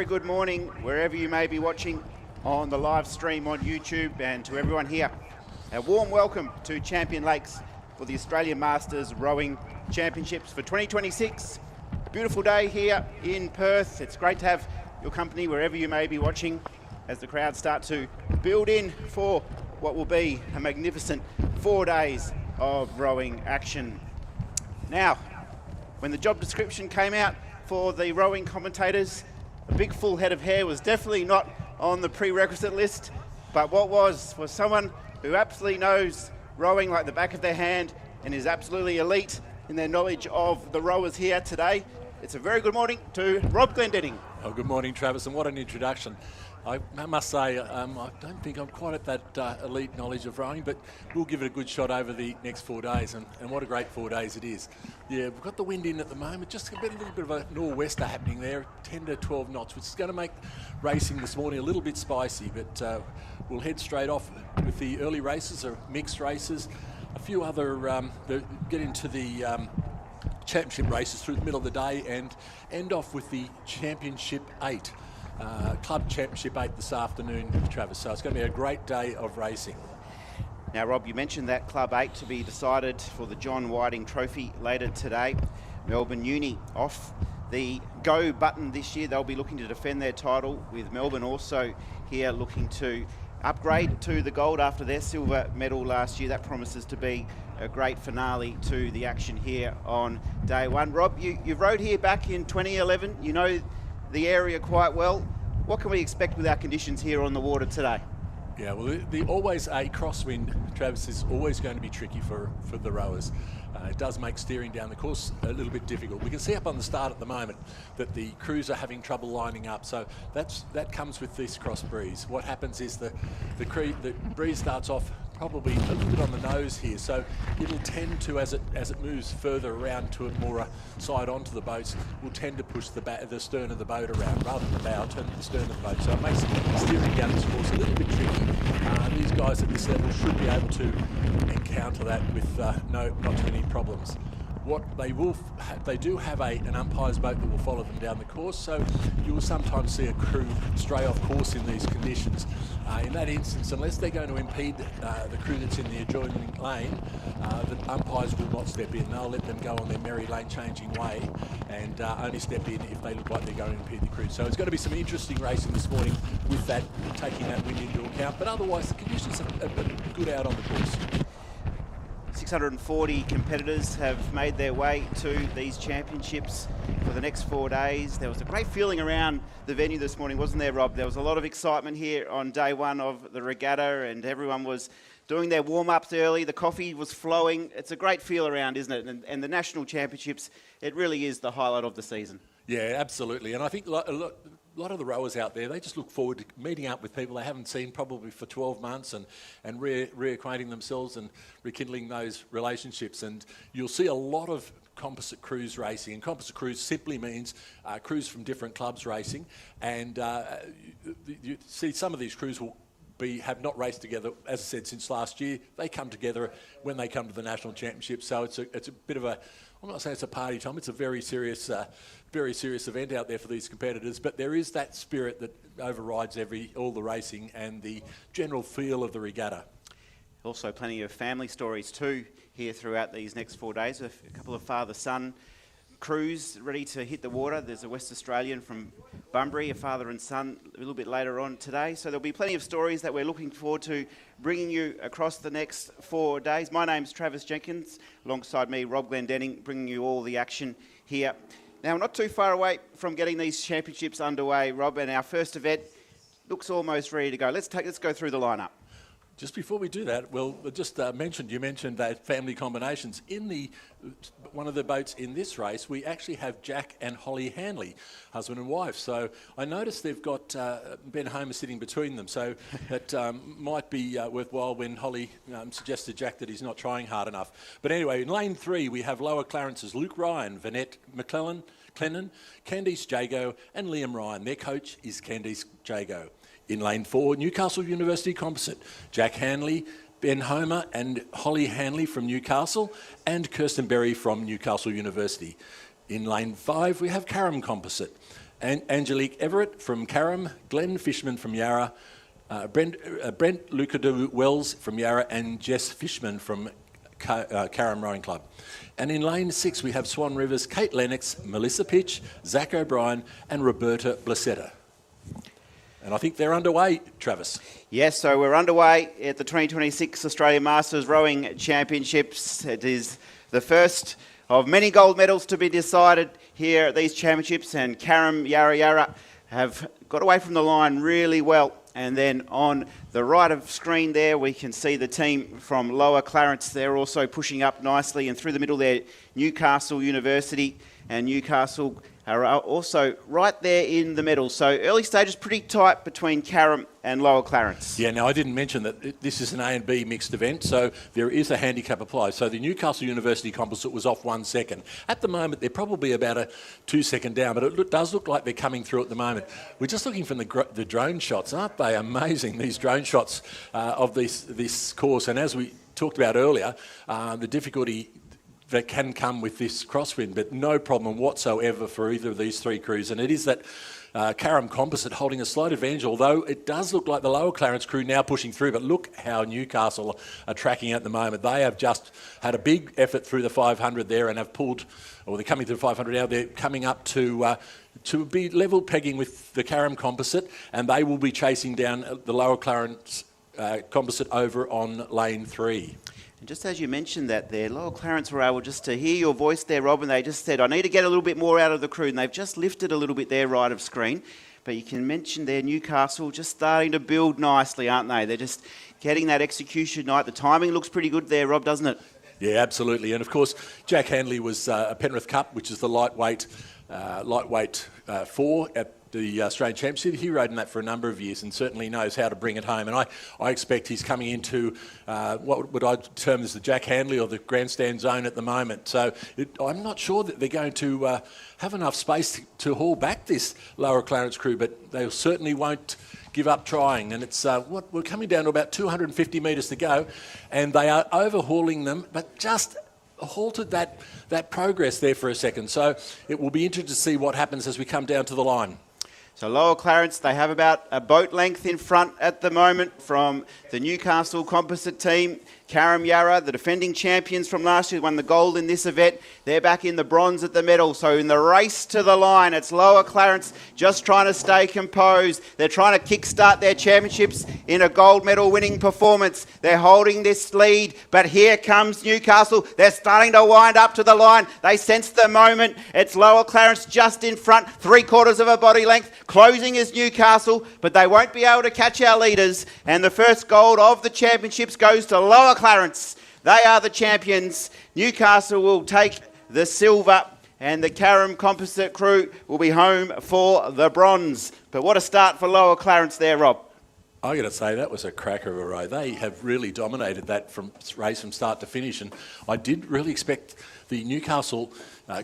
very good morning wherever you may be watching on the live stream on YouTube, and to everyone here, a warm welcome to Champion Lakes for the Australian Masters Rowing Championships for 2026. A beautiful day here in Perth. It's great to have your company wherever you may be watching as the crowds start to build in for what will be a magnificent 4 days of rowing action. Now, when the job description came out for the rowing commentators, a big full head of hair was definitely not on the prerequisite list, but what was someone who absolutely knows rowing like the back of their hand and is absolutely elite in their knowledge of the rowers here today. It's a very good morning to Rob Glendenning. Oh, good morning, Travis, and what an introduction. I must say, I don't think I'm quite at that elite knowledge of rowing, but we'll give it a good shot over the next 4 days, and what a great 4 days it is. Yeah, we've got the wind in at the moment, just a little bit of a nor'wester happening there, 10 to 12 knots, which is going to make racing this morning a little bit spicy, but we'll head straight off with the early races, or mixed races, a few other, get into the championship races through the middle of the day, and end off with the Championship 8. Club Championship 8 this afternoon, Travis, so it's going to be a great day of racing. Now, Rob, you mentioned that Club 8 to be decided for the John Whiting Trophy later today. Melbourne Uni off the go button this year. They'll be looking to defend their title, with Melbourne also here looking to upgrade to the gold after their silver medal last year. That promises to be a great finale to the action here on day one. Rob, you rode here back in 2011. You know the area quite well. What can we expect with our conditions here on the water today? Yeah, well, always a crosswind, Travis, is always going to be tricky for the rowers. It does make steering down the course a little bit difficult. We can see up on the start at the moment that the crews are having trouble lining up, so that comes with this cross breeze. What happens is the breeze starts off probably a little bit on the nose here, so it'll tend to, as it moves further around to it more side onto the boats, will tend to push the stern of the boat around rather than the bow, turn to the stern of the boat. So it makes steering down this course a little bit tricky. These guys at this level should be able to encounter that with not too many problems. What they do have an umpire's boat that will follow them down the course, so you will sometimes see a crew stray off course in these conditions. In that instance, unless they're going to impede the crew that's in the adjoining lane, the umpires will not step in. They'll let them go on their merry lane-changing way, and only step in if they look like they're going to impede the crew. So it's going to be some interesting racing this morning with that, taking that wind into account, but otherwise the conditions are good out on the course. 640 competitors have made their way to these championships for the next 4 days. There was a great feeling around the venue this morning, wasn't there, Rob? There was a lot of excitement here on day one of the regatta, and everyone was doing their warm-ups early. The coffee was flowing. It's a great feel around, isn't it? And the national championships, it really is the highlight of the season. Yeah, absolutely. And I think a lot of the rowers out there, they just look forward to meeting up with people they haven't seen probably for 12 months and reacquainting themselves and rekindling those relationships. And you'll see a lot of composite cruise racing, and composite cruise simply means crews from different clubs racing. And you see some of these crews will have not raced together, as I said, since last year. They come together when they come to the national championship. So it's a bit of a, I'm not saying it's a party time, it's a very serious event out there for these competitors, but there is that spirit that overrides all the racing and the general feel of the regatta. Also plenty of family stories too here throughout these next 4 days. A couple of father-son crews ready to hit the water. There's a West Australian from Bunbury, a father and son, a little bit later on today. So there'll be plenty of stories that we're looking forward to bringing you across the next 4 days. My name's Travis Jenkins, alongside me, Rob Glendenning, bringing you all the action here. Now, we're not too far away from getting these championships underway, Rob, and our first event looks almost ready to go. Let's go through the lineup. Just before we do that, well, you mentioned that family combinations. In one of the boats in this race, we actually have Jack and Holly Hanley, husband and wife. So I noticed they've got Ben Homer sitting between them. So that might be worthwhile when Holly suggests to Jack that he's not trying hard enough. But anyway, in lane 3, we have Lower Clarence's Luke Ryan, Vanette McClellan, Candice Jago, and Liam Ryan. Their coach is Candice Jago. In lane 4, Newcastle University Composite, Jack Hanley, Ben Homer and Holly Hanley from Newcastle, and Kirsten Berry from Newcastle University. In lane 5, we have Carrum Composite, Angelique Everett from Carrum, Glenn Fishman from Yarra, Brent Lucadou Wells from Yarra, and Jess Fishman from Carrum Rowing Club. And in lane 6, we have Swan River's Kate Lennox, Melissa Pitch, Zach O'Brien, and Roberta Blasetta. And I think they're underway, Travis. Yes, so we're underway at the 2026 Australian Masters Rowing Championships. It is the first of many gold medals to be decided here at these championships, and Carrum Yarra have got away from the line really well. And then on the right of screen there, we can see the team from Lower Clarence. They're also pushing up nicely, and through the middle there, Newcastle University and Newcastle are also right there in the middle. So early stages pretty tight between Carrum and Lower Clarence. Yeah, now I didn't mention that this is an A and B mixed event, so there is a handicap applied. So the Newcastle University composite was off 1 second. At the moment, they're probably about a 2 second down, but it does look like they're coming through at the moment. We're just looking from the drone shots. Aren't they amazing, these drone shots of this course? And as we talked about earlier, the difficulty that can come with this crosswind, but no problem whatsoever for either of these three crews. And it is that Carrum composite holding a slight advantage, although it does look like the Lower Clarence crew now pushing through. But look how Newcastle are tracking at the moment. They have just had a big effort through the 500 there and have pulled, or they're coming through the 500 now. They're coming up to be level pegging with the Carrum composite, and they will be chasing down the Lower Clarence composite over on lane 3. And just as you mentioned that there, Lower Clarence were able just to hear your voice there, Rob, and they just said, I need to get a little bit more out of the crew. And they've just lifted a little bit there right of screen. But you can mention there, Newcastle just starting to build nicely, aren't they? They're just getting that execution night. The timing looks pretty good there, Rob, doesn't it? Yeah, absolutely. And of course, Jack Handley was a Penrith Cup, which is the lightweight 4 at the Australian Championship. He rode in that for a number of years and certainly knows how to bring it home. And I expect he's coming into what would I term as the Jack Handley or the grandstand zone at the moment. So I'm not sure that they're going to have enough space to haul back this Lower Clarence crew, but they certainly won't give up trying. And it's we're coming down to about 250 metres to go, and they are overhauling them, but just halted that progress there for a second. So it will be interesting to see what happens as we come down to the line. So Lower Clarence, they have about a boat length in front at the moment from the Newcastle composite team. Carrum Yarra, the defending champions from last year, won the gold in this event. They're back in the bronze at the medal. So in the race to the line, it's Lower Clarence just trying to stay composed. They're trying to kickstart their championships in a gold medal winning performance. They're holding this lead, but here comes Newcastle. They're starting to wind up to the line. They sense the moment. It's Lower Clarence just in front, 3/4 of a body length. Closing is Newcastle, but they won't be able to catch our leaders. And the first gold of the championships goes to Lower Clarence. They are the champions. Newcastle will take the silver, and the Carrum composite crew will be home for the bronze. But what a start for Lower Clarence there, Rob. I got to say, that was a cracker of a row. They have really dominated that race from start to finish, and I did really expect the Newcastle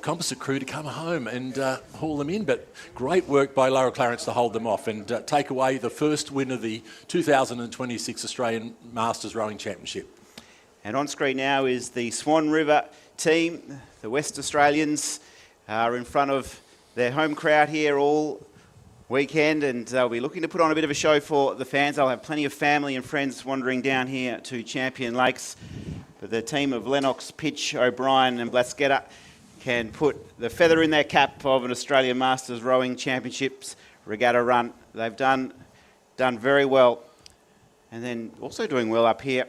composite crew to come home and haul them in, but great work by Lower Clarence to hold them off and take away the first win of the 2026 Australian Masters Rowing Championship. And on screen now is the Swan River team. The West Australians are in front of their home crowd here all weekend, and they'll be looking to put on a bit of a show for the fans. They'll have plenty of family and friends wandering down here to Champion Lakes. But the team of Lennox, Pitch, O'Brien and Blasqueta can put the feather in their cap of an Australian Masters Rowing Championships regatta run. They've done very well. And then also doing well up here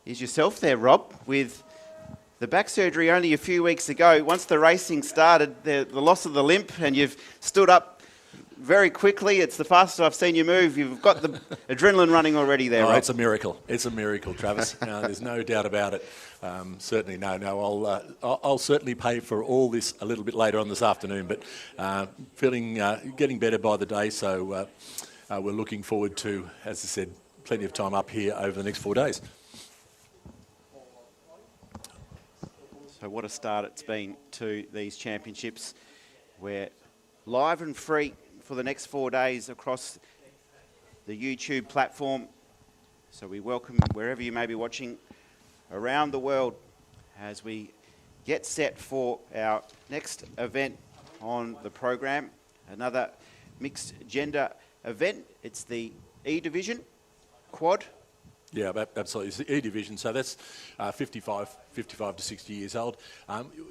is yourself there, Rob, with the back surgery only a few weeks ago. Once the racing started, the loss of the limp, and you've stood up very quickly. It's the fastest I've seen you move. You've got the adrenaline running already there, Rob. It's a miracle. It's a miracle, Travis. There's no doubt about it. Certainly, no. I'll certainly pay for all this a little bit later on this afternoon, but feeling getting better by the day. So we're looking forward to, as I said, plenty of time up here over the next 4 days. So what a start it's been to these championships. We're live and free for the next 4 days across the YouTube platform. So we welcome wherever you may be watching around the world as we get set for our next event on the program. another mixed gender event. It's the E division, quad. Yeah, absolutely. It's the E division, so that's 55 to 60 years old.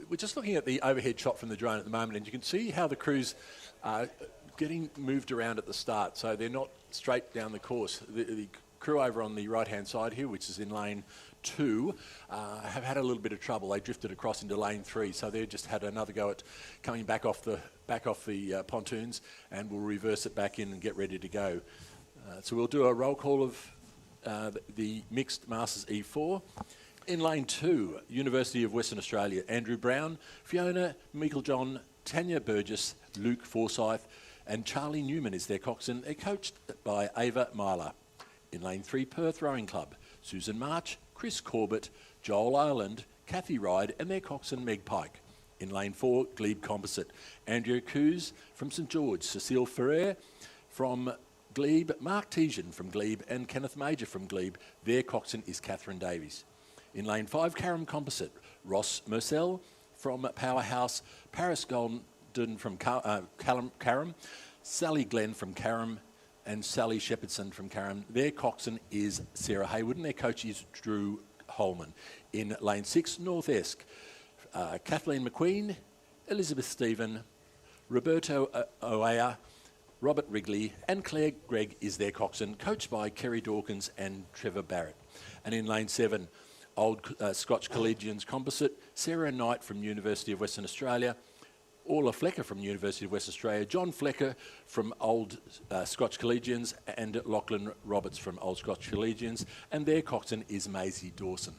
We're just looking at the overhead shot from the drone at the moment, and you can see how the crews are getting moved around at the start, so they're not straight down the course. The crew over on the right-hand side here, which is in lane 2, have had a little bit of trouble. They drifted across into lane 3, so they just had another go at coming back off the pontoons, and we'll reverse it back in and get ready to go. So we'll do a roll call of the mixed Masters E4. In lane 2, University of Western Australia, Andrew Brown, Fiona Meiklejohn, Tanya Burgess, Luke Forsyth, and Charlie Newman is their coxswain. They're coached by Ava Myler. In lane 3, Perth Rowing Club, Susan March, Chris Corbett, Joel Ireland, Kathy Ride, and their coxswain Meg Pike. In lane 4, Glebe Composite, Andrea Coos from St George, Cecile Ferrer from Glebe, Mark Tejan from Glebe, and Kenneth Major from Glebe. Their coxswain is Catherine Davies. In lane 5, Carrum Composite, Ross Mercell from Powerhouse, Paris Golden from Carrum, Sally Glenn from Carrum, and Sally Shepherdson from Carrum. Their coxswain is Sarah Haywood, and their coach is Drew Holman. In lane 6, North Esk, Kathleen McQueen, Elizabeth Stephen, Roberto Oaya, Robert Wrigley, and Claire Gregg is their coxswain, coached by Kerry Dawkins and Trevor Barrett. And in lane 7, Old Scotch Collegians Composite, Sarah Knight from University of Western Australia, Orla Flecker from University of Western Australia, John Flecker from Old Scotch Collegians, and Lachlan Roberts from Old Scotch Collegians, and their coxswain is Maisie Dawson.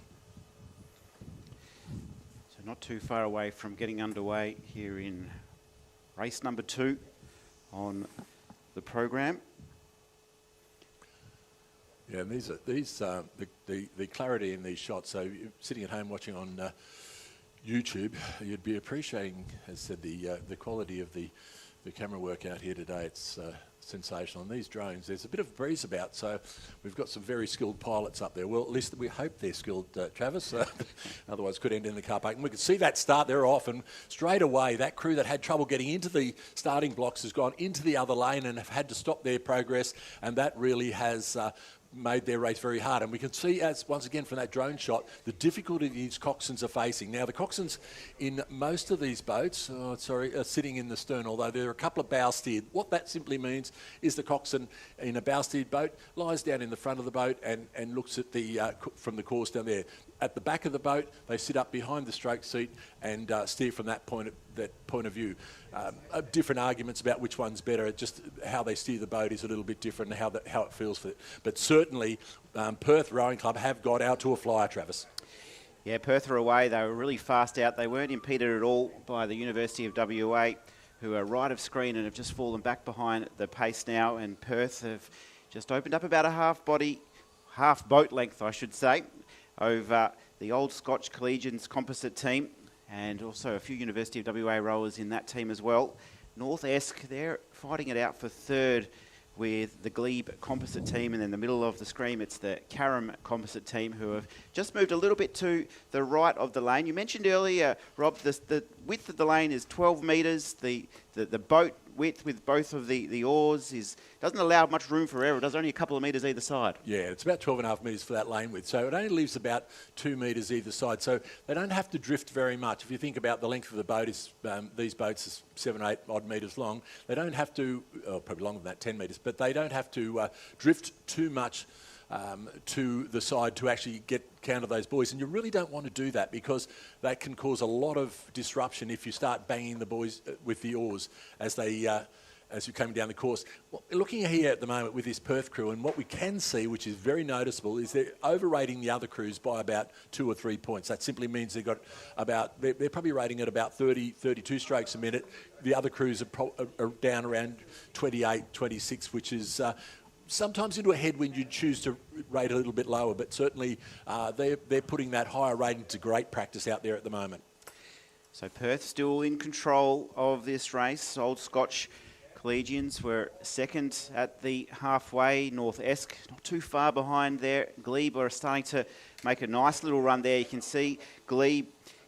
So not too far away from getting underway here in race number 2 on the program. Yeah, and the clarity in these shots. So sitting at home watching on YouTube, you'd be appreciating, as said, the quality of the camera work out here today. It's sensational. And these drones, there's a bit of breeze about, so we've got some very skilled pilots up there. Well, at least we hope they're skilled, Travis. Otherwise, could end in the car park. And we could see that start there off, and straight away, that crew that had trouble getting into the starting blocks has gone into the other lane and have had to stop their progress, and that really has made their race very hard. And we can see, as once again from that drone shot, the difficulty these coxswains are facing. Now, the coxswains in most of these boats, are sitting in the stern, although there are a couple of bow steered. What that simply means is the coxswain in a bow steered boat lies down in the front of the boat and looks at the from the course down there. At the back of the boat, they sit up behind the stroke seat and steer from that point of view. Different arguments about which one's better. Just how they steer the boat is a little bit different, and how it feels for it. But certainly, Perth Rowing Club have got out to a flyer, Travis. Yeah, Perth are away. They were really fast out. They weren't impeded at all by the University of WA, who are right of screen and have just fallen back behind the pace now. And Perth have just opened up about a half boat length, I should say, over the Old Scotch Collegians Composite team, and also a few University of WA rowers in that team as well. North Esk, they're fighting it out for third with the Glebe Composite team, and in the middle of the screen it's the Carrum Composite team, who have just moved a little bit to the right of the lane. You mentioned earlier, Rob, the width of the lane is 12 metres. The boat width with both of the oars doesn't allow much room for error. It does only a couple of metres either side. Yeah, it's about 12.5 metres for that lane width, so it only leaves about 2 metres either side, so they don't have to drift very much. If you think about the length of the boat, these boats are 7 or 8 odd metres long. They don't have to, probably longer than that, 10 metres, but they don't have to drift too much to the side to actually counter those buoys. And you really don't want to do that, because that can cause a lot of disruption if you start banging the buoys with the oars as you're coming down the course. Well, looking here at the moment with this Perth crew, and what we can see, which is very noticeable, is they're overrating the other crews by about 2 or 3 points. That simply means they're probably rating at about 30, 32 strokes a minute. The other crews are down around 28, 26, which is sometimes into a headwind. You'd choose to rate a little bit lower, but certainly they're putting that higher rating to great practice out there at the moment. So Perth still in control of this race. Old Scotch Collegians were second at the halfway. North Esk not too far behind there. Glebe are starting to make a nice little run there. You can see Glebe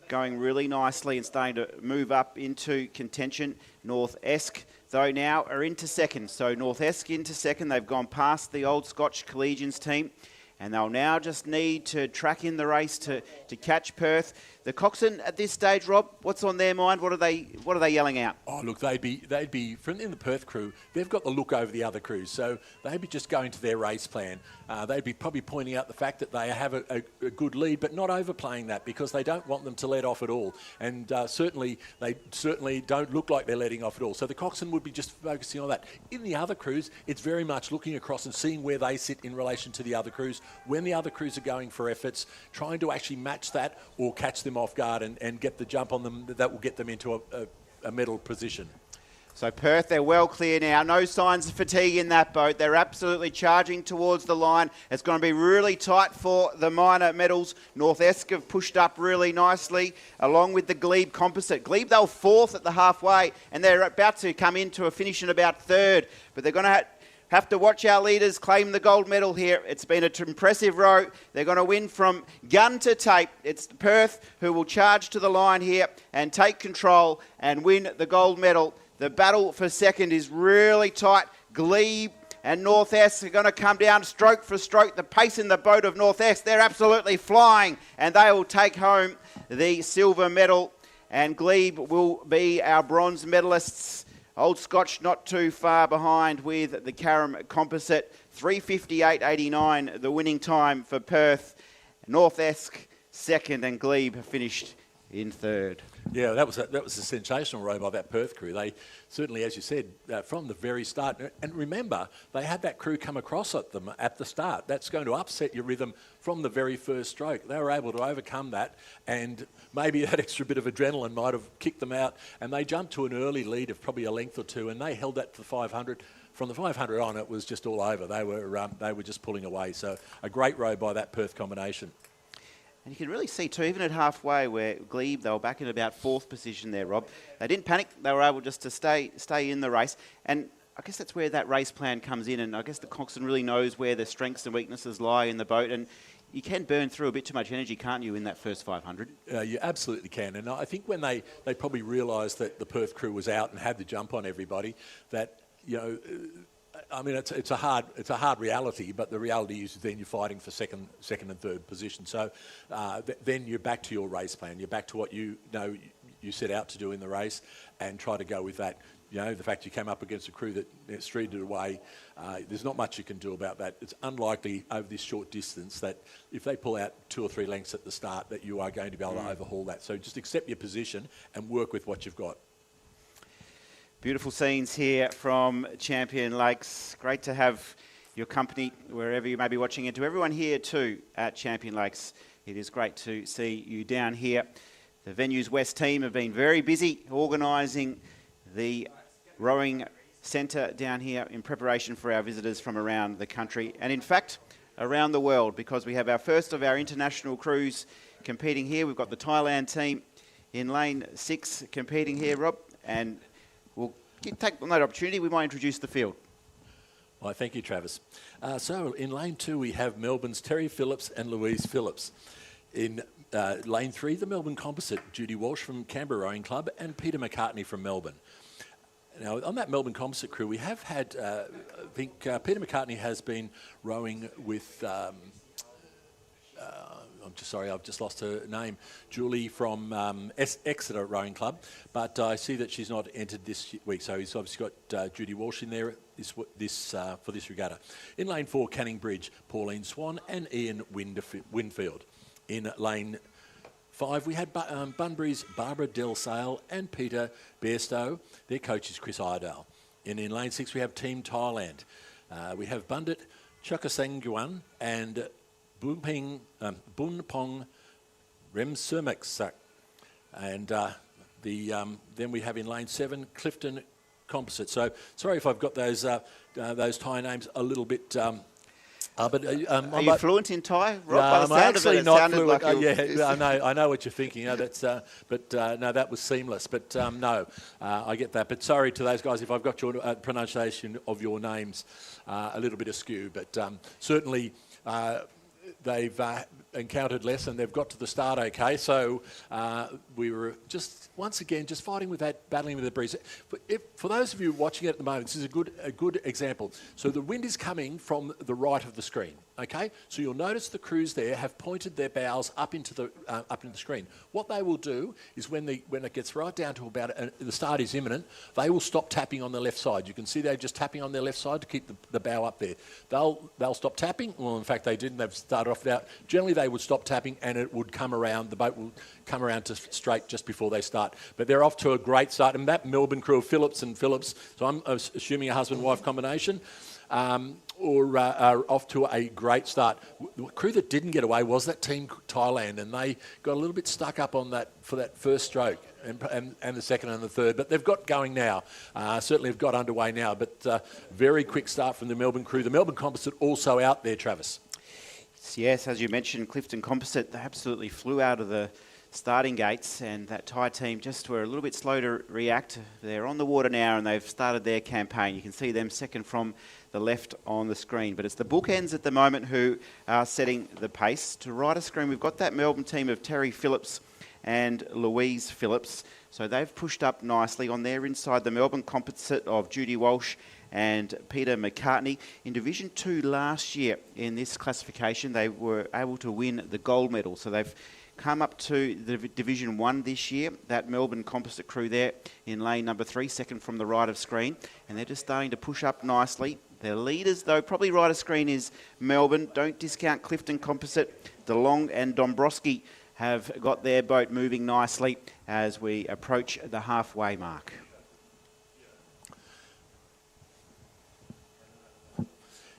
going really nicely and starting to move up into contention. North Esk, though, now are into second. So North Esk into second. They've gone past the Old Scotch Collegians team. And they'll now just need to track in the race to catch Perth. The Coxswain at this stage, Rob, what's on their mind? What are they yelling out? Oh, look, they'd be from in the Perth crew. They've got the look over the other crews, so they'd be just going to their race plan. They'd be probably pointing out the fact that they have a good lead, but not overplaying that because they don't want them to let off at all. And certainly they don't look like they're letting off at all. So the Coxswain would be just focusing on that. In the other crews, it's very much looking across and seeing where they sit in relation to the other crews. When the other crews are going for efforts, trying to actually match that or catch them off guard and get the jump on them that will get them into a medal position. So Perth, they're well clear now. No signs of fatigue in that boat. They're absolutely charging towards the line. It's going to be really tight for the minor medals. North Esk have pushed up really nicely, along with the Glebe Composite. Glebe, they were fourth at the halfway, and they're about to come into a finish in about third. But they're going to have to watch our leaders claim the gold medal here. It's been an impressive row. They're going to win from gun to tape. It's Perth who will charge to the line here and take control and win the gold medal. The battle for second is really tight. Glebe and North Esk are going to come down stroke for stroke. The pace in the boat of North Esk, they're absolutely flying, and they will take home the silver medal. And Glebe will be our bronze medalists. Old Scotch not too far behind with the Carrum Composite. 3:58.89 the winning time for Perth. North Esk second and Glebe finished in third. Yeah, that was a sensational row by that Perth crew. They certainly, as you said, from the very start. And remember, they had that crew come across at them at the start. That's going to upset your rhythm from the very first stroke. They were able to overcome that, and maybe that extra bit of adrenaline might have kicked them out. And they jumped to an early lead of probably a length or two, and they held that to the 500. From the 500 on, it was just all over. They were just pulling away. So a great row by that Perth combination. And you can really see too, even at halfway where Glebe, they were back in about fourth position there, Rob. They didn't panic. They were able just to stay in the race. And I guess that's where that race plan comes in. And I guess the Coxswain really knows where the strengths and weaknesses lie in the boat. And you can burn through a bit too much energy, can't you, in that first 500? You absolutely can. And I think when they probably realised that the Perth crew was out and had the jump on everybody, that, you know, I mean, it's a hard reality, but the reality is then you're fighting for second and third position. So then you're back to your race plan. You're back to what you set out to do in the race, and try to go with that. You know, the fact you came up against a crew that streeted away, there's not much you can do about that. It's unlikely over this short distance that if they pull out 2 or 3 lengths at the start that you are going to be able to overhaul that. So just accept your position and work with what you've got. Beautiful scenes here from Champion Lakes. Great to have your company wherever you may be watching, and to everyone here too at Champion Lakes. It is great to see you down here. The Venues West team have been very busy organising the rowing centre down here in preparation for our visitors from around the country, and in fact around the world, because we have our first of our international crews competing here. We've got the Thailand team in lane 6 competing here, Rob, and we'll take that opportunity. We might introduce the field. Well, thank you, Travis. So in lane 2, we have Melbourne's Terry Phillips and Louise Phillips. In lane 3, the Melbourne Composite, Judy Walsh from Canberra Rowing Club and Peter McCartney from Melbourne. Now, on that Melbourne Composite crew, we have had, I think Peter McCartney has been rowing with, I'm just sorry, I've just lost her name, Julie from Exeter Rowing Club, but I see that she's not entered this week, so he's obviously got Judy Walsh in there for this regatta. In lane 4, Canning Bridge, Pauline Swan and Ian Winfield. In lane 5, we had Bunbury's Barbara Del Sale and Peter Bairstow. Their coach is Chris Iredale. And in lane 6, we have Team Thailand. We have Bundit Chakasangwan and Bunpong Remsurmaksak. And then we have in lane 7, Clifton Composite. So sorry if I've got those Thai names a little bit... are you fluent in Thai, Rob? No, I'm actually not fluent. Like I know what you're thinking. You know, no, that was seamless. But no, I get that. But sorry to those guys if I've got your pronunciation of your names a little bit askew. But certainly they've encountered less, and they've got to the start okay. So we were just, once again, just fighting with that, battling with the breeze. For those of you watching it at the moment, this is a good example. So the wind is coming from the right of the screen. Okay, so you'll notice the crews there have pointed their bows up into the screen. What they will do is when it gets right down to about the start is imminent, they will stop tapping on the left side. You can see they're just tapping on their left side to keep the bow up there. They'll stop tapping. Well, in fact, they didn't. They've started off without. Generally, they would stop tapping and it would come around. The boat will come around to straight just before they start. But they're off to a great start. And that Melbourne crew of Phillips and Phillips, so I'm assuming a husband-wife combination, are off to a great start. The crew that didn't get away was that team Thailand, and they got a little bit stuck up on that for that first stroke and the second and the third. But they've got going now. Certainly have got underway now. But very quick start from the Melbourne crew. The Melbourne Composite also out there, Travis. Yes, as you mentioned, Clifton Composite, they absolutely flew out of the starting gates, and that Thai team just were a little bit slow to react. They're on the water now and they've started their campaign. You can see them second from the left on the screen, but it's the bookends at the moment who are setting the pace. To right of screen, we've got that Melbourne team of Terry Phillips and Louise Phillips. So they've pushed up nicely on their inside. The Melbourne Composite of Judy Walsh and Peter McCartney. In Division 2 last year in this classification, they were able to win the gold medal. So they've come up to the Division 1 this year. That Melbourne Composite crew there in lane number 3, second from the right of screen. And they're just starting to push up nicely. Their leaders, though, probably right of screen is Melbourne. Don't discount Clifton Composite. DeLong and Dombrowski have got their boat moving nicely as we approach the halfway mark.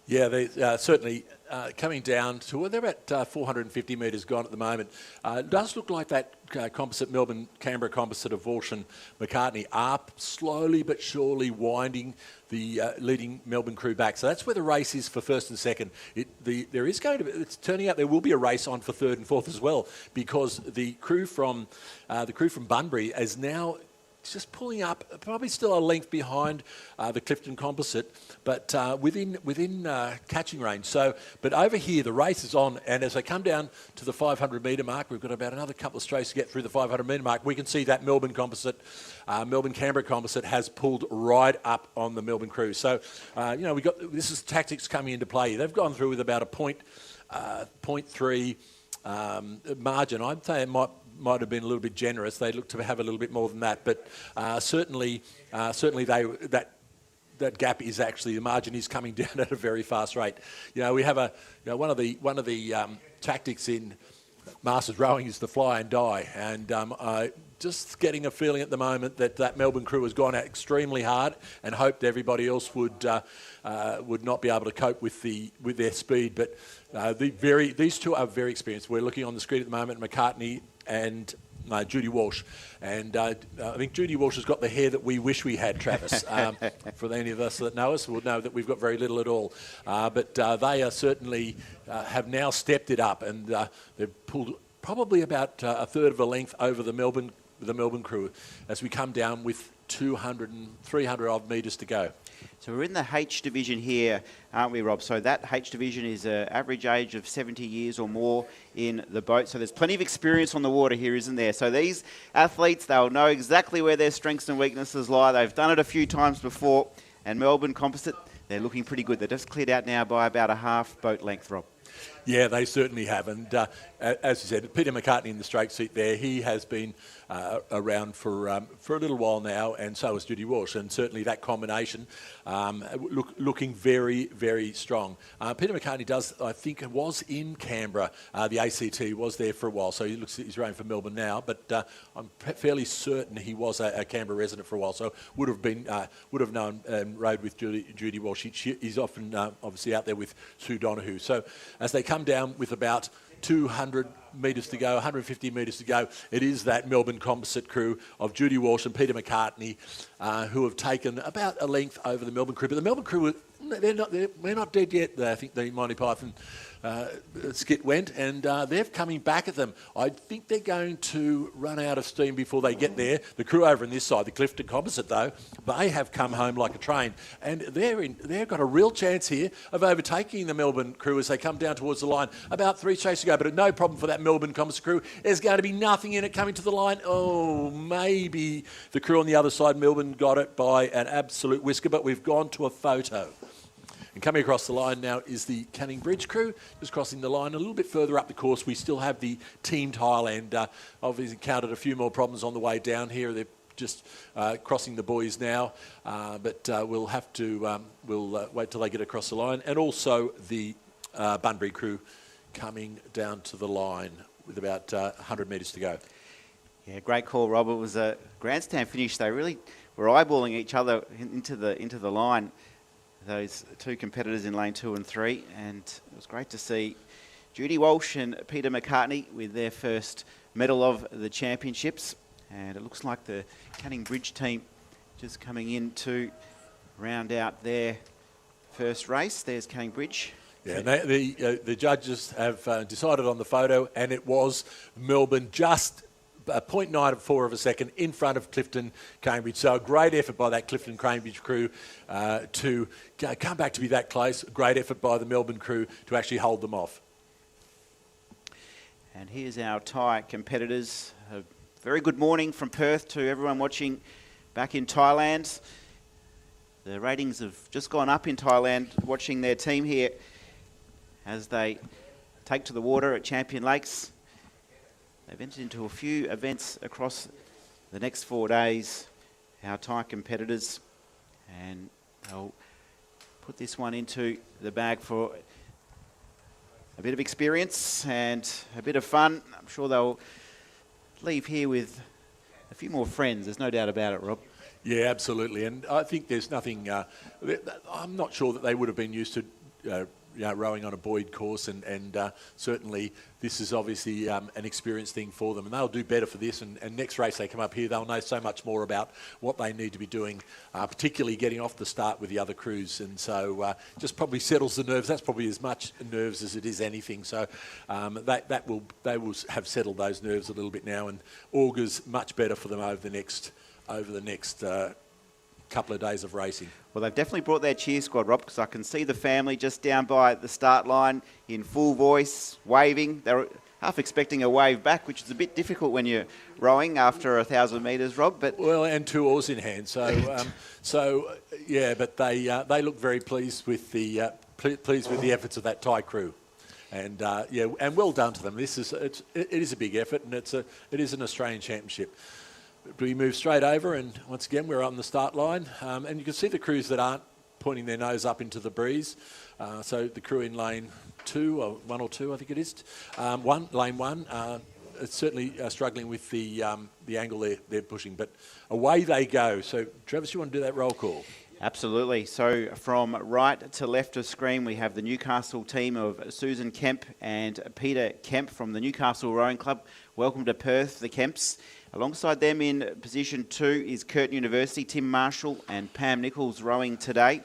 Yeah, they certainly coming down to, well, they're at 450 metres gone at the moment. It does look like that composite Melbourne-Canberra composite of Walsh and McCartney are slowly but surely winding the leading Melbourne crew back. So that's where the race is for first and second. There is going to be, it's turning out there will be a race on for third and fourth as well, because the crew from Bunbury is now just pulling up, probably still a length behind the Clifton Composite, but within catching range. So, but over here the race is on, and as they come down to the 500 metre mark, we've got about another couple of strokes to get through the 500 metre mark. We can see that Melbourne Composite, Melbourne-Canberra Composite has pulled right up on the Melbourne crew. So, we got this is tactics coming into play. They've gone through with about a 0.3 margin. I'd say it might have been a little bit generous. They look to have a little bit more than that, but certainly that gap is actually, the margin is coming down at a very fast rate. We have one of the tactics in Masters rowing is the fly and die, and just getting a feeling at the moment that Melbourne crew has gone out extremely hard and hoped everybody else would not be able to cope with their speed. But these two are very experienced. We're looking on the screen at the moment, McCartney and Judy Walsh. And I think Judy Walsh has got the hair that we wish we had, Travis. For any of us that know us, will know that we've got very little at all. But they are certainly have now stepped it up, and they've pulled probably about a third of a length over the Melbourne crew as we come down with 200 and 300 odd metres to go. So we're in the H division here, aren't we, Rob? So that H division is an average age of 70 years or more in the boat. So there's plenty of experience on the water here, isn't there? So these athletes, they'll know exactly where their strengths and weaknesses lie. They've done it a few times before. And Melbourne Composite, they're looking pretty good. They're just cleared out now by about a half boat length, Rob. Yeah, they certainly have. And as you said, Peter McCartney in the straight seat there, he has been around for a little while now, and so has Judy Walsh. And certainly that combination looking very, very strong. Peter McCartney I think, was in Canberra. The ACT was there for a while, so he's rowing for Melbourne now. But I'm fairly certain he was a Canberra resident for a while, so would have known and rowed with Judy Walsh. He's often obviously out there with Sue Donahue. So as they come down with about 200 metres to go, 150 metres to go, it is that Melbourne Composite crew of Judy Walsh and Peter McCartney who have taken about a length over the Melbourne crew. But the Melbourne crew were We're not dead yet. I think the Monty Python skit went, and they're coming back at them. I think they're going to run out of steam before they get there. The crew over on this side, the Clifton Composite, though, they have come home like a train, and they've got a real chance here of overtaking the Melbourne crew as they come down towards the line. About 3 straights to go, but no problem for that Melbourne Composite crew. There's going to be nothing in it coming to the line. Oh, maybe the crew on the other side, Melbourne, got it by an absolute whisker, but we've gone to a photo. And coming across the line now is the Canning Bridge crew, just crossing the line a little bit further up the course. We still have the Team Thailand. Obviously encountered a few more problems on the way down here. They're just crossing the buoys now, but we'll have to wait till they get across the line. And also the Bunbury crew coming down to the line with about 100 metres to go. Yeah, great call, Rob. It was a grandstand finish. They really were eyeballing each other into the line. Those two competitors in lane 2 and 3, and it was great to see Judy Walsh and Peter McCartney with their first medal of the championships. And it looks like the Canning Bridge team just coming in to round out their first race. There's Canning Bridge. Yeah, and the judges have decided on the photo, and it was Melbourne just 0.94 of a second in front of Clifton Cambridge. So a great effort by that Clifton Cambridge crew to come back to be that close. Great effort by the Melbourne crew to actually hold them off. And here's our Thai competitors. A very good morning from Perth to everyone watching back in Thailand. The ratings have just gone up in Thailand watching their team here as they take to the water at Champion Lakes. They've entered into a few events across the next 4 days, our Thai competitors, and they'll put this one into the bag for a bit of experience and a bit of fun. I'm sure they'll leave here with a few more friends. There's no doubt about it, Rob. Yeah, absolutely. And I think there's nothing... I'm not sure that they would have been used to rowing on a buoyed course, and certainly this is obviously an experience thing for them, and they'll do better for this, and next race they come up here, they'll know so much more about what they need to be doing, particularly getting off the start with the other crews, and so just probably settles the nerves. That's probably as much nerves as it is anything, so they will have settled those nerves a little bit now, and augurs much better for them over the next couple of days of racing. Well, they've definitely brought their cheer squad, Rob, because I can see the family just down by the start line in full voice, waving. They're half expecting a wave back, which is a bit difficult when you're rowing after 1,000 metres, Rob. But well, and 2 oars in hand. So, yeah, but they look very pleased with the efforts of that Thai crew. And and well done to them. It is a big effort, and it is an Australian championship. We move straight over, and once again we're on the start line, and you can see the crews that aren't pointing their nose up into the breeze. So the crew in lane 2, or 1 or 2 I think it is, lane 1, it's certainly struggling with the angle they're pushing, but away they go. So Travis, you want to do that roll call? Absolutely. So from right to left of screen, we have the Newcastle team of Susan Kemp and Peter Kemp from the Newcastle Rowing Club. Welcome to Perth, the Kemps. Alongside them in position 2 is Curtin University, Tim Marshall and Pam Nichols rowing today.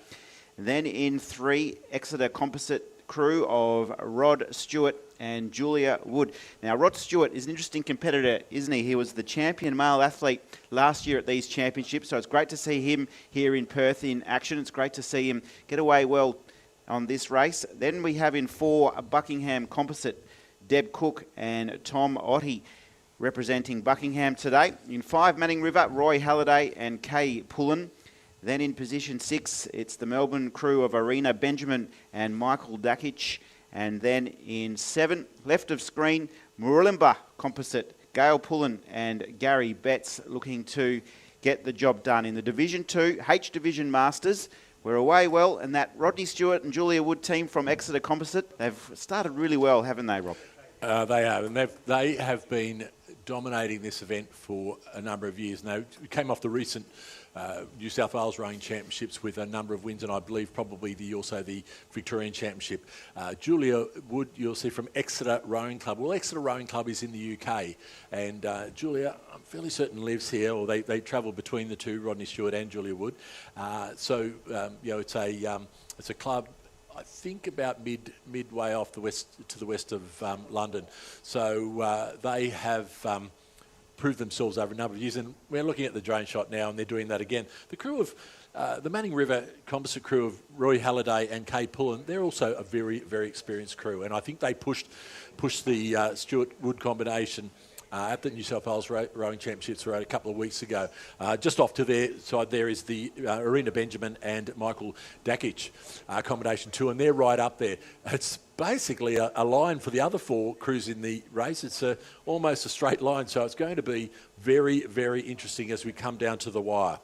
Then in 3, Exeter Composite crew of Rod Stewart and Julia Wood. Now, Rod Stewart is an interesting competitor, isn't he? He was the champion male athlete last year at these championships, so it's great to see him here in Perth in action. It's great to see him get away well on this race. Then we have in 4, Buckingham Composite, Deb Cook and Tom Ottey representing Buckingham today. In 5, Manning River, Roy Halliday and Kay Pullen. Then in position 6, it's the Melbourne crew of Arena Benjamin and Michael Dakic. And then in 7, left of screen, Murrulimba Composite, Gail Pullen and Gary Betts looking to get the job done. In the Division 2, H Division Masters, we're away well, and that Rodney Stewart and Julia Wood team from Exeter Composite, they've started really well, haven't they, Rob? They have, and they have been dominating this event for a number of years now. We came off the recent New South Wales Rowing Championships with a number of wins, and I believe probably also the Victorian Championship. Julia Wood, you'll see from Exeter Rowing Club. Well, Exeter Rowing Club is in the UK, and Julia, I'm fairly certain, lives here, or they travel between the two, Rodney Stewart and Julia Wood. It's It's a club, I think, about midway off the west to the west of London. So they have proved themselves over a number of years, and we're looking at the drone shot now, and they're doing that again. The crew of the Manning River composite crew of Roy Halliday and Kay Pullen, they're also a very, very experienced crew, and I think they pushed the Stewart Wood combination at the New South Wales Rowing Championships a couple of weeks ago. Just off to their side there is the Arena Benjamin and Michael Dakic combination 2, and they're right up there. It's basically a line for the other 4 crews in the race. It's almost a straight line, so it's going to be very, very interesting as we come down to the wire.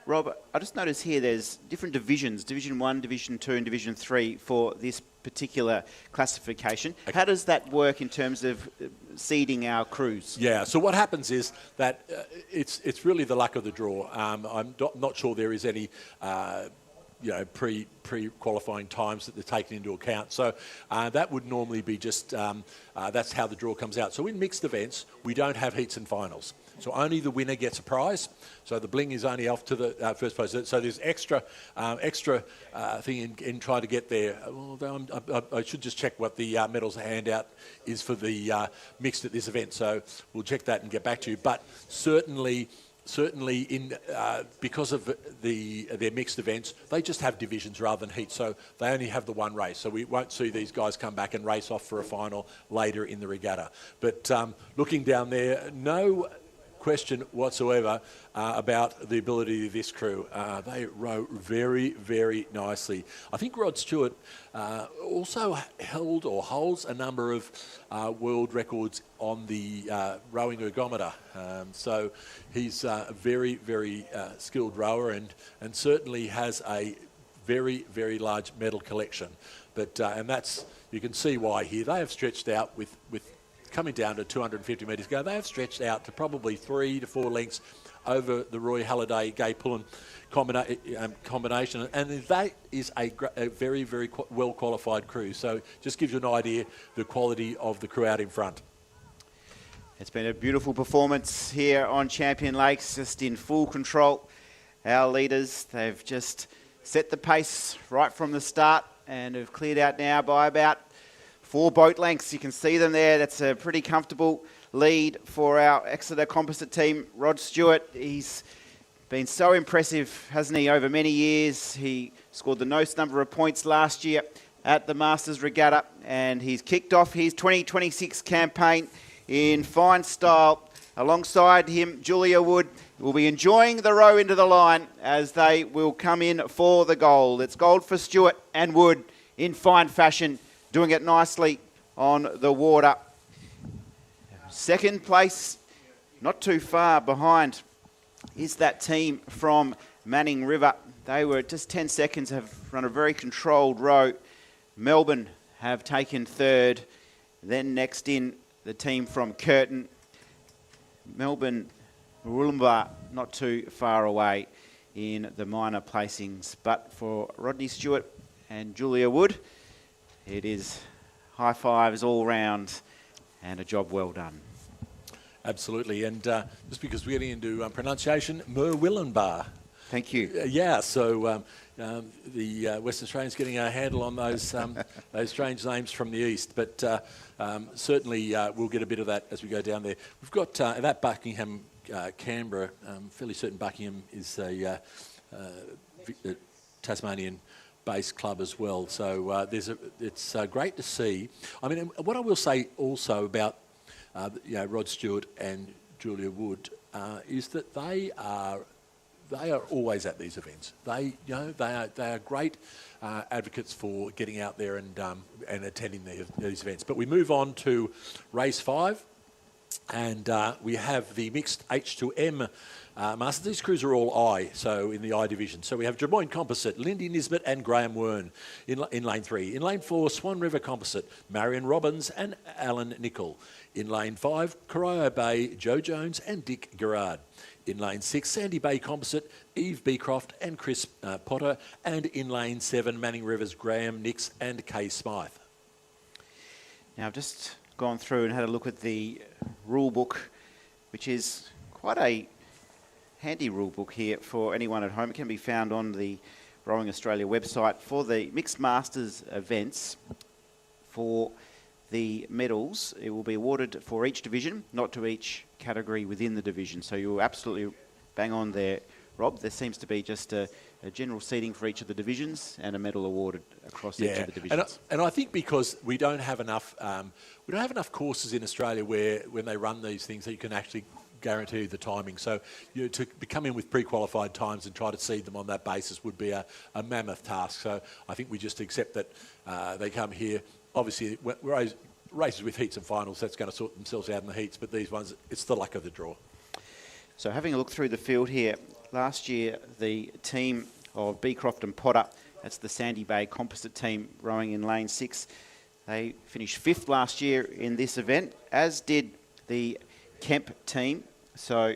Rob, I just noticed here there's different divisions, Division 1, Division 2 and Division 3 for this particular classification. How does that work in terms of seeding our crews? Yeah, so what happens is that it's really the luck of the draw. I'm not sure there is any pre-qualifying times that they're taken into account. So that would normally be just, that's how the draw comes out. So in mixed events, we don't have heats and finals. So only the winner gets a prize. So the bling is only off to the first place. So there's extra thing in trying to get there. Although I should just check what the medals handout is for the mixed at this event. So we'll check that and get back to you. But certainly in because of their mixed events, they just have divisions rather than heats, so they only have the one race. So we won't see these guys come back and race off for a final later in the regatta. But looking down there, no question whatsoever about the ability of this crew. They row very, very nicely. I think Rod Stewart also held or holds a number of world records on the rowing ergometer. So he's a very, very skilled rower and certainly has a very, very large medal collection. But and that's, you can see why here. They have stretched out with coming down to 250 metres ago, they have stretched out to probably 3 to 4 lengths over the Roy Halliday Gay Pullen combination, and that is a very, very well qualified crew. So just gives you an idea the quality of the crew out in front. It's been a beautiful performance here on Champion Lakes, just in full control. Our leaders, they've just set the pace right from the start and have cleared out now by about 4 boat lengths. You can see them there. That's a pretty comfortable lead for our Exeter composite team. Rod Stewart, he's been so impressive, hasn't he, over many years. He scored the most number of points last year at the Masters Regatta, and he's kicked off his 2026 campaign in fine style. Alongside him, Julia Wood will be enjoying the row into the line as they will come in for the gold. It's gold for Stewart and Wood in fine fashion, doing it nicely on the water. Second place, not too far behind, is that team from Manning River. They were just 10 seconds, have run a very controlled row. Melbourne have taken third. Then next in, the team from Curtin. Melbourne, Wollumba, not too far away in the minor placings. But for Rodney Stewart and Julia Wood, it is high fives all round and a job well done. Absolutely, and just because we're getting into pronunciation, Murwillumbah. Thank you. Yeah, so the West Australians getting a handle on those strange names from the east, but certainly we'll get a bit of that as we go down there. We've got that Buckingham, Canberra. Fairly certain Buckingham is a Tasmanian-based club as well. So it's great to see. I mean, what I will say also about Rod Stewart and Julia Wood is that they are always at these events. They are great advocates for getting out there and attending these events. But we move on to race 5, and we have the mixed H2M Masters. These crews are all I, so in the I division. So we have Drummoyne Composite, Lindy Nisbet and Graham Wern in lane 3. In lane 4, Swan River Composite, Marion Robbins and Alan Nicol. In lane 5, Corio Bay, Joe Jones and Dick Gerard. In lane 6, Sandy Bay Composite, Eve Beecroft and Chris Potter. And in lane 7, Manning Rivers, Graham Nix and Kay Smythe. Now I've just gone through and had a look at the rule book, which is quite a handy rule book here for anyone at home. It can be found on the Rowing Australia website, for the Mixed Masters events, for the medals, it will be awarded for each division, not to each category within the division. So you're absolutely bang on there, Rob. There seems to be just a general seating for each of the divisions and a medal awarded across each of the divisions. And I think because we don't have enough courses in Australia where when they run these things that you can actually guarantee the timing. So to come in with pre-qualified times and try to seed them on that basis would be a mammoth task. So I think we just accept that they come here. Obviously, races with heats and finals, that's going to sort themselves out in the heats, but these ones, it's the luck of the draw. So having a look through the field here, last year the team of Beecroft and Potter, that's the Sandy Bay composite team rowing in lane 6, they finished 5th last year in this event, as did the Kemp team, so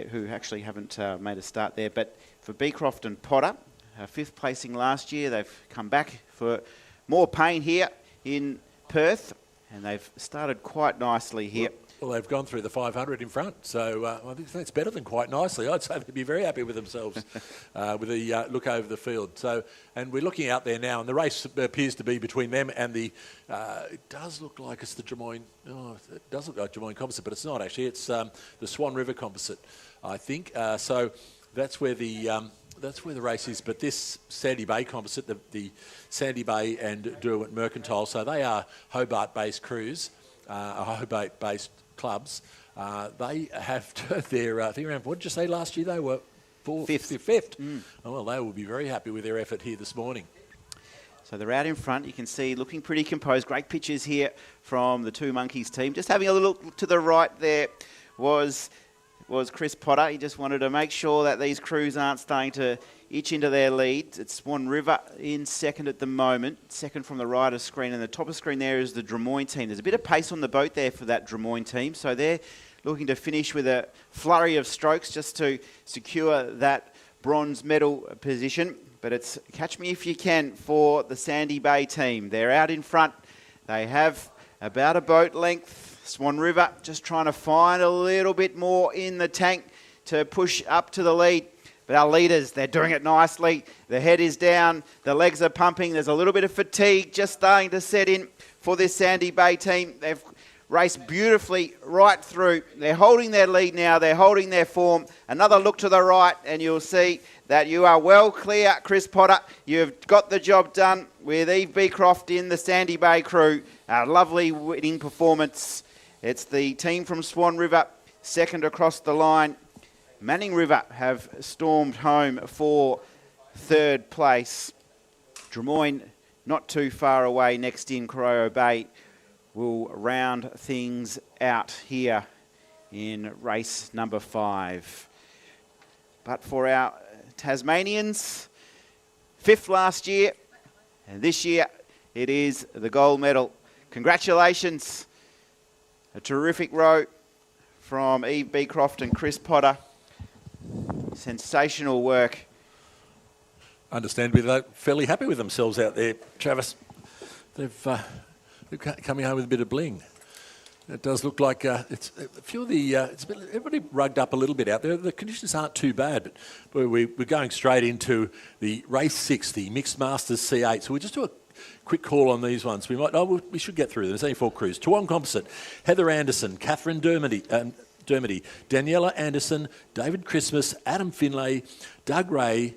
who actually haven't made a start there. But for Beecroft and Potter, 5th placing last year, they've come back for more pain here in Perth, and they've started quite nicely here. Well, they've gone through the 500 in front, so I think that's better than quite nicely. I'd say they'd be very happy with themselves with the look over the field. So, and we're looking out there now, and the race appears to be between them and the. It does look like it's the Drummoyne. Oh, it does look like Drummoyne Composite, but it's not actually. It's the Swan River Composite, I think. So that's where the. That's where the race is, but this Sandy Bay Composite, the Sandy Bay and Derwent Mercantile, so they are Hobart-based crews, Hobart-based clubs. They have their, I think around, what did you say last year? They were fifth. Oh, well, they will be very happy with their effort here this morning. So they're out in front. You can see looking pretty composed. Great pictures here from the Two Monkeys team. Just having a look to the right there was Chris Potter. He just wanted to make sure that these crews aren't starting to itch into their lead. It's Swan River in second at the moment, second from the right of screen, and the top of screen there is the Drummoyne team. There's a bit of pace on the boat there for that Drummoyne team, so they're looking to finish with a flurry of strokes just to secure that bronze medal position. But it's catch me if you can for the Sandy Bay team. They're out in front. They have about a boat length. Swan River just trying to find a little bit more in the tank to push up to the lead. But our leaders, they're doing it nicely. The head is down. The legs are pumping. There's a little bit of fatigue just starting to set in for this Sandy Bay team. They've raced beautifully right through. They're holding their lead now. They're holding their form. Another look to the right and you'll see that you are well clear, Chris Potter. You've got the job done with Eve Beecroft in the Sandy Bay crew. A lovely winning performance. It's the team from Swan River, second across the line. Manning River have stormed home for third place. Drummoyne not too far away, next in Corio Bay, will round things out here in race number 5. But for our Tasmanians, 5th last year, and this year it is the gold medal. Congratulations. A terrific row from Eve Beecroft and Chris Potter. Sensational work. Understandably, they're fairly happy with themselves out there, Travis. They're coming home with a bit of bling. It does look like it's a few of the. Everybody rugged up a little bit out there. The conditions aren't too bad, but we're going straight into the race 6, the Mixed Masters C8. So we'll just do a quick call on these ones. We should get through them. There's only 4 crews. Toowong Composite, Heather Anderson, Catherine Dermody, Daniela Anderson, David Christmas, Adam Finlay, Doug Ray,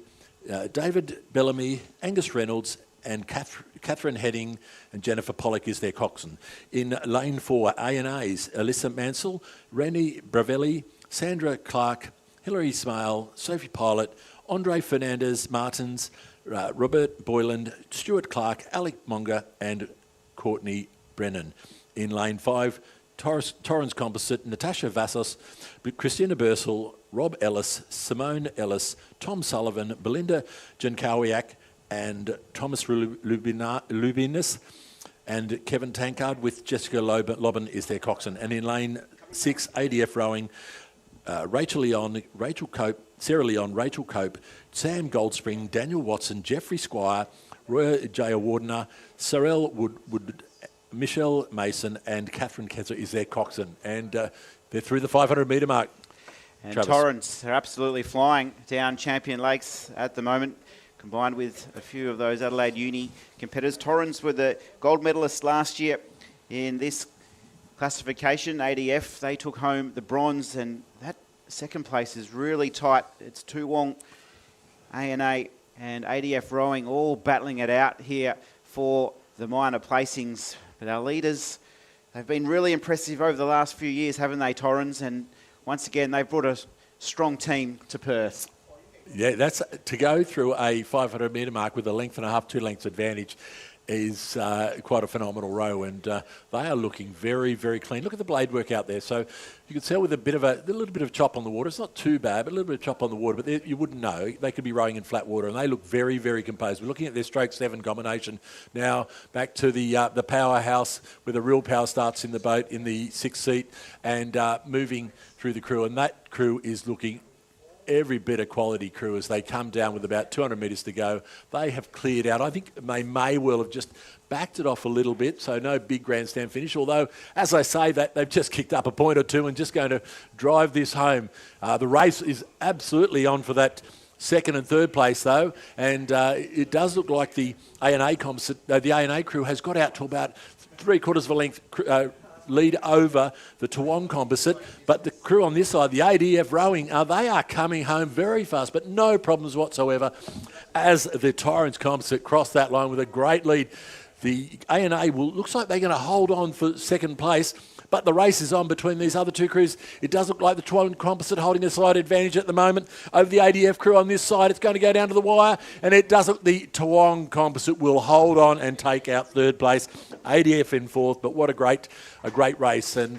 David Bellamy, Angus Reynolds, and Catherine Heading and Jennifer Pollock is their coxswain. In lane 4, A&A's, Alyssa Mansell, Rennie Bravelli, Sandra Clark, Hilary Smale, Sophie Pilot, Andre Fernandez Martins, Robert Boyland, Stuart Clark, Alec Monger and Courtney Brennan. In lane 5, Torrens Composite, Natasha Vassos, Christina Bursell, Rob Ellis, Simone Ellis, Tom Sullivan, Belinda Jankowiak and Thomas Lubinas and Kevin Tankard with Jessica Lobban is their coxswain. And in lane 6, ADF rowing, Rachel Leon, Rachel Cope, Sarah Leon, Rachel Cope, Sam Goldspring, Daniel Watson, Jeffrey Squire, Roy J. Wardner, Sorrel Wood, Michelle Mason and Catherine Kessler is their coxswain. And they're through the 500 metre mark. And Travis. Torrens are absolutely flying down Champion Lakes at the moment. combined with a few of those Adelaide Uni competitors. Torrens were the gold medalists last year in this classification. ADF, they took home the bronze, and that second place is really tight. It's Toowong, ANA and ADF Rowing all battling it out here for the minor placings. But our leaders, they've been really impressive over the last few years, haven't they, Torrens? And once again, they've brought a strong team to Perth. Yeah, that's to go through a 500 metre mark with a length and a half, 2 lengths advantage is quite a phenomenal row, and they are looking very, very clean. Look at the blade work out there. So you can tell with a little bit of chop on the water. It's not too bad, but a little bit of chop on the water. But you wouldn't know. They could be rowing in flat water, and they look very, very composed. We're looking at their stroke 7 combination now. Back to the powerhouse, where the real power starts in the boat in the 6th seat, and moving through the crew. And that crew is looking every bit of quality crew as they come down with about 200 metres to go. They have cleared out. I think they may well have just backed it off a little bit, so no big grandstand finish, although, as I say that, they've just kicked up a point or two and just going to drive this home. The race is absolutely on for that second and third place, though, and it does look like the ANA composite, the ANA crew has got out to about 3/4 of a length lead over the Toowong composite, but the crew on this side, the ADF Rowing, they are coming home very fast, but no problems whatsoever as the Torrens composite cross that line with a great lead. The ANA looks like they're going to hold on for second place, but the race is on between these other two crews. It does look like the Toowong composite holding a slight advantage at the moment over the ADF crew on this side. It's going to go down to the wire, and it does look the Toowong composite will hold on and take out third place. ADF in fourth, but what a great race, and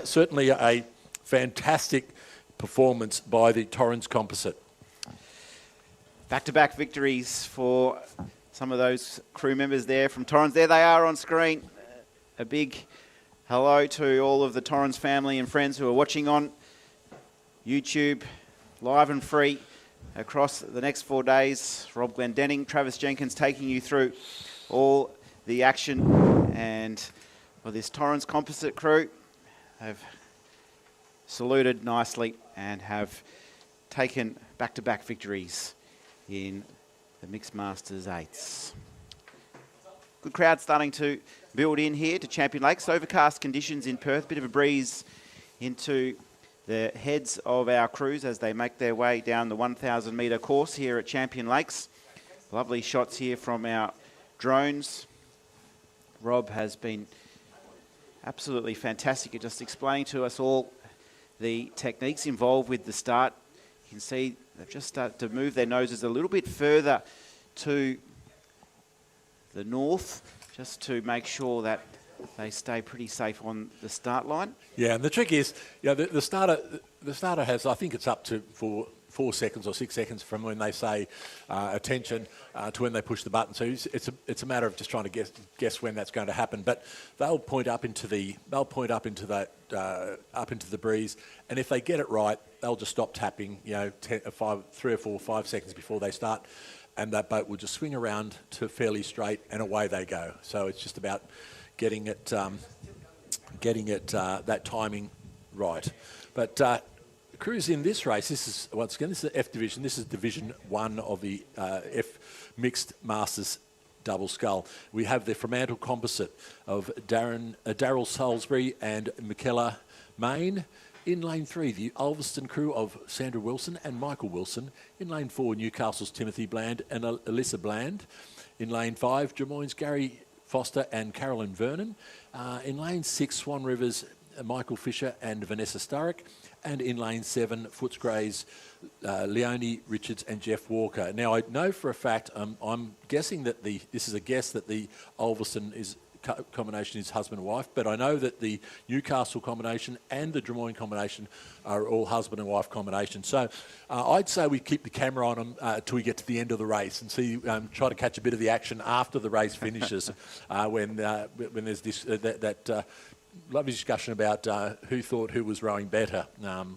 certainly a fantastic performance by the Torrens composite. Back-to-back victories for some of those crew members there from Torrens. There they are on screen. A big hello to all of the Torrens family and friends who are watching on YouTube, live and free, across the next 4 days. Rob Glendenning, Travis Jenkins taking you through all the action, and for this Torrens composite crew have saluted nicely and have taken back-to-back victories in the Mixed Masters 8s. Good crowd starting to build in here to Champion Lakes. Overcast conditions in Perth, bit of a breeze into the heads of our crews as they make their way down the 1,000 metre course here at Champion Lakes. Lovely shots here from our drones. Rob has been absolutely fantastic at just explaining to us all the techniques involved with the start. You can see they've just started to move their noses a little bit further to the north, just to make sure that they stay pretty safe on the start line. Yeah, and the trick is, the starter has, I think it's up to 4 seconds or 6 seconds from when they say attention to when they push the button. So it's a matter of just trying to guess when that's going to happen. But they'll point up into the breeze, and if they get it right, they'll just stop tapping. 3 or 4, 5 seconds before they start, and that boat will just swing around to fairly straight, and away they go. So it's just about getting it that timing right. But crews in this race, this is the F division. This is Division 1 of the F Mixed Masters Double Scull. We have the Fremantle composite of Daryl Salisbury and Michaela Main. In lane 3, the Ulverston crew of Sandra Wilson and Michael Wilson. In lane 4, Newcastle's Timothy Bland and Alyssa Bland. In lane 5, Drummoyne's Gary Foster and Carolyn Vernon. In lane 6, Swan Rivers, Michael Fisher and Vanessa Sturrock. And in lane 7, Footscray's Leonie Richards and Jeff Walker. Now, I know for a fact, I'm guessing that this is a guess that the Ulverston combination is husband and wife, but I know that the Newcastle combination and the Drummoyne combination are all husband and wife combinations. So I'd say we keep the camera on them till we get to the end of the race and see, try to catch a bit of the action after the race finishes when there's this lovely discussion about who thought who was rowing better,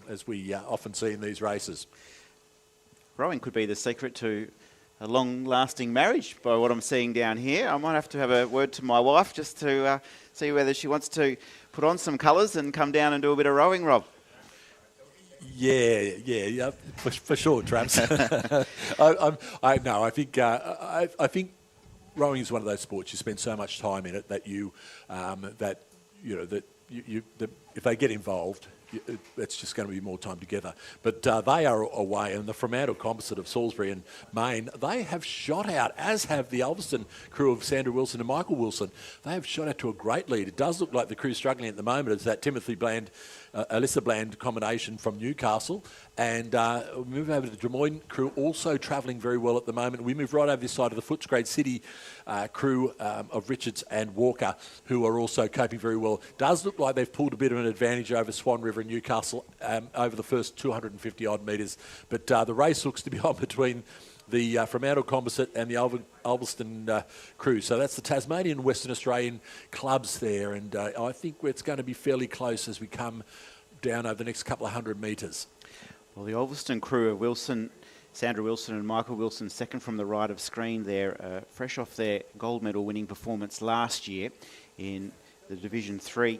as we often see in these races. Rowing could be the secret to a long-lasting marriage, by what I'm seeing down here. I might have to have a word to my wife just to see whether she wants to put on some colours and come down and do a bit of rowing, Rob. Yeah, for sure, Traps. I think rowing is one of those sports you spend so much time in it that if they get involved, it's just going to be more time together. But they are away, and the Fremantle Composite of Salisbury and Main, they have shot out, as have the Ulverston crew of Sandra Wilson and Michael Wilson. They have shot out to a great lead. It does look like the crew's struggling at the moment. It's that Timothy Bland, Alyssa Bland combination from Newcastle. And we move over to the Drummoyne crew, also travelling very well at the moment. We move right over this side of the Footscray City crew of Richards and Walker, who are also coping very well. Does look like they've pulled a bit of an advantage over Swan River and Newcastle over the first 250 odd metres. But the race looks to be on between the Fremantle Composite and the Ulverston crew. So that's the Tasmanian and Western Australian clubs there. And I think it's going to be fairly close as we come down over the next couple of 100 metres. Well, the Ulverston crew of Wilson, Sandra Wilson and Michael Wilson, second from the right of screen there, fresh off their gold medal winning performance last year in the Division 3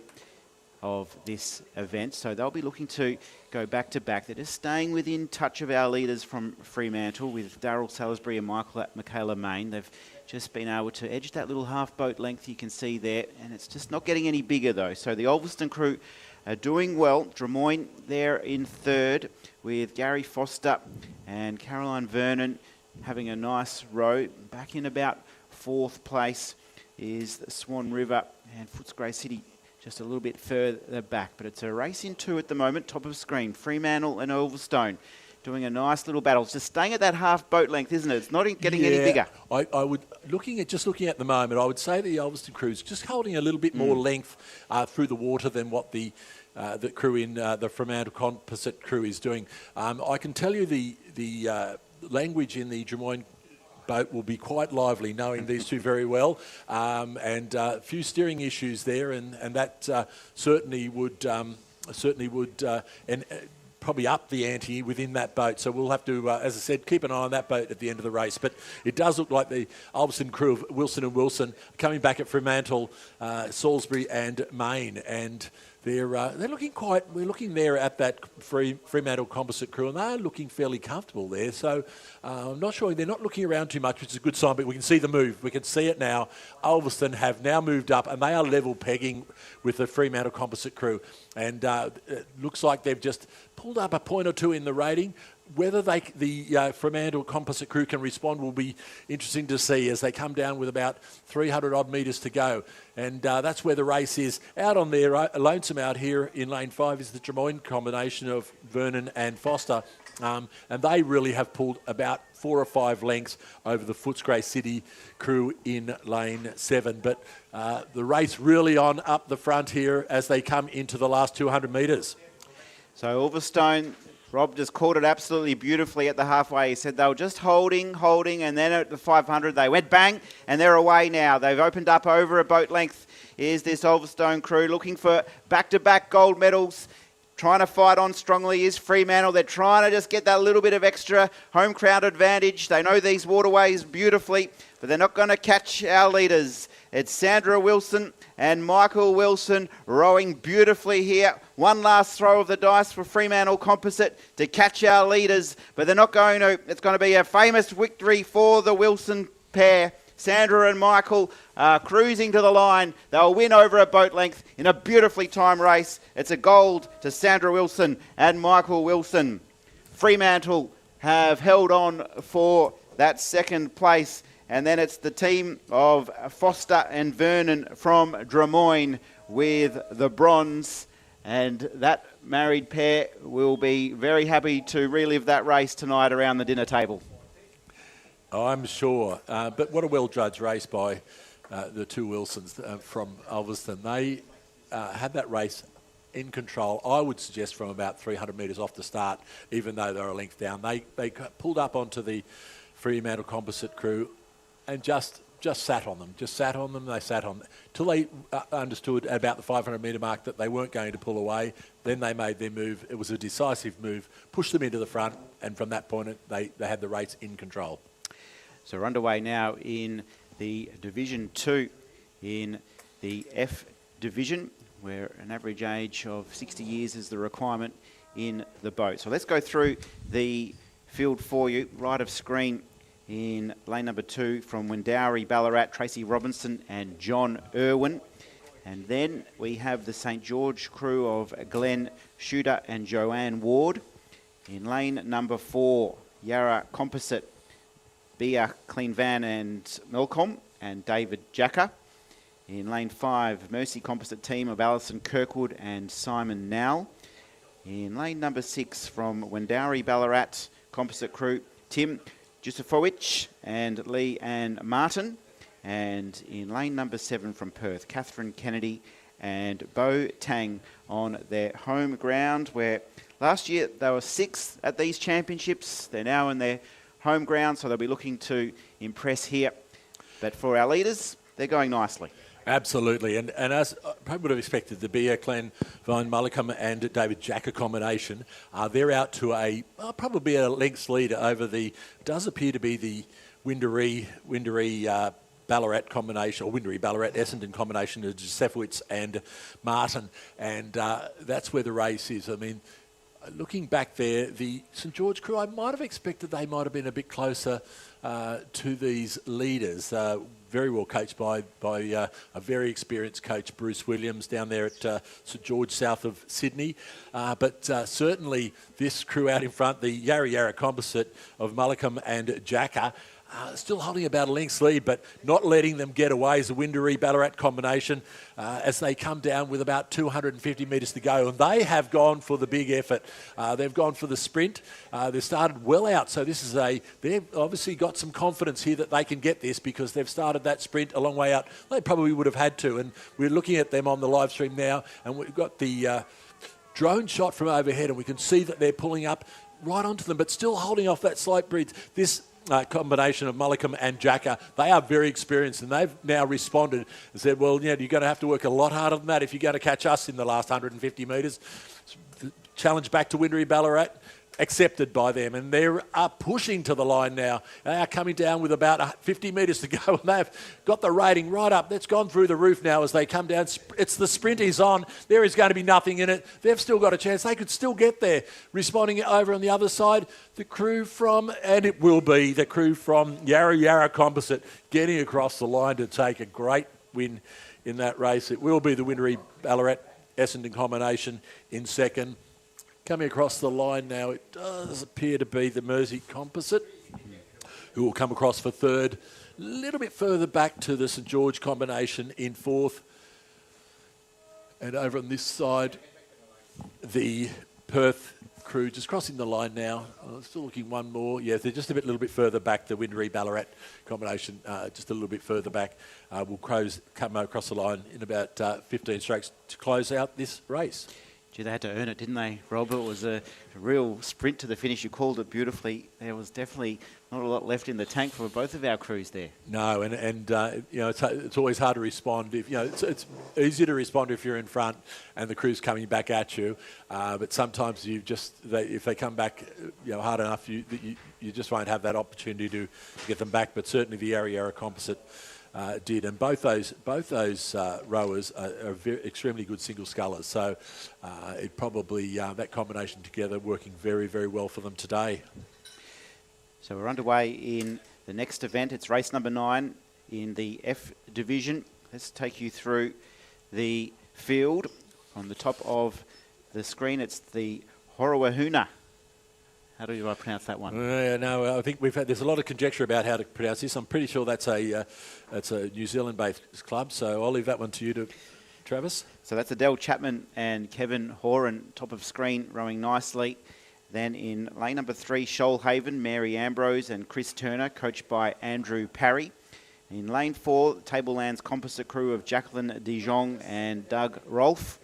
of this event. So they'll be looking to go back to back. They're just staying within touch of our leaders from Fremantle with Daryl Salisbury and Michaela Main. They've just been able to edge that little half boat length you can see there, and it's just not getting any bigger though. So the Ulverston crew are doing well. Drummoyne there in third with Gary Foster and Caroline Vernon having a nice row. Back in about fourth place is the Swan River and Footscray City just a little bit further back. But it's a race in two at the moment, top of screen. Fremantle and Ulverstone doing a nice little battle. It's just staying at that half boat length, isn't it? It's not getting any bigger. I would, looking at the moment, I would say the Ulverston crew's just holding a little bit more length through the water than what the crew in the Fremantle Composite crew is doing. I can tell you the language in the Drummoyne boat will be quite lively, knowing these two very well, and a few steering issues there, and that certainly would probably up the ante within that boat. So we'll have to, as I said, keep an eye on that boat at the end of the race. But it does look like the Ulverston crew of Wilson and Wilson coming back at Fremantle, Salisbury and Main, and they're looking quite. We're looking there at that Fremantle Composite crew, and they're looking fairly comfortable there. So I'm not sure they're not looking around too much, which is a good sign. But we can see the move. We can see it now. Ulverston have now moved up, and they are level pegging with the Fremantle Composite crew, and it looks like they've just pulled up a point or two in the rating. Whether the Fremantle Composite crew can respond will be interesting to see as they come down with about 300 odd metres to go. And that's where the race is. Out on there, lonesome out here in lane 5 is the Drummoyne combination of Vernon and Foster. And they really have pulled about 4 or 5 lengths over the Footscray City crew in lane 7. But the race really on up the front here as they come into the last 200 metres. So Ulverstone, Rob just caught it absolutely beautifully at the halfway. He said they were just holding, and then at the 500 they went bang, and they're away now. They've opened up over a boat length. Is this Ulverstone crew looking for back-to-back gold medals? Trying to fight on strongly is Fremantle. They're trying to just get that little bit of extra home crowd advantage. They know these waterways beautifully, but they're not going to catch our leaders. It's Sandra Wilson and Michael Wilson rowing beautifully here. One last throw of the dice for Fremantle Composite to catch our leaders, but they're not going to. It's going to be a famous victory for the Wilson pair. Sandra and Michael are cruising to the line. They'll win over a boat length in a beautifully timed race. It's a gold to Sandra Wilson and Michael Wilson. Fremantle have held on for that second place. And then it's the team of Foster and Vernon from Drummoyne with the bronze. And that married pair will be very happy to relive that race tonight around the dinner table. I'm sure. But what a well-judged race by the two Wilsons from Ulverston. They had that race in control, I would suggest, from about 300 metres off the start, even though they're a length down. They pulled up onto the Fremantle Composite crew and just sat on them. They sat on them till they understood at about the 500 metre mark that they weren't going to pull away. Then they made their move. It was a decisive move, pushed them into the front, and from that point they had the race in control. So we're underway now in the Division 2 in the F Division, where an average age of 60 years is the requirement in the boat. So let's go through the field for you. Right of screen in lane number 2 from Wendouree Ballarat, Tracy Robinson and John Irwin. And then we have the St George crew of Glenn Shooter and Joanne Ward. In lane number 4, Yarra Composite, Bia Clean Van and Melcom and David Jacker. In lane 5, Mercy Composite team of Alison Kirkwood and Simon Nowell. In lane number 6 from Wendouree Ballarat Composite crew, Tim Jusufowicz and Lee Ann Martin. And in lane number 7 from Perth, Catherine Kennedy and Bo Tang on their home ground, where last year they were 6th at these championships. They're now in their home ground, so they'll be looking to impress here. But for our leaders, they're going nicely. Absolutely, and as I probably would have expected, the Bia Clan Vine Mullicum and David Jacker combination, they're out to probably a lengths lead over does appear to be the Windaree Ballarat combination, or Windaree Ballarat Essendon combination of Jusufowicz and Martin, and that's where the race is. I mean, looking back there, the St George crew, I might have expected they might have been a bit closer to these leaders. Very well coached by a very experienced coach, Bruce Williams, down there at St George, south of Sydney. But certainly this crew out in front, the Yarra Composite of Mullicum and Jacker, still holding about a length's lead, but not letting them get away as a Windaree Ballarat combination as they come down with about 250 metres to go. And they have gone for the big effort. They've gone for the sprint. They've started well out. So they've obviously got some confidence here that they can get this, because they've started that sprint a long way out. They probably would have had to. And we're looking at them on the live stream now, and we've got the drone shot from overhead, and we can see that they're pulling up right onto them, but still holding off that slight breeze. This combination of Mullicum and Jacker, they are very experienced, and they've now responded and said, well, you're going to have to work a lot harder than that if you're going to catch us in the last 150 metres. Challenge back to Windaree Ballarat, accepted by them, and they're pushing to the line now. They are coming down with about 50 metres to go, and they've got the rating right up. That's gone through the roof now as they come down. It's the sprint is on. There is going to be nothing in it. They've still got a chance. They could still get there. Responding over on the other side, the crew from, and it will be the crew from Yarra Composite, getting across the line to take a great win in that race. It will be the Windaree Ballarat Essendon combination in second. Coming across the line now, it does appear to be the Mersey Composite, who will come across for third. A little bit further back to the St George combination in fourth. And over on this side, the Perth crew just crossing the line now. Still looking one more. Yeah, they're just a little bit further back. The Windaree Ballarat combination, just a little bit further back. Will come across the line in about 15 strokes to close out this race. Gee, they had to earn it, didn't they, Robert? It was a real sprint to the finish. You called it beautifully. There was definitely not a lot left in the tank for both of our crews there. No, and it's always hard to respond. It's easier to respond if you're in front and the crew's coming back at you. But sometimes if they come back, hard enough, you just won't have that opportunity to get them back. But certainly the Yarra Composite did, and both those rowers are extremely good single scullers. So it probably that combination together working very, very well for them today. So we're underway in the next event. It's race number 9 in the F division. Let's take you through the field. On the top of the screen, it's the Horowahuna. How do I pronounce that one? I think there's a lot of conjecture about how to pronounce this. I'm pretty sure that's a New Zealand-based club, so I'll leave that one to you, Travis. So that's Adele Chapman and Kevin Horan, top of screen, rowing nicely. Then in lane number 3, Shoalhaven, Mary Ambrose and Chris Turner, coached by Andrew Parry. In lane 4, Tablelands Composite crew of Jacqueline Dijon and Doug Rolfe.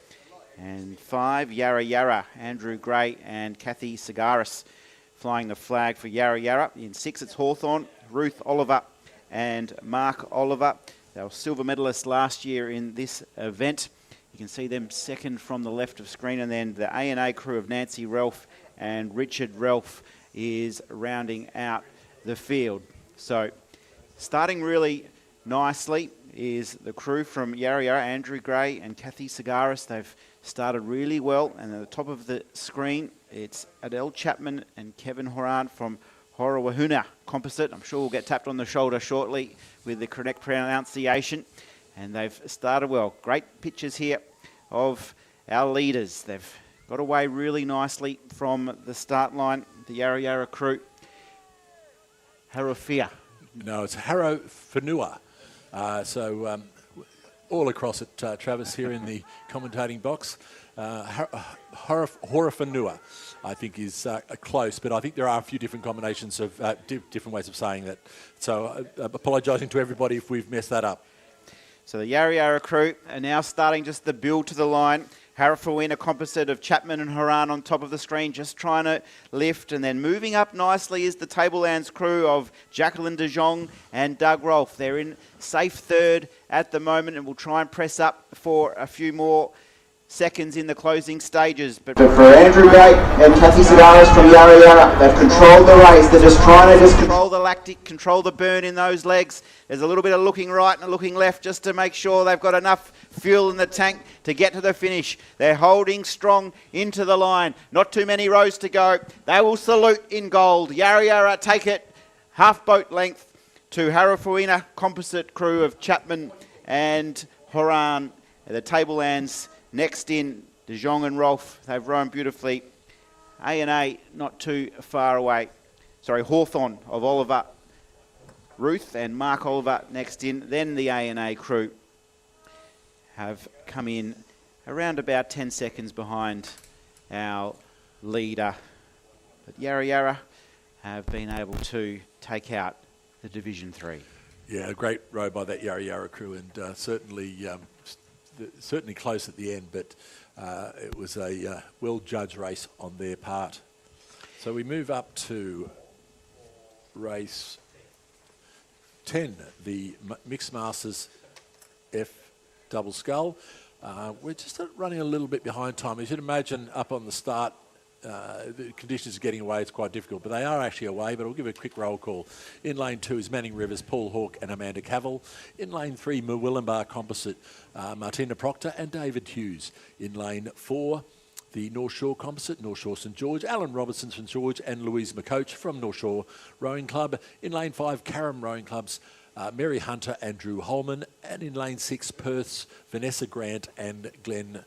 And 5, Yarra, Andrew Gray and Kathy Sagaris, flying the flag for Yarra. In 6, it's Hawthorn, Ruth Oliver and Mark Oliver. They were silver medalists last year in this event. You can see them second from the left of screen, and then the A&A crew of Nancy Ralph and Richard Ralph is rounding out the field. So starting really nicely. is the crew from Yarra Yarra, Andrew Gray and Kathy Sagaris. They've started really well, and at the top of the screen, it's Adele Chapman and Kevin Horan from Horawahuna Composite. I'm sure we'll get tapped on the shoulder shortly with the correct pronunciation. And they've started well. Great pictures here of our leaders. They've got away really nicely from the start line, the Yarra Yarra crew. Harofia. No, it's Harofenua. All across it, Travis, here in the commentating box. Horofenua, I think, is close, but I think there are a few different combinations of different ways of saying that. So apologising to everybody if we've messed that up. So the Yarra Yarra crew are now starting just the build to the line. Harofenua Composite of Chapman and Horan on top of the screen, just trying to lift. And then moving up nicely is the Tablelands crew of Jacqueline de Jong and Doug Rolfe. They're in safe third at the moment and will try and press up for a few more seconds in the closing stages. But for Andrew Gray and Kathy Sagaris from Yarra Yarra, they've controlled the race. They're just trying to control the lactic, control the burn in those legs. There's a little bit of looking right and looking left just to make sure they've got enough fuel in the tank to get to the finish. They're holding strong into the line. Not too many rows to go. They will salute in gold. Yarra Yarra take it half boat length to Harofenua Composite crew of Chapman and Horan. The Tablelands next in, De Jong and Rolfe. They've rown beautifully. A&A not too far away. Sorry, Hawthorn of Oliver Ruth and Mark Oliver next in. Then the A&A crew have come in around about 10 seconds behind our leader. But Yarra Yarra have been able to take out the Division 3. Yeah, a great row by that Yarra Yarra crew, and certainly close at the end, but it was a well-judged race on their part. So we move up to race 10, the Mixed Masters F Double Scull. We're just running a little bit behind time. You should imagine up on the start, the conditions are getting away, it's quite difficult, but they are actually away, but I'll give a quick roll call. In lane 2 is Manning Rivers, Paul Hawke and Amanda Cavill. In lane 3, Murwillumbah Composite, Martina Proctor and David Hughes. In lane 4, the North Shore Composite, North Shore St George, Alan Robertson St George and Louise McCoach from North Shore Rowing Club. In lane 5, Carrum Rowing Clubs, Mary Hunter and Drew Holman. And in lane 6, Perth's Vanessa Grant and Glenn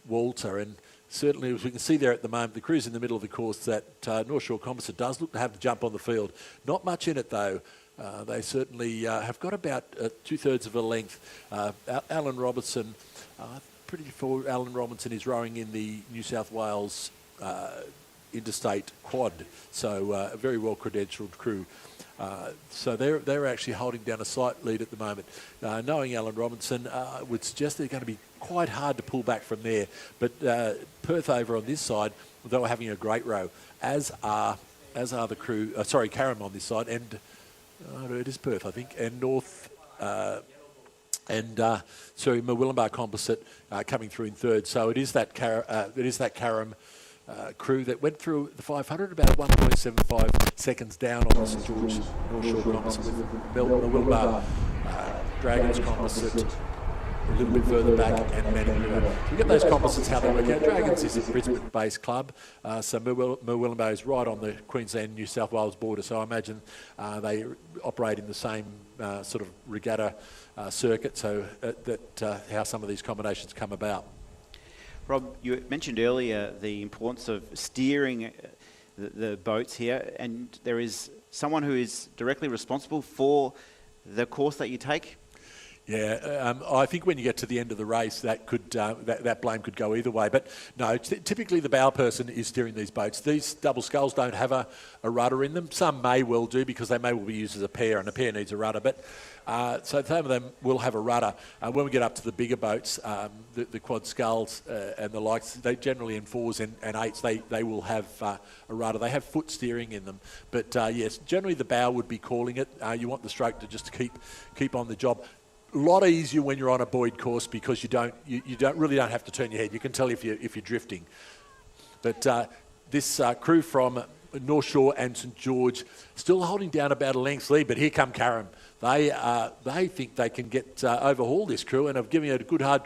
Walter. And certainly, as we can see there at the moment, the crew's in the middle of the course. That North Shore Composite does look to have the jump on the field. Not much in it, though. They certainly have got about 2/3 of a length. Alan Robertson, pretty for Alan Robinson is rowing in the New South Wales interstate quad, so a very well credentialed crew. So they're actually holding down a slight lead at the moment. Knowing Alan Robinson would suggest they're going to be quite hard to pull back from there. But Perth over on this side, they were having a great row, as are the crew. Carrum on this side, and it is Perth, I think, and North. Murwillumbah Composite coming through in third. So it is that Carrum crew that went through the 500 about 1.75 seconds down on the St George North Shore Composite with the Murwillumbah Dragons Composite a little bit further back and Manning River. So we get those composites how they work out. Dragons is a Brisbane-based club, so Murwillumbah is right on the Queensland-New South Wales border, so I imagine they operate in the same sort of regatta circuit, so how some of these combinations come about. Rob, you mentioned earlier the importance of steering the boats here, and there is someone who is directly responsible for the course that you take. Yeah, I think when you get to the end of the race, that blame could go either way. But no, typically the bow person is steering these boats. These double sculls don't have a rudder in them. Some may well do because they may well be used as a pair, and a pair needs a rudder. But so some of them will have a rudder. When we get up to the bigger boats, the quad sculls and the likes, they generally in 4s and 8s, they will have a rudder. They have foot steering in them. But yes, generally the bow would be calling it. You want the stroke to just keep on the job. A lot easier when you're on a buoyed course because you really don't have to turn your head. You can tell if you're drifting. But this crew from North Shore and St George still holding down about a length's lead, but here come Carrum. They think they can overhaul this crew and have given it a good hard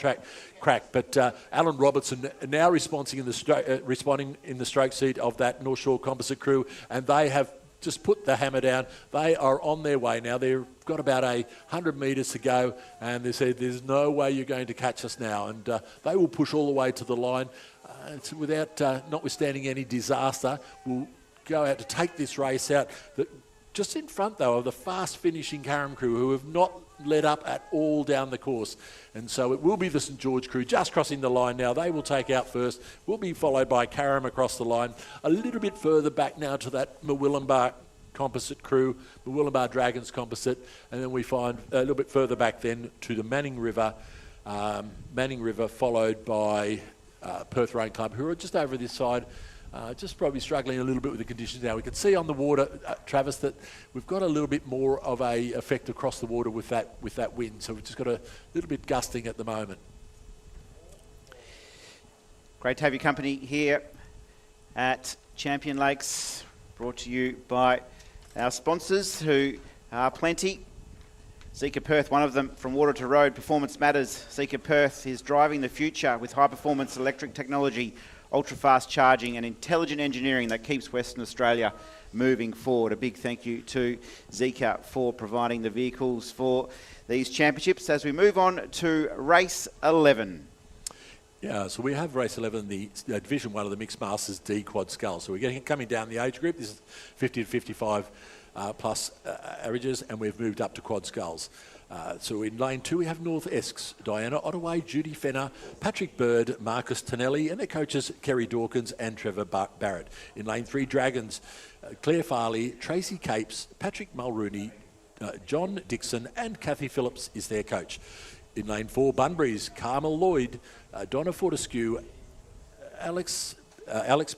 crack. But Alan Robertson now responding in the stroke seat of that North Shore Composite crew, and they have just put the hammer down. They are on their way now. They've got about 100 metres to go, and they said there's no way you're going to catch us now. And they will push all the way to the line without, notwithstanding any disaster. We'll go out to take this race out. Just in front, though, of the fast-finishing Carrum crew, who have not let up at all down the course. And so it will be the St George crew just crossing the line now. They will take out first. Will be followed by Carrum across the line. A little bit further back now to that Murwillumbah Composite crew, Murwillumbah Dragons Composite. And then we find a little bit further back then to the Manning River. Manning River followed by Perth Rain Club, who are just over this side. Just probably struggling a little bit with the conditions now. We can see on the water, Travis, that we've got a little bit more of a effect across the water with that wind. So we've just got a little bit gusting at the moment. Great to have your company here at Champion Lakes, brought to you by our sponsors, who are plenty. Zeekr Perth, one of them, from water to road. Performance matters. Zeekr Perth is driving the future with high-performance electric technology, ultra-fast charging and intelligent engineering that keeps Western Australia moving forward. A big thank you to Zeekr for providing the vehicles for these championships as we move on to race 11. Yeah, so we have race 11, the Division 1 of the Mixed Masters D Quad Scull. So we're coming down the age group. This is 50 to 55 plus averages, and we've moved up to Quad Sculls. So in lane 2 we have North Esks, Diana Ottaway, Judy Fenner, Patrick Bird, Marcus Tonelli, and their coaches Kerry Dawkins and Trevor Barrett. In lane 3, Dragons, Claire Farley, Tracy Capes, Patrick Mulrooney, John Dixon and Kathy Phillips is their coach. In lane 4, Bunbury's, Carmel Lloyd, Donna Fortescue, Alex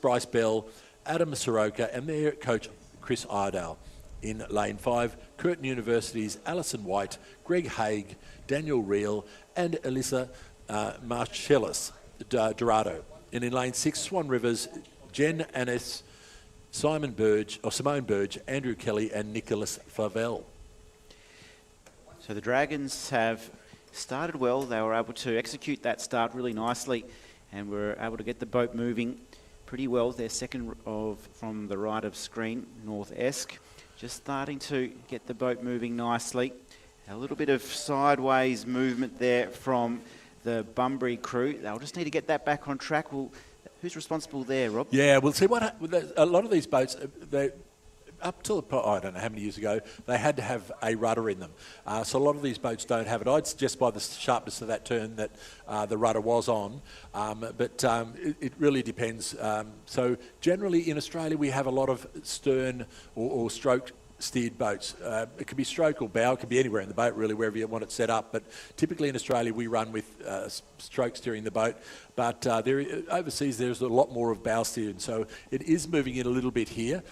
Bryce Bell, Adam Soroka and their coach Chris Iredale. In lane 5, Curtin University's Alison White, Greg Haig, Daniel Reel and Alyssa Marcellus Dorado. And in lane 6, Swan Rivers, Jen Annis, Simone Burge, Andrew Kelly and Nicholas Favell. So the Dragons have started well. They were able to execute that start really nicely and were able to get the boat moving pretty well. They're second from the right of screen, North Esk. Just starting to get the boat moving nicely. A little bit of sideways movement there from the Bunbury crew. They'll just need to get that back on track. Well, who's responsible there, Rob? Yeah, we'll see a lot of these boats, up till, I don't know how many years ago, they had to have a rudder in them. So a lot of these boats don't have it. I'd suggest by the sharpness of that turn that the rudder was on, but it really depends. So generally in Australia we have a lot of stern or stroke steered boats. It could be stroke or bow, it could be anywhere in the boat really, wherever you want it set up, but typically in Australia we run with stroke steering the boat, but overseas there's a lot more of bow steering, so it is moving in a little bit here,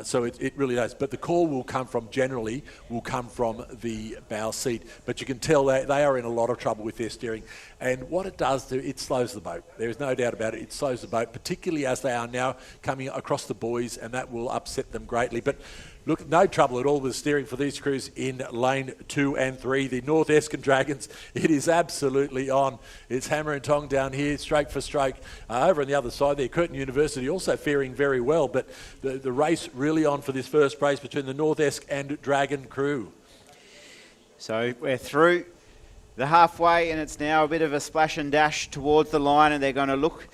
so it really does, but the call will come from the bow seat, but you can tell they are in a lot of trouble with their steering, and what it does, it slows the boat. There is no doubt about it, it slows the boat, particularly as they are now coming across the buoys, and that will upset them greatly. But look, no trouble at all with steering for these crews in lane 2 and 3. The North Eskin Dragons, it is absolutely on. It's hammer and tong down here, stroke for stroke. Over on the other side there, Curtin University also faring very well, but the race really on for this first race between the North Esk and Dragon crew. So we're through the halfway and it's now a bit of a splash and dash towards the line, and they're going to look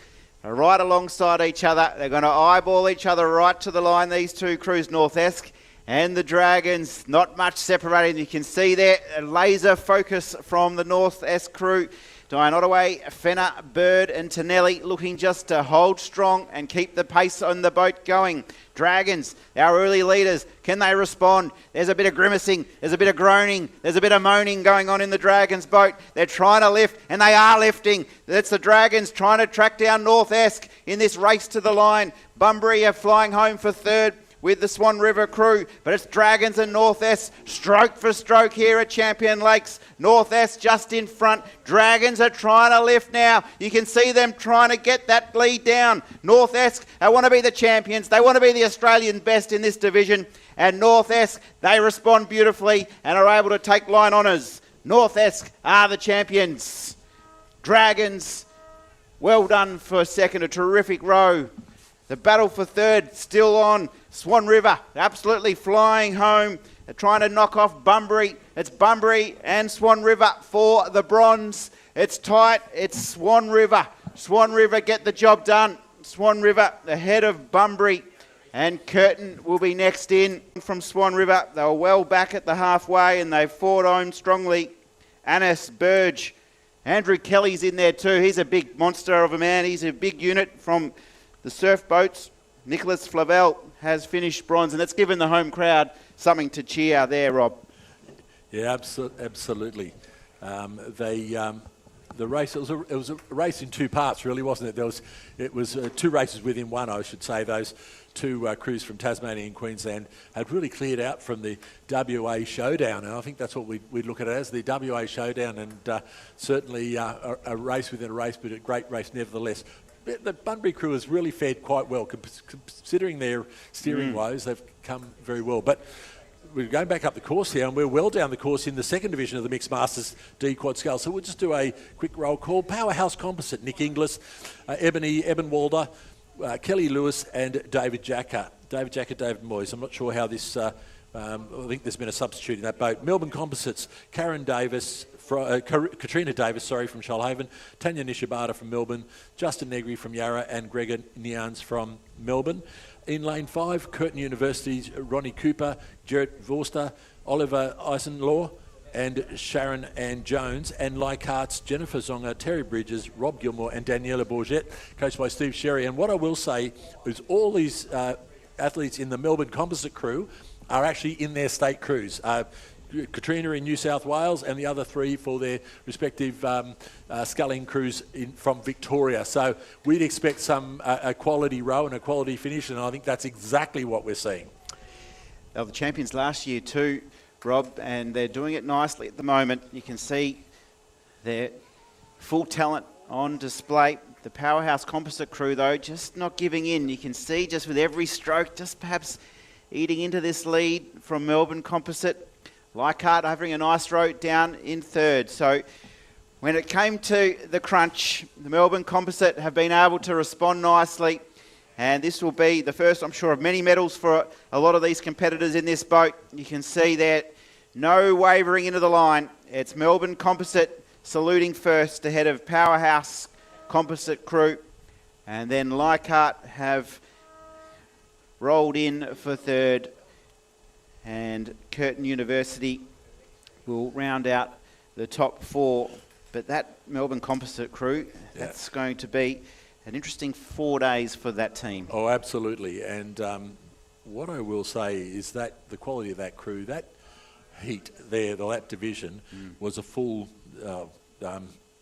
right alongside each other. They're going to eyeball each other right to the line, these two crews, North Esk and the Dragons. Not much separating. You can see there a laser focus from the North Esk crew. Diane Ottaway, Fenner, Bird and Tonelli looking just to hold strong and keep the pace on the boat going. Dragons, our early leaders, can they respond? There's a bit of grimacing, there's a bit of groaning, there's a bit of moaning going on in the Dragons boat. They're trying to lift, and they are lifting. That's the Dragons trying to track down North Esk in this race to the line. Bunbury are flying home for third with the Swan River crew, but it's Dragons and North-Est stroke for stroke here at Champion Lakes. North-Est just in front. Dragons are trying to lift now. You can see them trying to get that lead down. North-Est, they want to be the champions. They want to be the Australian best in this division. And North-Est, they respond beautifully and are able to take line honours. North-Est are the champions. Dragons, well done for second, a terrific row. The battle for third still on. Swan River absolutely flying home. They're trying to knock off Bunbury. It's Bunbury and Swan River for the bronze. It's tight. It's Swan River. Swan River get the job done. Swan River ahead of Bunbury. And Curtin will be next in from Swan River. They were well back at the halfway and they fought on strongly. Annis Burge. Andrew Kelly's in there too. He's a big monster of a man. He's a big unit from the surf boats. Nicholas Flavel has finished bronze, and that's given the home crowd something to cheer there, Rob. Yeah, absolutely. The race, it was a race in two parts, really, wasn't it? It was two races within one, I should say. Those two crews from Tasmania and Queensland had really cleared out from the WA Showdown, and I think that's what we'd look at it as, the WA Showdown, and certainly a race within a race, but a great race nevertheless. The Bunbury crew has really fared quite well, considering their steering woes. They've come very well. But we're going back up the course here, and we're well down the course in the second division of the Mixed Masters D Quad Scale. So we'll just do a quick roll call. Powerhouse Composite, Nick Inglis, Eben Walder, Kelly Lewis, and David Jacker. David Moyes. I'm not sure how this... I think there's been a substitute in that boat. Melbourne Composites, Katrina Davis from Shoalhaven, Tanya Nishabata from Melbourne, Justin Negri from Yarra, and Gregor Nians from Melbourne. In lane 5, Curtin University's Ronnie Cooper, Jarrett Vorster, Oliver Eisenlaw, and Sharon Ann Jones, and Leichhardt's Jennifer Zonga, Terry Bridges, Rob Gilmore, and Daniela Bourget, coached by Steve Sherry. And what I will say is all these athletes in the Melbourne Composite crew are actually in their state crews. Katrina in New South Wales and the other three for their respective sculling crews from Victoria. So we'd expect a quality row and a quality finish, and I think that's exactly what we're seeing. They were the champions last year too, Rob, and they're doing it nicely at the moment. You can see their full talent on display. The Powerhouse Composite crew, though, just not giving in. You can see just with every stroke, just perhaps eating into this lead from Melbourne Composite. Leichhardt having a nice row down in third. So when it came to the crunch, the Melbourne Composite have been able to respond nicely. And this will be the first, I'm sure, of many medals for a lot of these competitors in this boat. You can see there, no wavering into the line. It's Melbourne Composite saluting first ahead of Powerhouse Composite crew. And then Leichhardt have rolled in for third. And Curtin University will round out the top four. But that Melbourne Composite crew, that's going to be an interesting 4 days for that team. Oh, absolutely. And what I will say is that the quality of that crew, that heat there, that division, was a full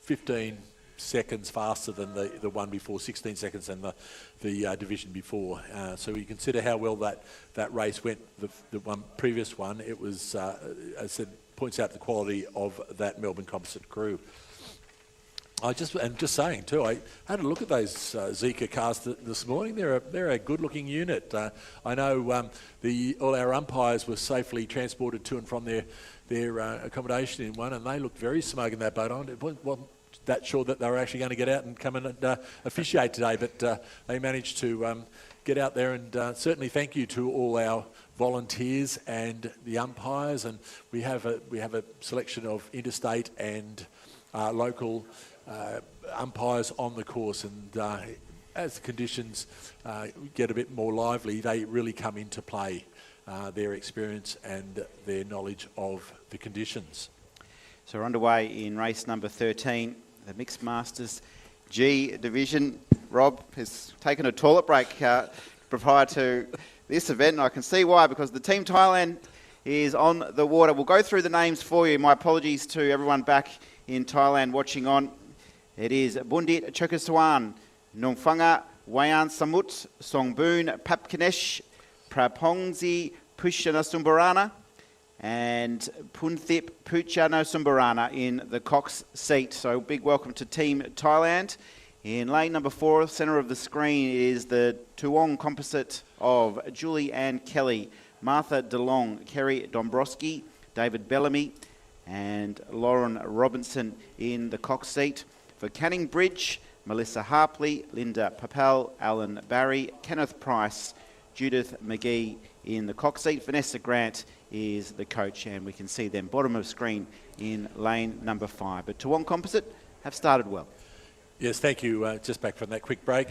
15 seconds faster than the one before, 16 seconds than the division before. So you consider how well that race went, the previous one. It was, as I said, points out the quality of that Melbourne Composite crew. Just saying too, I had a look at those Zika cars this morning. They're a good-looking unit. I know all our umpires were safely transported to and from their accommodation in one, and they looked very smug in that boat. It wasn't that sure that they were actually going to get out and come and officiate today, but they managed to get out there, and certainly thank you to all our volunteers and the umpires. And we have a selection of interstate and local umpires on the course, and as the conditions get a bit more lively, they really come into play, their experience and their knowledge of the conditions. So we're underway in race number 13, the Mixed Masters G Division. Rob has taken a toilet break prior to this event, and I can see why, because the Team Thailand is on the water. We'll go through the names for you. My apologies to everyone back in Thailand watching on. It is Bundit Chokaswan, Nongfanga, Wayan Samut, Songboon Papkinesh, Prapongzi Pushanasumbarana and Punthip Puchanosumbarana in the Cox seat. So big welcome to Team Thailand. In lane number 4, centre of the screen, is the Tuong composite of Julie Ann Kelly, Martha DeLong, Kerry Dombrowski, David Bellamy and Lauren Robinson in the Cox seat. For Canning Bridge, Melissa Harpley, Linda Papel, Alan Barry, Kenneth Price, Judith McGee in the Cox seat. Vanessa Grant is the coach, and we can see them bottom of screen in lane number 5. But Tuong Composite have started well. Yes, thank you. Just back from that quick break.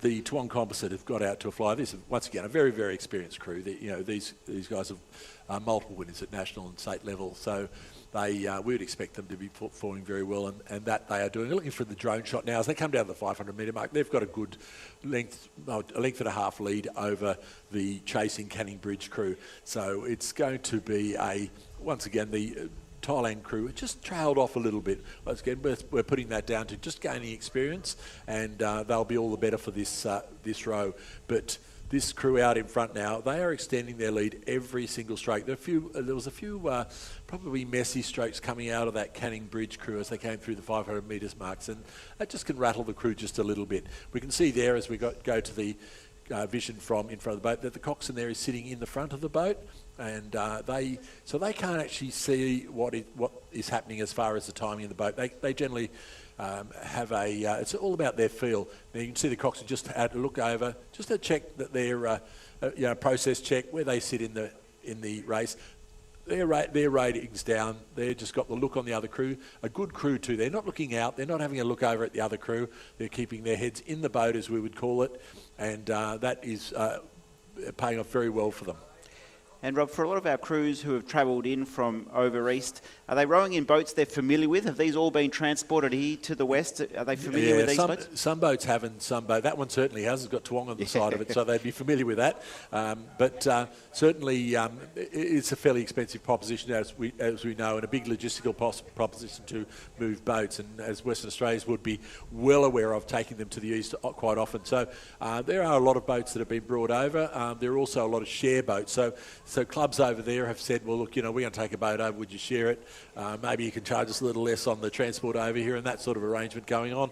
The Tuong Composite have got out to a fly. This is, once again, a very, very experienced crew. These guys have multiple winners at national and state level, so we would expect them to be performing very well, and that they are doing. Looking for the drone shot now as they come down the 500 metre mark. They've got a good length, a length and a half lead over the chasing Canning Bridge crew. So it's going to be once again, the Thailand crew just trailed off a little bit. Once again, we're putting that down to just gaining experience, and they'll be all the better for this row. But this crew out in front now, they are extending their lead every single stroke. There was a few probably messy strokes coming out of that Canning Bridge crew as they came through the 500 metres marks, and that just can rattle the crew just a little bit. We can see there as we go to the vision from in front of the boat that the coxswain there is sitting in the front of the boat, and they can't actually see what is happening as far as the timing of the boat. They generally have it's all about their feel. Now you can see the coxswain just had to look over, just to check that their process check where they sit in the race. Their ratings down. They've just got the look on the other crew. A good crew too. They're not looking out. They're not having a look over at the other crew. They're keeping their heads in the boat, as we would call it, and that is paying off very well for them. And Rob, for a lot of our crews who have travelled in from over east, are they rowing in boats they're familiar with? Have these all been transported here to the west? Are they familiar with these boats? Some boats haven't, that one certainly has. It's got Tuong on the side of it, so they'd be familiar with that. But certainly it's a fairly expensive proposition, as we know, and a big logistical proposition to move boats, and as Western Australians would be well aware of, taking them to the east quite often. So there are a lot of boats that have been brought over. There are also a lot of share boats. So clubs over there have said, well, look, we're going to take a boat over, would you share it? Maybe you can charge us a little less on the transport over here, and that sort of arrangement going on.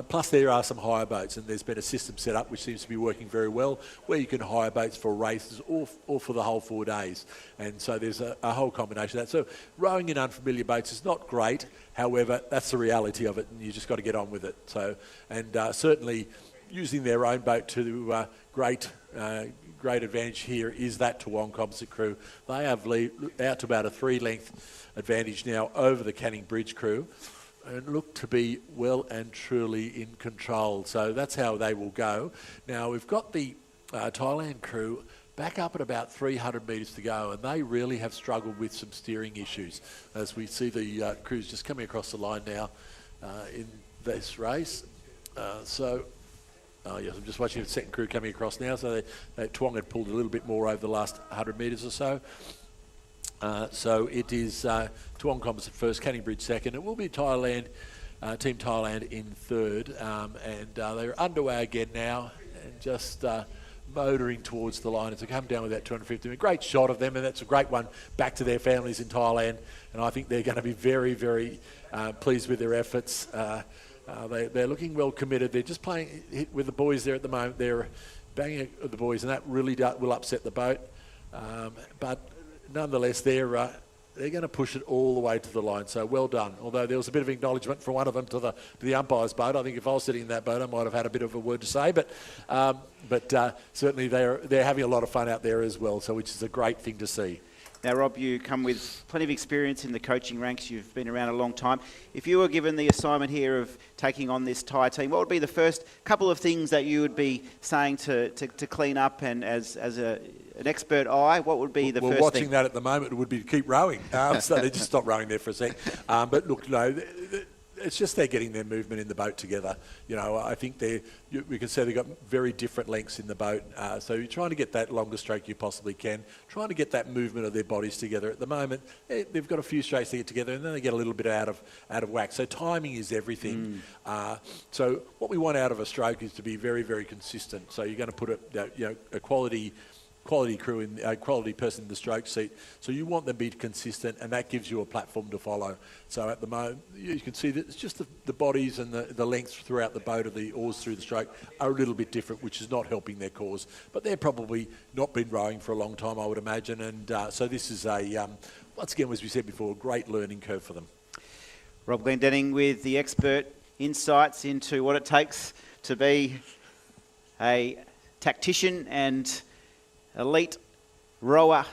Plus there are some hire boats, and there's been a system set up which seems to be working very well, where you can hire boats for races or for the whole 4 days. And so there's a whole combination of that. So rowing in unfamiliar boats is not great. However, that's the reality of it, and you just got to get on with it. So, and certainly using their own boat to great advantage here is that Tuong Composite crew. They have out to about a 3-length advantage now over the Canning Bridge crew, and look to be well and truly in control. So that's how they will go. Now we've got the Thailand crew back up at about 300 metres to go, and they really have struggled with some steering issues, as we see the crews just coming across the line now in this race. Yes, I'm just watching the second crew coming across now. So Tuong had pulled a little bit more over the last 100 metres or so. So it is Tuong Composite first, Canning Bridge second. It will be Thailand, Team Thailand in third. And they're underway again now, and just motoring towards the line as they come down with that 250. A great shot of them, and that's a great one back to their families in Thailand. And I think they're going to be very, very pleased with their efforts. They're looking well committed. They're just playing with the boys there at the moment. They're banging at the boys, and that really will upset the boat. But nonetheless, they're going to push it all the way to the line. So well done. Although there was a bit of acknowledgement from one of them to the umpire's boat. I think if I was sitting in that boat, I might have had a bit of a word to say. But certainly they're having a lot of fun out there as well. So which is a great thing to see. Now, Rob, you come with plenty of experience in the coaching ranks. You've been around a long time. If you were given the assignment here of taking on this Thai team, what would be the first couple of things that you would be saying to clean up, and as an expert eye, what would be the first thing? Well, watching that at the moment would be to keep rowing. So they just stop rowing there for a sec. But look, it's just they're getting their movement in the boat together. You know, I think we can say they've got very different lengths in the boat. So you're trying to get that longer stroke you possibly can, trying to get that movement of their bodies together. At the moment, they've got a few strokes to get together, and then they get a little bit out of whack. So timing is everything. So what we want out of a stroke is to be very, very consistent. So you're going to put a quality crew in, a quality person in the stroke seat. So you want them to be consistent, and that gives you a platform to follow. So at the moment, you can see that it's just the bodies and the lengths throughout the boat of the oars through the stroke are a little bit different, which is not helping their cause. But they're probably not been rowing for a long time, I would imagine. And so this is once again, as we said before, a great learning curve for them. Rob Glendenning with the expert insights into what it takes to be a tactician and elite rower.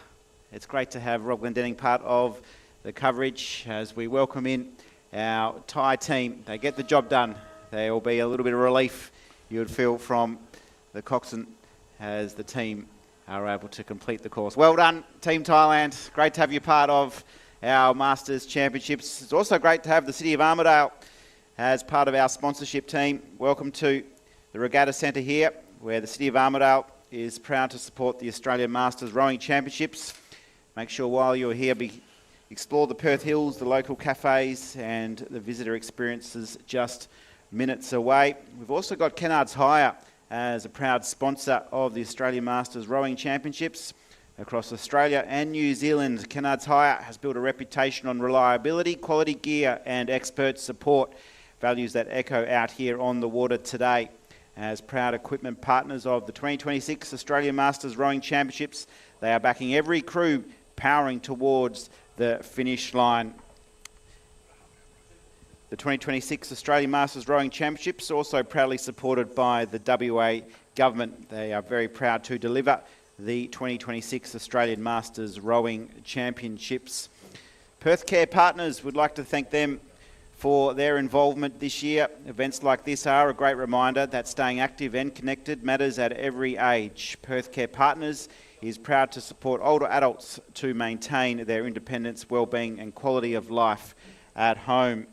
It's great to have Rob Glendenning part of the coverage as we welcome in our Thai team. They get the job done. There will be a little bit of relief you would feel from the coxswain as the team are able to complete the course. Well done, Team Thailand. Great to have you part of our Masters Championships. It's also great to have the City of Armidale as part of our sponsorship team. Welcome to the Regatta Centre here, where the City of Armidale is proud to support the Australian Masters Rowing Championships. Make sure while you're here, explore the Perth Hills, the local cafes, and the visitor experiences just minutes away. We've also got Kennards Hire as a proud sponsor of the Australian Masters Rowing Championships. Across Australia and New Zealand, Kennards Hire has built a reputation on reliability, quality gear, and expert support, values that echo out here on the water today. As proud equipment partners of the 2026 Australian Masters Rowing Championships, they are backing every crew powering towards the finish line. The 2026 Australian Masters Rowing Championships are also proudly supported by the WA Government. They are very proud to deliver the 2026 Australian Masters Rowing Championships. Perth Care Partners would like to thank them for their involvement this year. Events like this are a great reminder that staying active and connected matters at every age. Perth Care Partners is proud to support older adults to maintain their independence, wellbeing and quality of life at home.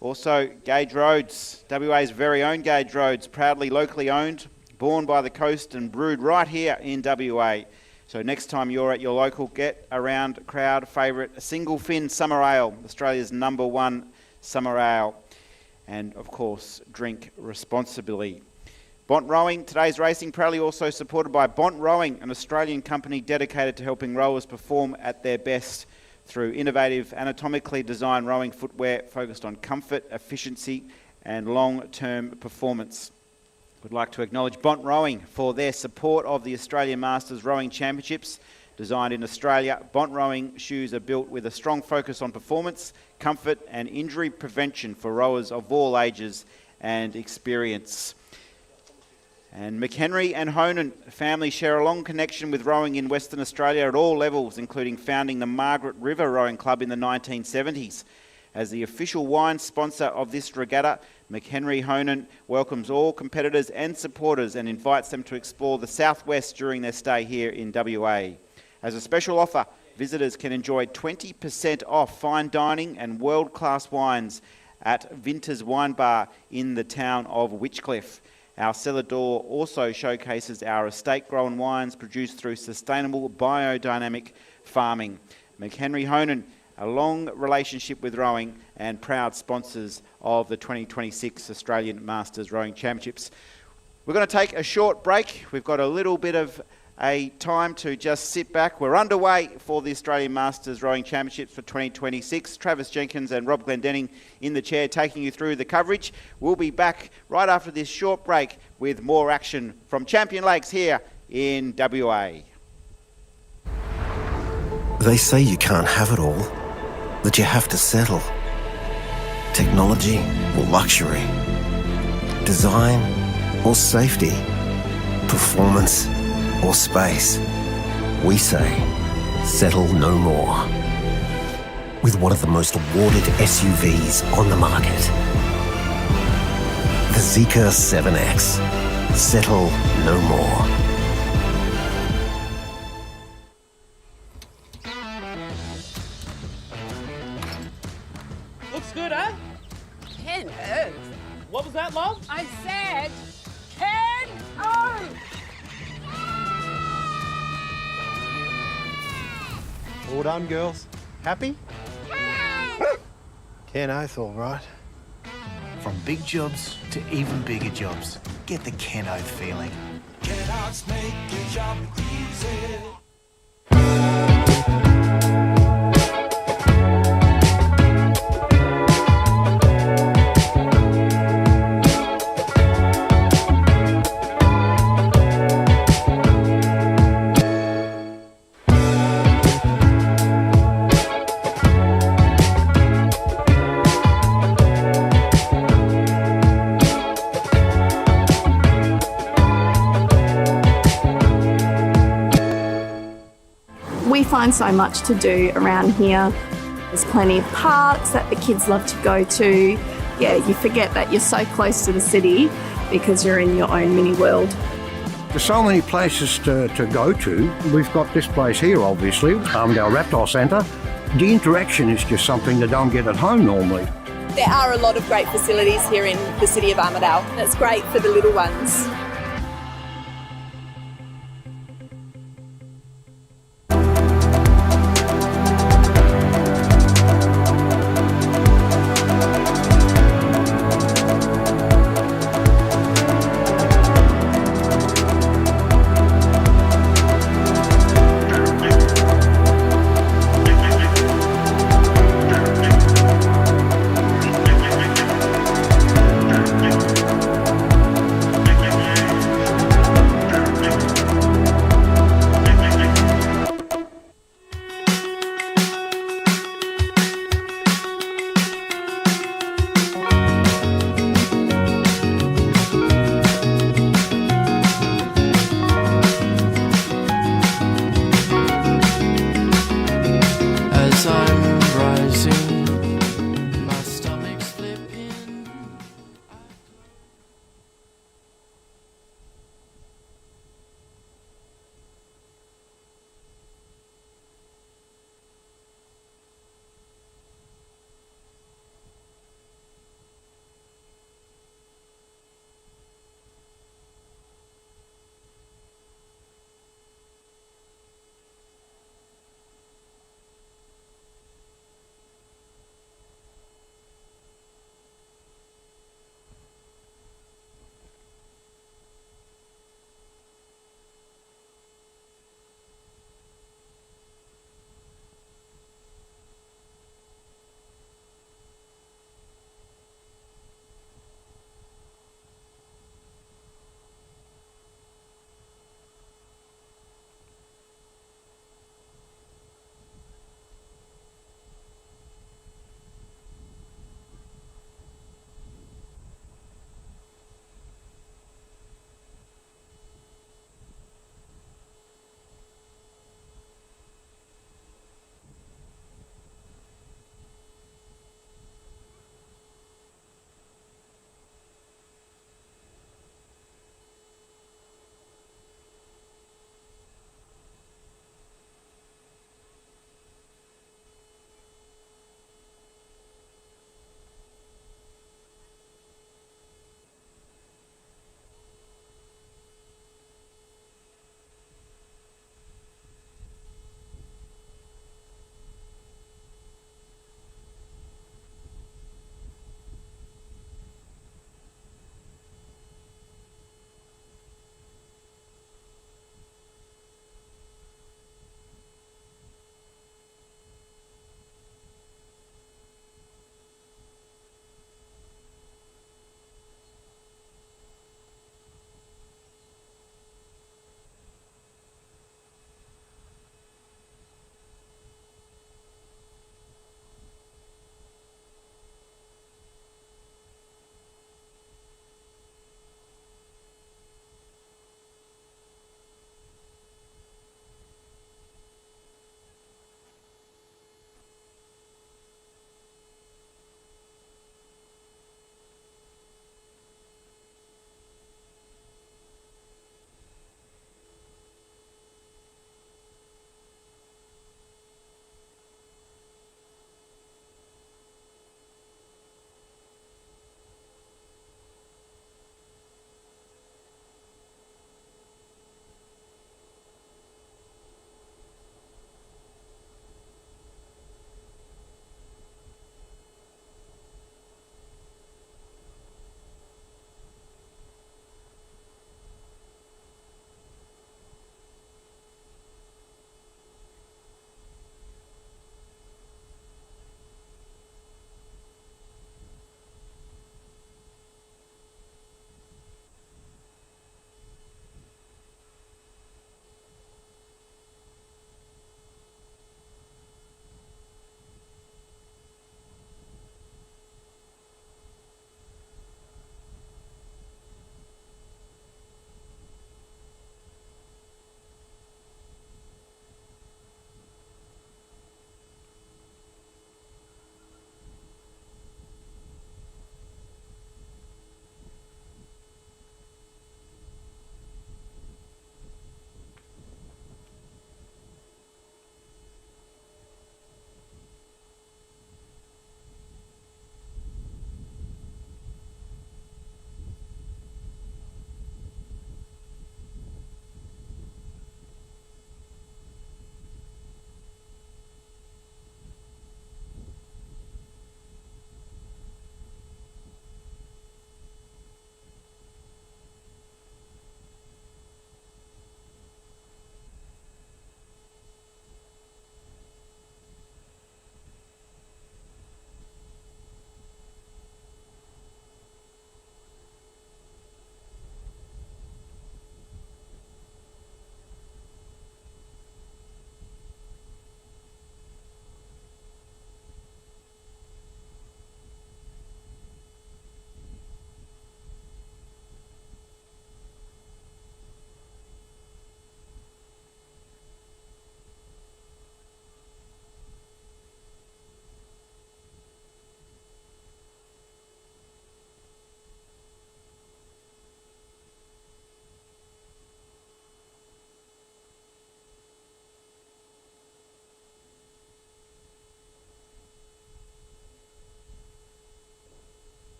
Also, Gauge Roads, WA's very own Gauge Roads, proudly locally owned, born by the coast and brewed right here in WA. So next time you're at your local get around crowd favourite Single Fin Summer Ale, Australia's #1 summer ale, and of course drink responsibly. Bont Rowing, today's racing proudly also supported by Bont Rowing, an Australian company dedicated to helping rowers perform at their best through innovative anatomically designed rowing footwear focused on comfort, efficiency and long-term performance. We'd like to acknowledge Bont Rowing for their support of the Australian Masters Rowing Championships. Designed in Australia, Bont Rowing shoes are built with a strong focus on performance, comfort and injury prevention for rowers of all ages and experience. And McHenry and Honan family share a long connection with rowing in Western Australia at all levels, including founding the Margaret River Rowing Club in the 1970s. As the official wine sponsor of this regatta, McHenry Honan welcomes all competitors and supporters and invites them to explore the southwest during their stay here in WA. As a special offer, visitors can enjoy 20% off fine dining and world-class wines at Vinters Wine Bar in the town of Witchcliffe. Our cellar door also showcases our estate-grown wines produced through sustainable biodynamic farming. McHenry Honan, a long relationship with rowing and proud sponsors of the 2026 Australian Masters Rowing Championships. We're going to take a short break. We've got a little bit of a time to just sit back. We're underway for the Australian Masters Rowing Championships for 2026. Travis Jenkins and Rob Glendenning in the chair taking you through the coverage. We'll be back right after this short break with more action from Champion Lakes here in WA. They say you can't have it all, that you have to settle. Technology or luxury, design or safety, performance or space. We say, settle no more. With one of the most awarded SUVs on the market, the Zeekr 7X. Settle no more. Looks good, eh? Yeah, I said, Ken Oath! Well done, girls. Happy? Ken Oath, all right. From big jobs to even bigger jobs, get the Ken Oath feeling. Kellogg's make your job easy. We find so much to do around here. There's plenty of parks that the kids love to go to. Yeah, you forget that you're so close to the city because you're in your own mini world. There's so many places to go to. We've got this place here, obviously, our Reptile Centre. The interaction is just something they don't get at home normally. There are a lot of great facilities here in the city of Armidale. That's great for the little ones.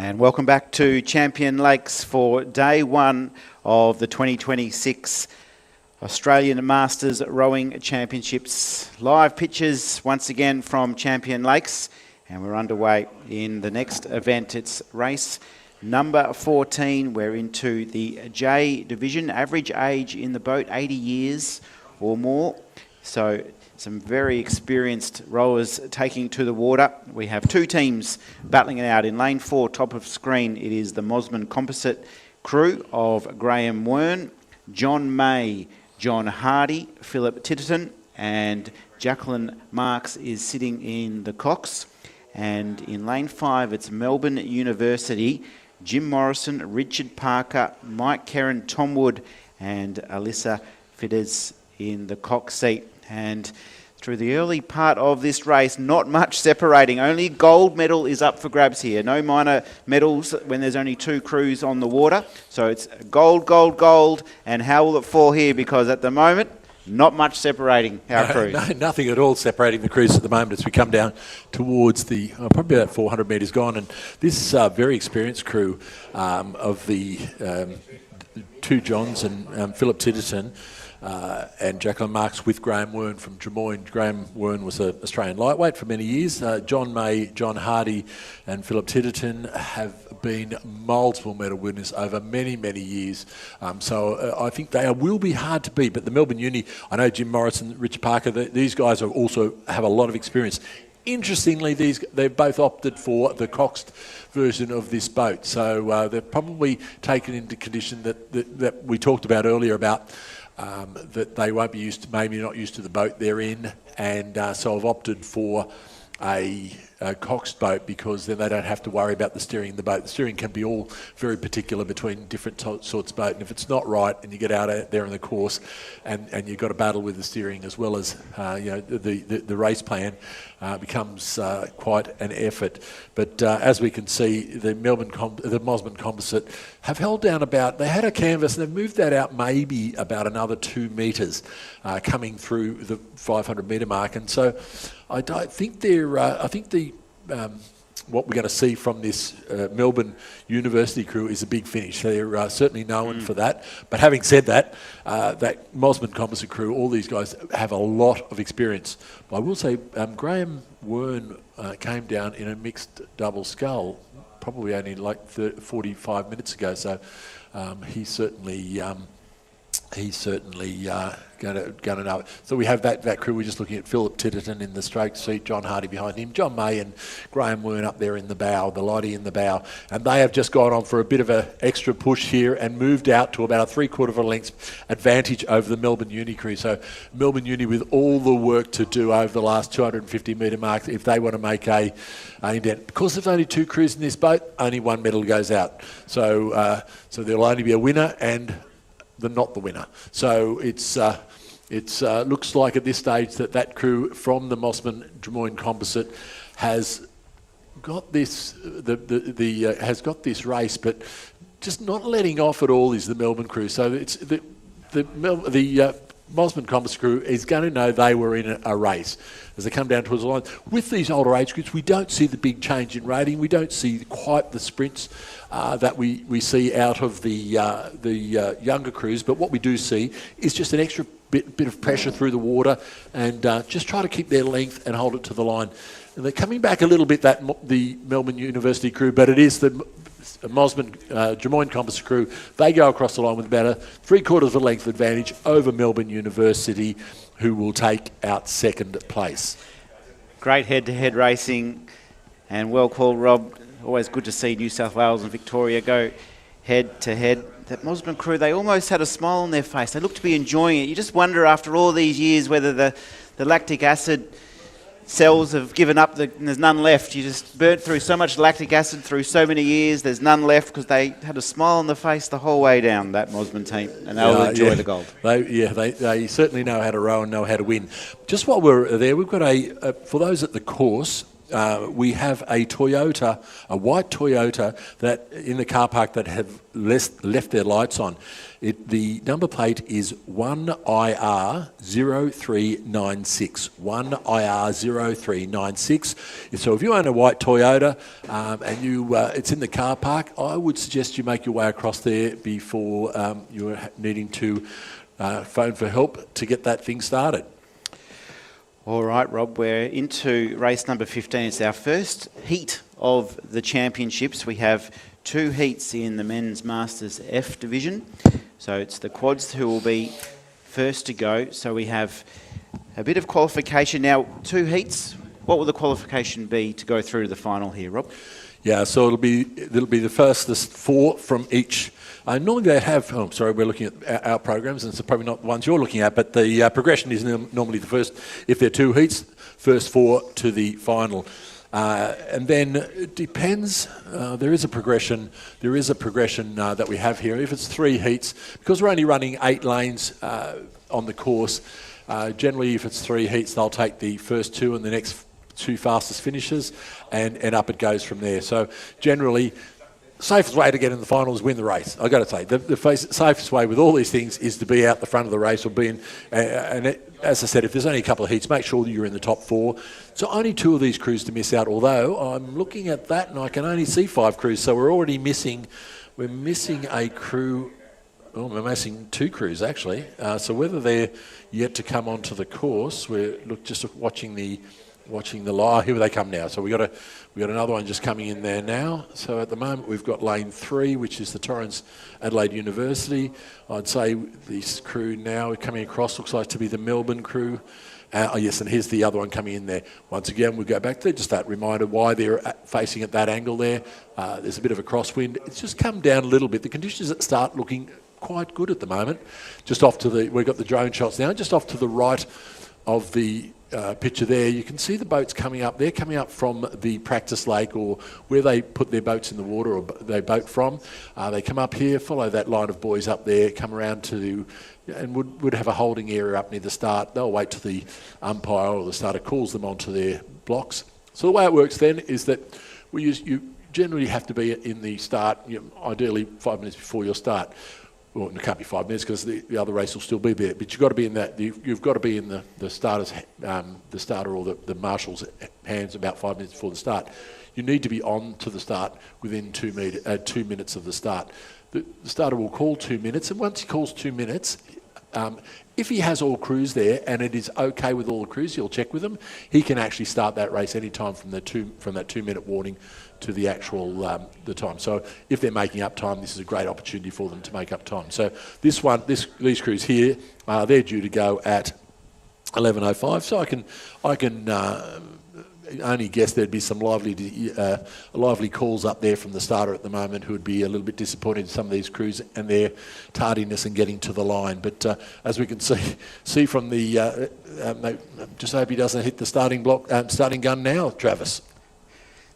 And welcome back to Champion Lakes for day one of the 2026 Australian Masters Rowing Championships. Live pictures once again from Champion Lakes, and we're underway in the next event. It's race number 14. We're into the J division. Average age in the boat, 80 years or more. So some very experienced rowers taking to the water. We have two teams battling it out. In lane 4, top of screen, it is the Mosman Composite crew of Graham Wern, John May, John Hardy, Philip Titterton, and Jacqueline Marks is sitting in the Cox. And in lane 5, it's Melbourne University, Jim Morrison, Richard Parker, Mike Kerrin, Tom Wood, and Alyssa Fidesz in the Cox seat. And through the early part of this race, not much separating. Only gold medal is up for grabs here. No minor medals when there's only two crews on the water. So it's gold, gold, gold. And how will it fall here? Because at the moment, not much separating our crews. No, nothing at all separating the crews at the moment as we come down towards the, probably about 400 metres gone. And this very experienced crew of the two Johns and Philip Titterton, and Jacqueline Marks with Graham Wern from Drummoyne. Graham Wern was an Australian lightweight for many years. John May, John Hardy and Philip Titterton have been multiple medal winners over many, many years. So I think they will be hard to beat. But the Melbourne Uni, I know Jim Morrison, Richard Parker, these guys are also have a lot of experience. Interestingly, they've both opted for the Coxed version of this boat. So they're probably taken into condition that we talked about earlier about that they won't be used to, maybe not used to the boat they're in, and so I've opted for a Coxed boat because then they don't have to worry about the steering of the boat. The steering can be all very particular between different sorts of boat, and if it's not right and you get out there in the course and you've got to battle with the steering as well as the race plan becomes quite an effort. But as we can see, the Mosman Composite have held down they had a canvas and they've moved that out maybe about another 2 metres coming through the 500 metre mark, and so I think what we're going to see from this Melbourne University crew is a big finish. They're certainly known for that. But having said that, that Mosman Composite crew, all these guys have a lot of experience. But I will say Graham Wern came down in a mixed double scull, probably only like 45 minutes ago. So he's certainly going to know it. So we have that crew. We're just looking at Philip Titterton in the stroke seat, John Hardy behind him, John May and Graham Wern up there in the bow, the Lottie in the bow. And they have just gone on for a bit of an extra push here and moved out to about a 3/4 of a length advantage over the Melbourne Uni crew. So Melbourne Uni, with all the work to do over the last 250 metre mark, if they want to make a indent. Because there's only two crews in this boat, only one medal goes out. So there'll only be a winner and not the winner. So it's looks like at this stage that crew from the Mosman Drummoyne Composite has got this has got this race, but just not letting off at all is the Melbourne crew. So it's the Mosman Composite crew is going to know they were in a race as they come down towards the line. With these older age groups, we don't see the big change in rating. We don't see quite the sprints that we see out of the younger crews. But what we do see is just an extra bit of pressure through the water and just try to keep their length and hold it to the line. And they're coming back a little bit, the Melbourne University crew, but it is the Mosman Drummoyne Composite crew. They go across the line with about a 3/4 of a length advantage over Melbourne University, who will take out second place. Great head-to-head racing and well called, Rob. Always good to see New South Wales and Victoria go head-to-head. That Mosman crew, they almost had a smile on their face. They looked to be enjoying it. You just wonder after all these years whether the lactic acid cells have given up and there's none left. You just burnt through so much lactic acid through so many years, there's none left because they had a smile on their face the whole way down, that Mosman team, and they'll enjoy the gold. They certainly know how to row and know how to win. Just while we're there, we've got for those at the course, we have a Toyota, a white Toyota, that in the car park that have left their lights on. The number plate is 1IR0396. 1IR0396. So if you own a white Toyota and it's in the car park, I would suggest you make your way across there before you're needing to phone for help to get that thing started. All right, Rob, we're into race number 15. It's our first heat of the championships. We have 2 heats in the Men's Masters F division. So it's the quads who will be first to go. So we have a bit of qualification. Now, 2 heats. What will the qualification be to go through to the final here, Rob? Yeah, so it'll be the first, there's 4 from each. Normally they have, we're looking at our programs, and it's probably not the ones you're looking at, but the progression is normally the first, if they're 2 heats, first 4 to the final. And then it depends, there is a progression that we have here. If it's 3 heats, because we're only running 8 lanes on the course, generally if it's 3 heats, they'll take the first 2 and the next 2 fastest finishes, and up it goes from there. So generally, safest way to get in the final is win the race. I've got to say, the safest way with all these things is to be out the front of the race or be in, as I said, if there's only a couple of heats, make sure that you're in the top 4. So only 2 of these crews to miss out, although I'm looking at that and I can only see 5 crews, so we're missing a crew. Oh, we're missing 2 crews actually. So whether they're yet to come onto the course, we're just watching the line. Here they come now. So we got another one just coming in there now. So at the moment we've got lane 3, which is the Torrens Adelaide University. I'd say this crew now coming across looks like to be the Melbourne crew. Yes, and here's the other one coming in there. Once again, we'll go back there, just that reminder why they're facing at that angle there. There's a bit of a crosswind. It's just come down a little bit. The conditions start looking quite good at the moment. Just off to we've got the drone shots now, just off to the right of the picture there, you can see the boats coming up. They're coming up from the practice lake, or where they put their boats in the water, or they boat from. They come up here, follow that line of boys up there, come around to, and would have a holding area up near the start. They'll wait till the umpire or the starter calls them onto their blocks. So the way it works then is that you generally have to be in the start, ideally 5 minutes before your start. Well, it can't be 5 minutes because the other race will still be there. But you've got to be in that. You've got to be in the starter's, the starter or the marshal's hands about 5 minutes before the start. You need to be on to the start within 2 minutes of the start. The starter will call 2 minutes, and once he calls 2 minutes, if he has all crews there and it is okay with all the crews, he'll check with them. He can actually start that race any time from that 2 minute warning to the actual the time. So if they're making up time, this is a great opportunity for them to make up time. So these crews here, they're due to go at 11:05. So I can only guess there'd be some lively calls up there from the starter at the moment, who would be a little bit disappointed in some of these crews and their tardiness in getting to the line. But as we can see from the, just hope he doesn't hit the starting gun now, Travis.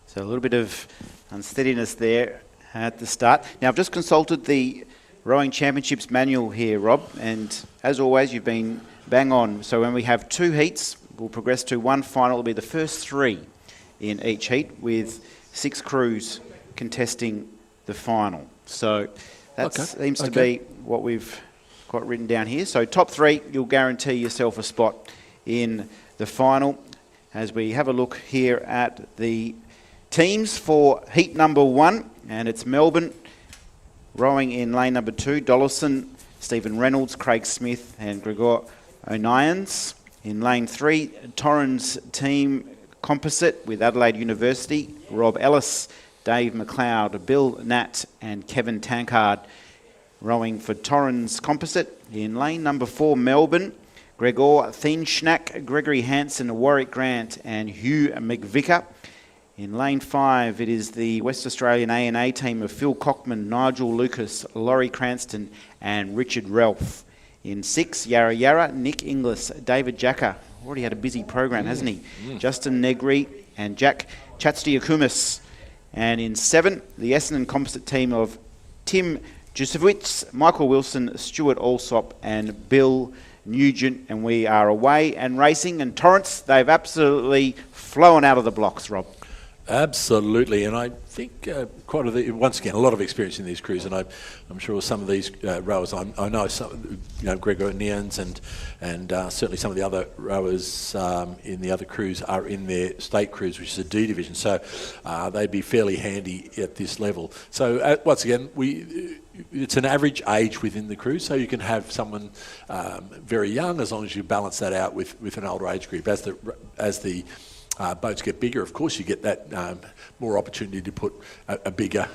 So a little bit of unsteadiness there at the start. Now, I've just consulted the Rowing Championships manual here, Rob, and as always, you've been bang on. So when we have 2 heats, we'll progress to 1 final. It'll be the first 3 in each heat, with 6 crews contesting the final. So that seems to be what we've got written down here. So top 3, you'll guarantee yourself a spot in the final. As we have a look here at the teams for heat number 1, and it's Melbourne rowing in lane number 2, Dollison, Stephen Reynolds, Craig Smith and Gregor O'Nions. In lane 3, Torrens team composite with Adelaide University, Rob Ellis, Dave McLeod, Bill Natt and Kevin Tankard rowing for Torrens composite. In lane number 4, Melbourne, Gregor Thienschnack, Gregory Hansen, Warwick Grant and Hugh McVicker. In lane 5, it is the West Australian A&A team of Phil Cockman, Nigel Lucas, Laurie Cranston and Richard Ralph. In 6, Yarra Yarra, Nick Inglis, David Jacker. Already had a busy program, hasn't he? Justin Negri and Jack Chatstiakumis. And in 7, the Essendon composite team of Tim Jusewicz, Michael Wilson, Stuart Alsop and Bill Nugent. And we are away and racing. And Torrens, they've absolutely flowing out of the blocks, Rob. Absolutely, and I think once again, a lot of experience in these crews, and I'm sure some of these rowers, I know some, Gregor Nians and certainly some of the other rowers in the other crews are in their state crews, which is a D division, so they'd be fairly handy at this level. So once again, it's an average age within the crew, so you can have someone very young as long as you balance that out with an older age group. As the boats get bigger, of course, you get that more opportunity to put a bigger,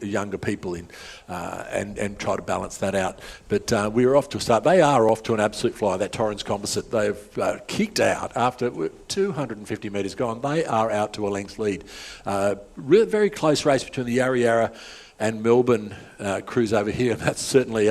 younger people in and try to balance that out. But we are off to a start. They are off to an absolute flyer, that Torrens Composite. They've kicked out after 250 metres gone. They are out to a length lead. Very close race between the Yarra Yarra and Melbourne crews over here. That's certainly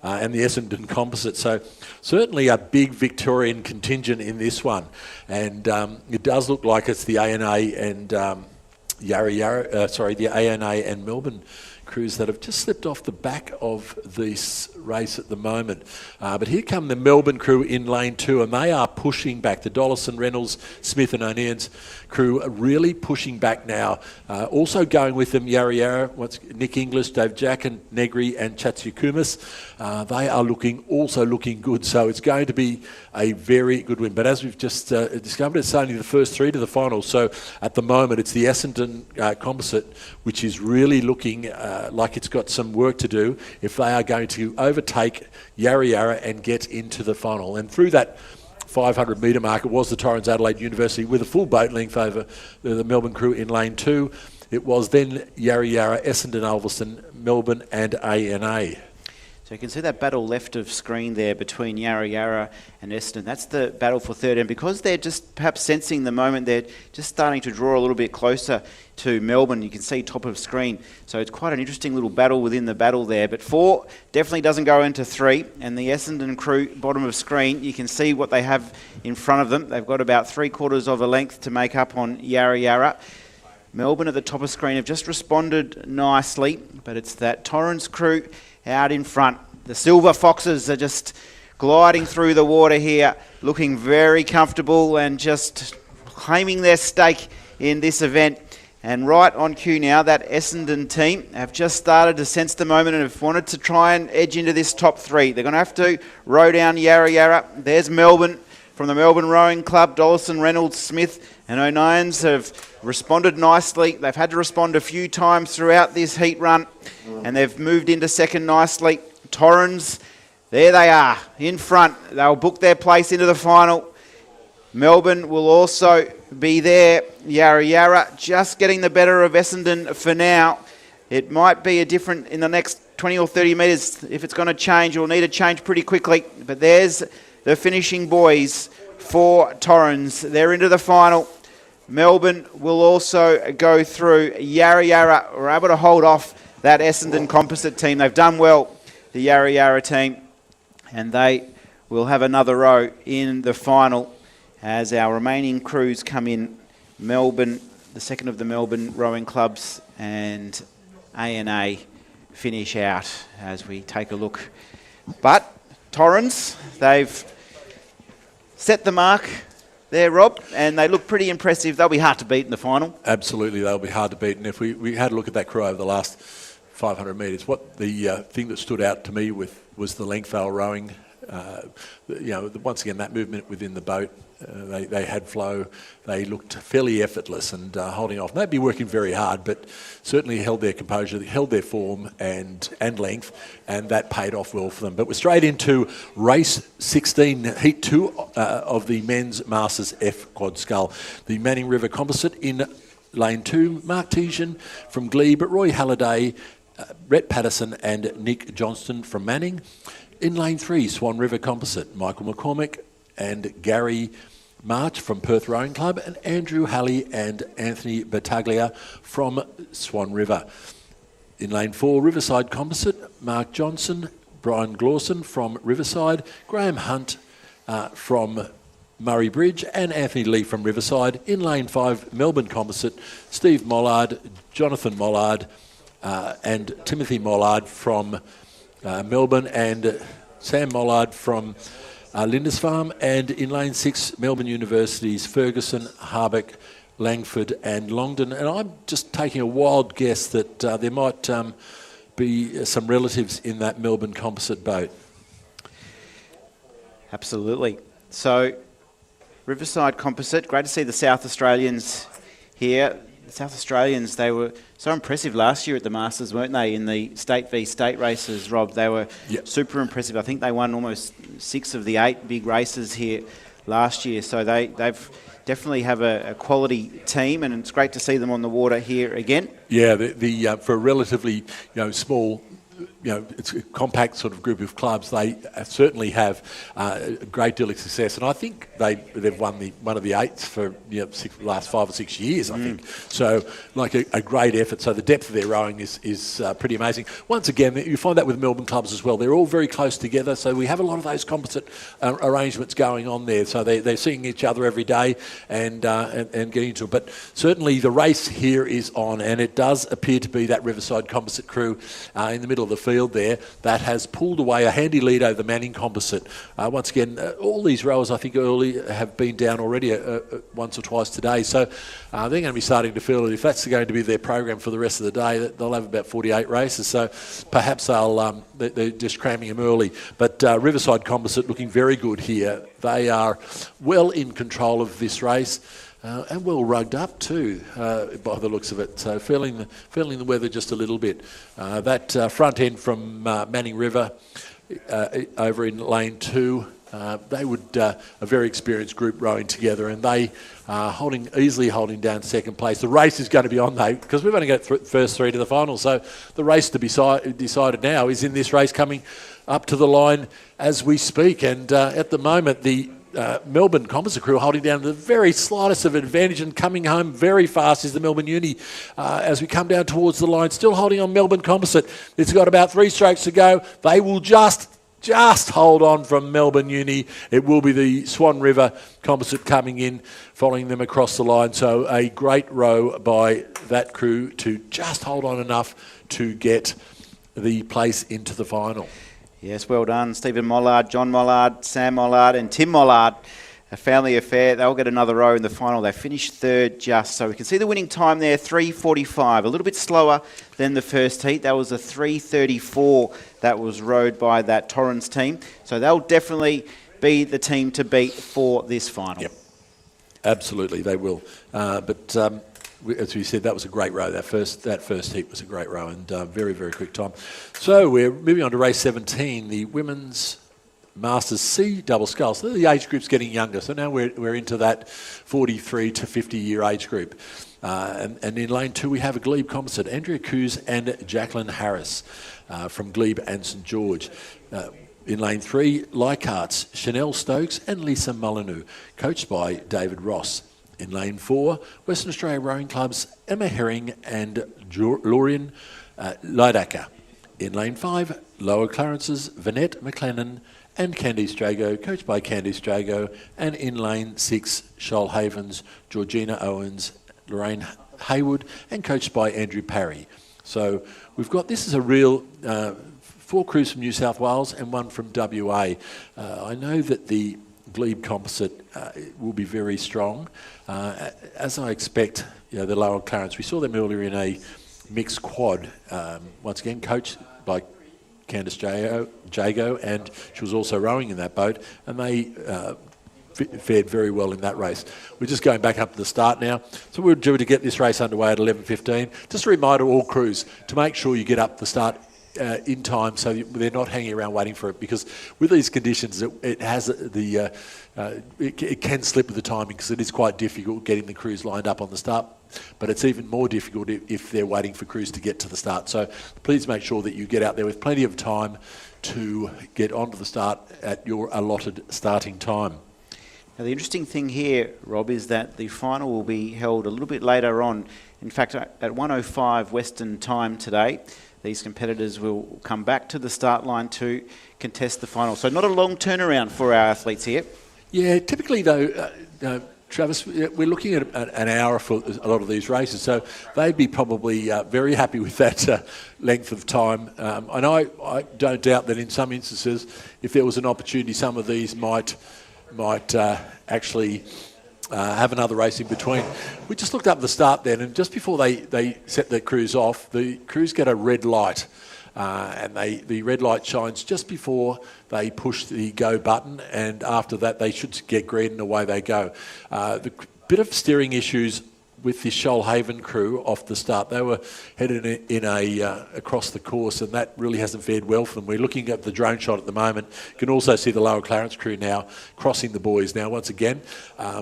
and the Essendon Composite. So certainly a big Victorian contingent in this one. And it does look like it's the ANA and the ANA and Melbourne crews that have just slipped off the back of this race at the moment. But here come the Melbourne crew in lane 2, and they are pushing back. The Dollison, Reynolds, Smith and O'Neill's crew are really pushing back now. Also going with them, Yarra Yarra, Nick English, Dave Jack and Negri and Chatsiakumis. They are looking good, so it's going to be a very good win. But as we've just discovered, it's only the first 3 to the final. So at the moment, it's the Essendon Composite, which is really looking like it's got some work to do if they are going to overtake Yarra Yarra and get into the final. And through that 500 metre mark, it was the Torrens Adelaide University with a full boat length over the Melbourne crew in lane 2. It was then Yarra Yarra, Essendon, Ulverstone, Melbourne and ANA. So you can see that battle left of screen there between Yarra Yarra and Essendon. That's the battle for third. And because they're just perhaps sensing the moment, they're just starting to draw a little bit closer to Melbourne. You can see top of screen. So it's quite an interesting little battle within the battle there. But 4 definitely doesn't go into 3. And the Essendon crew, bottom of screen, you can see what they have in front of them. They've got about 3/4 of a length to make up on Yarra Yarra. Melbourne at the top of screen have just responded nicely, but it's that Torrens crew out in front. The Silver Foxes are just gliding through the water here, looking very comfortable and just claiming their stake in this event. And right on cue now, that Essendon team have just started to sense the moment and have wanted to try and edge into this top 3. They're going to have to row down Yarra Yarra. There's Melbourne from the Melbourne Rowing Club. Dollison, Reynolds, Smith and O'Nions have responded nicely. They've had to respond a few times throughout this heat run and they've moved into second nicely. Torrens, there they are in front. They'll book their place into the final. Melbourne will also be there. Yarra Yarra just getting the better of Essendon for now. It might be a different in the next 20 or 30 metres. If it's going to change, it'll need to change pretty quickly. But there's the finishing boys for Torrens. They're into the final. Melbourne will also go through. Yarra Yarra were able to hold off that Essendon Composite team. They've done well, the Yarra Yarra team, and they will have another row in the final as our remaining crews come in. Melbourne, the second of the Melbourne rowing clubs, and ANA finish out as we take a look. But Torrens, they've set the mark there, Rob, and they look pretty impressive. They'll be hard to beat in the final. Absolutely, they'll be hard to beat. And if we had a look at that crew over the last 500 metres, what the thing that stood out to me was the length they were rowing. Once again, that movement within the boat, they had flow. They looked fairly effortless and holding off. They'd be working very hard, but certainly held their composure, held their form and length, and that paid off well for them. But we're straight into race 16, heat 2 of the men's Masters F Quad Scull. The Manning River Composite in lane 2, Mark Tejan from Glebe, Roy Halliday, Rhett Patterson and Nick Johnston from Manning. In lane 3, Swan River Composite, Michael McCormick and Gary March from Perth Rowing Club, and Andrew Halley and Anthony Battaglia from Swan River. In lane 4, Riverside Composite, Mark Johnson, Brian Glawson from Riverside, Graham Hunt from Murray Bridge, and Anthony Lee from Riverside. In lane 5, Melbourne Composite, Steve Mollard, Jonathan Mollard and Timothy Mollard from Melbourne, and Sam Mollard from Lindisfarne, and in lane 6, Melbourne University's Ferguson, Harbeck, Langford and Longden. And I'm just taking a wild guess that there might be some relatives in that Melbourne Composite boat. Absolutely. So, Riverside Composite, great to see the South Australians here. The South Australians, they were so impressive last year at the Masters, weren't they, in the state v state races, Rob? They were super impressive. I think they won almost 6 of the 8 big races here last year. So they've definitely have a quality team, and it's great to see them on the water here again. Yeah, for a relatively small, it's a compact sort of group of clubs, they certainly have a great deal of success, and I think they've won one of the 8s for last 5 or 6 years, I think. So, like a great effort. So the depth of their rowing is pretty amazing. Once again, you find that with Melbourne clubs as well. They're all very close together, so we have a lot of those composite arrangements going on there. So they're seeing each other every day and getting into it. But certainly the race here is on, and it does appear to be that Riverside Composite crew in the middle of the field there that has pulled away a handy lead over the Manning Composite. Once again, all these rowers I think early have been down already once or twice today, so they're going to be starting to feel it. If that's going to be their program for the rest of the day, they'll have about 48 races, so perhaps they're just cramming them early. But Riverside Composite looking very good here. They are well in control of this race. And well rugged up too, by the looks of it. So feeling the weather just a little bit. That front end from Manning River over in lane 2, they would a very experienced group rowing together, and they are easily holding down second place. The race is going to be on though, because we've only got first 3 to the final. So the race to be decided now is in this race coming up to the line as we speak. And at the moment, the Melbourne Composite crew holding down the very slightest of advantage, and coming home very fast is the Melbourne Uni as we come down towards the line, still holding on Melbourne Composite. It's got about 3 strokes to go. They will just hold on from Melbourne Uni. It will be the Swan River Composite coming in, following them across the line. So a great row by that crew to just hold on enough to get the place into the final. Yes, well done. Stephen Mollard, John Mollard, Sam Mollard and Tim Mollard. A family affair. They'll get another row in the final. They finished 3rd just. So we can see the winning time there, 3:45. A little bit slower than the first heat. That was a 3:34 that was rowed by that Torrens team. So they'll definitely be the team to beat for this final. Yep, absolutely they will. As we said, that was a great row. That first heat was a great row, and very, very quick time. So we're moving on to race 17, the Women's Masters C double sculls. So the age group's getting younger, so now we're into that 43 to 50 year age group. And in lane 2 we have a Glebe Composite, Andrea Coos and Jacqueline Harris from Glebe and St George. In lane 3, Leichhardt's Chanel Stokes and Lisa Molyneux, coached by David Ross. In lane 4, Western Australia Rowing Club's Emma Herring and Lorian Leidacker. In lane 5, Lower Clarence's Vanette McLennan and Candice Drago, coached by Candice Drago. And in lane 6, Shoalhaven's Georgina Owens, Lorraine Haywood, and coached by Andrew Parry. So we've got, this is a real 4 crews from New South Wales and 1 from WA. I know that the Glebe Composite will be very strong, as I expect. The Lower Clarence, we saw them earlier in a mixed quad, once again coached by Candice Jago, and she was also rowing in that boat, and they fared very well in that race. We're just going back up to the start now, so we're due to get this race underway at 11:15. Just a reminder to all crews to make sure you get up the start in time, so they're not hanging around waiting for it, because with these conditions it has it can slip with the timing, because it is quite difficult getting the crews lined up on the start, but it's even more difficult if they're waiting for crews to get to the start. So please make sure that you get out there with plenty of time to get onto the start at your allotted starting time. Now, the interesting thing here, Rob, is that the final will be held a little bit later on. In fact, at 1:05 Western time today, these competitors will come back to the start line to contest the final. So not a long turnaround for our athletes here. Yeah, typically though, Travis, we're looking at an hour for a lot of these races, so they'd be probably very happy with that length of time. And I don't doubt that in some instances, if there was an opportunity, some of these might actually have another race in between. We just looked up the start then, and just before they set the crews off, the crews get a red light. And the red light shines just before they push the go button, and after that they should get green and away they go. The bit of steering issues with the Shoalhaven crew off the start. They were headed in across the course, and that really hasn't fared well for them. We're looking at the drone shot at the moment. You can also see the Lower Clarence crew now crossing the buoys. Now, once again,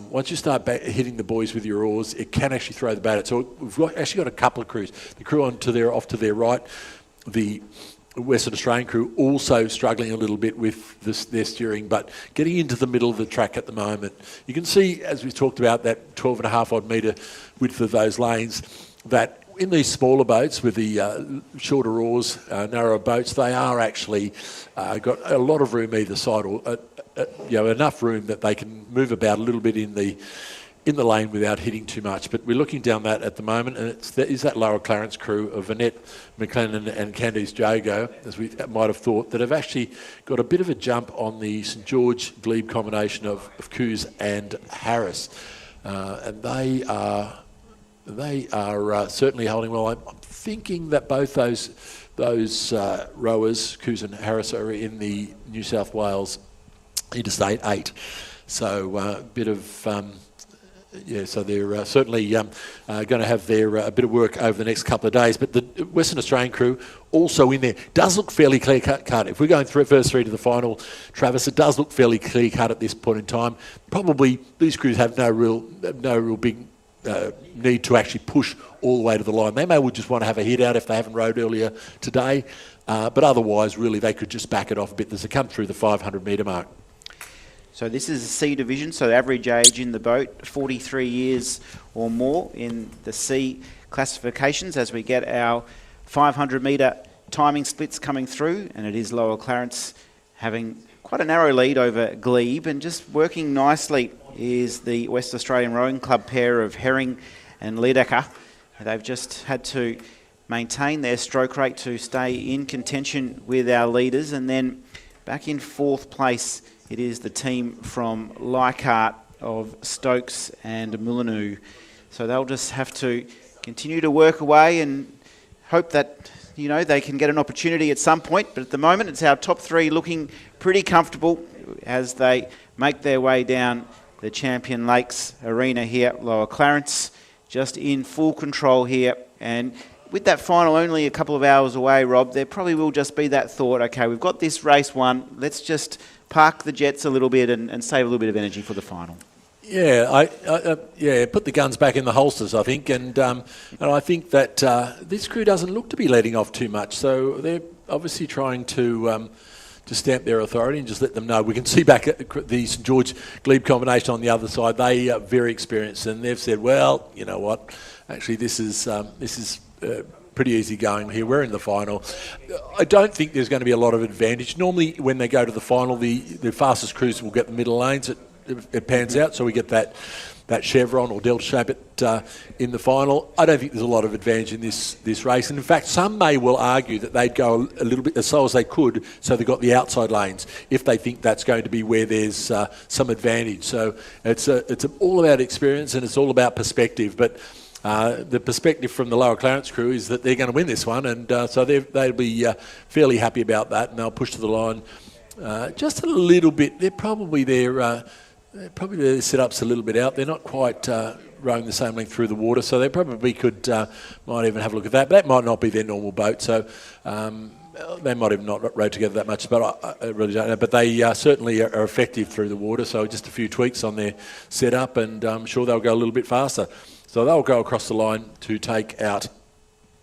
once you start hitting the buoys with your oars, it can actually throw the boat. So we've actually got a couple of crews. The crew off to their right. The Western Australian crew also struggling a little bit with their steering, but getting into the middle of the track at the moment. You can see, as we've talked about, that 12.5 odd metre width of those lanes, that in these smaller boats with the shorter oars, narrower boats, they are actually got a lot of room either side, or enough room that they can move about a little bit in the lane without hitting too much. But we're looking down that at the moment, and is that Lower Clarence crew of Annette McLennan and Candice Jago, as we might have thought, that have actually got a bit of a jump on the St George Glebe combination of Coos and Harris. And they are certainly holding well. I'm thinking that both those rowers, Coos and Harris, are in the New South Wales Interstate 8. So a bit of... so they're certainly going to have a bit of work over the next couple of days. But the Western Australian crew also in there does look fairly clear cut. If we're going through first three to the final, Travis, it does look fairly clear cut at this point in time. Probably these crews have no real big need to actually push all the way to the line. They may well just want to have a hit out if they haven't rowed earlier today. But otherwise, really, they could just back it off a bit. There's a come through the 500 metre mark. So this is a C division, so average age in the boat, 43 years or more in the C classifications as we get our 500 metre timing splits coming through, and it is Lower Clarence having quite a narrow lead over Glebe, and just working nicely is the West Australian Rowing Club pair of Herring and Lidecker. They've just had to maintain their stroke rate to stay in contention with our leaders, and then back in fourth place it is the team from Leichhardt of Stokes and Mullinoo. So they'll just have to continue to work away and hope that, they can get an opportunity at some point. But at the moment, it's our top three looking pretty comfortable as they make their way down the Champion Lakes arena here. Lower Clarence just in full control here. And with that final only a couple of hours away, Rob, there probably will just be that thought, okay, we've got this race won, let's just park the jets a little bit and save a little bit of energy for the final. Yeah, I put the guns back in the holsters, I think, and I think that this crew doesn't look to be letting off too much, so they're obviously trying to stamp their authority and just let them know. We can see back at the St George Glebe combination on the other side, they are very experienced, and they've said, well, you know what, actually this is pretty easy going here. We're in the final. I don't think there's going to be a lot of advantage. Normally, when they go to the final, the fastest crews will get the middle lanes. It pans out, so we get that chevron or delta shape in the final. I don't think there's a lot of advantage in this race. And in fact, some may well argue that they'd go a little bit as slow as they could, so they've got the outside lanes, if they think that's going to be where there's some advantage. So it's all about experience and it's all about perspective. But the perspective from the Lower Clarence crew is that they're going to win this one, and so they'll be fairly happy about that, and they'll push to the line just a little bit. They're probably their set-ups a little bit out. They're not quite rowing the same length through the water, so they probably could might even have a look at that. But that might not be their normal boat, so they might even not row together that much. But I really don't know. But they certainly are effective through the water. So just a few tweaks on their setup, and I'm sure they'll go a little bit faster. So they'll go across the line to take out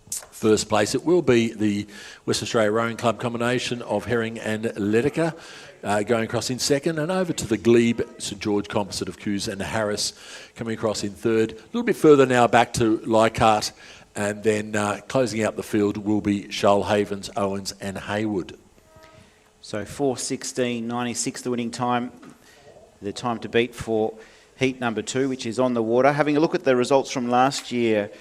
first place. It will be the West Australia Rowing Club combination of Herring and Lidecker going across in second, and over to the Glebe St George composite of Coos and Harris coming across in third. A little bit further now back to Leichhardt, and then closing out the field will be Shoalhaven's, Owens and Hayward. So 4:16.96 the winning time, the time to beat for heat number 2, which is on the water. Having a look at the results from last year,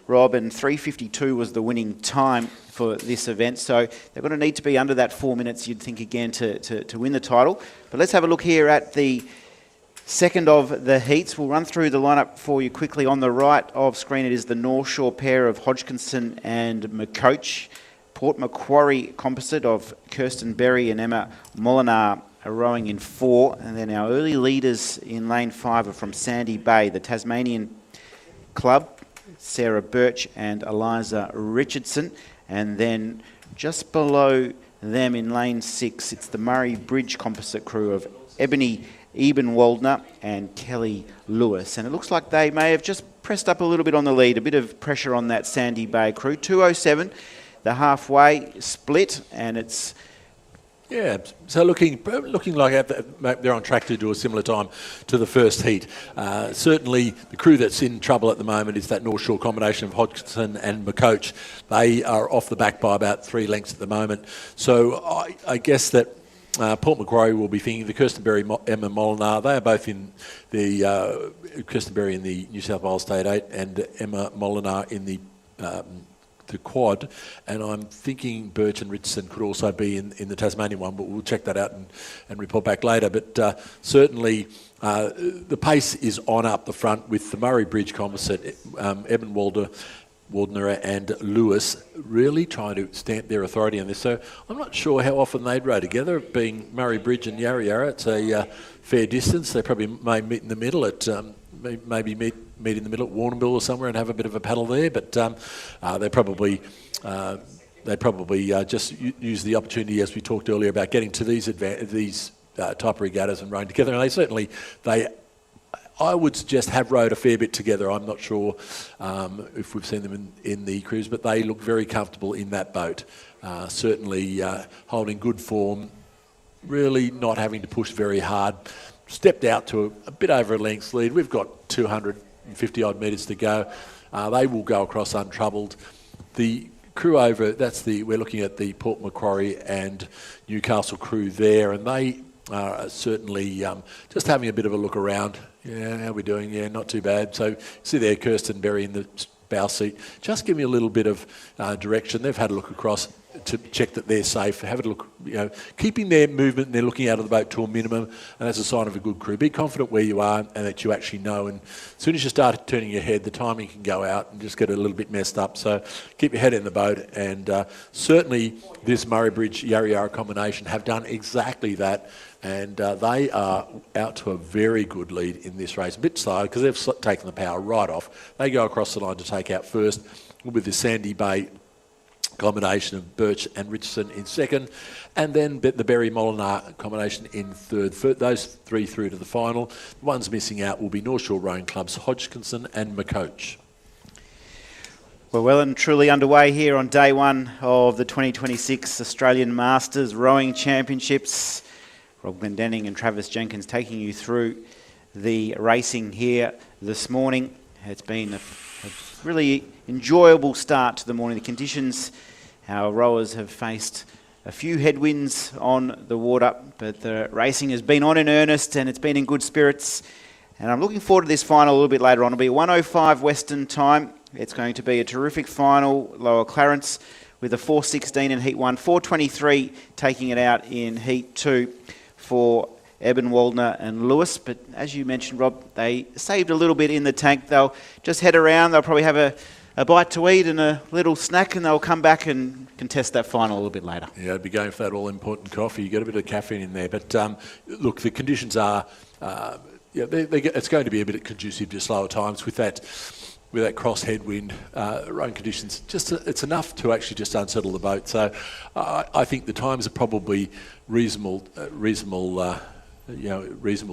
Rob, and 3:52 was the winning time for this event. So they're going to need to be under that 4 minutes, you'd think, again, to win the title. But let's have a look here at the second of the heats. We'll run through the lineup for you quickly. On the right of screen, it is the North Shore pair of Hodgkinson and McCoach. Port Macquarie composite of Kirsten Berry and Emma Molinar are rowing in 4. And then our early leaders in lane 5 are from Sandy Bay, the Tasmanian club, Sarah Birch and Eliza Richardson. And then just below them in lane 6, it's the Murray Bridge composite crew of Ebony Ebenwaldner and Kelly Lewis. And it looks like they may have just pressed up a little bit on the lead, a bit of pressure on that Sandy Bay crew. 2:07, the halfway split, and it's... Yeah, so looking like they're on track to do a similar time to the first heat. Certainly the crew that's in trouble at the moment is that North Shore combination of Hodgkinson and McCoach. They are off the back by about 3 lengths at the moment. So I guess that Port Macquarie will be thinking the Kirsten Berry, Emma Molinar. They are both in the Kirsten Berry in the New South Wales State 8 and Emma Molinar in the quad, and I'm thinking Birch and Richardson could also be in the Tasmanian one, but we'll check that out and report back later. But certainly the pace is on up the front with the Murray Bridge composite, Eben Waldner and Lewis really trying to stamp their authority on this. So I'm not sure how often they'd row together, being Murray Bridge and Yarra Yarra. It's a fair distance. They probably may meet in the middle at maybe meet in the middle at Warrnambool or somewhere and have a bit of a paddle there, but they probably just use the opportunity, as we talked earlier, about getting to these type of regattas and rowing together. And I would suggest have rowed a fair bit together. I'm not sure if we've seen them in the cruise, but they look very comfortable in that boat. Certainly holding good form, really not having to push very hard. Stepped out to a bit over a length's lead. We've got 250 odd metres to go. They will go across untroubled. The crew over, we're looking at the Port Macquarie and Newcastle crew there, and they are certainly just having a bit of a look around. Yeah, how are we doing? Yeah, not too bad. So see there, Kirsten Berry in the bow seat. Just give me a little bit of direction. They've had a look across to check that they're safe. Have a look, keeping their movement and they're looking out of the boat to a minimum, and that's a sign of a good crew. Be confident where you are and that you actually know, and as soon as you start turning your head, the timing can go out and just get a little bit messed up. So keep your head in the boat, and certainly this Murray Bridge Yarra Yarra combination have done exactly that, and they are out to a very good lead in this race. A bit slow because they've taken the power right off. They go across the line to take out first with the Sandy Bay combination of Birch and Richardson in second, and then the Berry Molinar combination in third. Those 3 through to the final. The ones missing out will be North Shore Rowing Club's Hodgkinson and McCoach. We're well and truly underway here on day 1 of the 2026 Australian Masters Rowing Championships. Rob Glendenning and Travis Jenkins taking you through the racing here this morning. It's been a really enjoyable start to the morning. The conditions, our rowers have faced a few headwinds on the water, but the racing has been on in earnest and it's been in good spirits. And I'm looking forward to this final a little bit later on. It'll be 1:05 Western time. It's going to be a terrific final. Lower Clarence with a 4:16 in Heat 1, 4:23 taking it out in Heat 2 for Eben Waldner and Lewis. But as you mentioned, Rob, they saved a little bit in the tank. They'll just head around. They'll probably have a bite to eat and a little snack, and they'll come back and contest that final a little bit later. Yeah, I'd be going for that all-important coffee. You got a bit of caffeine in there. But look, the conditions are, it's going to be a bit conducive to slower times with that cross headwind, rowing conditions. It's enough to actually just unsettle the boat. So I think the times are probably reasonable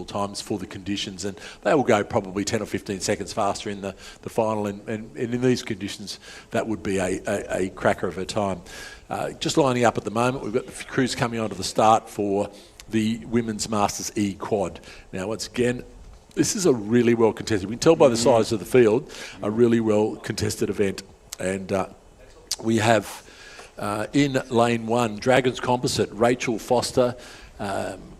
times for the conditions, and they will go probably 10 or 15 seconds faster in the final, and in these conditions that would be a cracker of a time. Just lining up at the moment, we've got the crews coming onto the start for the Women's Masters E Quad. Now once again, this is a really well contested, we can tell by the size of the field, a really well contested event, and we have in lane 1 Dragons Composite, Rachel Foster,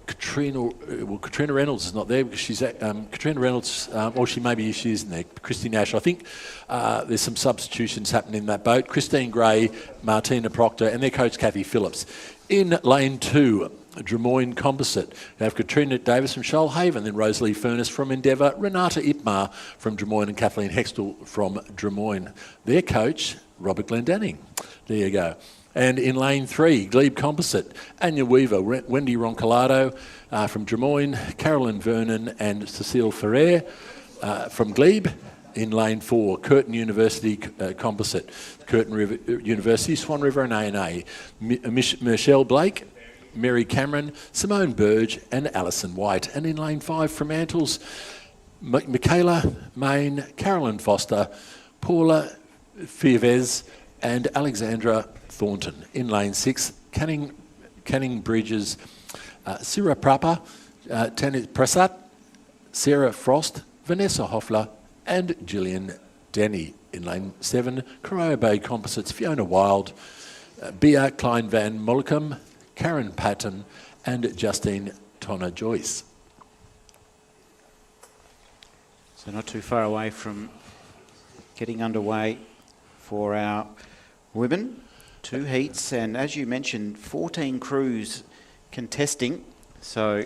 Katrina Reynolds is not there because she's Katrina Reynolds, or she isn't there. Christy Nash. I think there's some substitutions happening in that boat. Christine Gray, Martina Proctor, and their coach Kathy Phillips. In lane 2, Drummoyne Composite. We have Katrina Davis from Shoalhaven, then Rosalie Furness from Endeavour, Renata Ipmar from Drummoyne, and Kathleen Hextall from Drummoyne. Their coach, Robert Glendenning. There you go. And in lane 3, Glebe Composite, Anya Weaver, Wendy Roncolado from Drummoyne, Carolyn Vernon and Cecile Ferrer from Glebe. In lane 4, Curtin University Composite, Curtin University, Swan River and A&A. Michelle Blake, Mary Cameron, Simone Burge and Alison White. And in lane 5 from Antles, Michaela Main, Carolyn Foster, Paula Fiervez and Alexandra Thornton. In lane 6, Canning Bridges, Sira Prapa, Tanis Prasad, Sarah Frost, Vanessa Hoffler and Gillian Denny. In lane 7, Corio Bay Composites, Fiona Wild, Bia Klein van Mollekam, Karen Patton and Justine Tonner Joyce. So not too far away from getting underway for our women. 2 heats, and as you mentioned, 14 crews contesting. So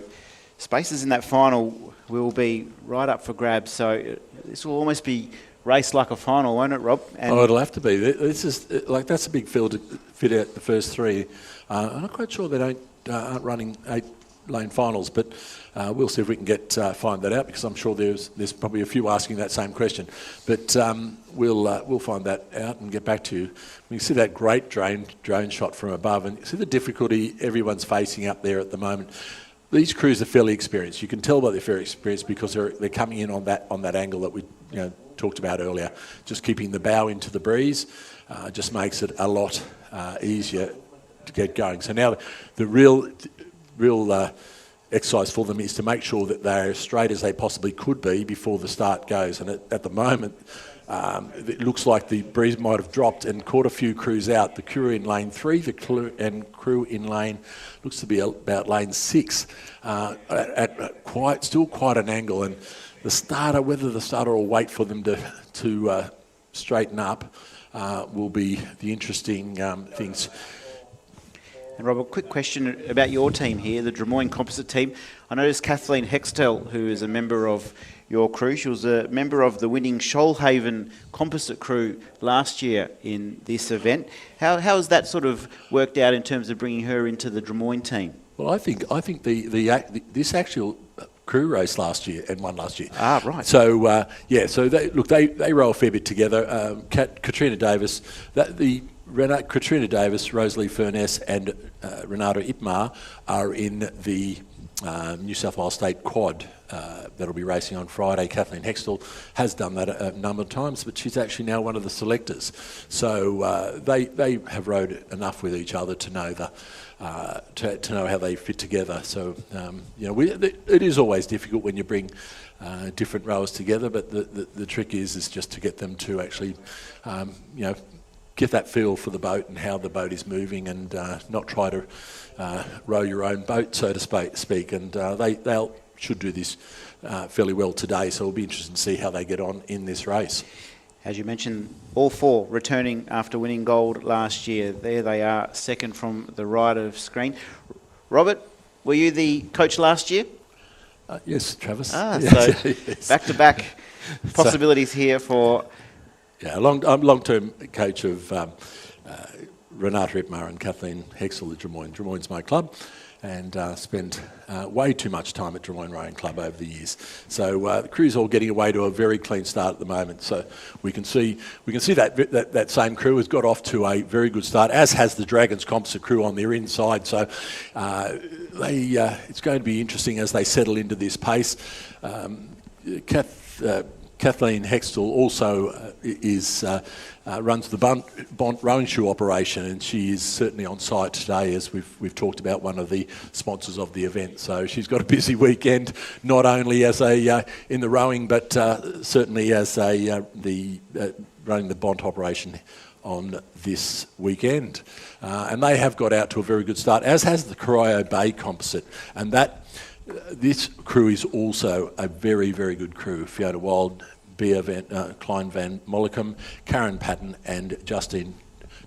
spaces in that final will be right up for grabs. So this will almost be raced like a final, won't it, Rob? And it'll have to be. This is that's a big field to fit out the first 3. I'm not quite sure they aren't running 8-lane finals, but we'll see if we can find that out, because I'm sure there's probably a few asking that same question. But we'll find that out and get back to you. We can see that great drone shot from above, and see the difficulty everyone's facing up there at the moment. These crews are fairly experienced. You can tell by they're very experienced because they're coming in on that angle that we talked about earlier. Just keeping the bow into the breeze just makes it a lot easier to get going. So now the real exercise for them is to make sure that they're as straight as they possibly could be before the start goes. And at the moment, it looks like the breeze might have dropped and caught a few crews out. The crew in lane 3, crew in lane looks to be about lane 6, at still quite an angle. And the starter, whether the starter will wait for them to straighten up, will be the interesting things. And Rob, a quick question about your team here, the Drummoyne Composite team. I noticed Kathleen Hextall, who is a member of your crew, she was a member of the winning Shoalhaven Composite crew last year in this event. How has that sort of worked out in terms of bringing her into the Drummoyne team? Well, I think this actual crew race last year and won last year. Ah, right. So so they row a fair bit together. Katrina Davis, Katrina Davis, Rosalie Furness and Renata Ipmar are in the New South Wales State Quad that'll be racing on Friday. Kathleen Hextall has done that a number of times, but she's actually now one of the selectors. So they have rowed enough with each other to know to know how they fit together. So it is always difficult when you bring different rowers together, but the trick is just to get them to actually get that feel for the boat and how the boat is moving, and not try to row your own boat, so to speak. And they should do this fairly well today, so it'll be interesting to see how they get on in this race. As you mentioned, all 4 returning after winning gold last year. There they are, second from the right of screen. Robert, were you the coach last year? Yes, Travis. So yes. back-to-back possibilities here for... Yeah, I'm long-term coach of Renata Ipmar and Kathleen Hextall at Drummoyne. Drummoyne's my club, and spent way too much time at Drummoyne Rowing Club over the years. So the crew's all getting away to a very clean start at the moment. So we can see that same crew has got off to a very good start, as has the Dragons Composite crew on their inside. So it's going to be interesting as they settle into this pace. Kathleen Hextall also runs the Bont Rowing Shoe operation, and she is certainly on site today, as we've talked about, one of the sponsors of the event. So she's got a busy weekend, not only as in the rowing, but certainly as running the Bont operation on this weekend. And they have got out to a very good start, as has the Corio Bay Composite. And this crew is also a very, very good crew. Fiona Wild, Klein Van Mollekam, Karen Patton and Justine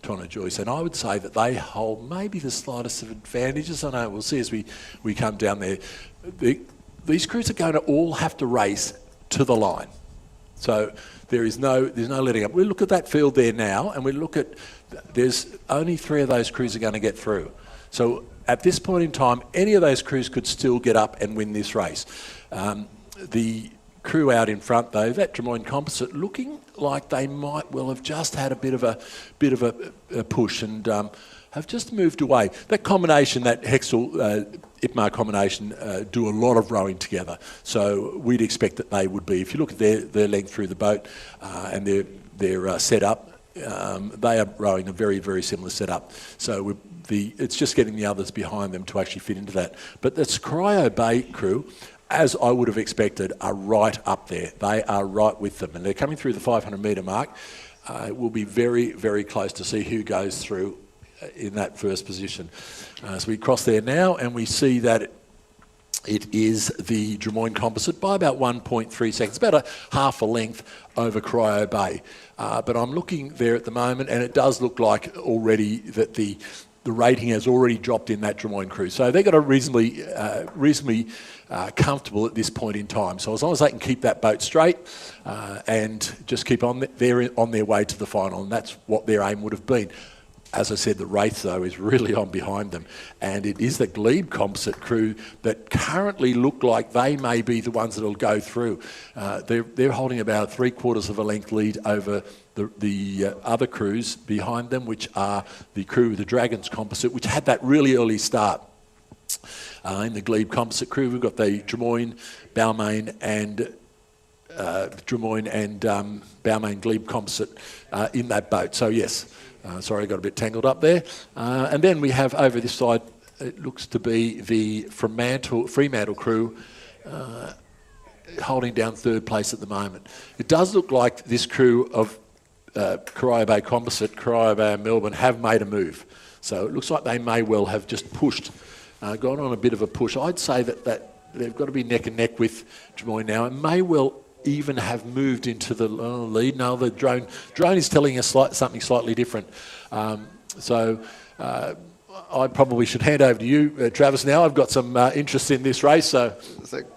Tonner-Joyce. And I would say that they hold maybe the slightest of advantages. I know we'll see as we come down there. These crews are going to all have to race to the line. So there's no letting up. We look at that field there now and we look at, there's only 3 of those crews are going to get through. So at this point in time, any of those crews could still get up and win this race. The crew out in front, though, that Drummoyne Composite, looking like they might well have just had a bit of a push and have just moved away. That combination, that Hexel Ipmar combination, do a lot of rowing together. So we'd expect that they would be. If you look at their length through the boat and their setup, they are rowing a very, very similar setup. So it's just getting the others behind them to actually fit into that. But the Corio Bay crew, as I would have expected, are right up there. They are right with them. And they're coming through the 500 metre mark. It will be very, very close to see who goes through in that first position. So we cross there now and we see that it is the Drummoyne Composite by about 1.3 seconds, about a half a length over Corio Bay. But I'm looking there at the moment and it does look like already that the rating has already dropped in that Drummoyne crew. So they've got a reasonably comfortable at this point in time. So as long as they can keep that boat straight and just keep on their way to the final, and that's what their aim would have been. As I said, the race, though, is really on behind them. And it is the Glebe Composite crew that currently look like they may be the ones that will go through. They're holding about 3/4 of a length lead over the other crews behind them, which are the crew, the Dragons Composite, which had that really early start. In the Glebe Composite crew, we've got the Drummoyne, Balmain and Balmain Glebe Composite in that boat. So yes, sorry, I got a bit tangled up there. And then we have over this side, it looks to be the Fremantle crew holding down 3rd place at the moment. It does look like this crew of Corio Bay Composite, Corio Bay and Melbourne have made a move. So it looks like they may well have just pushed, gone on a bit of a push. I'd say that they've got to be neck and neck with Drummoyne now and may well even have moved into the lead. No, the drone is telling us something slightly different. I probably should hand over to you, Travis, now. I've got some interest in this race. So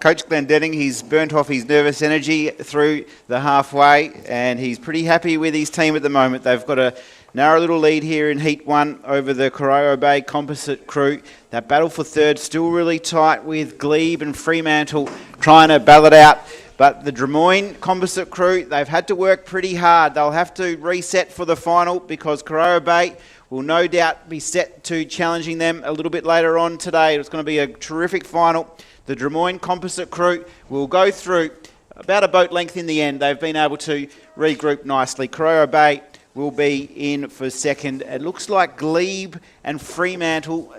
Coach Glendenning, he's burnt off his nervous energy through the halfway and he's pretty happy with his team at the moment. They've got a narrow little lead here in Heat 1 over the Corio Bay Composite crew. That battle for 3rd still really tight with Glebe and Fremantle trying to battle it out. But the Drummoyne Composite crew, they've had to work pretty hard. They'll have to reset for the final because Corio Bay will no doubt be set to challenging them a little bit later on today. It's going to be a terrific final. The Drummoyne Composite crew will go through about a boat length in the end. They've been able to regroup nicely. Corio Bay will be in for 2nd. It looks like Glebe and Fremantle,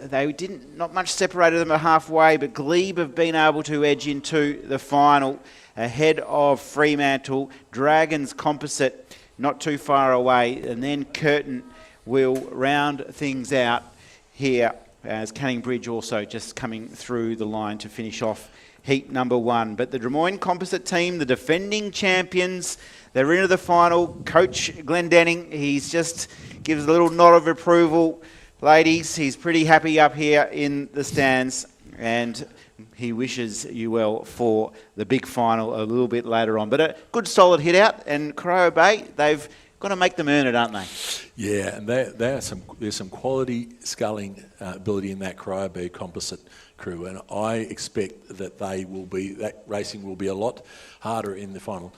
not much separated them at halfway, but Glebe have been able to edge into the final ahead of Fremantle. Dragons Composite not too far away, and then Curtin will round things out here as Canning Bridge also just coming through the line to finish off heat number 1. But the Drummoyne Composite team, the defending champions, they're into the final. Coach Glendenning, he's just gives a little nod of approval. Ladies, he's pretty happy up here in the stands and he wishes you well for the big final a little bit later on. But a good solid hit out, and Corio Bay, they've got to make them earn it, aren't they? Yeah, and there's some quality sculling ability in that Corio Bay Composite crew, and I expect that that racing will be a lot harder in the final.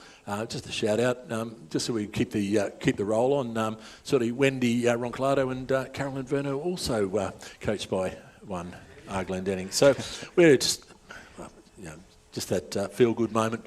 Just a shout out, just so we keep the roll on. Wendy Roncolado and Carolyn Verno also coached by one Glendenning. So we're just that feel-good moment.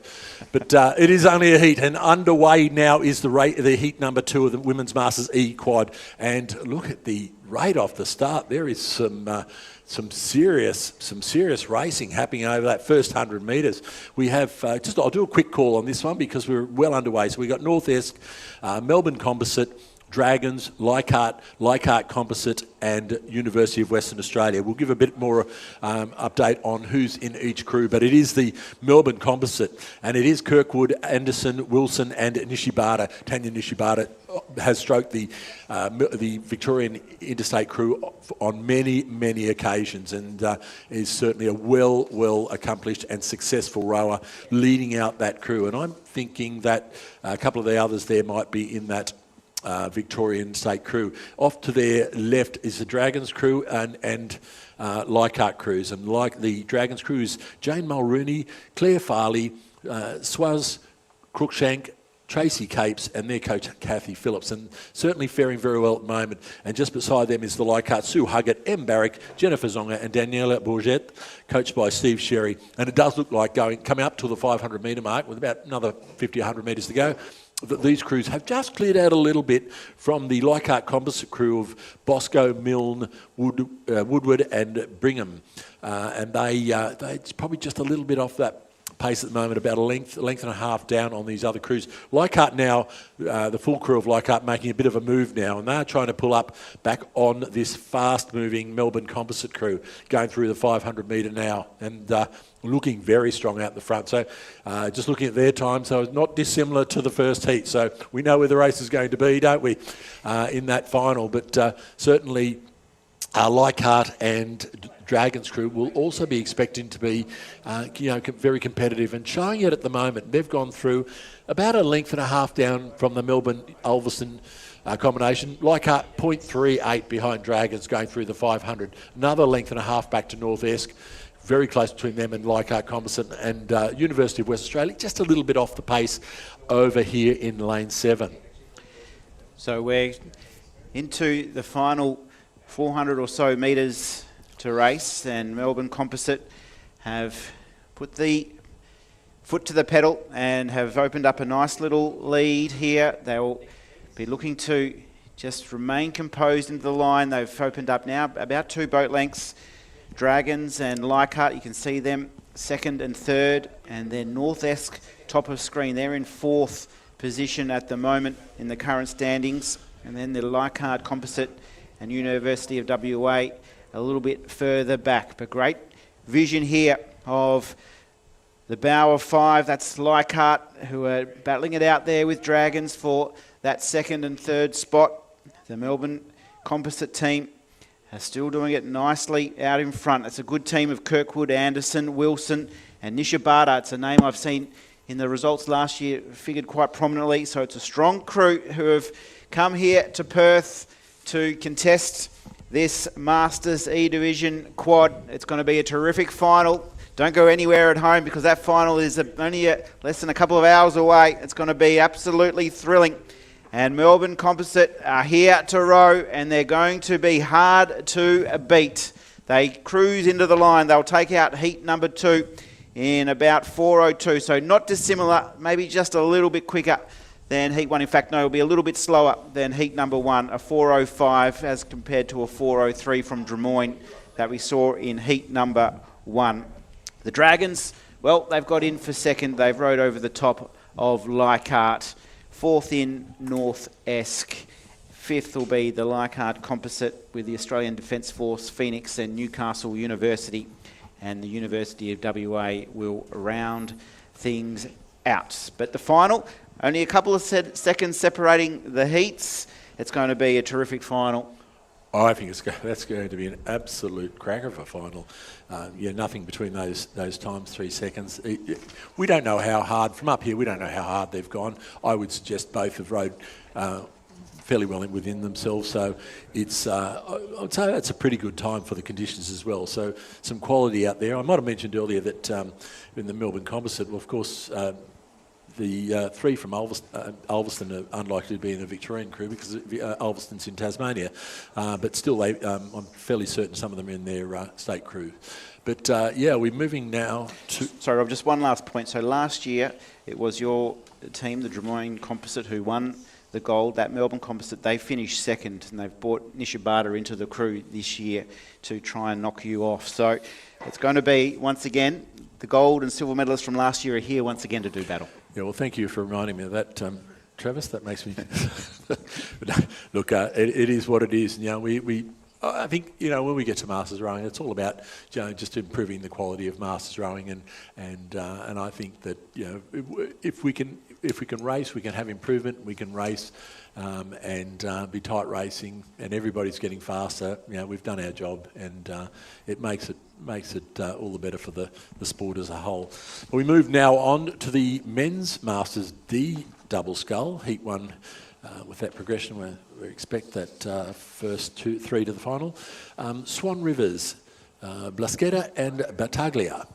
But it is only a heat, and underway now is the heat number 2 of the Women's Masters E Quad. And look at the rate off the start. There is some serious racing happening over that first 100 metres. We have I'll do a quick call on this one because we're well underway. So we got North Esk, Melbourne Composite, Dragons, Leichhardt Composite and University of Western Australia. We'll give a bit more update on who's in each crew, but it is the Melbourne Composite, and it is Kirkwood, Anderson, Wilson and Nishibata. Tanya Nishibata has stroked the Victorian Interstate crew on many occasions, and is certainly a well accomplished and successful rower leading out that crew. And I'm thinking that a couple of the others there might be in that Victorian State crew. Off to their left is the Dragons crew and Leichhardt crews. And like the Dragons crews, Jane Mulrooney, Claire Farley, Swaz Cruikshank, Tracy Capes and their coach Kathy Phillips, and certainly faring very well at the moment. And just beside them is the Leichhardt, Sue Huggett, M. Barrick, Jennifer Zonga and Daniela Bourget, coached by Steve Sherry. And it does look like coming up to the 500 metre mark with about another 50, 100 metres to go, that these crews have just cleared out a little bit from the Leichhardt Composite crew of Bosco, Milne, Woodward and Brigham. And they're probably just a little bit off that pace at the moment, about a length and a half down on these other crews. Leichhardt now, the full crew of Leichhardt making a bit of a move now, and they're trying to pull up back on this fast-moving Melbourne Composite crew, going through the 500 metre now, and looking very strong out the front. So just looking at their time, so it's not dissimilar to the first heat. So we know where the race is going to be, don't we, in that final. But certainly Leichhardt and Dragons crew will also be expecting to be very competitive and showing it at the moment. They've gone through about a length and a half down from the Melbourne-Ulverston combination. Leichhardt 0.38 behind Dragons going through the 500. Another length and a half back to North Esk. Very close between them and Leichhardt Composite, and University of West Australia just a little bit off the pace over here in lane 7. So we're into the final 400 or so metres to race, and Melbourne Composite have put the foot to the pedal and have opened up a nice little lead here. They'll be looking to just remain composed into the line. They've opened up now about 2 boat lengths. Dragons and Leichhardt, you can see them second and third, and then North Esk top of screen. They're in 4th position at the moment in the current standings, and then the Leichhardt Composite and University of WA a little bit further back. But great vision here of the bow of 5. That's Leichhardt, who are battling it out there with Dragons for that second and third spot. The Melbourne Composite team are still doing it nicely out in front. It's a good team of Kirkwood, Anderson, Wilson and Nishibata. It's a name I've seen in the results last year, figured quite prominently. So it's a strong crew who have come here to Perth to contest this Masters E Division quad. It's going to be a terrific final. Don't go anywhere at home, because that final is only less than a couple of hours away. It's going to be absolutely thrilling. And Melbourne Composite are here to row, and they're going to be hard to beat. They cruise into the line. They'll take out heat number 2 in about 4:02. So not dissimilar, maybe just a little bit quicker than heat 1. In fact, no, it'll be a little bit slower than heat number 1, a 4:05 as compared to a 4:03 from Drummoyne that we saw in heat number 1. The Dragons, well, they've got in for second. They've rowed over the top of Leichhardt. 4th in North Esk. 5th will be the Leichhardt Composite with the Australian Defence Force, Phoenix and Newcastle University. And the University of WA will round things out. But the final, only a couple of seconds separating the heats. It's going to be a terrific final. I think that's going to be an absolute cracker of a final. Nothing between those times, 3 seconds. We don't know how hard, from up here, we don't know how hard they've gone. I would suggest both have rowed fairly well within themselves. So it's, I would say that's a pretty good time for the conditions as well. So some quality out there. I might have mentioned earlier that in the Melbourne Composite, well, of course, the 3 from Ulverston are unlikely to be in the Victorian crew because Ulverston's in Tasmania, but still, I'm fairly certain some of them are in their state crew. But we're moving now to... Sorry, Rob, just one last point. So last year, it was your team, the Drummoyne Composite, who won the gold. That Melbourne Composite, they finished second, and they've brought Nishibata into the crew this year to try and knock you off. So it's going to be, once again, the gold and silver medalists from last year are here once again to do battle. Yeah, well, thank you for reminding me of that. Travis. That makes me look. It is what it is. You know, I think, you know, when we get to Masters rowing, it's all about, you know, just improving the quality of Masters rowing, and I think that, you know, if we can race, we can have improvement. We can race and be tight racing, and everybody's getting faster. You know, we've done our job, and it makes it all the better for the sport as a whole. We move now on to the men's Masters D double scull, Heat 1. With that progression, we expect that first 3 to the final. Swan Rivers, Blasqueta and Battaglia.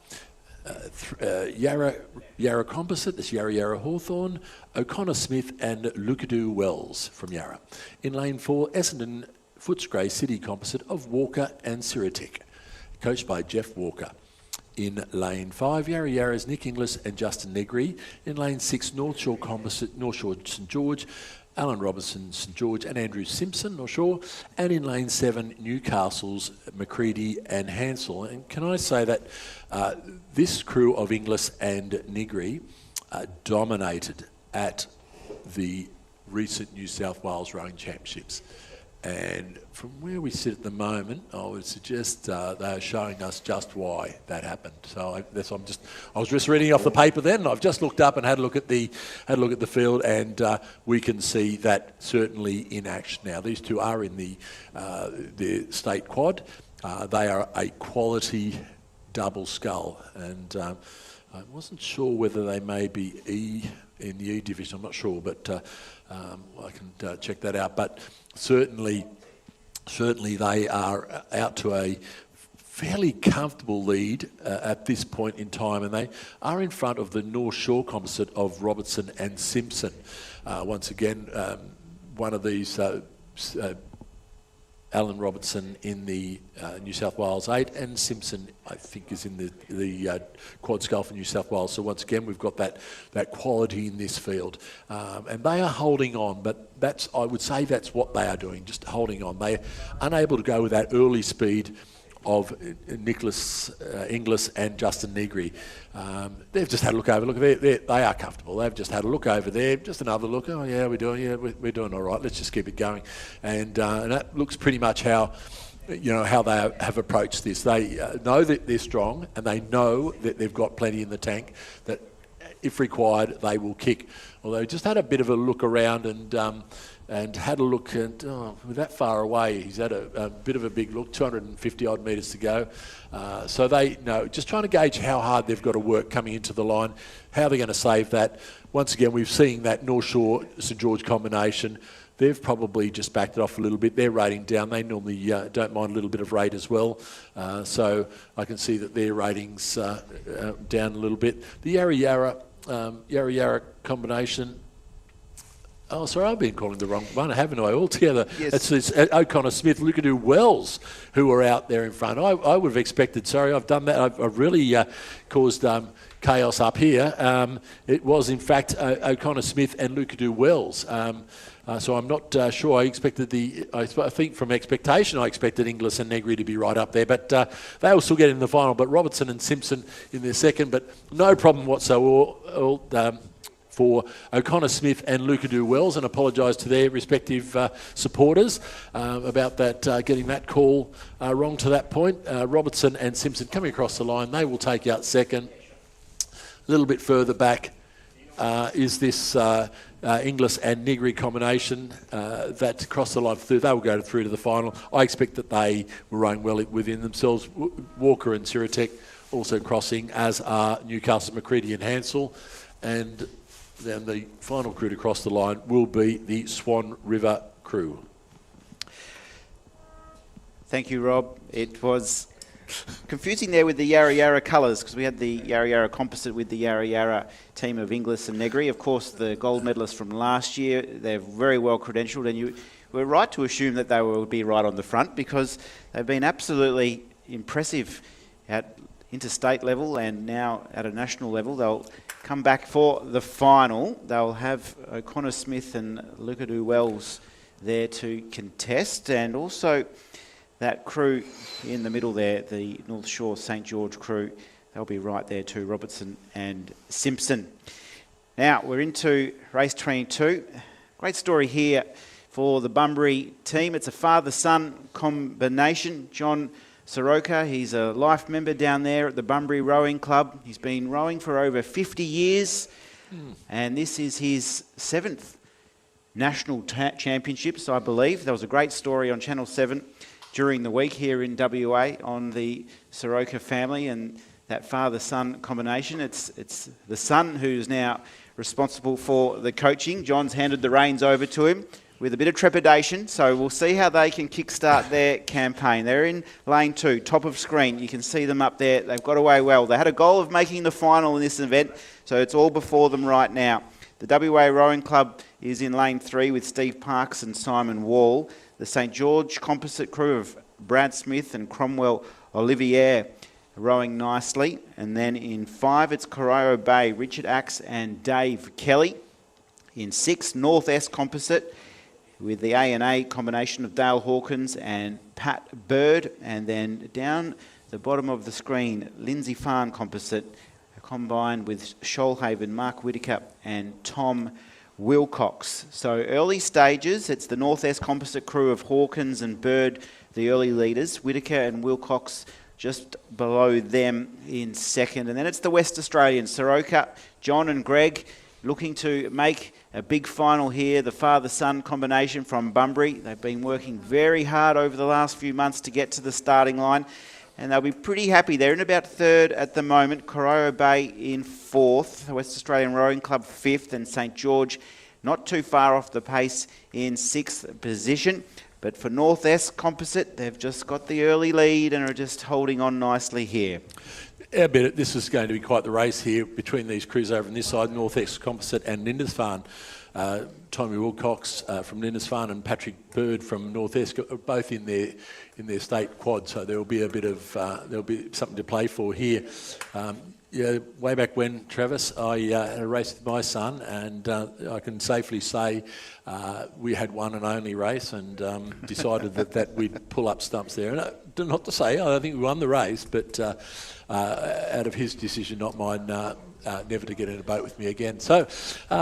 Yarra Composite, that's Yarra Hawthorn, O'Connor Smith and Lucadoo Wells from Yarra. In lane 4, Essendon Footscray City Composite of Walker and Siritic, coached by Jeff Walker. In lane 5, Yarra's Nick Inglis and Justin Negri. In lane 6, North Shore Composite, North Shore St George, Alan Robinson, St George and Andrew Simpson, North Shore. And in lane 7, Newcastle's McCready and Hansel. And can I say that this crew of Inglis and Negri dominated at the recent New South Wales Rowing Championships. And from where we sit at the moment, I would suggest they are showing us just why that happened. So I was just reading off the paper then. I've just looked up and had a look at the field, and we can see that certainly in action now. These two are in the state quad. They are a quality double scull, and I wasn't sure whether they may be in the E division. I'm not sure, but I can check that out. But certainly they are out to a fairly comfortable lead at this point in time, and they are in front of the North Shore Composite of Robertson and Simpson. Once again, one of these, Alan Robertson in the New South Wales 8, and Simpson, I think, is in the quad scull for New South Wales. So once again, we've got that quality in this field, and they are holding on. But I would say that's what they are doing, just holding on. They're unable to go with that early speed of Nicholas Inglis and Justin Negri. They've just had a look over. Look, they are comfortable. They've just had a look over there, just another look. Oh yeah, we're doing all right. Let's just keep it going. And that looks pretty much how they have approached this. They know that they're strong, and they know that they've got plenty in the tank, that if required they will kick. Although just had a bit of a look around and had a look, and we're that far away. He's had a bit of a big look, 250 odd metres to go. So they know, just trying to gauge how hard they've got to work coming into the line, how they're going to save that. Once again, we've seen that North Shore St George combination. They've probably just backed it off a little bit. They're rating down. They normally don't mind a little bit of rate as well. So I can see that their ratings down a little bit. The Yarra combination. Oh, sorry, I've been calling the wrong one, haven't I, altogether? Yes. It's O'Connor Smith, Lucadoo Wells, who are out there in front. I would have expected, sorry, I've done that. I've really caused chaos up here. It was, in fact, O'Connor Smith and Lucadoo Wells. So I'm not sure. I think from expectation, I expected Inglis and Negri to be right up there, but they will still get in the final. But Robertson and Simpson in their second, but no problem whatsoever. For O'Connor Smith and Lucadoo Wells, and apologise to their respective supporters about that, getting that call wrong to that point. Robertson and Simpson coming across the line. They will take out second. A little bit further back is this Inglis and Negri combination that crossed the line through. They will go through to the final. I expect that they were rowing well within themselves. Walker and Siritek also crossing, as are Newcastle, McCready and Hansel. And then the final crew to cross the line will be the Swan River crew. Thank you, Rob. It was confusing there with the Yarra colours, because we had the Yarra composite with the Yarra team of Inglis and Negri. Of course, the gold medalists from last year, they're very well credentialed, and you were right to assume that they will be right on the front, because they've been absolutely impressive at interstate level and now at a national level. They'll come back for the final. They'll have O'Connor Smith and Lucadoo Wells there to contest, and also that crew in the middle there, the North Shore St George crew, they'll be right there too, Robertson and Simpson. Now, we're into race 22. Great story here for the Bunbury team. It's a father-son combination. John Soroka, he's a life member down there at the Bunbury Rowing Club. He's been rowing for over 50 years, and this is his 7th national championships, I believe. There was a great story on Channel 7 during the week here in WA on the Soroka family and that father-son combination. It's the son who's now responsible for the coaching. John's handed the reins over to him with a bit of trepidation, so we'll see how they can kickstart their campaign. They're in lane 2, top of screen. You can see them up there. They've got away well. They had a goal of making the final in this event, so it's all before them right now. The WA Rowing Club is in lane 3 with Steve Parks and Simon Wall. The St George composite crew of Brad Smith and Cromwell Olivier rowing nicely. And then in 5, it's Corio Bay, Richard Axe and Dave Kelly. In 6, North S composite with the A&A combination of Dale Hawkins and Pat Bird. And then down the bottom of the screen, Lindsay Farn composite combined with Shoalhaven, Mark Whitaker and Tom Wilcox. So early stages, it's the North S composite crew of Hawkins and Bird, the early leaders. Whitaker and Wilcox just below them in second. And then it's the West Australians, Soroka, John and Greg, looking to make a big final here. The father-son combination from Bunbury. They've been working very hard over the last few months to get to the starting line, and they'll be pretty happy. They're in about 3rd at the moment. Corio Bay in 4th, the West Australian Rowing Club 5th, and St George not too far off the pace in 6th position. But for North S composite, they've just got the early lead and are just holding on nicely here. I bet this is going to be quite the race here between these crews over on this side, North S composite and Lindisfarne. Tommy Wilcox from Lindisfarne and Patrick Bird from North S, both in their state quad, so there will be a bit of there'll be something to play for here. Yeah, way back when, Travis, I had a race with my son, and I can safely say we had one and only race, and decided that we'd pull up stumps there. And not to say I don't think we won the race, but out of his decision, not mine, never to get in a boat with me again. So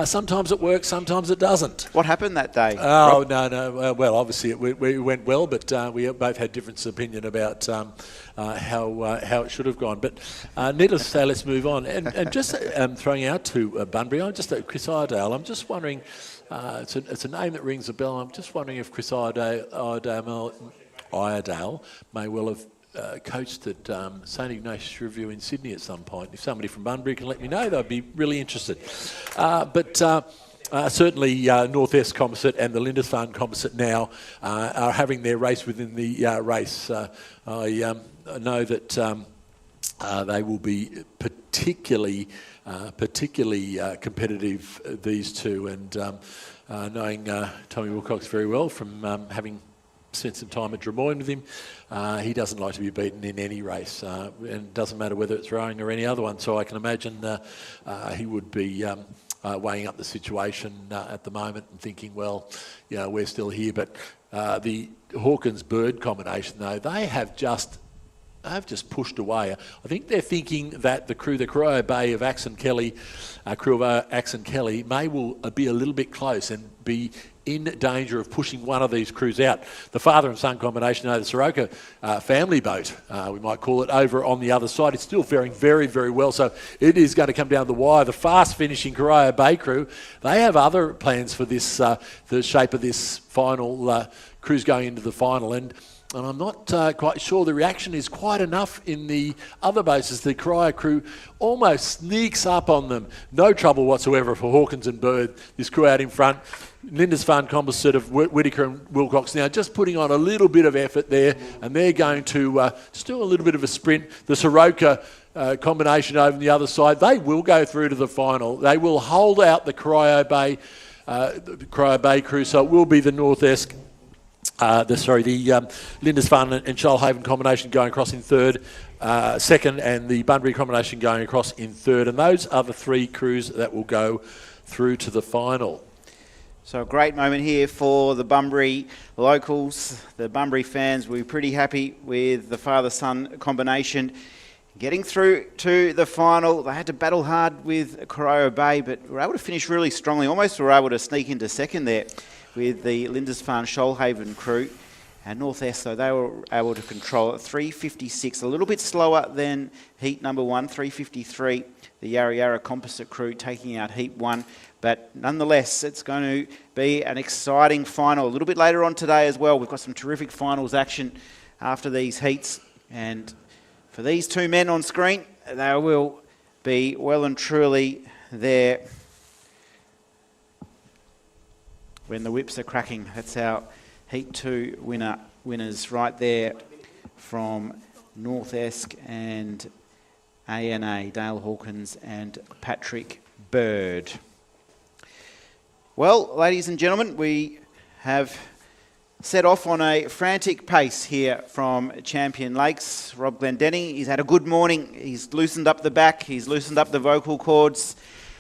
sometimes it works, sometimes it doesn't. What happened that day? Oh, no. Well, obviously it went well, but we both had different opinion about how it should have gone. But needless to say, let's move on. And just throwing out to Bunbury, I'm just Chris Iredale. I'm just wondering, it's a name that rings a bell. I'm just wondering if Chris Iredale may well have coached at St Ignatius Review in Sydney at some point. If somebody from Bunbury can let me know, they'd be really interested. But certainly North S composite and the Lindisfarne composite now are having their race within the race. I know that they will be particularly competitive, these two, and knowing Tommy Wilcox very well from having spent some time at Drummoyne with him, he doesn't like to be beaten in any race, and it doesn't matter whether it's rowing or any other one. So I can imagine he would be weighing up the situation at the moment and thinking, well, we're still here. But the Hawkins-Bird combination, though, they've just pushed away. I think they're thinking that the Corio Bay of Axe and Kelly, crew of Axe and Kelly, will be a little bit close and be in danger of pushing one of these crews out. The father and son combination, the Soroka family boat, we might call it, over on the other side, it's still faring very, very well. So it is going to come down the wire. The fast finishing Corio Bay crew, they have other plans for this, the shape of this final cruise going into the final. And I'm not quite sure the reaction is quite enough in the other boats as the Corio crew almost sneaks up on them. No trouble whatsoever for Hawkins and Bird, this crew out in front. Lindisfarne composite of Whitaker and Wilcox now just putting on a little bit of effort there, and they're going to just do a little bit of a sprint. The Soroka combination over on the other side, they will go through to the final. They will hold out the Corio Bay crew, so it will be the North S. The Lindisfarne and Shoalhaven combination going across in second, and the Bunbury combination going across in third. And those are the three crews that will go through to the final. So a great moment here for the Bunbury locals. The Bunbury fans will be pretty happy with the father-son combination Getting through to the final, they had to battle hard with Corio Bay, but were able to finish really strongly. Almost were able to sneak into second there with the Lindisfarne Shoalhaven crew. And North Esk, though, they were able to control it. 3:56, a little bit slower than heat number 1, 3:53. The Yarra Yarra Composite crew taking out heat 1. But nonetheless, it's going to be an exciting final. A little bit later on today as well, we've got some terrific finals action after these heats. And for these two men on screen, they will be well and truly there when the whips are cracking. That's our Heat 2 winners right there from North Esk and ANA, Dale Hawkins and Patrick Bird. Well, ladies and gentlemen, we have set off on a frantic pace here from Champion Lakes. Rob Glendenning, he's had a good morning. He's loosened up the back, he's loosened up the vocal cords,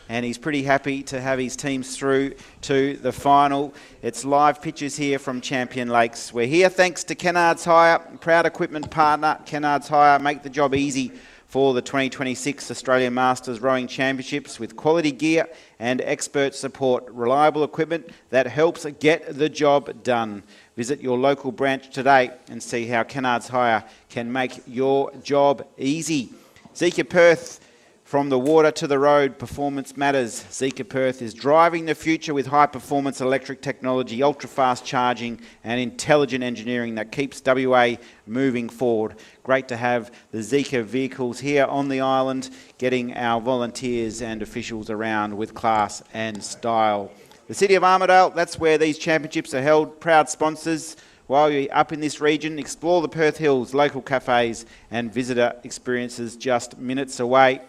and he's pretty happy to have his teams through to the final. It's live pictures here from Champion Lakes. We're here thanks to Kennards Hire, proud equipment partner. Kennards Hire make the job easy for the 2026 Australian Masters Rowing Championships with quality gear and expert support. Reliable equipment that helps get the job done. Visit your local branch today and see how Kennards Hire can make your job easy. Zika Perth, from the water to the road, performance matters. Zika Perth is driving the future with high-performance electric technology, ultra-fast charging and intelligent engineering that keeps WA moving forward. Great to have the Zika vehicles here on the island, getting our volunteers and officials around with class and style. The City of Armidale, that's where these championships are held. Proud sponsors. While you're up in this region, explore the Perth Hills, local cafes and visitor experiences just minutes away.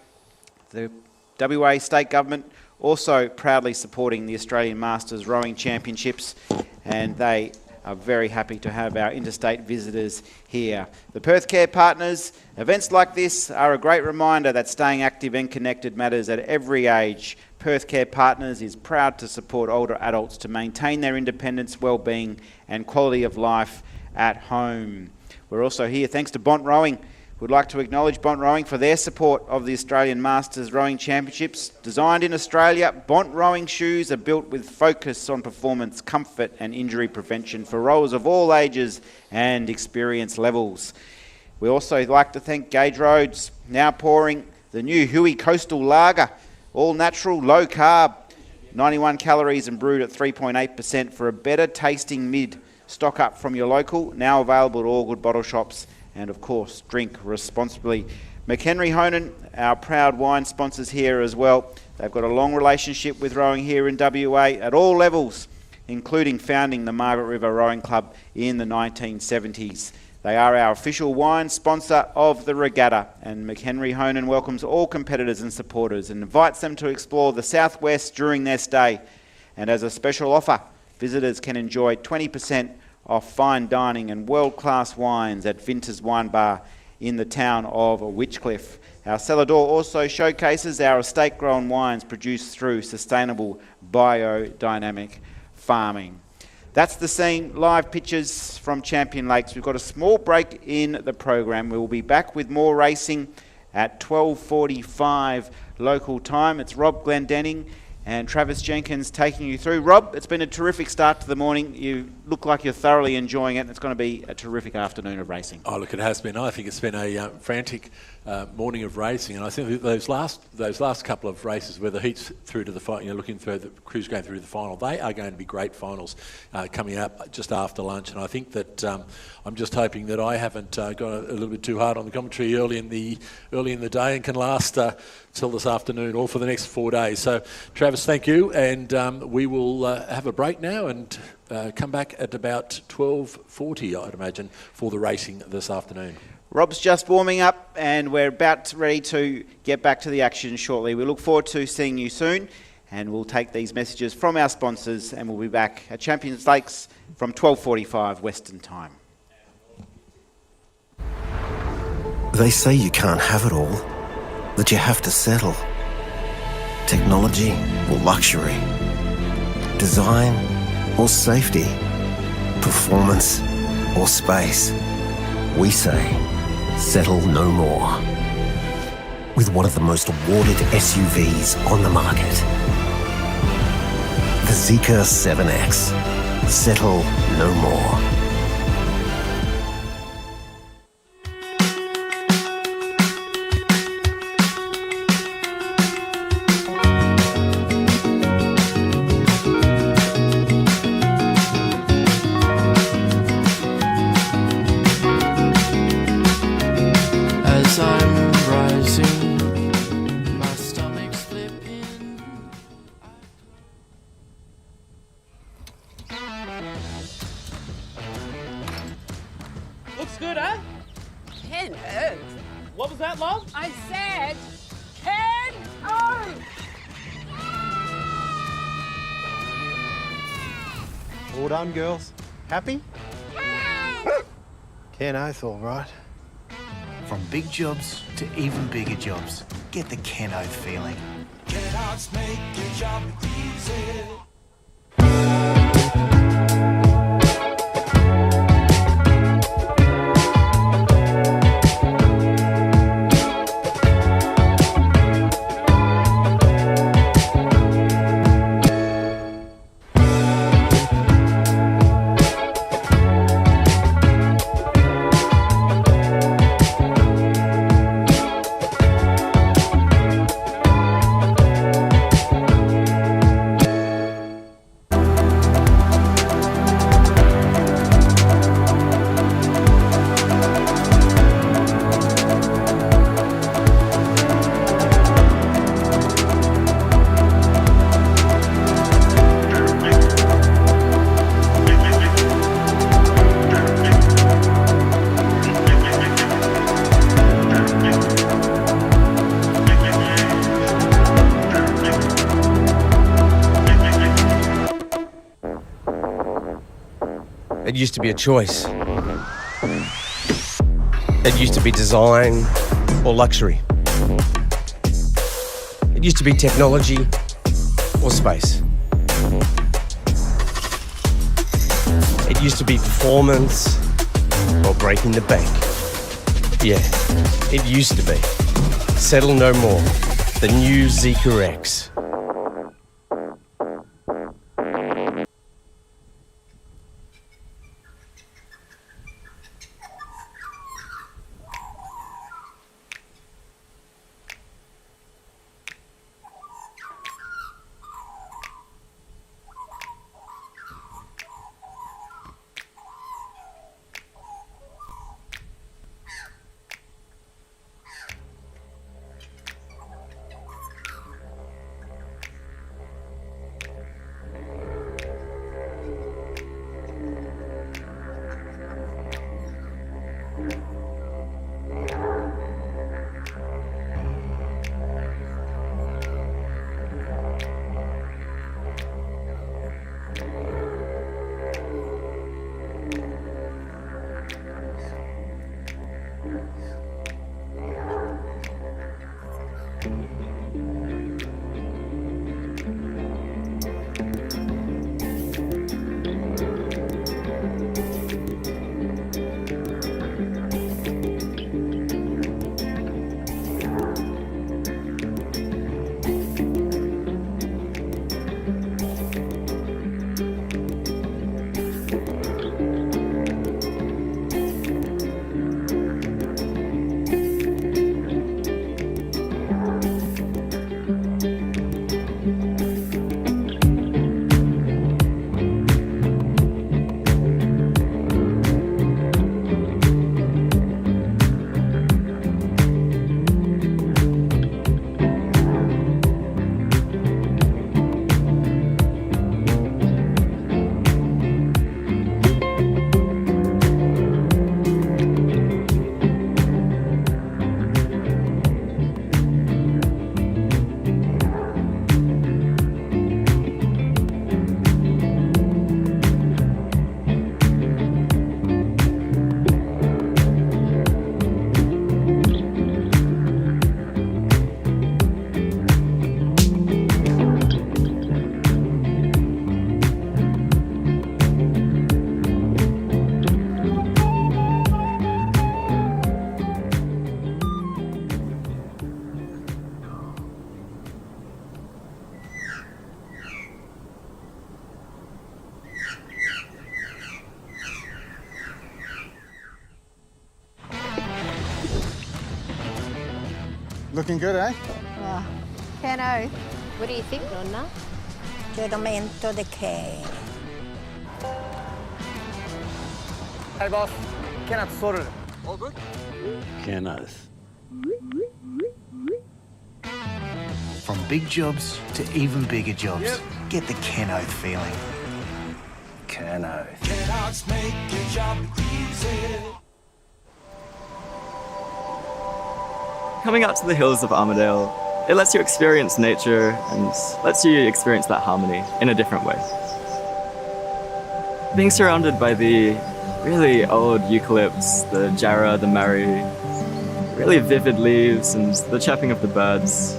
The WA State Government also proudly supporting the Australian Masters Rowing Championships, and they are very happy to have our interstate visitors here. The Perth Care Partners, events like this are a great reminder that staying active and connected matters at every age. Perth Care Partners is proud to support older adults to maintain their independence, well-being and quality of life at home. We're also here thanks to Bont Rowing. We'd like to acknowledge Bont Rowing for their support of the Australian Masters Rowing Championships. Designed in Australia, Bont Rowing shoes are built with focus on performance, comfort and injury prevention for rowers of all ages and experience levels. We also like to thank Gage Roads, now pouring the new Huey Coastal Lager, all natural, low carb, 91 calories and brewed at 3.8% for a better tasting mid. Stock up from your local, now available at all good bottle shops. And of course, drink responsibly. McHenry Honan, our proud wine sponsors here as well. They've got a long relationship with rowing here in WA at all levels, including founding the Margaret River Rowing Club in the 1970s. They are our official wine sponsor of the regatta, and McHenry Honan welcomes all competitors and supporters and invites them to explore the southwest during their stay. And as a special offer, visitors can enjoy 20% off fine dining and world-class wines at Vinters Wine Bar in the town of Witchcliffe. Our cellar door also showcases our estate-grown wines produced through sustainable biodynamic farming. That's the scene, live pictures from Champion Lakes. We've got a small break in the program. We will be back with more racing at 12:45 local time. It's Rob Glendenning and Travis Jenkins taking you through. Rob, it's been a terrific start to the morning. You look like you're thoroughly enjoying it. It's going to be a terrific afternoon of racing. Oh, look, it has been. I think it's been a frantic morning of racing, and I think those last couple of races where the heats through to the final, looking for the crews going through to the final, they are going to be great finals coming up just after lunch. And I think that I'm just hoping that I haven't gone a little bit too hard on the commentary early in the day and can last till this afternoon or for the next 4 days. So, Travis, thank you, and we will have a break now and come back at about 12:40, I'd imagine, for the racing this afternoon. Rob's just warming up and we're about ready to get back to the action shortly. We look forward to seeing you soon, and we'll take these messages from our sponsors and we'll be back at Champions Lakes from 12:45 Western Time. They say you can't have it all, that you have to settle. Technology or luxury, design or safety, performance or space. We say, settle no more. with one of the most awarded SUVs on the market. The Zeekr 7X. Settle no more. As I'm rising, my stomach's flipping. Looks good, huh? Ken O. What was that, love? I said Ken O. All done, girls. Happy? Ken Oath, all right. From big jobs to even bigger jobs, get the Ken Oath feeling. Can't make your job easy. It used to be a choice. It used to be design or luxury. It used to be technology or space. It used to be performance or breaking the bank. Yeah, it used to be. Settle no more. The new Zeekr X. Looking good, eh? Ken Oath. What do you think, Nonna? Giramento de K. Hey, boss. Kenneth sorted it. All good? Kenneth. From big jobs to even bigger jobs. Get the Ken Oath feeling. Ken Oath. Kellogg's make your job easy. Coming out to the hills of Armidale, it lets you experience nature and lets you experience that harmony in a different way. Being surrounded by the really old eucalypts, the jarrah, the marri, really vivid leaves and the chirping of the birds,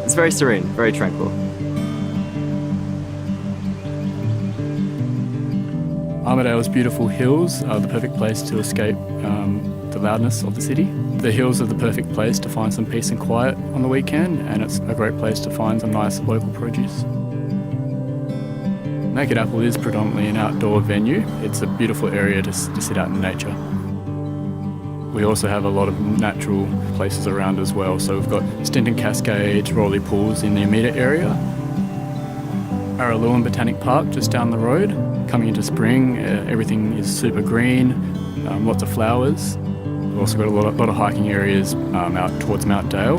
it's very serene, very tranquil. Armidale's beautiful hills are the perfect place to escape the loudness of the city. The hills are the perfect place to find some peace and quiet on the weekend, and it's a great place to find some nice local produce. Naked Apple is predominantly an outdoor venue. It's a beautiful area to sit out in nature. We also have a lot of natural places around as well. So we've got Stinton Cascades, Rowley Pools in the immediate area. Araluen Botanic Park just down the road. Coming into spring, everything is super green, lots of flowers. We've also got a lot of hiking areas out towards Mount Dale.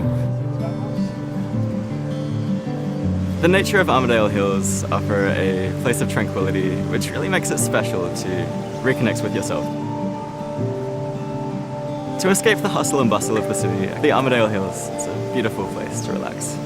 The nature of Armidale Hills offer a place of tranquility, which really makes it special to reconnect with yourself. To escape the hustle and bustle of the city, the Armidale Hills is a beautiful place to relax.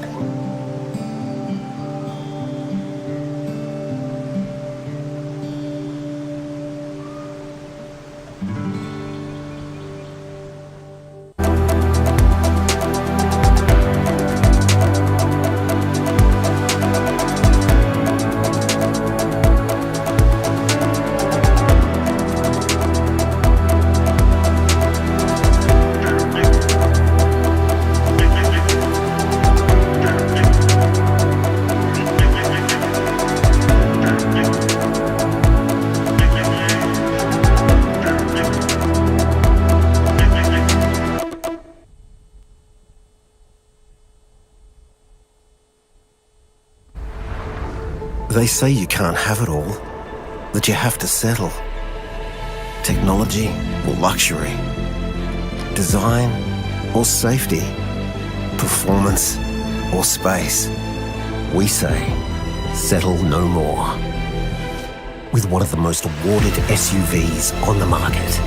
They say you can't have it all, that you have to settle. Technology or luxury, design or safety, performance or space. We say, settle no more. With one of the most awarded SUVs on the market,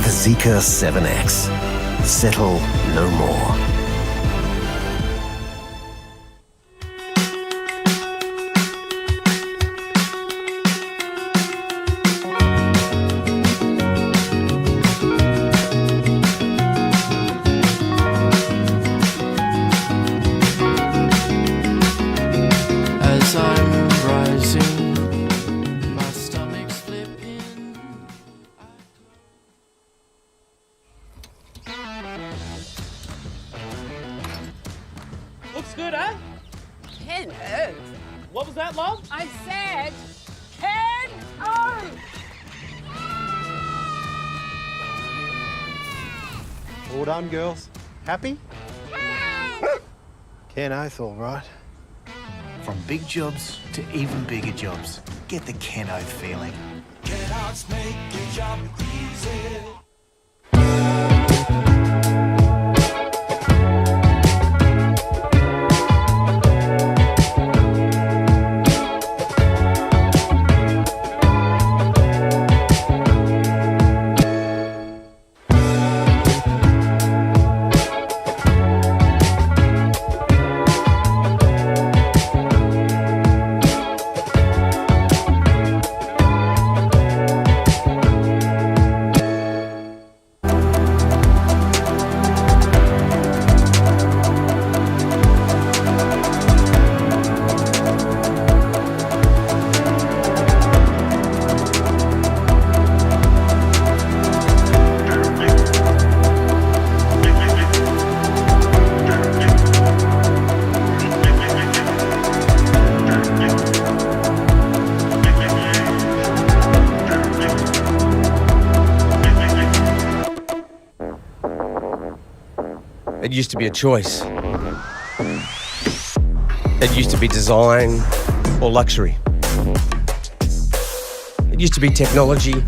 the Zeekr 7X. Settle no more. As I'm rising, my stomach's flipping. Looks good, eh? Ken Oath. What was that, love? I said Ken Oath. All done, girls. Happy? Ken Oath, all right. From big jobs to even bigger jobs. Get the Ken Oath feeling. Kellogg's make your job easy. It used to be a choice. It used to be design or luxury. It used to be technology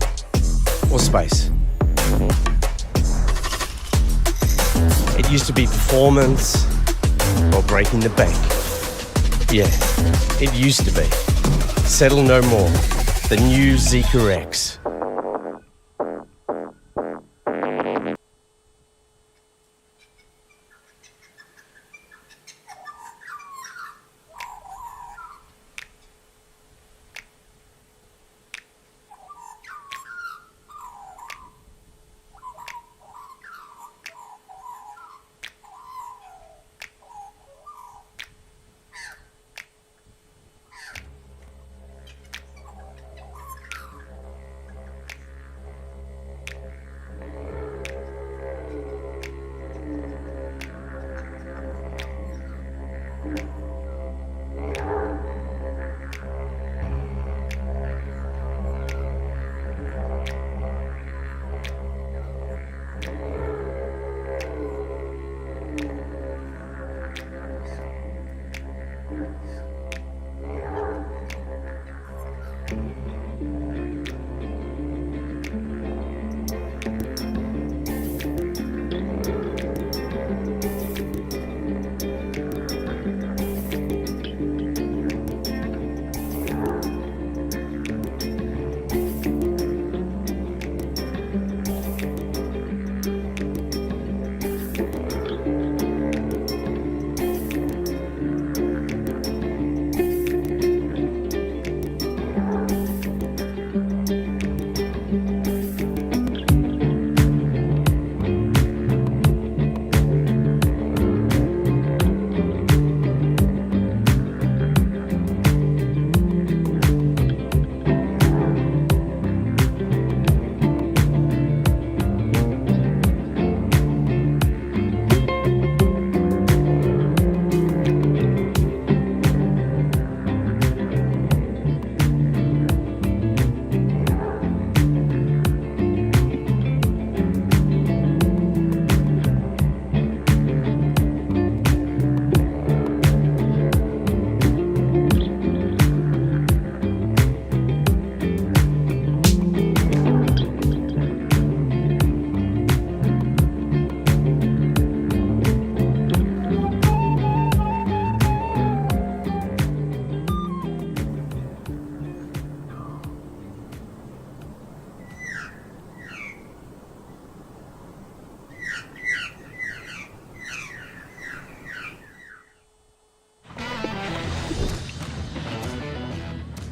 or space. It used to be performance or breaking the bank. Yeah, it used to be. Settle no more. The new Zeekr X.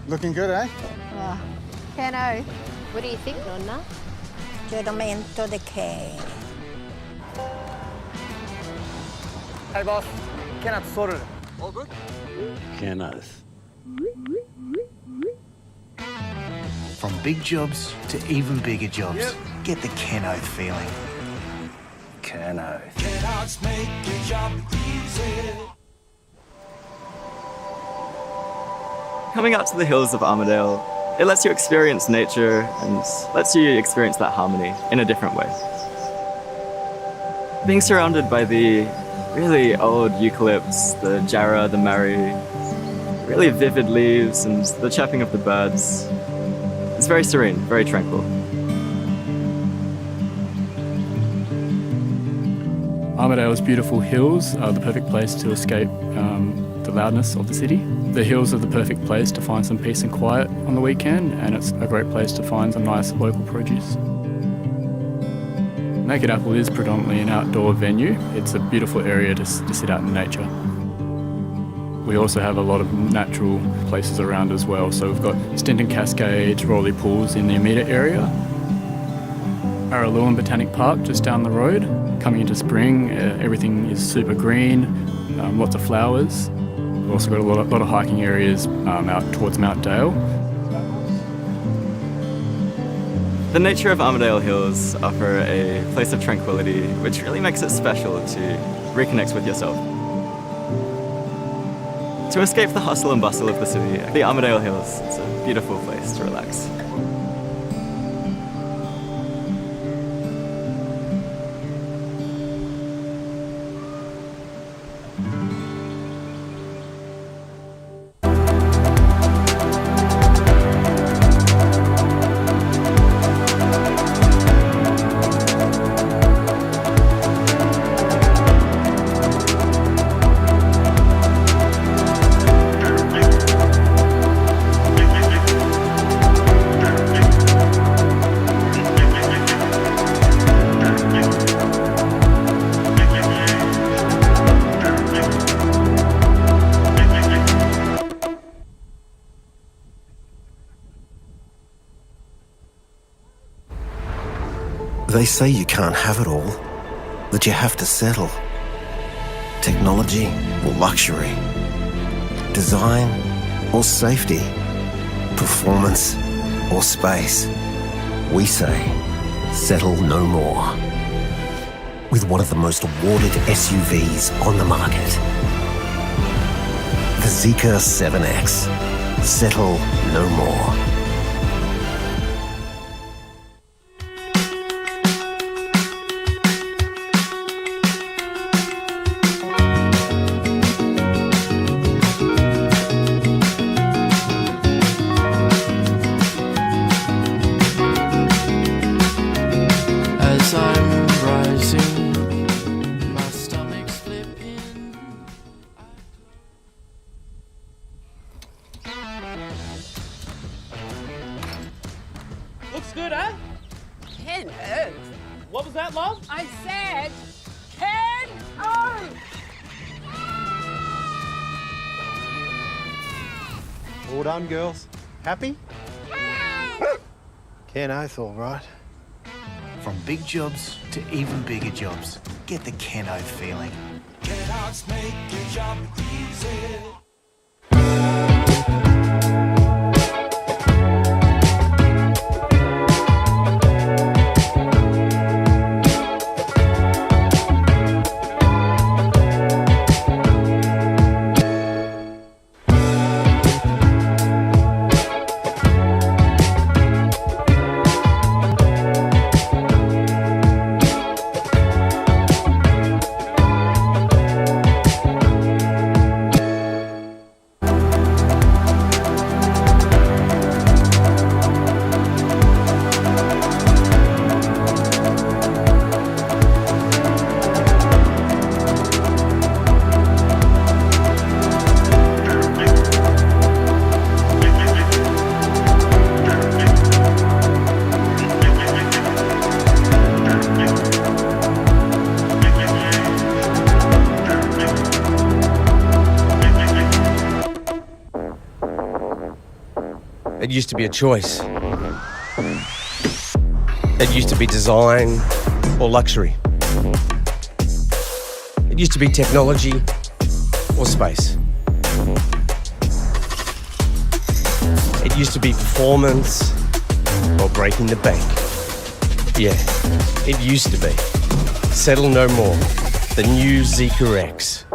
Looking good, eh? Oh, Keno, what do you think, Nonna? Giramento de che. Hey, boss. Kenneth sorted it. All good? Kenneth. From big jobs to even bigger jobs. Get the Kenneth feeling. Kenneth. Kenneth's make your job easy. Coming out to the hills of Armadale, it lets you experience nature and lets you experience that harmony in a different way. Being surrounded by the really old eucalypts, the jarrah, the marri, really vivid leaves and the chirping of the birds, it's very serene, very tranquil. Armadale's beautiful hills are the perfect place to escape the loudness of the city. The hills are the perfect place to find some peace and quiet on the weekend, and it's a great place to find some nice local produce. Naked Apple is predominantly an outdoor venue. It's a beautiful area to sit out in nature. We also have a lot of natural places around as well. So we've got Stinton Cascades, Rowley Pools in the immediate area. Araluen Botanic Park just down the road. Coming into spring, everything is super green, lots of flowers. We've also got a lot of hiking areas out towards Mount Dale. The nature of Armadale Hills offer a place of tranquility, which really makes it special to reconnect with yourself. To escape the hustle and bustle of the city, the Armadale Hills is a beautiful place to relax. They say you can't have it all, that you have to settle. Technology or luxury, design or safety, performance or space. We say, settle no more. With one of the most awarded SUVs on the market, the Zeekr 7X. Settle no more. As I'm rising, my stomach's flipping. Looks good, huh? Ken, What was that, love? I said, Ken, oh! All done, girls. Happy? Ken Oath, all right. From big jobs to even bigger jobs, get the Ken Oath feeling. Kellogg's make your job easy. It used to be a choice. It used to be design or luxury. It used to be technology or space. It used to be performance or breaking the bank. Yeah, it used to be. Settle no more. The new Zeekr X.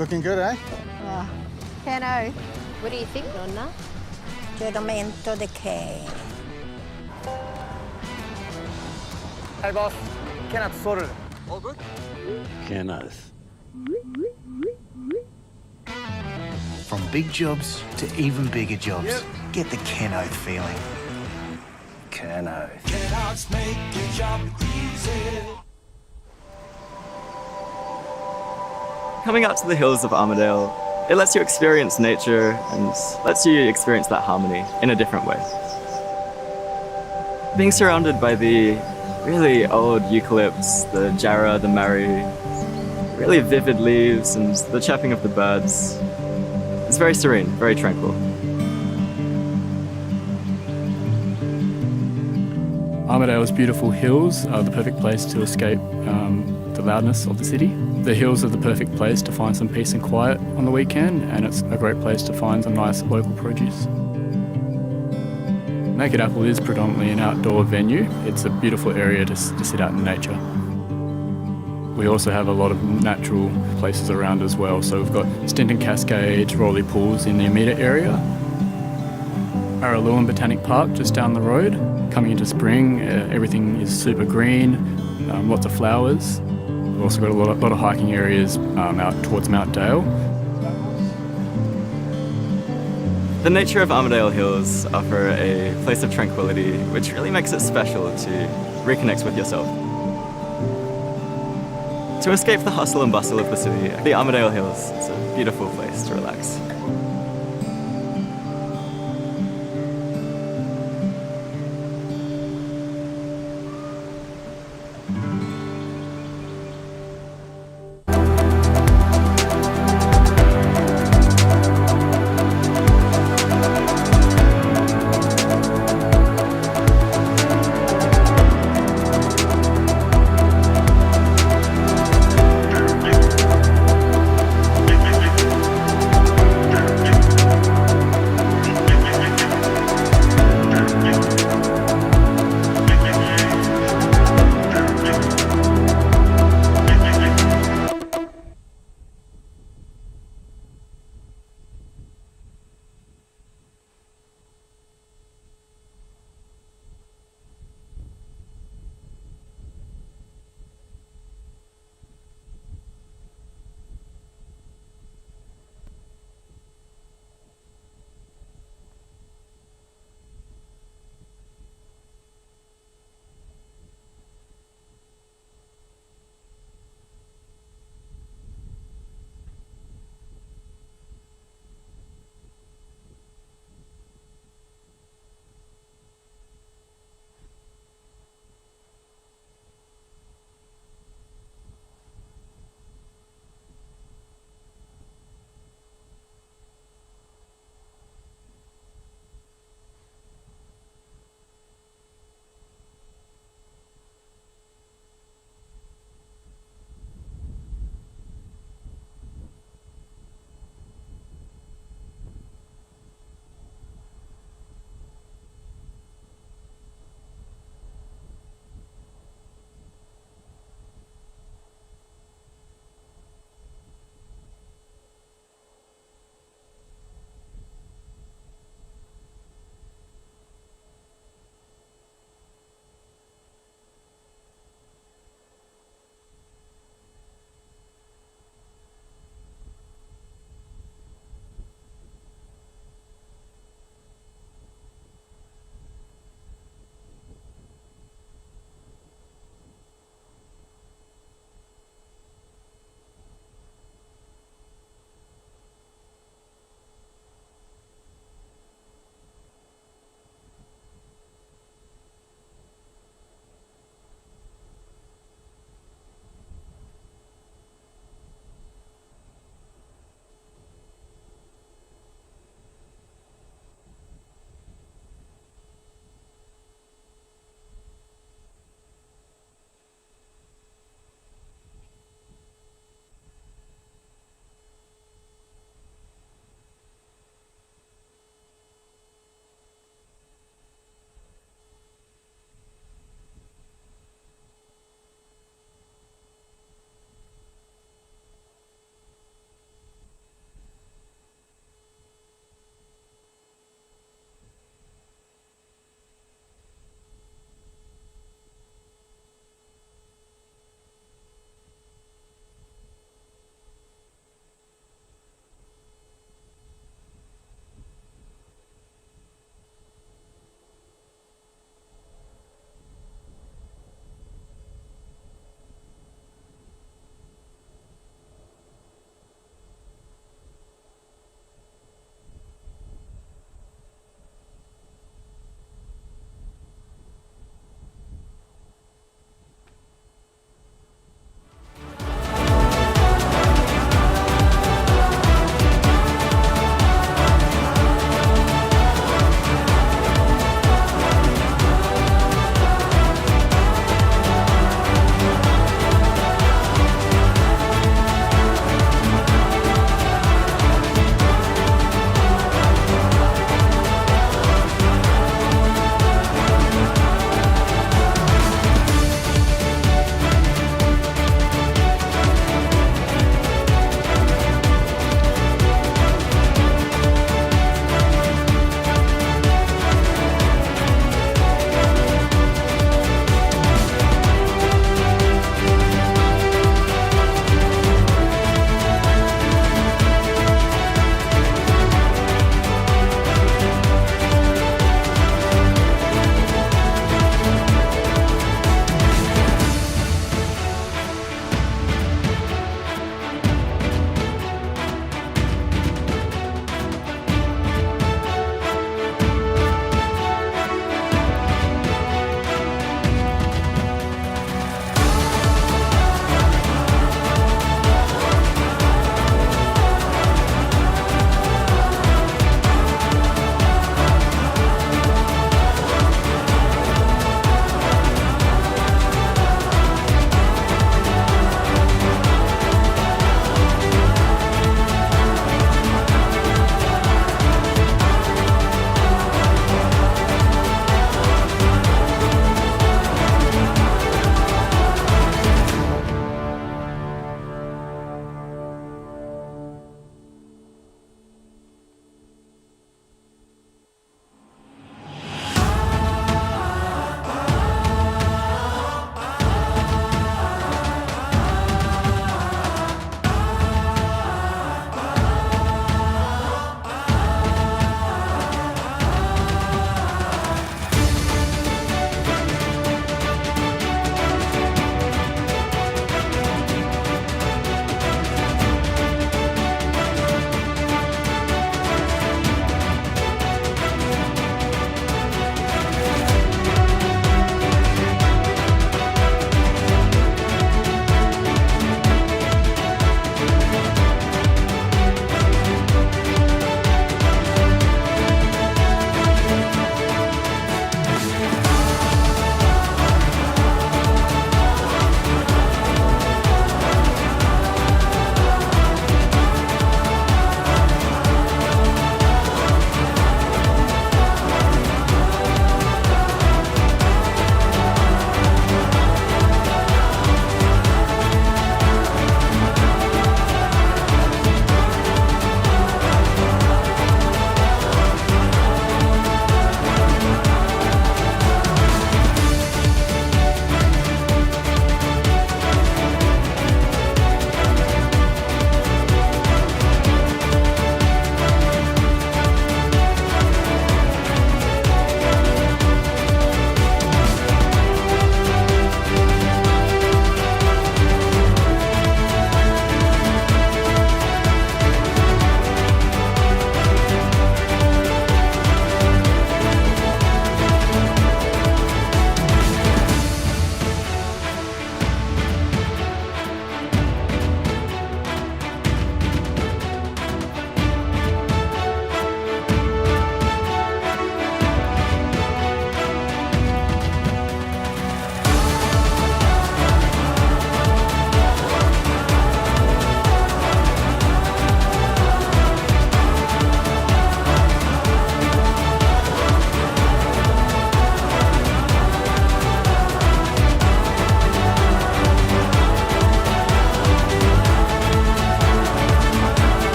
Looking good, eh? Cano, what do you think, Nonna? Giramento de che. Hey boss, Kenneth sorted it. All good? Kenneth. From big jobs to even bigger jobs, get the Keno feeling. Kenneth. Kennards make your job easy. Coming out to the hills of Armidale, it lets you experience nature and lets you experience that harmony in a different way. Being surrounded by the really old eucalypts, the jarrah, the marri, really vivid leaves and the chirping of the birds, it's very serene, very tranquil. Armidale's beautiful hills are the perfect place to escape the loudness of the city. The hills are the perfect place to find some peace and quiet on the weekend, and it's a great place to find some nice local produce. Naked Apple is predominantly an outdoor venue. It's a beautiful area to sit out in nature. We also have a lot of natural places around as well. So we've got Stinton Cascades, Rolly Pools in the immediate area. Araluen Botanic Park just down the road. Coming into spring, everything is super green, lots of flowers. We've also got a lot of hiking areas out towards Mount Dale. The nature of Armidale Hills offer a place of tranquility, which really makes it special to reconnect with yourself. To escape the hustle and bustle of the city, the Armidale Hills is a beautiful place to relax.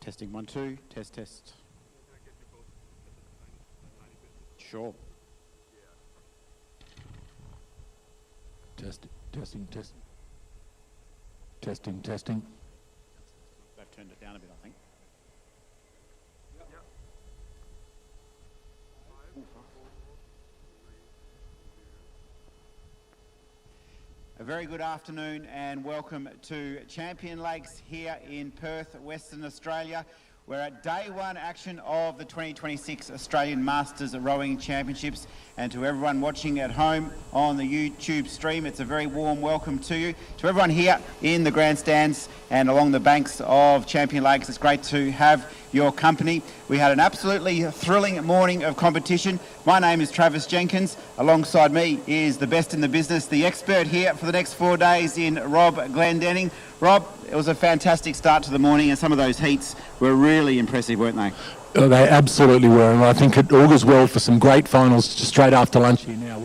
Testing 1, 2. Test. Sure. Testing. They've turned it down a bit, I think. A very good afternoon and welcome to Champion Lakes here in Perth, Western Australia. We're at day one action of the 2026 Australian Masters Rowing Championships, and to everyone watching at home on the YouTube stream, it's a very warm welcome to you. To everyone here in the grandstands and along the banks of Champion Lakes, it's great to have your company. We had an absolutely thrilling morning of competition. My name is Travis Jenkins. Alongside me is the best in the business, the expert here for the next 4 days in Rob Glendenning. Rob, it was a fantastic start to the morning, and some of those heats were really impressive, weren't they? They absolutely were, and I think it augurs well for some great finals just straight after lunch here now.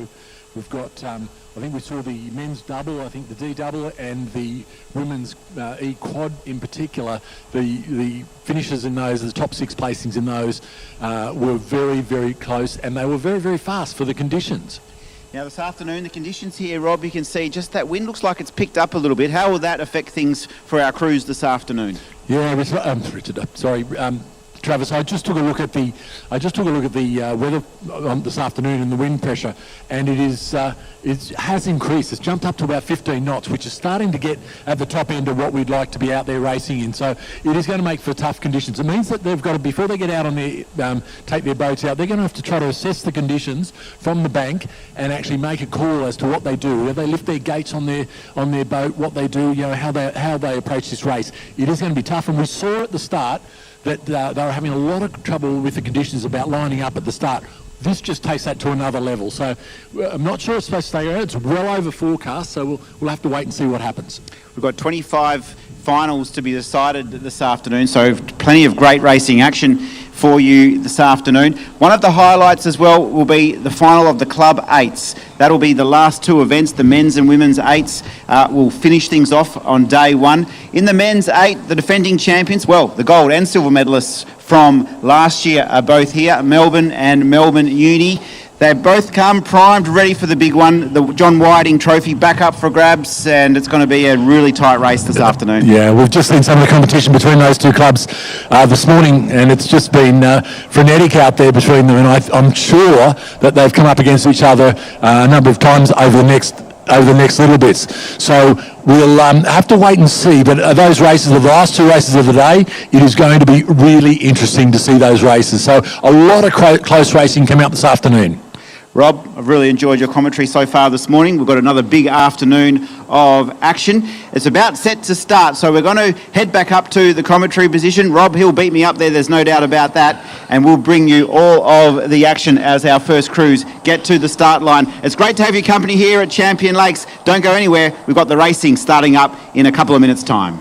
We've got, I think we saw the men's double, I think the D double, and the women's E quad in particular. The finishes in those, the top 6 placings in those were very, very close, and they were very, very fast for the conditions. Now this afternoon, the conditions here, Rob, you can see just that wind looks like it's picked up a little bit. How will that affect things for our crews this afternoon? Yeah, Travis, I just took a look at the weather this afternoon and the wind pressure, and it has increased. It's jumped up to about 15 knots, which is starting to get at the top end of what we'd like to be out there racing in. So it is going to make for tough conditions. It means that they've got to, before they get out on their take their boats out, they're going to have to try to assess the conditions from the bank and actually make a call as to what they do. Whether they lift their gates on their boat, what they do, how they approach this race. It is going to be tough, and we saw at the start that they were having a lot of trouble with the conditions about lining up at the start. This just takes that to another level. So I'm not sure it's supposed to stay around. It's well over forecast, so we'll have to wait and see what happens. We've got 25 finals to be decided this afternoon, so plenty of great racing action for you this afternoon. One of the highlights as well will be the final of the Club 8s. That'll be the last 2 events. The men's and women's 8s will finish things off on day one. In the men's 8, the defending champions, well, the gold and silver medalists from last year are both here, Melbourne and Melbourne Uni. They've both come primed, ready for the big one, the John Whiting Trophy back up for grabs, and it's going to be a really tight race this afternoon. Yeah, we've just seen some of the competition between those 2 clubs this morning, and it's just been frenetic out there between them, and I'm sure that they've come up against each other a number of times over the next little bits. So we'll have to wait and see, but those races, the last 2 races of the day, it is going to be really interesting to see those races. So a lot of close racing coming up this afternoon. Rob, I've really enjoyed your commentary so far this morning. We've got another big afternoon of action. It's about set to start, so we're going to head back up to the commentary position. Rob, he'll beat me up there, there's no doubt about that, and we'll bring you all of the action as our first crews get to the start line. It's great to have your company here at Champion Lakes. Don't go anywhere. We've got the racing starting up in a couple of minutes' time.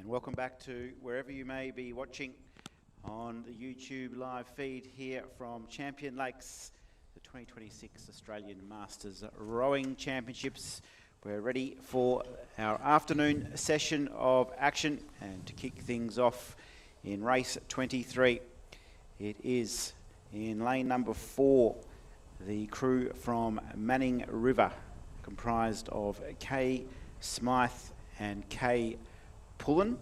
And welcome back to wherever you may be watching on the YouTube live feed here from Champion Lakes, the 2026 Australian Masters Rowing Championships. We're ready for our afternoon session of action, and to kick things off in race 23, it is in lane number 4, the crew from Manning River, comprised of Kay Smythe and Kay Pullen.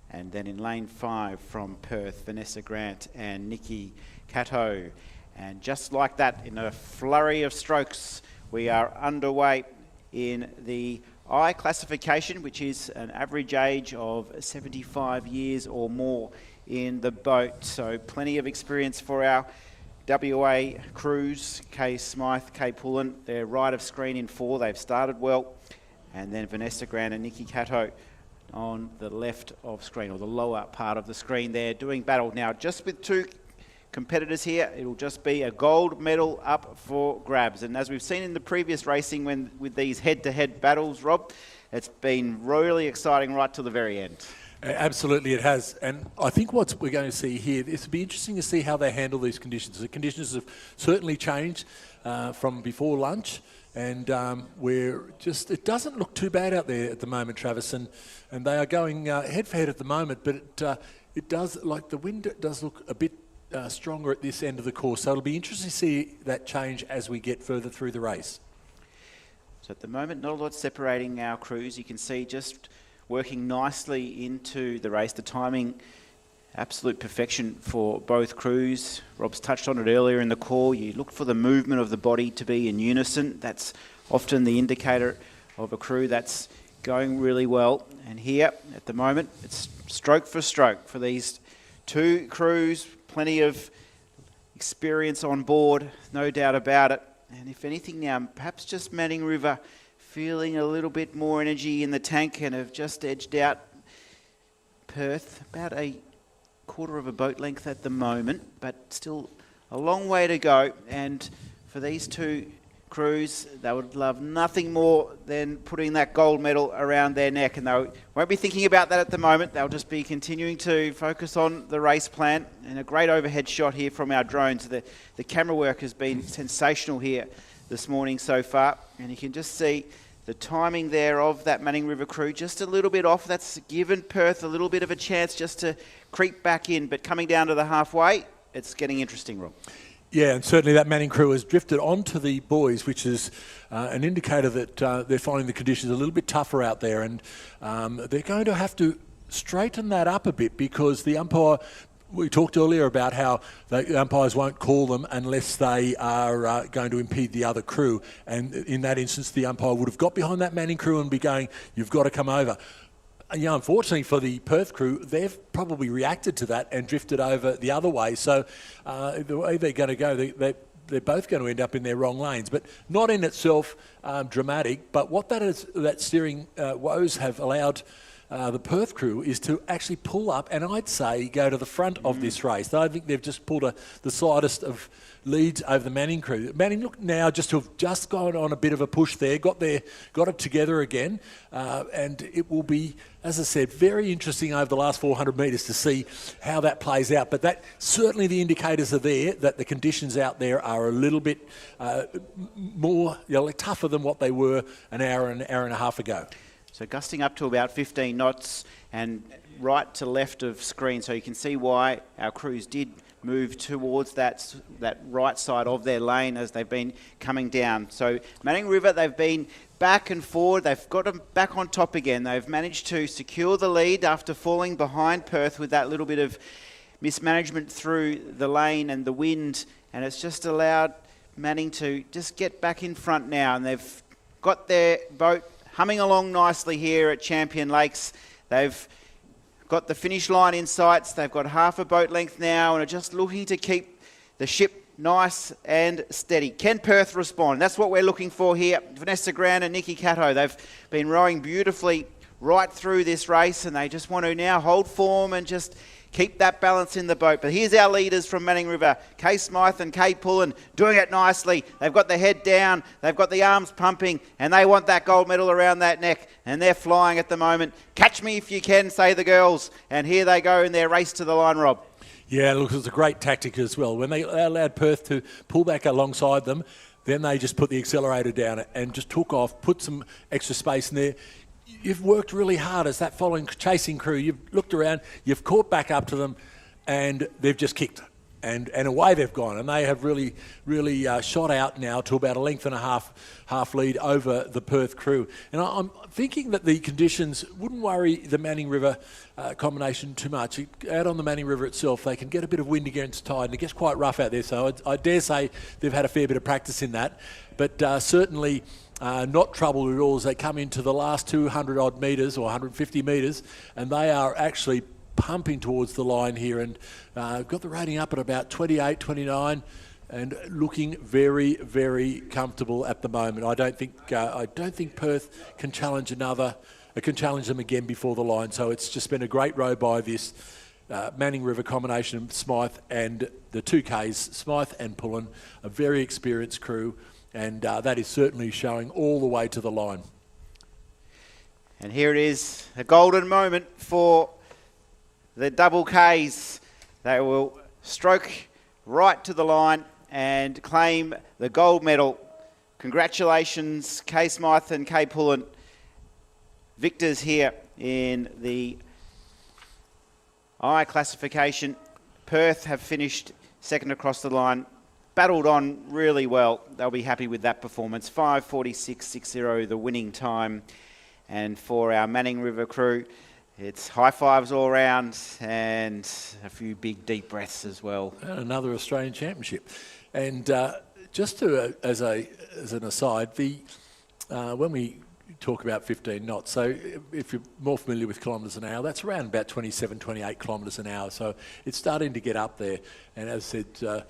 And then in lane 5 from Perth, Vanessa Grant and Nikki Cato. And just like that, in a flurry of strokes, we are underway in the I classification, which is an average age of 75 years or more in the boat. So plenty of experience for our WA crews. Kay Smythe, Kay Pullen, they're right of screen in 4. They've started well. And then Vanessa Grant and Nikki Cato on the left of screen, or the lower part of the screen there, doing battle. Now, just with 2 competitors here, it'll just be a gold medal up for grabs. And as we've seen in the previous racing, when with these head-to-head battles, Rob, it's been really exciting right till the very end. Absolutely, it has. And I think what we're going to see here, it'll be interesting to see how they handle these conditions. The conditions have certainly changed from before lunch. And it doesn't look too bad out there at the moment, Travis, and they are going head for head at the moment, but it does, like the wind does look a bit stronger at this end of the course, so it'll be interesting to see that change as we get further through the race. So at the moment, not a lot separating our crews. You can see just working nicely into the race, the timing, absolute perfection for both crews. Rob's touched on it earlier in the call. You look for the movement of the body to be in unison. That's often the indicator of a crew that's going really well. And here, at the moment, it's stroke for stroke for these 2 crews. Plenty of experience on board, no doubt about it. And if anything now, perhaps just Manning River feeling a little bit more energy in the tank and have just edged out Perth about a quarter of a boat length at the moment, but still a long way to go. And for these 2 crews, they would love nothing more than putting that gold medal around their neck, and they won't be thinking about that at the moment. They'll just be continuing to focus on the race plan. And a great overhead shot here from our drones. The camera work has been sensational here this morning so far, and you can just see the timing there of that Manning River crew just a little bit off. That's given Perth a little bit of a chance just to creep back in, but coming down to the halfway, it's getting interesting, Rob. Yeah, and certainly that Manning crew has drifted onto the boys, which is an indicator that they're finding the conditions a little bit tougher out there, and they're going to have to straighten that up a bit, because the umpire, we talked earlier about how the umpires won't call them unless they are going to impede the other crew. And in that instance, the umpire would have got behind that Manning crew and be going, you've got to come over. Yeah, unfortunately for the Perth crew, they've probably reacted to that and drifted over the other way. So the way they're going to go, they're both going to end up in their wrong lanes. But not in itself dramatic. But what that steering woes have allowed the Perth crew is to actually pull up and I'd say go to the front of this race. I think they've just pulled the slightest of leads over the Manning crew. Manning look now just to have just gone on a bit of a push there, got it together again, and it will be, as I said, very interesting over the last 400 metres to see how that plays out. But that certainly the indicators are there that the conditions out there are a little bit more tougher than what they were an hour and a half ago. So gusting up to about 15 knots and right to left of screen. So you can see why our crews did move towards that right side of their lane as they've been coming down. So Manning River, they've been back and forward. They've got them back on top again. They've managed to secure the lead after falling behind Perth with that little bit of mismanagement through the lane and the wind. And it's just allowed Manning to just get back in front now. And they've got their boat humming along nicely here at Champion Lakes. They've got the finish line in sights. They've got half a boat length now and are just looking to keep the ship nice and steady. Can Perth respond? That's what we're looking for here. Vanessa Grant and Nikki Cato, they've been rowing beautifully right through this race, and they just want to now hold form and just keep that balance in the boat. But here's our leaders from Manning River, Kay Smythe and Kay Pullen, doing it nicely. They've got the head down, they've got the arms pumping, and they want that gold medal around that neck, and they're flying at the moment. Catch me if you can, say the girls. And here they go in their race to the line, Rob. Yeah, look, it was a great tactic as well. When they allowed Perth to pull back alongside them, then they just put the accelerator down and just took off, put some extra space in there. You've worked really hard as that following chasing crew. You've looked around, you've caught back up to them, and they've just kicked. And away they've gone. And they have really shot out now to about a length and a half lead over the Perth crew. And I'm thinking that the conditions wouldn't worry the Manning River combination too much. Out on the Manning River itself, they can get a bit of wind against tide, and it gets quite rough out there. So I dare say they've had a fair bit of practice in that. But certainly not troubled at all as they come into the last 200 odd metres or 150 metres, and they are actually pumping towards the line here, and got the rating up at about 28, 29, and looking very, very comfortable at the moment. I don't think Perth can challenge them again before the line. So it's just been a great row by this Manning River combination, Smythe and the 2Ks, Smythe and Pullen, a very experienced crew, and that is certainly showing all the way to the line. And here it is, a golden moment for the double Ks. They will stroke right to the line and claim the gold medal. Congratulations, Kay Smythe and Kay Pullen, victors here in the I classification. Perth have finished second across the line, battled on really well. They'll be happy with that performance. 5:46.60 the winning time. And for our Manning River crew, it's high fives all round and a few big deep breaths as well. And another Australian Championship. And just as an aside, when we talk about 15 knots, so if you're more familiar with kilometres an hour, that's around about 27, 28 kilometres an hour. So it's starting to get up there. And as I said,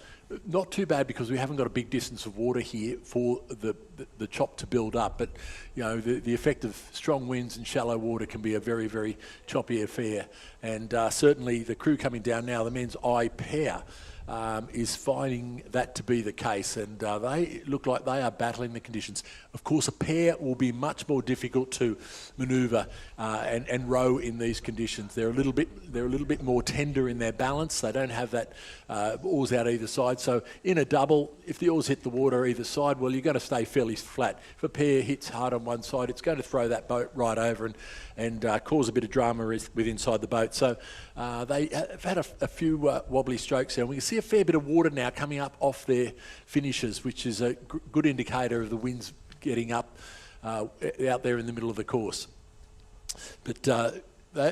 not too bad because we haven't got a big distance of water here for the chop to build up. But, you know, the effect of strong winds and shallow water can be a very, very choppy affair. And certainly the crew coming down now, the men's I pair, is finding that to be the case, and they look like they are battling the conditions. Of course, a pair will be much more difficult to manoeuvre and row in these conditions. They're a little bit more tender in their balance. They don't have that oars out either side. So in a double, if the oars hit the water either side, well, you're going to stay fairly flat. If a pair hits hard on one side, it's going to throw that boat right over and cause a bit of drama with inside the boat. So they have had a few wobbly strokes there. And we can see a fair bit of water now coming up off their finishes, which is a good indicator of the winds getting up out there in the middle of the course. But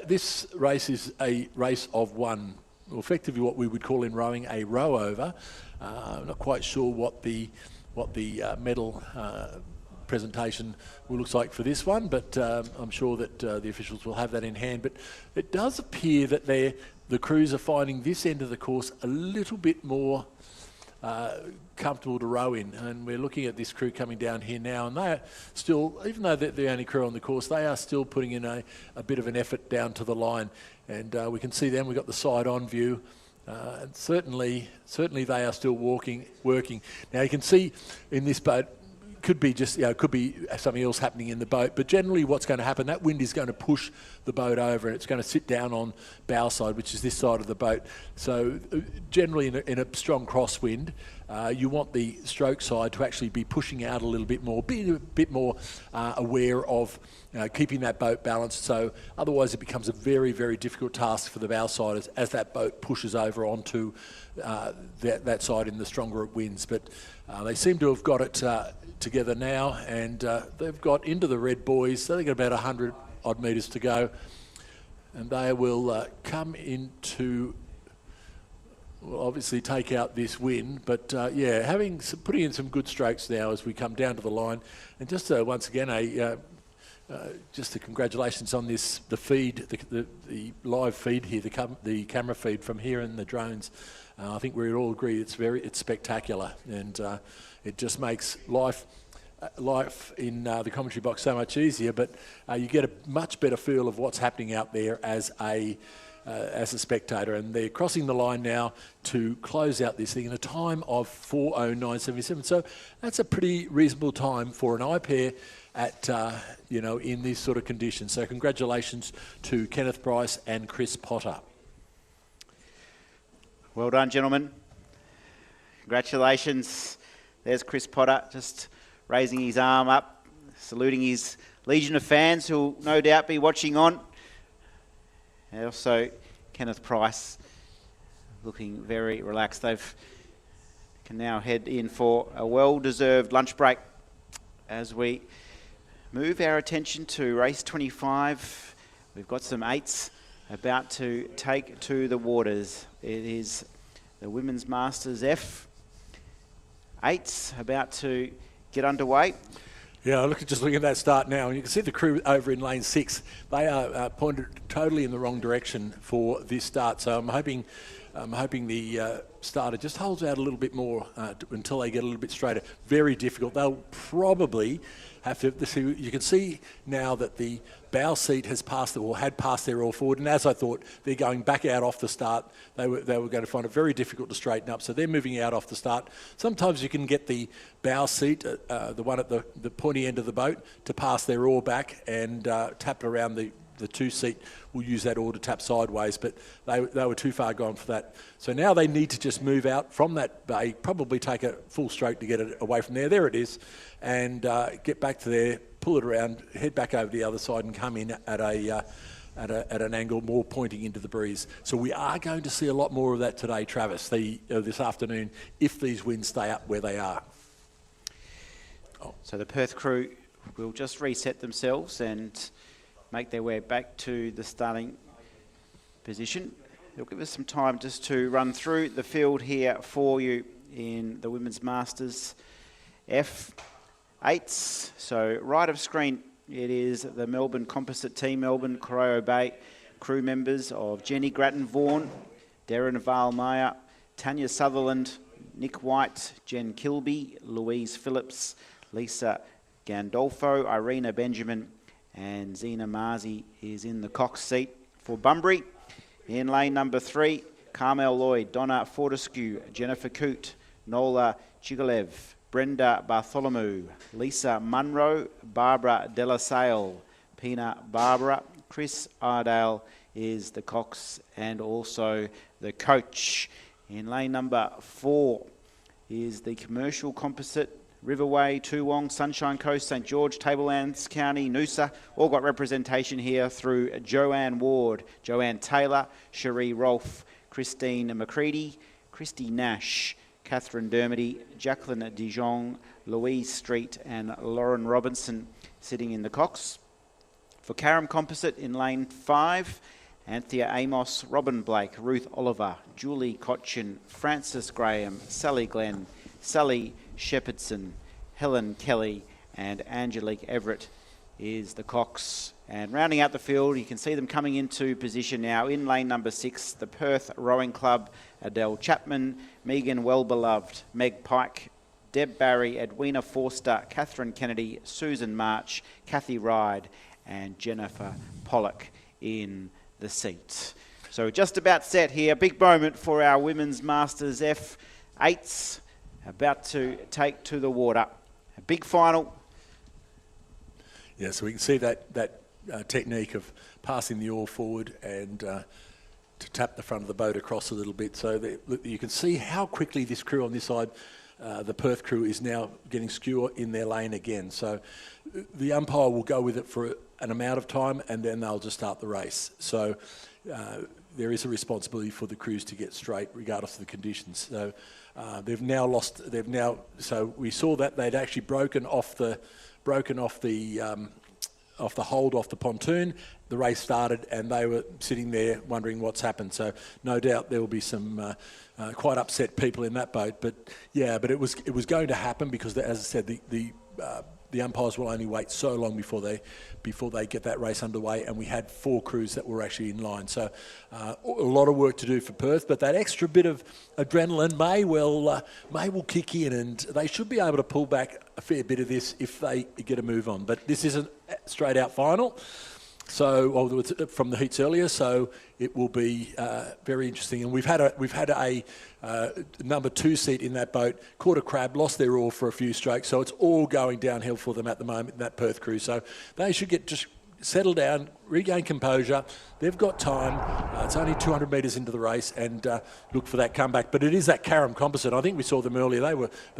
this race is a race of one, effectively what we would call in rowing a row over. I'm not quite sure what the medal presentation looks like for this one, but I'm sure that the officials will have that in hand. But it does appear that the crews are finding this end of the course a little bit more comfortable to row in, and we're looking at this crew coming down here now, and they are still, even though they're the only crew on the course, they are still putting in a bit of an effort down to the line, and we can see them. We've got the side-on view, and certainly they are still working. Now you can see in this boat, could be something else happening in the boat, but generally what's going to happen, that wind is going to push the boat over and it's going to sit down on bow side, which is this side of the boat. So generally in a strong crosswind, you want the stroke side to actually be pushing out a little bit more, be a bit more aware of keeping that boat balanced. So otherwise it becomes a very, very difficult task for the bow siders as that boat pushes over onto that side in the stronger winds. But they seem to have got it together now, and they've got into the red buoys, so they've got about 100 odd metres to go, and they will come into, well, obviously take out this wind, but putting in some good strokes now as we come down to the line. And just once again just a congratulations on the feed, the live feed here, the camera feed from here in the drones. I think we all agree it's spectacular, and it just makes life in the commentary box so much easier. But you get a much better feel of what's happening out there as a as a spectator, and they're crossing the line now to close out this thing in a time of 4:09.77. So that's a pretty reasonable time for an eye pair at in these sort of conditions. So congratulations to Kenneth Price and Chris Potter. Well done, gentlemen. Congratulations. There's Chris Potter just raising his arm up, saluting his legion of fans who will no doubt be watching on. And also Kenneth Price looking very relaxed. They can now head in for a well-deserved lunch break as we move our attention to race 25. We've got some 8s about to take to the waters. It is the Women's Masters F. 8s about to get underway. Yeah, just looking at that start now, and you can see the crew over in lane 6. They are pointed totally in the wrong direction for this start. So I'm hoping the starter just holds out a little bit more until they get a little bit straighter. Very difficult. They'll probably have to see. You can see now that the bow seat has passed had passed their all forward, and as I thought, they're going back out off the start. They were going to find it very difficult to straighten up, so they're moving out off the start. Sometimes you can get the bow seat, the one at the pointy end of the boat, to pass their oar back and tap it around the 2-seat. Will use that oar to tap sideways, but they were too far gone for that. So now they need to just move out from that bay, probably take a full stroke to get it away from there. There it is, and get back to there, pull it around, head back over the other side, and come in at an angle more pointing into the breeze. So we are going to see a lot more of that today, Travis, this afternoon, if these winds stay up where they are. So the Perth crew will just reset themselves and make their way back to the starting position. It'll give us some time just to run through the field here for you in the Women's Masters F8s. So right of screen, it is the Melbourne Composite Team, Melbourne Corio Bay crew members of Jenny Grattan-Vaughan, Darren Valmeyer, Tanya Sutherland, Nick White, Jen Kilby, Louise Phillips, Lisa Gandolfo, Irina Benjamin, and Zena Marzi is in the Cox seat for Bunbury. In lane number 3, Carmel Lloyd, Donna Fortescue, Jennifer Coote, Nola Chigalev, Brenda Bartholomew, Lisa Munro, Barbara Delasale, Pina Barbara, Chris Ardale is the Cox and also the coach. In lane number 4 is the Commercial Composite, Riverway, Toowong, Sunshine Coast, St George, Tablelands County, Noosa, all got representation here through Joanne Ward, Joanne Taylor, Cherie Rolfe, Christine McCready, Christy Nash, Catherine Dermody, Jacqueline Dijon, Louise Street and Lauren Robinson sitting in the Cox. For Carrum Composite in lane 5, Anthea Amos, Robin Blake, Ruth Oliver, Julie Cotchin, Frances Graham, Sally Glenn, Sally Shepherdson, Helen Kelly and Angelique Everett is the Cox. And rounding out the field, you can see them coming into position now in lane number 6, the Perth Rowing Club, Adele Chapman, Megan Wellbeloved, Meg Pike, Deb Barry, Edwina Forster, Catherine Kennedy, Susan March, Kathy Ride and Jennifer Pollock in the seat. So just about set here. Big moment for our Women's Masters F8s. About to take to the water. A big final. Yeah, so we can see that technique of passing the oar forward and to tap the front of the boat across a little bit. So you can see how quickly this crew on this side, the Perth crew, is now getting skew in their lane again. So the umpire will go with it for an amount of time and then they'll just start the race. So there is a responsibility for the crews to get straight regardless of the conditions. So so we saw that they'd actually broken off the hold off the pontoon. The race started and they were sitting there wondering what's happened. So no doubt there will be some quite upset people in that boat. But it was going to happen because, as I said, the umpires will only wait so long before they get that race underway, and we had 4 crews that were actually in line. So a lot of work to do for Perth, but that extra bit of adrenaline may well kick in, and they should be able to pull back a fair bit of this if they get a move on. But this isn't straight out final. from the heats earlier, so it will be very interesting. And we've had a number 2 seat in that boat, caught a crab, lost their oar for a few strokes, so it's all going downhill for them at the moment in that Perth crew. So they should just settle down, regain composure. They've got time. It's only 200 metres into the race, and look for that comeback. But it is that Carrum Composite. I think we saw them earlier. They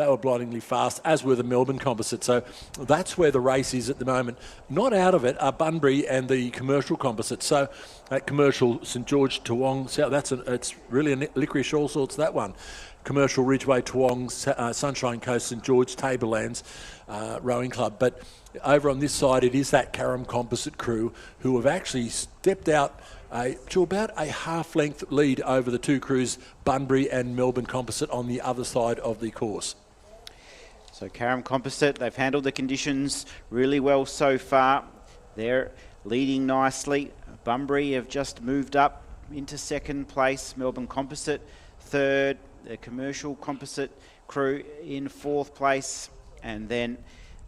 were blindingly fast, as were the Melbourne Composite. So that's where the race is at the moment. Not out of it are Bunbury and the Commercial Composite. So that Commercial St George Toowong, it's really a licorice all sorts, that one. Commercial Ridgeway Toowong, Sunshine Coast, St George, Tablelands Rowing Club. But over on this side, it is that Carrum Composite crew who have actually stepped out to about a half-length lead over the 2 crews, Bunbury and Melbourne Composite, on the other side of the course. So Carrum Composite, they've handled the conditions really well so far. They're leading nicely. Bunbury have just moved up into 2nd place. Melbourne Composite 3rd. The Commercial Composite crew in 4th place. And then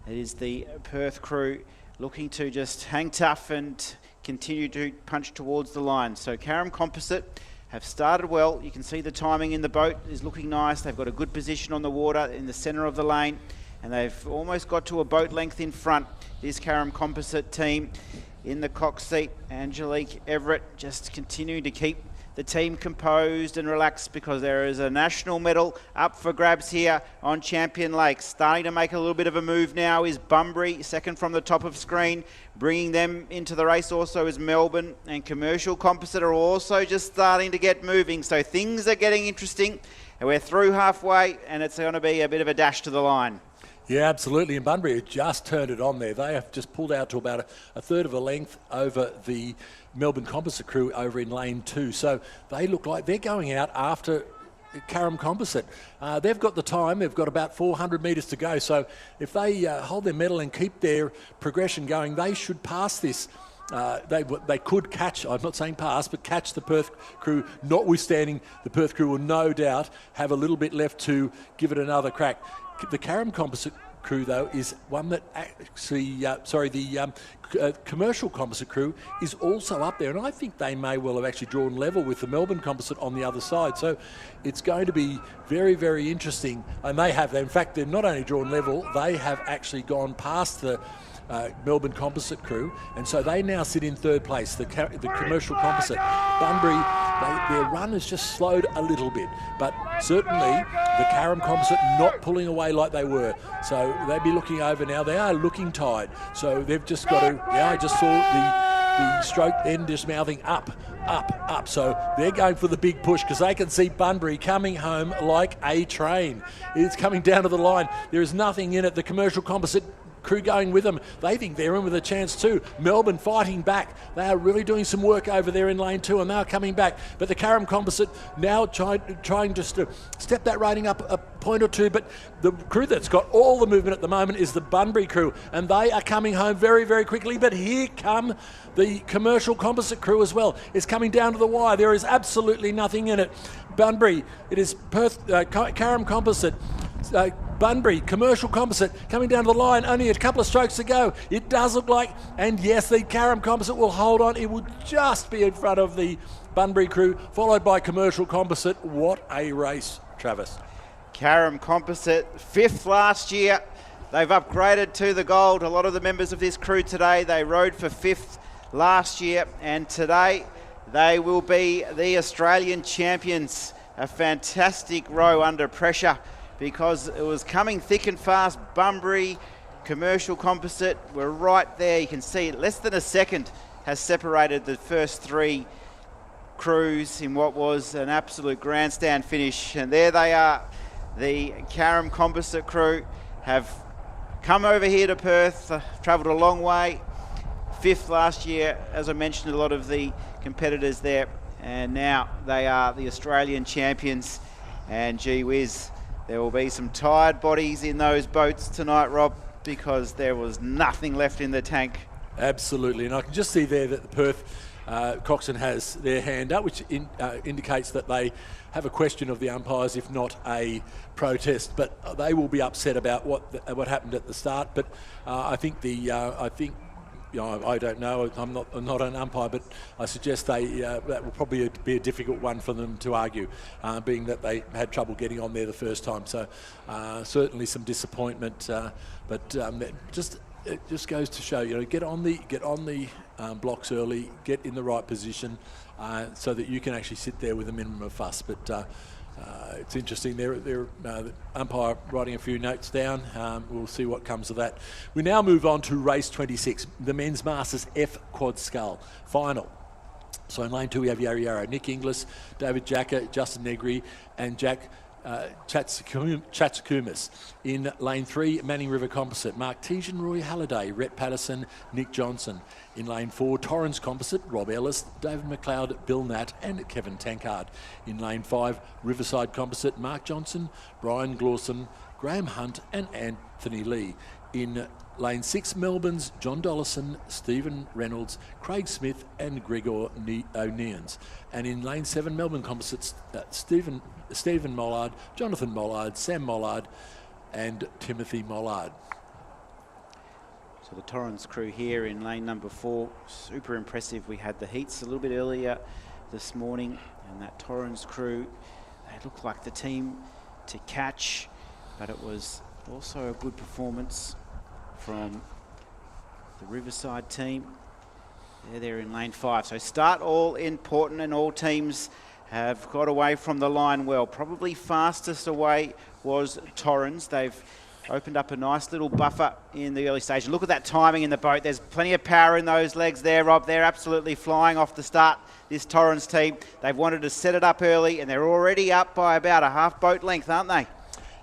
it is the Perth crew looking to just hang tough and continue to punch towards the line. So Carrum Composite have started well. You can see the timing in the boat is looking nice. They've got a good position on the water in the centre of the lane, and they've almost got to a boat length in front. This Carrum Composite team in the cock seat, Angelique Everett, just continuing to keep the team composed and relaxed, because there is a national medal up for grabs here on Champion Lakes. Starting to make a little bit of a move now is Bunbury, 2nd from the top of screen. Bringing them into the race also is Melbourne, and Commercial Composite are also just starting to get moving. So things are getting interesting, and we're through halfway, and it's going to be a bit of a dash to the line. Yeah, absolutely. And Bunbury have just turned it on there. They have just pulled out to about a third of a length over the Melbourne Composite crew over in lane 2. So they look like they're going out after Carrum Composite. They've got the time. They've got about 400 metres to go. So if they hold their medal and keep their progression going, they should pass this. They could catch, I'm not saying pass, but catch the Perth crew, notwithstanding the Perth crew will no doubt have a little bit left to give it another crack. The Carrum Composite crew, though, is one that actually, the Commercial Composite crew is also up there, and I think they may well have actually drawn level with the Melbourne Composite on the other side. So it's going to be very, very interesting. And they have, in fact, they've not only drawn level, they have actually gone past the Melbourne Composite crew, and so they now sit in 3rd place, the Commercial Composite. Bunbury, their run has just slowed a little bit, but certainly the Carrum Composite not pulling away like they were. So they'd be looking over now. They are looking tired, so they've just got to, I just saw the stroke then just mouthing up. So they're going for the big push, because they can see Bunbury coming home like a train. It's coming down to the line. There is nothing in it. The Commercial Composite crew going with them. They think they're in with a chance too. Melbourne fighting back. They are really doing some work over there in lane 2, and they're coming back. But the Carrum Composite now trying just to step that rating up a point or two. But the crew that's got all the movement at the moment is the Bunbury crew, and they are coming home very, very quickly. But here come the Commercial Composite crew as well. It's coming down to the wire. There is absolutely nothing in it. Bunbury, it is Perth, Carrum Composite, Bunbury, Commercial Composite coming down to the line, only a couple of strokes to go. It does look like, and yes, the Carrum Composite will hold on. It will just be in front of the Bunbury crew, followed by Commercial Composite. What a race, Travis. Carrum Composite, 5th last year. They've upgraded to the gold. A lot of the members of this crew today, they rode for 5th last year, and today they will be the Australian champions. A fantastic row under pressure, because it was coming thick and fast. Bunbury, Commercial Composite were right there. You can see less than a second has separated the first 3 crews in what was an absolute grandstand finish. And there they are. The Carrum Composite crew have come over here to Perth, travelled a long way. 5th last year, as I mentioned, a lot of the competitors there. And now they are the Australian champions. And gee whiz, there will be some tired bodies in those boats tonight, Rob, because there was nothing left in the tank. Absolutely, and I can just see there that the Perth coxswain has their hand up, which indicates that they have a question of the umpires, if not a protest. But they will be upset about what happened at the start. But I think I don't know. I'm not an umpire, but I suggest that will probably be a difficult one for them to argue, being that they had trouble getting on there the first time. So certainly some disappointment, but it just goes to show, get on the blocks early, get in the right position, so that you can actually sit there with a minimum of fuss. But it's interesting. They're umpire writing a few notes down. We'll see what comes of that. We now move on to race 26, the Men's Masters F Quad Scull final. So in lane 2 we have Yarra Yarra, Nick Inglis, David Jacka, Justin Negri, and Jack Chatsakumis. In lane 3, Manning River Composite, Mark Tejan, Roy Halliday, Rhett Patterson, Nick Johnson. In lane 4, Torrens Composite, Rob Ellis, David McLeod, Bill Natt, and Kevin Tankard. In lane 5, Riverside Composite, Mark Johnson, Brian Glawson, Graham Hunt, and Anthony Lee. In lane 6, Melbourne's John Dollison, Stephen Reynolds, Craig Smith, and Gregor O'Neans. And in lane 7, Melbourne Composites, Stephen Mollard, Jonathan Mollard, Sam Mollard, and Timothy Mollard. So the Torrens crew here in lane number 4, super impressive. We had the heats a little bit earlier this morning, and that Torrens crew, they looked like the team to catch, but it was also a good performance from the Riverside team. They're there in lane 5. So start all important, and all teams have got away from the line well. Probably fastest away was Torrens. They've opened up a nice little buffer in the early stage. Look at that timing in the boat. There's plenty of power in those legs there, Rob. They're absolutely flying off the start, this Torrens team. They've wanted to set it up early, and they're already up by about a half boat length, aren't they?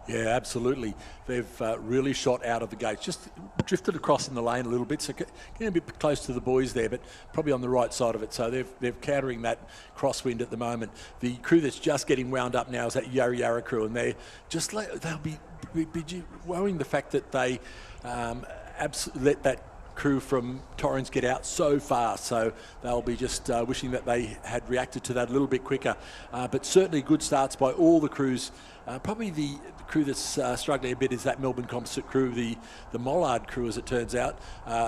Yeah, absolutely. They've really shot out of the gates. Just drifted across in the lane a little bit, so getting a bit close to the boys there, but probably on the right side of it. So they're countering that crosswind at the moment. The crew that's just getting wound up now is that Yarra Yarra crew, and they'll be worrying the fact that they let that crew from Torrens get out so fast, so they'll be just wishing that they had reacted to that a little bit quicker. But certainly good starts by all the crews. Probably the crew that's struggling a bit is that Melbourne Composite crew, the Mollard crew, as it turns out,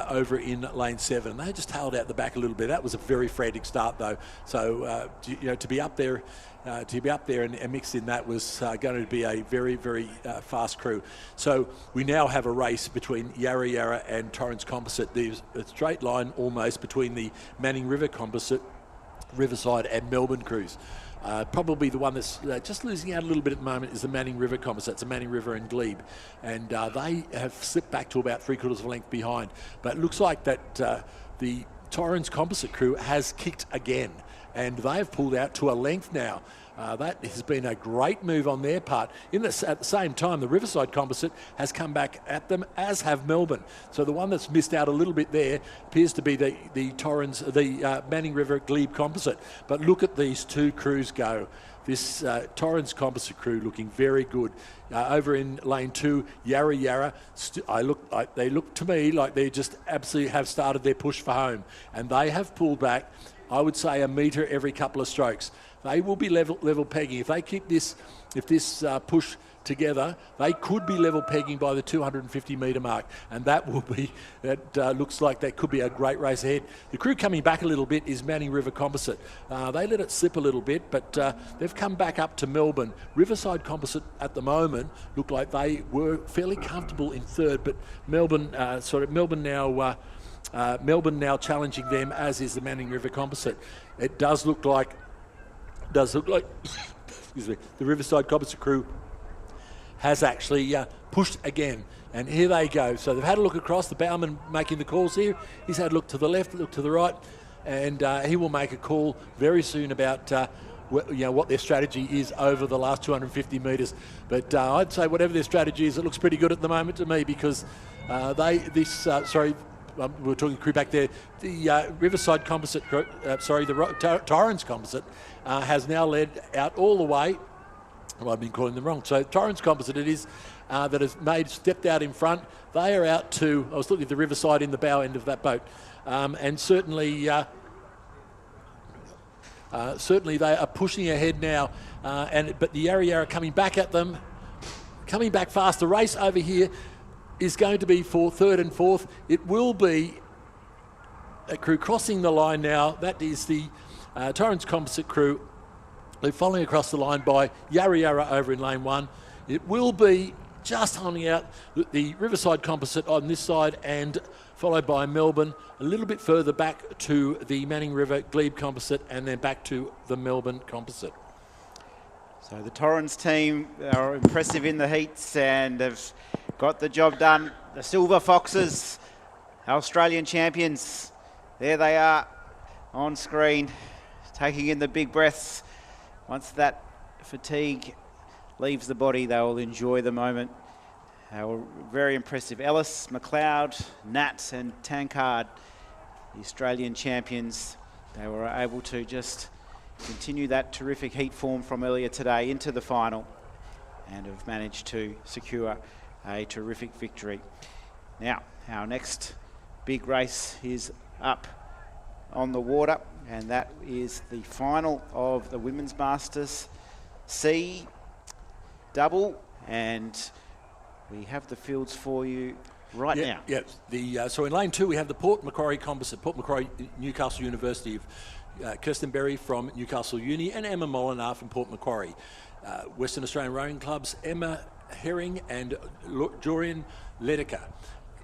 over in lane 7. They just tailed out the back a little bit. That was a very frantic start, though. So to be up there. And mixed in that was going to be a very, very fast crew. So we now have a race between Yarra Yarra and Torrens Composite. There's a straight line almost between the Manning River Composite, Riverside and Melbourne crews. Probably the one that's just losing out a little bit at the moment is the Manning River Composite. It's a Manning River and Glebe. And they have slipped back to about 3/4 of a length behind. But it looks like that the Torrens Composite crew has kicked again, and they have pulled out to a length now. That has been a great move on their part. at the same time, the Riverside Composite has come back at them, as have Melbourne. So the one that's missed out a little bit there appears to be the Torrens, the Manning River Glebe Composite. But look at these two crews go. This Torrens Composite crew looking very good. Over in lane 2, Yarra Yarra, they look to me like they just absolutely have started their push for home. And they have pulled back, I would say, a metre every couple of strokes. They will be level pegging. If they keep this push together, they could be level pegging by the 250 metre mark, and that looks like that could be a great race ahead. The crew coming back a little bit is Manning River Composite. They let it slip a little bit, but they've come back up to Melbourne. Riverside Composite at the moment look like they were fairly comfortable in third, but Melbourne now challenging them, as is the Manning River Composite. It does look like excuse me, the Riverside Composite crew has actually pushed again, and here they go. So they've had a look across. The bowman making the calls here. He's had a look to the left, look to the right, and he will make a call very soon about what their strategy is over the last 250 metres. But I'd say whatever their strategy is, it looks pretty good at the moment to me, because we were talking crew back there. The Riverside Composite, the Torrens Composite has now led out all the way. Well, I've been calling them wrong. So Torrens Composite it is that has stepped out in front. They are out to, I was looking at the Riverside in the bow end of that boat. And certainly they are pushing ahead now. But the Yarra Yarra coming back at them, coming back fast. The race over here is going to be for third and fourth. It will be crew crossing the line now. That is the Torrens Composite crew. They're following across the line by Yarra Yarra over in lane 1. It will be just holding out the Riverside Composite on this side, and followed by Melbourne a little bit further back to the Manning River Glebe Composite, and then back to the Melbourne Composite. So the Torrens team are impressive in the heats and have got the job done. The Silver Foxes, Australian champions, there they are on screen, taking in the big breaths. Once that fatigue leaves the body, they will enjoy the moment. They were very impressive. Ellis, McLeod, Nat and Tankard, the Australian champions, they were able to just continue that terrific heat form from earlier today into the final and have managed to secure a terrific victory. Now, our next big race is up on the water, and that is the final of the Women's Masters C double, and we have the fields for you right now. Yeah, so in lane 2 we have the Port Macquarie Composite, Port Macquarie Newcastle University of Kirsten Berry from Newcastle Uni and Emma Molinar from Port Macquarie. Western Australian Rowing Club's Emma Herring and Dorian Ledecker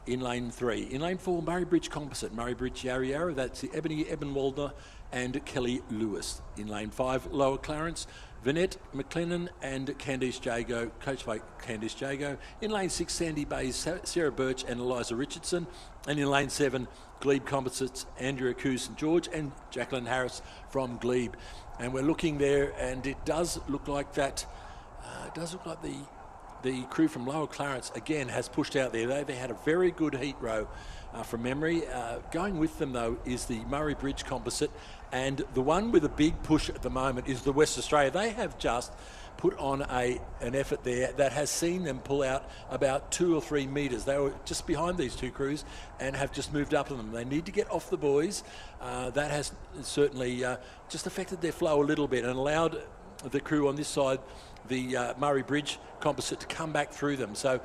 in lane 3. In lane 4, Murray Bridge Composite, Murray Bridge Yarra Yarra, that's the Ebony Eben-Waldner and Kelly Lewis. In lane 5, Lower Clarence, Vanette McLennan and Candice Jago, coached by Candice Jago. In lane 6, Sandy Bay's Sarah Birch and Eliza Richardson. And in lane 7, Glebe Composites, Andrea Koo St George and Jacqueline Harris from Glebe. And we're looking there, and it does look like that. The crew from Lower Clarence again has pushed out there. They had a very good heat row from memory. Going with them though is the Murray Bridge Composite, and the one with a big push at the moment is the West Australia. They have just put on an effort there that has seen them pull out about 2 or 3 metres. They were just behind these two crews and have just moved up to them. They need to get off the boys. That has certainly just affected their flow a little bit and allowed the crew on this side, the Murray Bridge Composite, to come back through them. So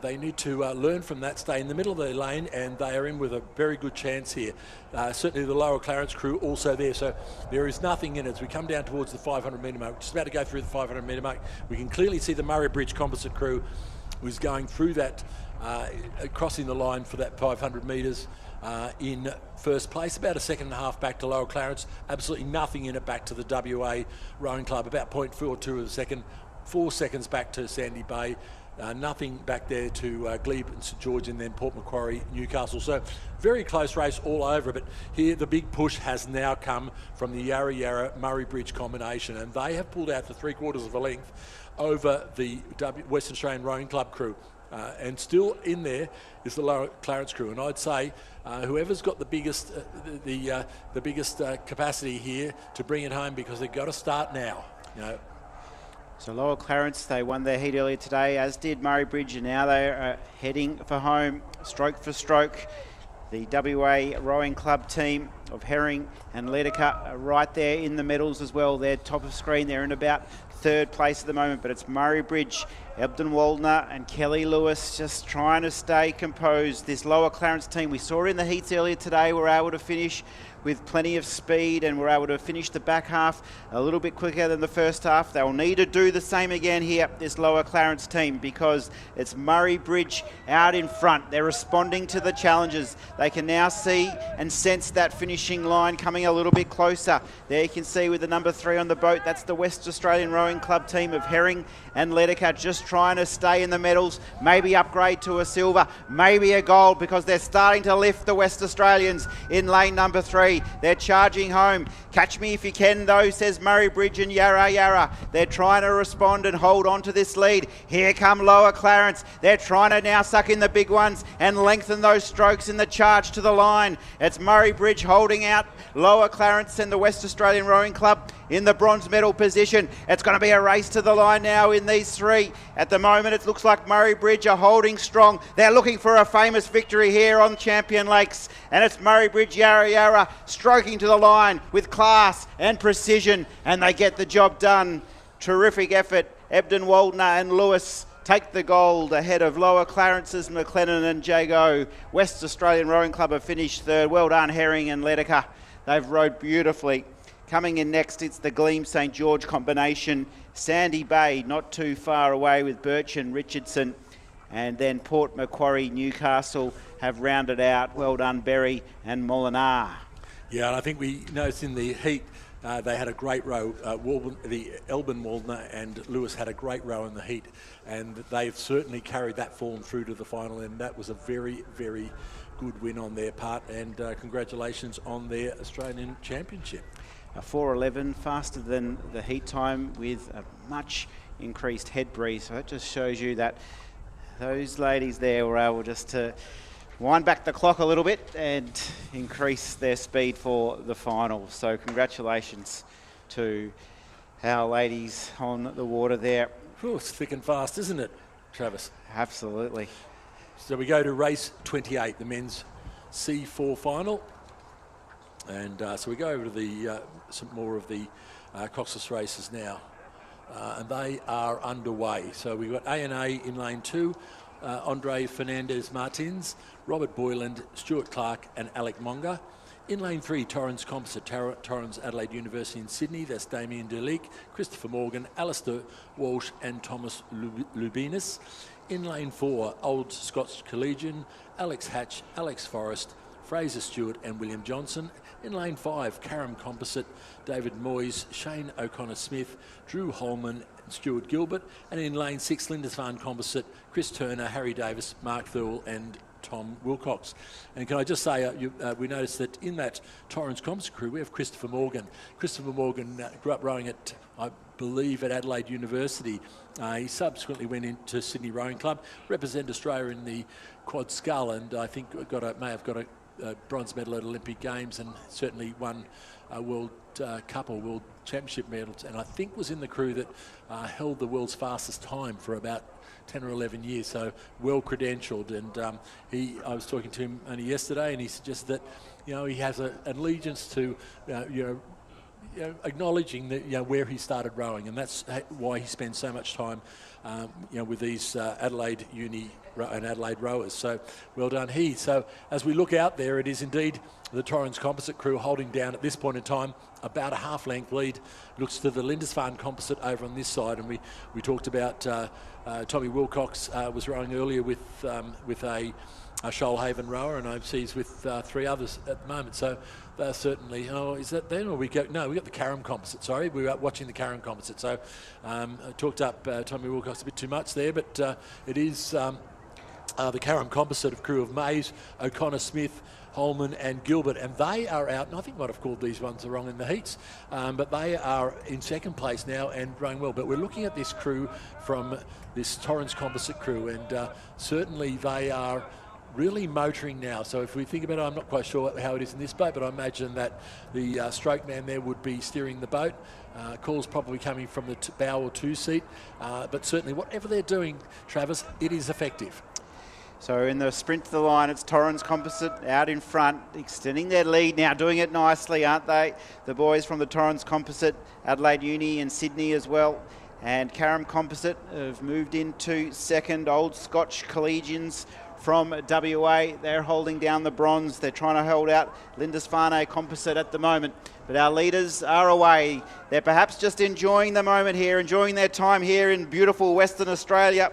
they need to learn from that, stay in the middle of their lane, and they are in with a very good chance here. Certainly the Lower Clarence crew also there, so there is nothing in it. As we come down towards the 500 metre mark, just about to go through the 500 metre mark, we can clearly see the Murray Bridge Composite crew was going through that, crossing the line for that 500 metres in first place, about a second and a half back to Lower Clarence. Absolutely nothing in it back to the WA Rowing Club, about 0.42 of a second, 4 seconds back to Sandy Bay, nothing back there to Glebe and St George, and then Port Macquarie Newcastle. So very close race all over, but here the big push has now come from the Yarra Yarra Murray Bridge combination, and they have pulled out to 3/4 of a length over the Western Australian Rowing Club crew. And still in there is the Lower Clarence crew, and I'd say whoever's got the biggest capacity here to bring it home, because they've got to start now. So Lower Clarence, they won their heat earlier today, as did Murray Bridge, and now they are heading for home, stroke for stroke. The WA Rowing Club team of Herring and Ledecker are right there in the medals as well. They're top of screen. They're in about 3rd place at the moment, but it's Murray Bridge, Ebden-Waldner and Kelly Lewis just trying to stay composed. This Lower Clarence team, we saw in the heats earlier today, were able to finish with plenty of speed and were able to finish the back half a little bit quicker than the first half. They'll need to do the same again here, this Lower Clarence team, because it's Murray Bridge out in front. They're responding to the challenges. They can now see and sense that finishing line coming a little bit closer. There you can see with the number 3 on the boat, that's the West Australian Rowing Club team of Herring and Ledecker, just trying to stay in the medals, maybe upgrade to a silver, maybe a gold, because they're starting to lift the West Australians in lane number 3. They're charging home. Catch me if you can though, says Murray Bridge and Yarra Yarra. They're trying to respond and hold on to this lead. Here come Lower Clarence. They're trying to now suck in the big ones and lengthen those strokes in the charge to the line. It's Murray Bridge holding out Lower Clarence and the West Australian Rowing Club in the bronze medal position. It's going to be a race to the line now in these 3. At the moment, it looks like Murray Bridge are holding strong. They're looking for a famous victory here on Champion Lakes, and it's Murray Bridge, Yarra Yarra, stroking to the line with class and precision, and they get the job done. Terrific effort. Ebden-Waldner and Lewis take the gold ahead of Lower Clarence's McLennan and Jago. West Australian Rowing Club have finished third. Well done, Herring and Ledecker. They've rowed beautifully. Coming in next, it's the Gleam St George combination. Sandy Bay not too far away with Birch and Richardson. And then Port Macquarie, Newcastle have rounded out. Well done, Berry and Molinar. Yeah, and I think we noticed in the heat they had a great row. The Elbin Waldner and Lewis had a great row in the heat, and they've certainly carried that form through to the final, and that was a very, very good win on their part, and congratulations on their Australian Championship. 4:11, faster than the heat time with a much increased head breeze. So that just shows you that those ladies there were able just to wind back the clock a little bit and increase their speed for the final. So congratulations to our ladies on the water there. Oh, it's thick and fast, isn't it, Travis? Absolutely. So we go to race 28, the men's C4 final. And so we go over to some more of the Coxus races now. And they are underway. So we've got A&A in lane 2, Andre Fernandez Martins, Robert Boyland, Stuart Clark and Alec Monga. In lane 3, Torrens Composite, Torrens Adelaide University in Sydney. That's Damien Deleek, Christopher Morgan, Alistair Walsh and Thomas Lubinis. In lane 4, Old Scots Collegian, Alex Hatch, Alex Forrest, Fraser Stewart and William Johnson. In lane 5, Carrum Composite, David Moyes, Shane O'Connor-Smith, Drew Holman, Stuart Gilbert. And in lane 6, Lindisfarne Composite, Chris Turner, Harry Davis, Mark Thurl and Tom Wilcox. And can I just say, we noticed that in that Torrens Composite crew, we have Christopher Morgan. Christopher Morgan grew up rowing at, I believe, at Adelaide University. He subsequently went into Sydney Rowing Club, represented Australia in the Quad Scull, and I think may have got a bronze medal at Olympic Games, and certainly won a World Cup or World Championship medals, and I think was in the crew that held the world's fastest time for about 10 or 11 years, so well credentialed. And I was talking to him only yesterday, and he suggested that he has an allegiance to acknowledging that where he started rowing, and that's why he spends so much time with these Adelaide Uni and Adelaide rowers. So well done, he. So as we look out there, it is indeed the Torrens Composite crew holding down at this point in time about a half-length lead. Looks to the Lindisfarne Composite over on this side, and we talked about Tommy Wilcox was rowing earlier with a Shoalhaven rower, and I see he's with 3 others at the moment. So they're certainly, is that then? Or we got the Carrum Composite, sorry. We were watching the Carrum Composite. So I talked up Tommy Wilcox a bit too much there, but it is the Carrum Composite of crew of Mays, O'Connor Smith, Holman and Gilbert, and they are out, and I think might have called these ones wrong in the heats, but they are in second place now and rowing well. But we're looking at this crew from this Torrens Composite crew, and certainly they are really motoring now. So if we think about it, I'm not quite sure how it is in this boat, but I imagine that the stroke man there would be steering the boat. Calls probably coming from the bow or 2 seat, but certainly whatever they're doing, Travis, it is effective. So in the sprint to the line, it's Torrens Composite out in front, extending their lead now, doing it nicely, aren't they? The boys from the Torrens Composite, Adelaide Uni and Sydney as well. And Carrum Composite have moved into second. Old Scotch Collegians from WA, they're holding down the bronze. They're trying to hold out Lindisfarne Composite at the moment. But our leaders are away. They're perhaps just enjoying the moment here, enjoying their time here in beautiful Western Australia.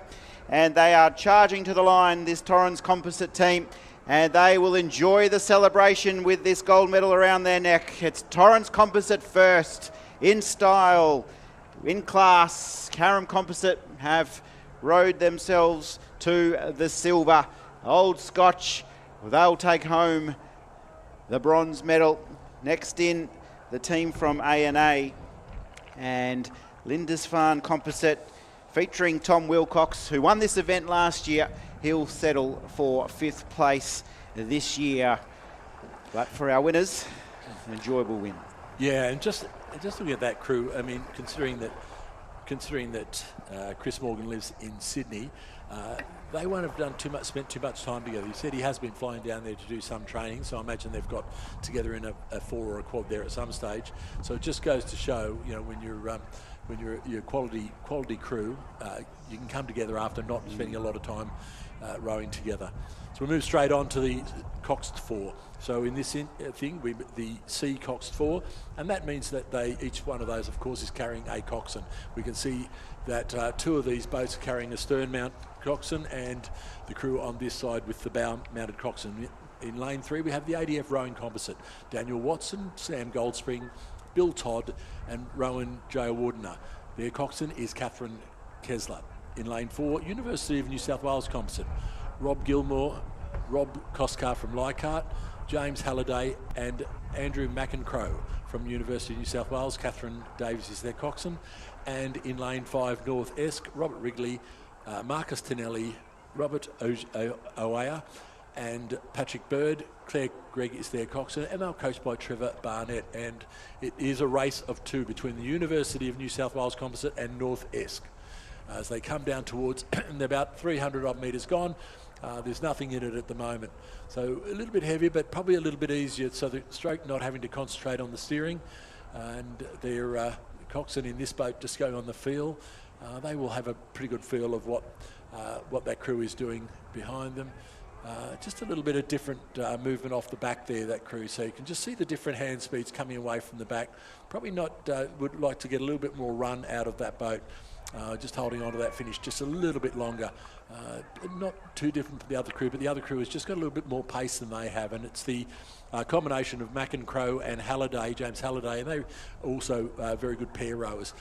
And they are charging to the line, this Torrens Composite team, and they will enjoy the celebration with this gold medal around their neck. It's Torrens Composite first, in style, in class. Carrum Composite have rowed themselves to the silver. Old Scotch, they'll take home the bronze medal. Next in, the team from A&A, and Lindisfarne Composite, featuring Tom Wilcox, who won this event last year. He'll settle for 5th place this year. But for our winners, an enjoyable win. Yeah, and just looking at that crew, I mean, considering that Chris Morgan lives in Sydney, they won't have spent too much time together. He said he has been flying down there to do some training, so I imagine they've got together in a 4 or a quad there at some stage. So it just goes to show, when you're when you're a quality crew, you can come together after not spending a lot of time rowing together. So we move straight on to the coxed 4. So in this thing, the C coxed 4, and that means that each one of those, of course, is carrying a coxswain. We can see that 2 of these boats are carrying a stern mount coxswain, and the crew on this side with the bow mounted coxswain. In lane 3, we have the ADF rowing composite. Daniel Watson, Sam Goldspring, Bill Todd, and Rowan Joe Wardener. Their coxswain is Catherine Kessler. In lane 4, University of New South Wales composite. Rob Gilmore, Rob Koskar from Leichhardt, James Halliday and Andrew McEncrow from University of New South Wales. Catherine Davies is their coxswain. And in lane 5, North Esk, Robert Wrigley, Marcus Tonelli, Robert Oaya and Patrick Bird. Claire Gregg is their coxswain, and they're coached by Trevor Barnett. And it is a race of 2 between the University of New South Wales composite and North Esk. As they come down towards, they're about 300 odd metres gone. There's nothing in it at the moment. So a little bit heavier, but probably a little bit easier, so the stroke not having to concentrate on the steering. And their coxswain in this boat just going on the feel. They will have a pretty good feel of what that crew is doing behind them. Just a little bit of different movement off the back there, that crew, so you can just see the different hand speeds coming away from the back. Probably not, would like to get a little bit more run out of that boat. Just holding on to that finish just a little bit longer. Not too different from the other crew, but the other crew has just got a little bit more pace than they have, and it's the combination of McEncrow and Halliday, James Halliday, and they also very good pair rowers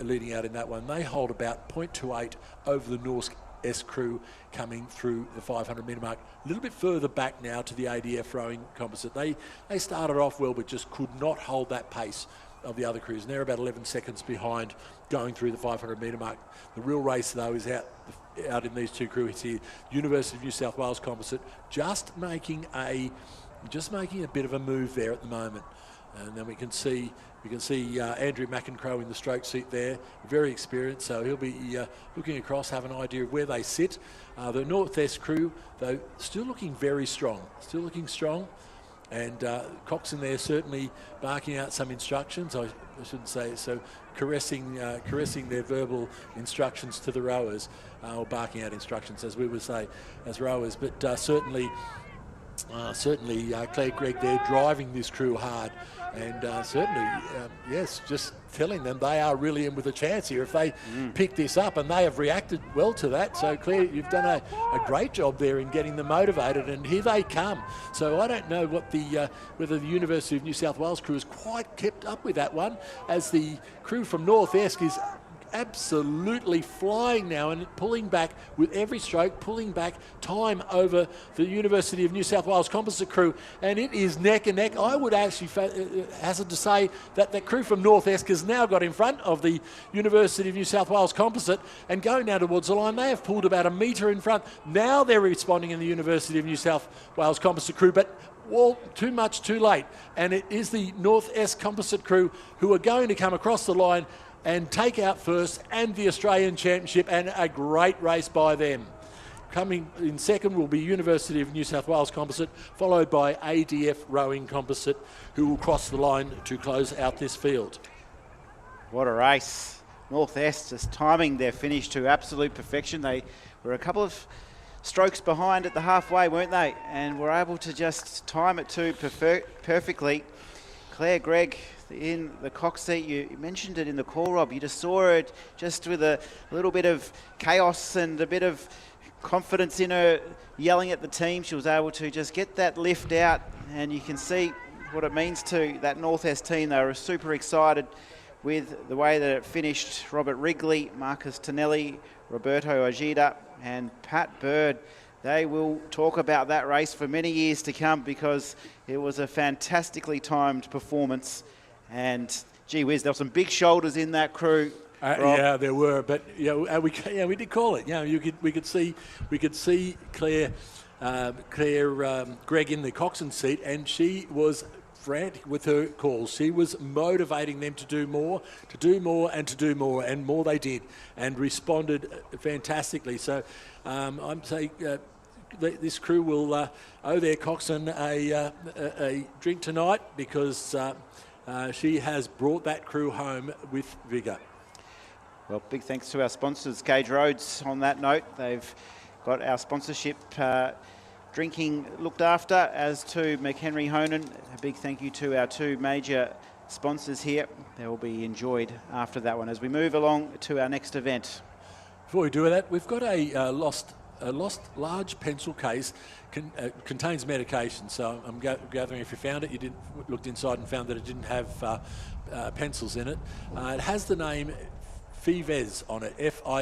leading out in that one. They hold about 0.28 over the Norsk S crew coming through the 500 metre mark. A little bit further back now to the ADF rowing composite. They started off well, but just could not hold that pace of the other crews, and they're about 11 seconds behind going through the 500 metre mark. The real race, though, is out in these 2 crews here. University of New South Wales composite just making a bit of a move there at the moment. And then we can see Andrew McEncrow in the stroke seat there, very experienced, so he'll be looking across, have an idea of where they sit. The North Esk crew, though, still looking very strong, and coxswain there certainly barking out some instructions. I shouldn't say so, caressing their verbal instructions to the rowers, or barking out instructions, as we would say, as rowers. But certainly Claire Gregg there driving this crew hard, and yes, just telling them they are really in with a chance here if they pick this up, and they have reacted well to that. So Claire, you've done a great job there in getting them motivated, and here they come. So I don't know what whether the University of New South Wales crew has quite kept up with that one, as the crew from North Esk is absolutely flying now and pulling back with every stroke, pulling back time over the University of New South Wales composite crew, and it is neck and neck. I would actually hazard to say that the crew from North Esk has now got in front of the University of New South Wales composite, and going now towards the line, they have pulled about a metre in front. Now they're responding in the University of New South Wales composite crew, but well, too much too late, and it is the North Esk composite crew who are going to come across the line and take out first and the Australian Championship, and a great race by them. Coming in second will be University of New South Wales composite, followed by ADF rowing composite, who will cross the line to close out this field. What a race. North Esk just timing their finish to absolute perfection. They were a couple of strokes behind at the halfway, weren't they? And were able to just time it to perfectly. Claire Gregg in the cox seat, you mentioned it in the call, Rob. You just saw it just with a little bit of chaos and a bit of confidence in her, yelling at the team. She was able to just get that lift out, and you can see what it means to that North Esk team. They were super excited with the way that it finished. Robert Wrigley, Marcus Tonelli, Roberto Ojeda and Pat Bird. They will talk about that race for many years to come, because it was a fantastically timed performance. And gee whiz, there were some big shoulders in that crew. Yeah, there were, but we did call it. We could see Claire Gregg in the coxswain seat, and she was frantic with her calls. She was motivating them to do more, and more they did, and responded fantastically. So I'm saying this crew will owe their coxswain a drink tonight, because she has brought that crew home with vigour. Well, big thanks to our sponsors, Cage Roads. On that note, they've got our sponsorship drinking looked after, as to McHenry Honan. A big thank you to our two major sponsors here. They will be enjoyed after that one as we move along to our next event. Before we do that, we've got a lost large pencil case. Contains medication. So I'm gathering if you found it, you looked inside and found that it didn't have pencils in it. It has the name Fives on it, F-I-E-V-E-S.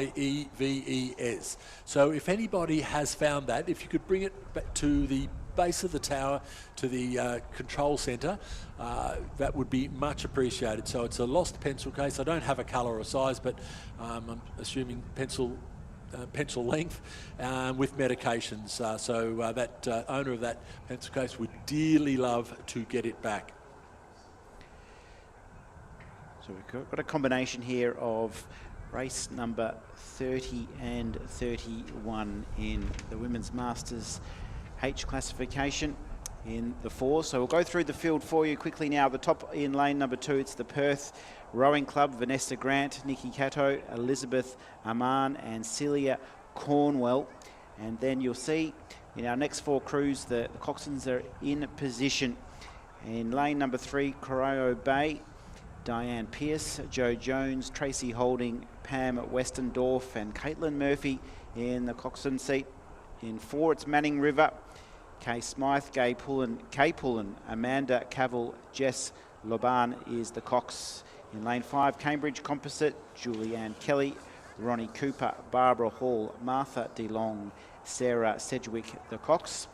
So if anybody has found that, if you could bring it back to the base of the tower, to the control centre, that would be much appreciated. So it's a lost pencil case. I don't have a colour or size, but I'm assuming pencil length with medications. So that owner of that pencil case would dearly love to get it back. So we've got a combination here of race number 30 and 31 in the Women's Masters H classification in the 4. So we'll go through the field for you quickly now. The top in lane number 2, it's the Perth Rowing Club, Vanessa Grant, Nikki Cato, Elizabeth Aman and Celia Cornwell. And then you'll see in our next 4 crews, the coxswains are in position. In lane number 3, Corio Bay, Diane Pearce, Joe Jones, Tracy Holding, Pam Westendorf and Caitlin Murphy in the coxswain seat. In 4, it's Manning River, Kay Smythe, Kay Pullen, Amanda Cavill, Jess Loban is the cox. In lane 5, Cambridge Composite, Julianne Kelly, Ronnie Cooper, Barbara Hall, Martha DeLong, Sarah Sedgwick the cox.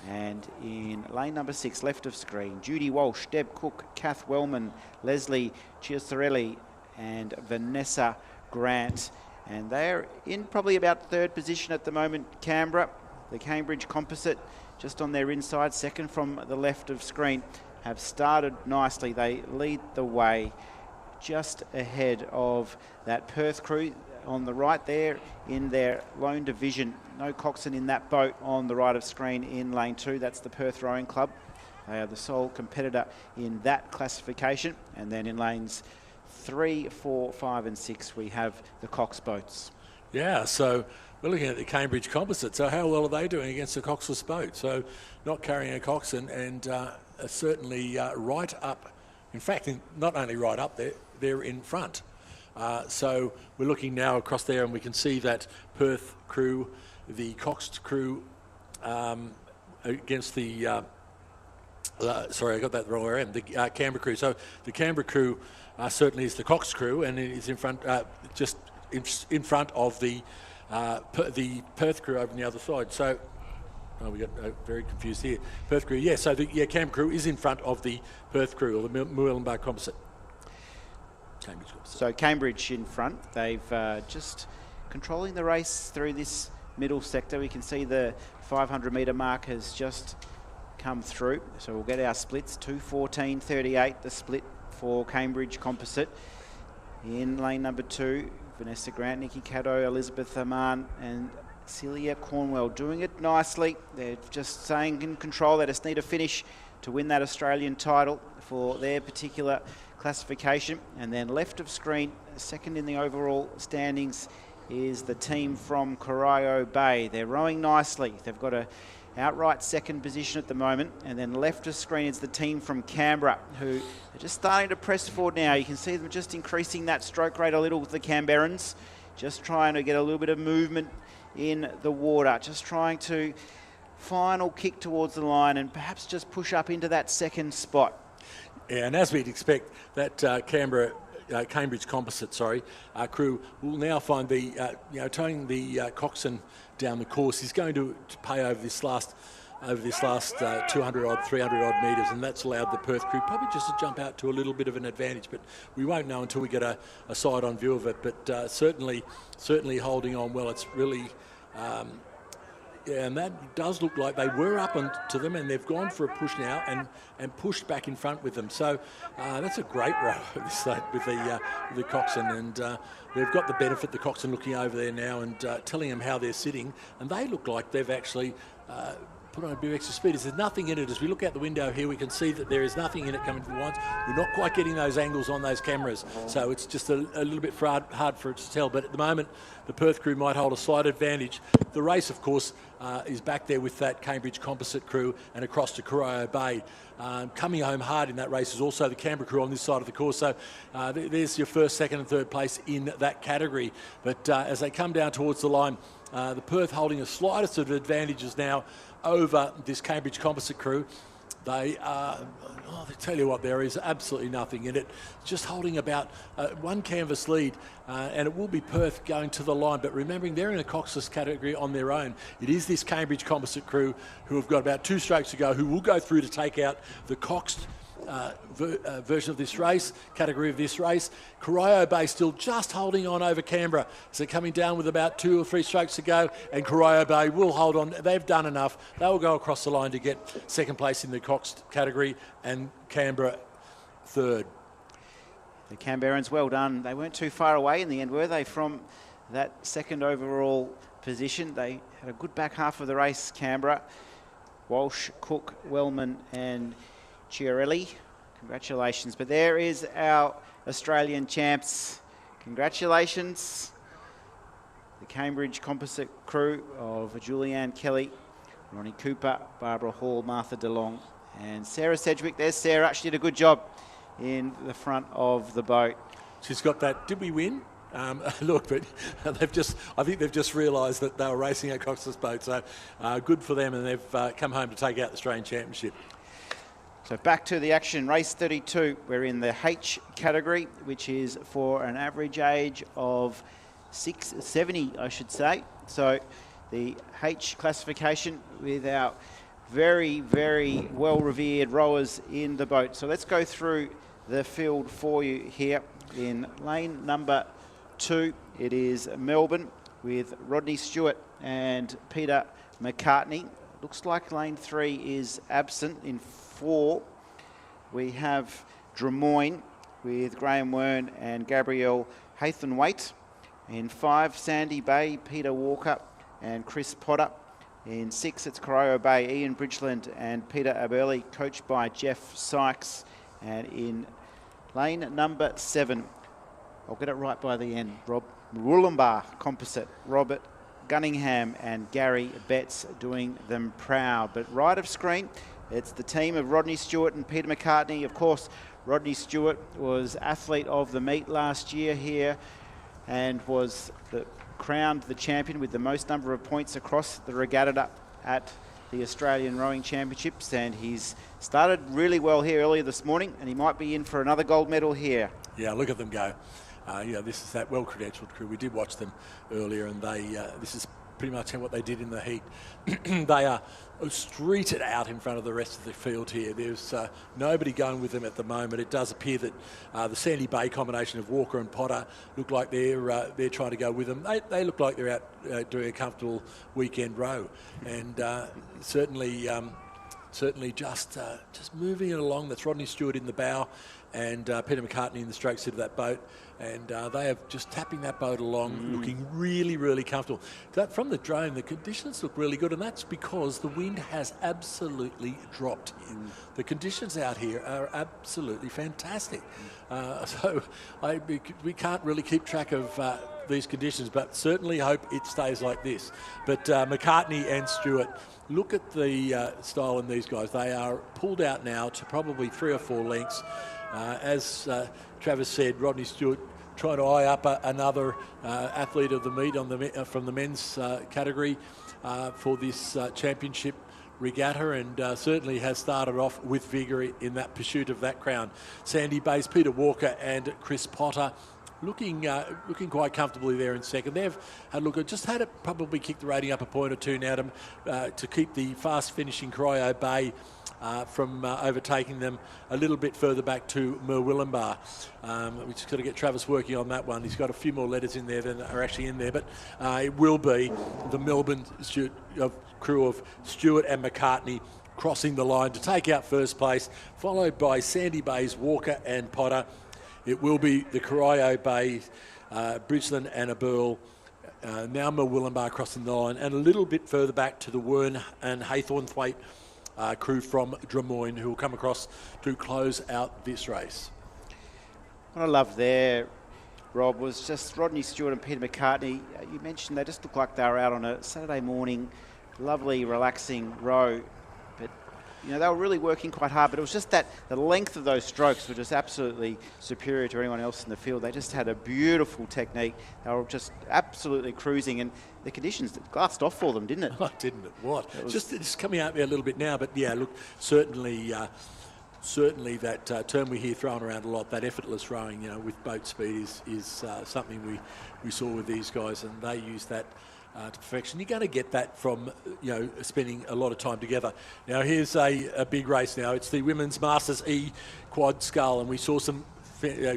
And in lane number 6, left of screen, Judy Walsh, Deb Cook, Kath Wellman, Leslie Chiosarelli and Vanessa Grant. And they're in probably about 3rd position at the moment, Canberra. The Cambridge Composite just on their inside, 2nd from the left of screen, have started nicely. They lead the way just ahead of that Perth crew on the right there in their lone division. No coxswain in that boat on the right of screen in lane 2. That's the Perth Rowing Club. They are the sole competitor in that classification. And then in lanes 3, 4, 5 and 6, we have the Cox boats. Yeah, so we're looking at the Cambridge Composite. So how well are they doing against the Coxless boat? So not carrying a coxswain and certainly right up. In fact, not only right up there, they're in front. So we're looking now across there and we can see that Perth crew, the Cox crew against the, sorry, I got that the wrong way around, the Canberra crew. So the Canberra crew certainly is the Cox crew and it is in front, just in front of the Perth crew over on the other side. So, oh, we got very confused here. Perth crew, yeah, so the Canberra crew is in front of the Perth crew, or the Moolumbar Composite. Cambridge Composite. So Cambridge in front. They've just controlling the race through this middle sector. We can see the 500 metre mark has just come through. So we'll get our splits, 2:14.38, the split for Cambridge Composite. In lane number 2, Vanessa Grant, Nikki Cato, Elizabeth Aman and Celia Cornwell doing it nicely. They're just staying in control. They just need a finish to win that Australian title for their particular classification. And then left of screen, 2nd in the overall standings, is the team from Corio Bay. They're rowing nicely. They've got a outright 2nd position at the moment. And then left of screen is the team from Canberra, who are just starting to press forward now. You can see them just increasing that stroke rate a little with the Canberrans, just trying to get a little bit of movement in the water, just trying to final kick towards the line and perhaps just push up into that 2nd spot. Yeah, and as we'd expect, that Cambridge Composite, crew will now find the, towing the coxswain down the course is going to pay over this last 200 odd, 300 odd metres, and that's allowed the Perth crew probably just to jump out to a little bit of an advantage, but we won't know until we get a side-on view of it. But certainly holding on well. It's really. Yeah, and that does look like they were up to them, and they've gone for a push now and pushed back in front with them. So that's a great row with the coxswain, and they've got the benefit, the coxswain looking over there now and telling them how they're sitting, and they look like they've actually put on a bit of extra speed. There's nothing in it. As we look out the window here, we can see that there is nothing in it coming to the lines. We're not quite getting those angles on those cameras, so it's just a little bit hard for it to tell. But at the moment, the Perth crew might hold a slight advantage. The race, of course, is back there with that Cambridge Composite crew and across to Corio Bay. Coming home hard in that race is also the Canberra crew on this side of the course. So there's your first, second and third place in that category. But as they come down towards the line, the Perth holding the slightest of advantages now over this Cambridge Composite crew. They tell you what, there is absolutely nothing in it. Just holding about one canvas lead, and it will be Perth going to the line. But remembering they're in a Coxless category on their own. It is this Cambridge Composite crew who have got about 2 strokes to go, who will go through to take out the Coxed version of this race, category of this race. Corio Bay still just holding on over Canberra. So coming down with about 2 or 3 strokes to go, and Corio Bay will hold on. They've done enough. They will go across the line to get second place in the Coxed category, and Canberra third. The Canberrans, well done. They weren't too far away in the end, were they, from that second overall position? They had a good back half of the race, Canberra. Walsh, Cook, Wellman and Chiarelli. Congratulations. But there is our Australian champs. Congratulations. The Cambridge Composite crew of Julianne Kelly, Ronnie Cooper, Barbara Hall, Martha DeLong and Sarah Sedgwick. There's Sarah. She did a good job in the front of the boat. She's got that. Did we win? Look, but I think they've just realised that they were racing a Coxless boat. So good for them, and they've come home to take out the Australian Championship. So back to the action, race 32. We're in the H category, which is for an average age of 670, I should say. So the H classification with our very, very well-revered rowers in the boat. So let's go through the field for you here. In lane number 2, it is Melbourne with Rodney Stewart and Peter McCartney. Looks like lane 3 is absent. In 4, we have Drummoyne with Graham Wern and Gabrielle Haythornthwaite. In 5, Sandy Bay, Peter Walker and Chris Potter. In 6, it's Corio Bay, Ian Bridgeland and Peter Aberley, coached by Jeff Sykes. And in lane number 7, I'll get it right by the end, Rob, Wollumbar Composite, Robert Gunningham and Gary Betts doing them proud. But right of screen, it's the team of Rodney Stewart and Peter McCartney. Of course, Rodney Stewart was athlete of the meet last year here and was crowned the champion with the most number of points across the regatta at the Australian Rowing Championships. And he's started really well here earlier this morning, and he might be in for another gold medal here. Yeah, look at them go. This is that well-credentialed crew. We did watch them earlier, and this is pretty much what they did in the heat. They are streeted out in front of the rest of the field here. There's nobody going with them at the moment. It does appear that the Sandy Bay combination of Walker and Potter look like they're trying to go with them. They look like they're out doing a comfortable weekend row, and certainly just moving it along. That's Rodney Stewart in the bow and Peter McCartney in the stroke seat of that boat, and they are just tapping that boat along, looking really, really comfortable. From the drone, the conditions look really good, and that's because the wind has absolutely dropped here. The conditions out here are absolutely fantastic. So we can't really keep track of these conditions, but certainly hope it stays like this. But McCartney and Stewart, look at the style in these guys. They are pulled out now to probably 3 or 4 lengths. As Travis said, Rodney Stewart trying to eye up another athlete of the meet from the men's category for this championship regatta, and certainly has started off with vigour in that pursuit of that crown. Sandy Bay's Peter Walker and Chris Potter looking quite comfortably there in second. They've had it probably kick the rating up a point or two now to keep the fast finishing Corio Bay from overtaking them a little bit further back to Murwillumbah. We just got to get Travis working on that one. He's got a few more letters in there than are actually in there, but it will be the Melbourne crew of Stewart and McCartney crossing the line to take out first place, followed by Sandy Bay's Walker and Potter. It will be the Corio Bay, Bridgeland and Aberl Now Willumbar crossing the line, and a little bit further back to the Wern and Haythornthwaite crew from Drummoyne, who will come across to close out this race. What I love there, Rob, was just Rodney Stewart and Peter McCartney. You mentioned they just looked like they were out on a Saturday morning, lovely, relaxing row. But, you know, they were really working quite hard, but it was just that the length of those strokes were just absolutely superior to anyone else in the field. They just had a beautiful technique. They were just absolutely cruising, and the conditions glassed off for them, didn't it? Oh, didn't it? What? It's coming out there a little bit now, but yeah, look, certainly that term we hear thrown around a lot, that effortless rowing, you know, with boat speed is something we saw with these guys, and they use that to perfection. You're going to get that from, you know, spending a lot of time together. Now here's a big race now. It's the Women's Masters E Quad Scull, and we saw some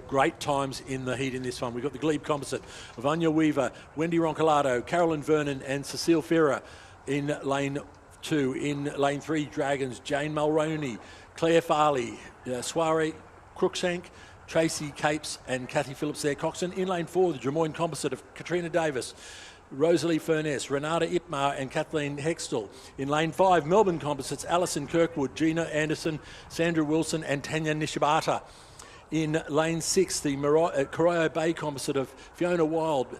great times in the heat in this one. We've got the Glebe Composite of Anya Weaver, Wendy Roncolado, Carolyn Vernon and Cecile Ferrer in lane 2. In lane 3, Dragons, Jane Mulroney, Claire Farley, Soiree Crookshank, Tracy Capes and Kathy Phillips there, Coxon. In lane 4, the Drummoyne Composite of Katrina Davis, Rosalie Furness, Renata Itmar and Kathleen Hextall. In lane 5, Melbourne Composites, Alison Kirkwood, Gina Anderson, Sandra Wilson and Tanya Nishibata. In lane 6, the Corio Bay Composite of Fiona Wild,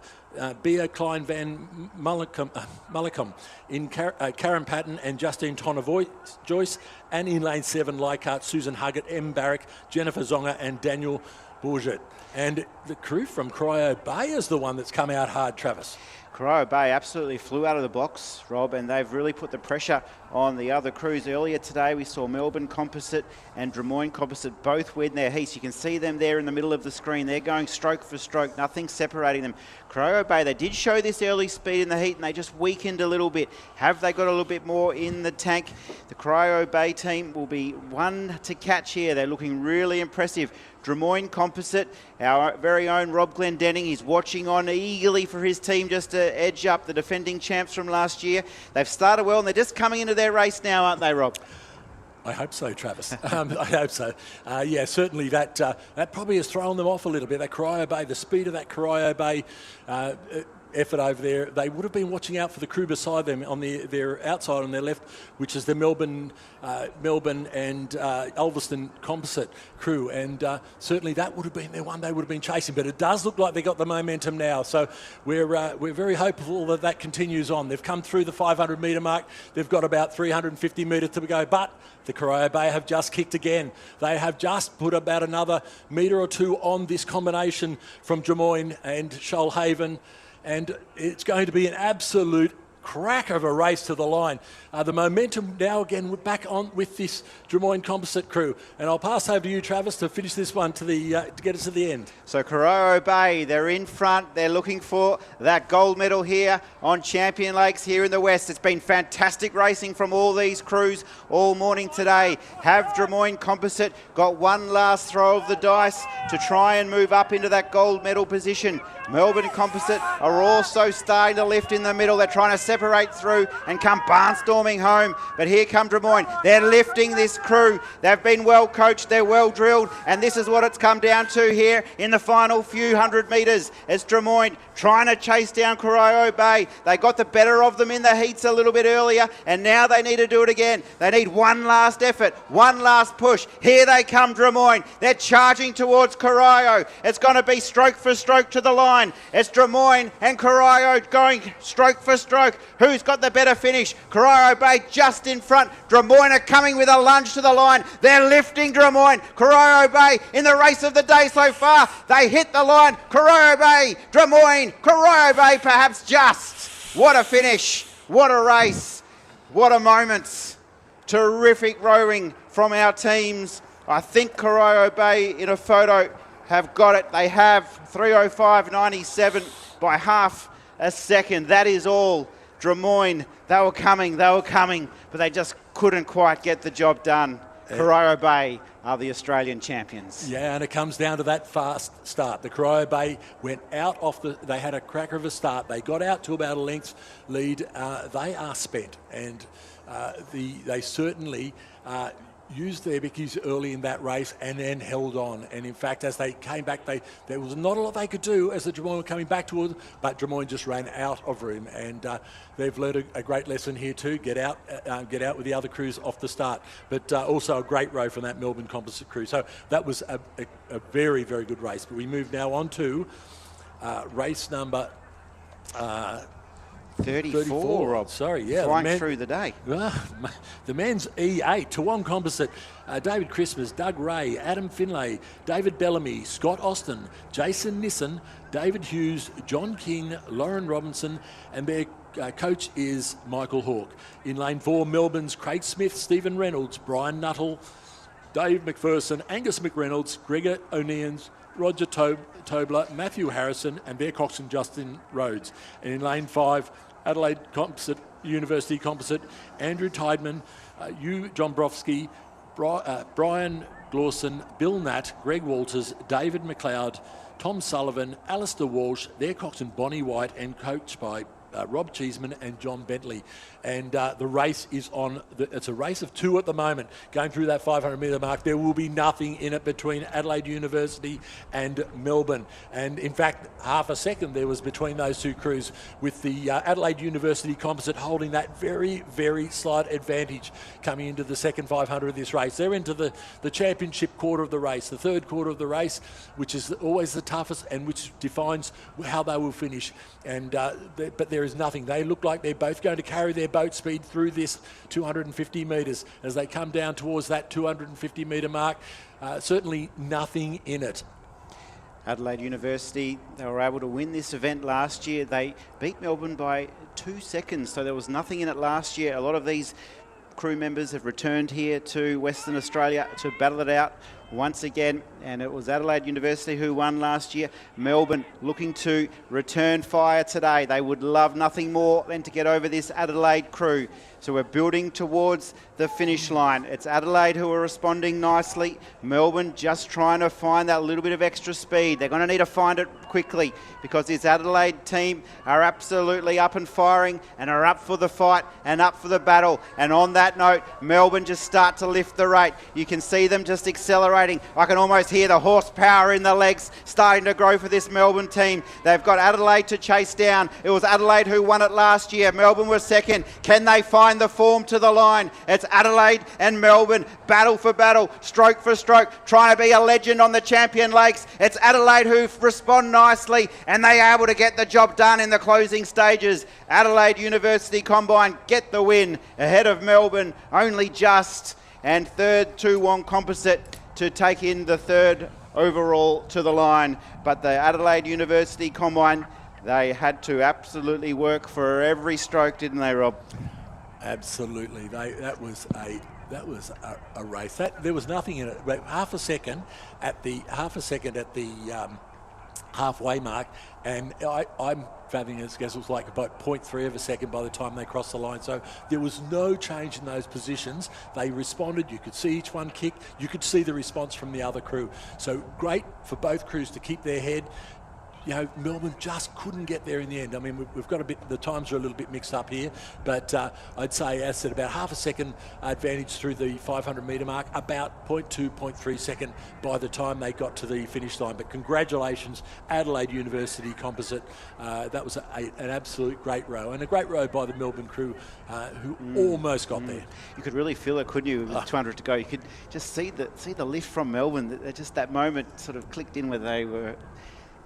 Bea Klein Van Mullicum, in Karen Patton and Justine Tonner-Joyce, and in lane 7, Leichhardt, Susan Huggett, M. Barrick, Jennifer Zonga and Daniel Bourget. And the crew from Corio Bay is the one that's come out hard, Travis. Corio Bay absolutely flew out of the box, Rob, and they've really put the pressure on the other crews. Earlier today we saw Melbourne Composite and Drummoyne Composite both win their heats. You can see them there in the middle of the screen. They're going stroke for stroke, nothing separating them. Corio Bay, they did show this early speed in the heat and they just weakened a little bit. Have they got a little bit more in the tank? The Corio Bay team will be one to catch here. They're looking really impressive. Drummoyne Composite, our very own Rob Glendenning, he's watching on eagerly for his team just to edge up the defending champs from last year. They've started well and they're just coming into their race now, aren't they, Rob? I hope so, Travis. I hope so. Yeah, certainly that probably has thrown them off a little bit. That Corio Bay, the speed of that Corio Bay effort over there, they would have been watching out for the crew beside them on their outside on their left, which is the Melbourne and Ulverston Composite crew, and certainly that would have been their one they would have been chasing. But it does look like they got the momentum now, so we're very hopeful that continues on. They've come through the 500 metre mark. They've got about 350 metres to go, but the Corio Bay have just kicked again. They have just put about another metre or two on this combination from Drummoyne and Shoalhaven, and it's going to be an absolute crack of a race to the line. The momentum now again back on with this Drummoyne Composite crew, and I'll pass over to you, Travis, to finish this one to get us to the end. So Corio Bay, they're in front. They're looking for that gold medal here on Champion Lakes here in the West. It's been fantastic racing from all these crews all morning today. Have Drummoyne Composite got one last throw of the dice to try and move up into that gold medal position? Melbourne Composite are also starting to lift in the middle. They're trying to separate through and come barnstorming home. But here come Drummoyne. They're lifting this crew. They've been well coached. They're well drilled. And this is what it's come down to here in the final few hundred metres. It's Drummoyne trying to chase down Corio Bay. They got the better of them in the heats a little bit earlier, and now they need to do it again. They need one last effort, one last push. Here they come, Drummoyne. They're charging towards Corio. It's going to be stroke for stroke to the line. It's Drummoyne and Corio going stroke for stroke. Who's got the better finish? Corio Bay just in front. Drummoyne are coming with a lunge to the line. They're lifting Drummoyne. Corio Bay in the race of the day so far. They hit the line. Corio Bay, Drummoyne, Corio Bay perhaps just. What a finish. What a race. What a moment. Terrific rowing from our teams. I think Corio Bay in a photo have got it. They have 3:05.97 by half a second. That is all. Drummoyne, they were coming, but they just couldn't quite get the job done. Corio Bay are the Australian champions. Yeah, and it comes down to that fast start. The Corio Bay went out they had a cracker of a start. They got out to about a length lead. They are spent, and they certainly used their bickies early in that race and then held on. And in fact, as they came back, there was not a lot they could do as the Drummoyne were coming back towards them, but Drummoyne just ran out of room. And they've learned a great lesson here too. Get out with the other crews off the start. But also a great row from that Melbourne Composite crew. So that was a very, very good race. But we move now on to race number 34, Rob. Sorry, yeah. Flying through the day. The men's E8, Toowong Composite, David Christmas, Doug Ray, Adam Finlay, David Bellamy, Scott Austin, Jason Nissen, David Hughes, John King, Lauren Robinson, and their coach is Michael Hawke. In lane 4, Melbourne's Craig Smith, Stephen Reynolds, Brian Nuttall, Dave McPherson, Angus McReynolds, Gregor O'Neans, Roger Tobler, Matthew Harrison, and their coxswain Justin Rhodes. And in lane 5, Adelaide Composite, University Composite, Andrew Tideman, Hugh Dombrowski, Brian Glawson, Bill Natt, Greg Walters, David McLeod, Tom Sullivan, Alistair Walsh, their coxswain Bonnie White, and coached by Rob Cheeseman and John Bentley. And the race is on, it's a race of 2 at the moment, going through that 500 metre mark. There will be nothing in it between Adelaide University and Melbourne. And in fact, half a second there was between those 2 crews, with the Adelaide University Composite holding that very, very slight advantage coming into the second 500 of this race. They're into the championship quarter of the race, the third quarter of the race, which is always the toughest and which defines how they will finish. And but there is nothing. They look like they're both going to carry their boat speed through this 250 metres as they come down towards that 250 metre mark. Certainly nothing in it. Adelaide University, they were able to win this event last year. They beat Melbourne by 2 seconds, so there was nothing in it last year. A lot of these crew members have returned here to Western Australia to battle it out once again, and it was Adelaide University who won last year. Melbourne looking to return fire today. They would love nothing more than to get over this Adelaide crew. So we're building towards the finish line. It's Adelaide who are responding nicely. Melbourne just trying to find that little bit of extra speed. They're going to need to find it quickly because this Adelaide team are absolutely up and firing and are up for the fight and up for the battle. And on that note, Melbourne just start to lift the rate. You can see them just accelerating. I can almost hear the horsepower in the legs starting to grow for this Melbourne team. They've got Adelaide to chase down. It was Adelaide who won it last year. Melbourne was second. Can they find the form to the line? It's Adelaide and Melbourne, battle for battle, stroke for stroke, trying to be a legend on the Champion Lakes. It's Adelaide who respond nicely and they are able to get the job done in the closing stages. Adelaide University Combine get the win ahead of Melbourne only just, and third Toowong Composite to take in the third overall to the line. But the Adelaide University Combine, they had to absolutely work for every stroke, didn't they, Rob? Absolutely. That was a race. There was nothing in it. Half a second at the halfway mark, and I'm fathoming it was like about 0.3 of a second by the time they crossed the line. So there was no change in those positions. They responded. You could see each one kick. You could see the response from the other crew. So great for both crews to keep their head. You know, Melbourne just couldn't get there in the end. I mean, we've got a bit, the times are a little bit mixed up here, but I'd say, as I said, about half a second advantage through the 500 metre mark, about 0.2, 0.3 second by the time they got to the finish line. But congratulations, Adelaide University Composite. That was an absolute great row, and a great row by the Melbourne crew who almost got there. You could really feel it, couldn't you, with 200 to go? You could just see the lift from Melbourne. Just that moment sort of clicked in where they were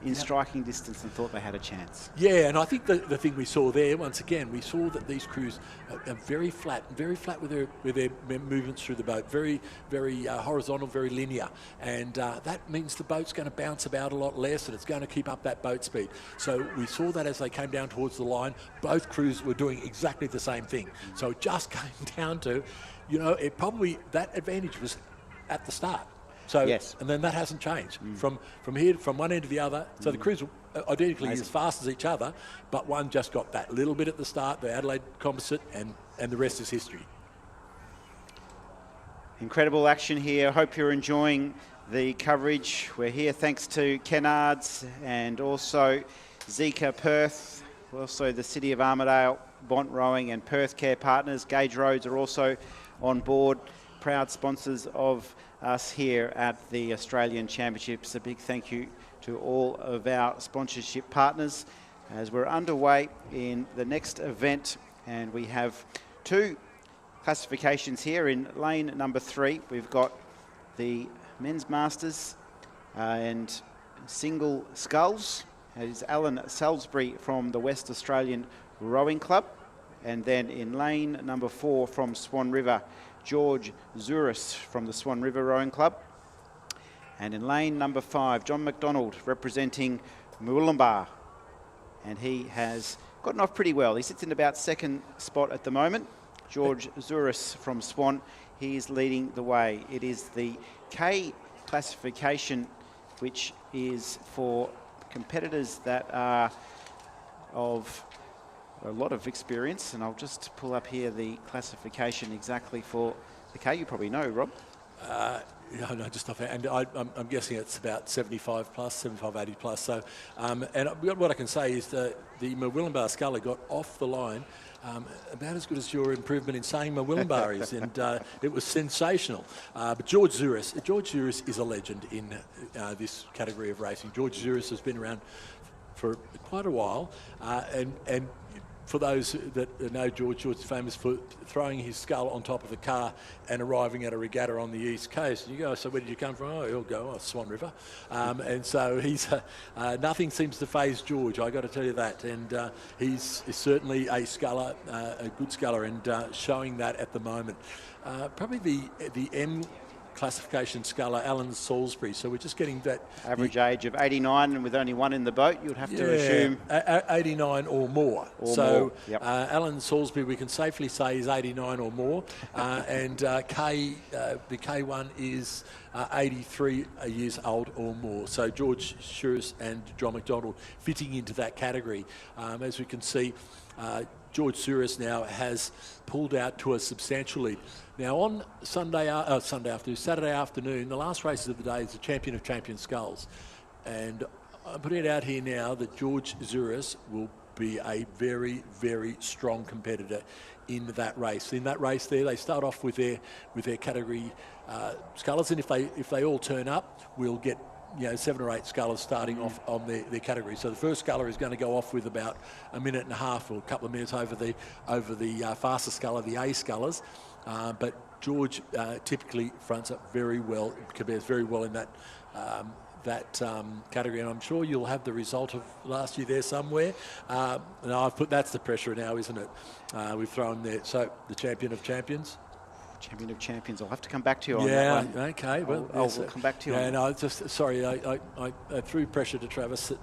in striking distance and thought they had a chance. Yeah, and I think the thing we saw there, once again, we saw that these crews are very flat with their movements through the boat, very, very horizontal, very linear, and that means the boat's going to bounce about a lot less and it's going to keep up that boat speed. So we saw that as they came down towards the line, both crews were doing exactly the same thing. So it just came down to, you know, that advantage was at the start. So, yes. And then that hasn't changed from one end to the other. So the crews were identically as fast as each other, but one just got that little bit at the start, the Adelaide Composite, and the rest is history. Incredible action here. I hope you're enjoying the coverage. We're here thanks to Kennards and also Zika Perth, also the City of Armidale, Bont Rowing and Perth Care Partners. Gauge Roads are also on board, proud sponsors of us here at the Australian Championships. A big thank you to all of our sponsorship partners as we're underway in the next event, and we have 2 classifications here in lane number 3. We've got the men's masters and single sculls. It is Alan Salisbury from the West Australian Rowing Club. And then in lane number 4 from Swan River, George Zuris from the Swan River Rowing Club. And in lane number 5, John McDonald representing Murwillumbah. And he has gotten off pretty well. He sits in about 2nd spot at the moment. George Zuris from Swan, he is leading the way. It is the K classification, which is for competitors that are of a lot of experience, and I'll just pull up here the classification exactly for the K. You probably know, Rob. No, just off, and I'm guessing it's about 75 plus, 75, 80 plus. So, and what I can say is that the Murwillumbah sculler got off the line about as good as your improvement in saying Murwillumbah is, and it was sensational. But George Zuris is a legend in this category of racing. George Zuris has been around for quite a while, and for those that know George is famous for throwing his skull on top of a car and arriving at a regatta on the East Coast. You go, so where did you come from? Oh, he'll go, Swan River. And so he's nothing seems to faze George, I got to tell you that. And he's certainly a sculler, a good sculler, and showing that at the moment. Probably the M classification sculler, Alan Salisbury. So we're just getting that average age of 89, and with only one in the boat, you'd have to assume 89 or more. Yep. Alan Salisbury, we can safely say, is 89 or more, and the K1 is 83 years old or more. So George Zuris and John McDonald fitting into that category. As we can see, George Zuris now has pulled out to a substantial lead. Now on Saturday afternoon, the last races of the day is the Champion of Champions Sculls. And I'm putting it out here now that George Zuris will be a very, very strong competitor in that race. In that race there, they start off with their category scullers, and if they all turn up, we'll get 7 or 8 scullers starting off on their category. So the first sculler is going to go off with about a minute and a half or a couple of minutes over the faster sculler, the A scullers. But George typically fronts up very well, compares very well in that category, and I'm sure you'll have the result of last year there somewhere. Now that's the pressure now, isn't it? We've thrown there. So the Champion of Champions. Champion of Champions. I'll have to come back to you on that one. Yeah, okay. Well, I'll come back to you on that. Just sorry, I threw pressure to Travis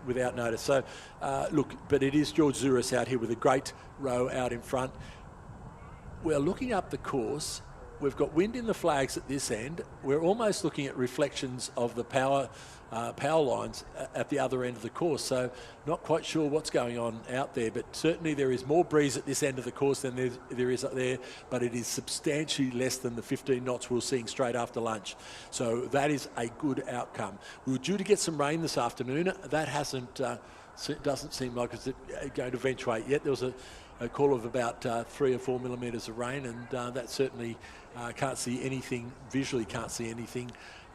without notice. So, look, but it is George Zuris out here with a great row out in front. We're looking up the course. We've got wind in the flags at this end. We're almost looking at reflections of the power lines at the other end of the course. So not quite sure what's going on out there, but certainly there is more breeze at this end of the course than there is up there, but it is substantially less than the 15 knots we were seeing straight after lunch. So that is a good outcome. We were due to get some rain this afternoon. That doesn't seem like it's going to eventuate yet. There was a call of about 3 or 4 millimetres of rain, and that certainly can't see anything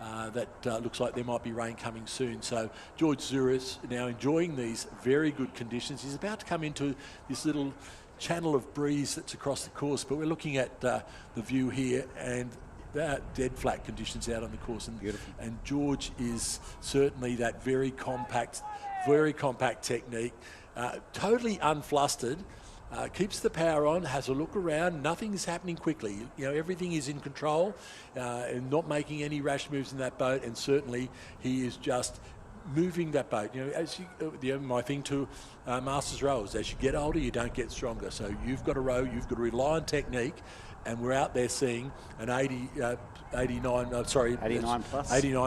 that looks like there might be rain coming soon. So George Zuris now enjoying these very good conditions. He's about to come into this little channel of breeze that's across the course, but we're looking at the view here, and that dead flat conditions out on the course. And beautiful. And George is certainly that very compact technique, totally unflustered. Keeps the power on, has a look around, nothing is happening quickly. Everything is in control and not making any rash moves in that boat, and certainly he is just moving that boat. My thing to Masters rowers, as you get older, you don't get stronger. So you've got to row, you've got to rely on technique, and we're out there seeing an 89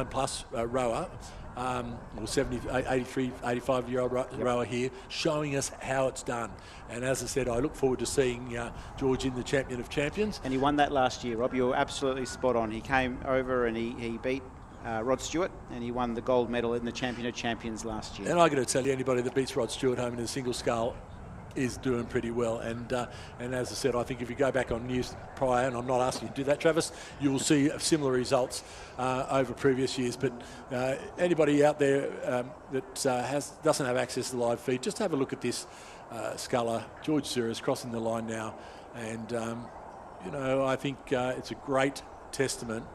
plus rower. Or 70, 83, 85-year-old rower here, showing us how it's done. And as I said, I look forward to seeing George in the Champion of Champions. And he won that last year, Rob. You were absolutely spot on. He came over and he beat Rod Stewart, and he won the gold medal in the Champion of Champions last year. And I got to tell you, anybody that beats Rod Stewart home in a single scull is doing pretty well, and as I said, I think if you go back on news prior, and I'm not asking you to do that, Travis, you will see similar results over previous years. But anybody out there that doesn't have access to the live feed, just have a look at this sculler. George Suras crossing the line now, and I think it's a great testament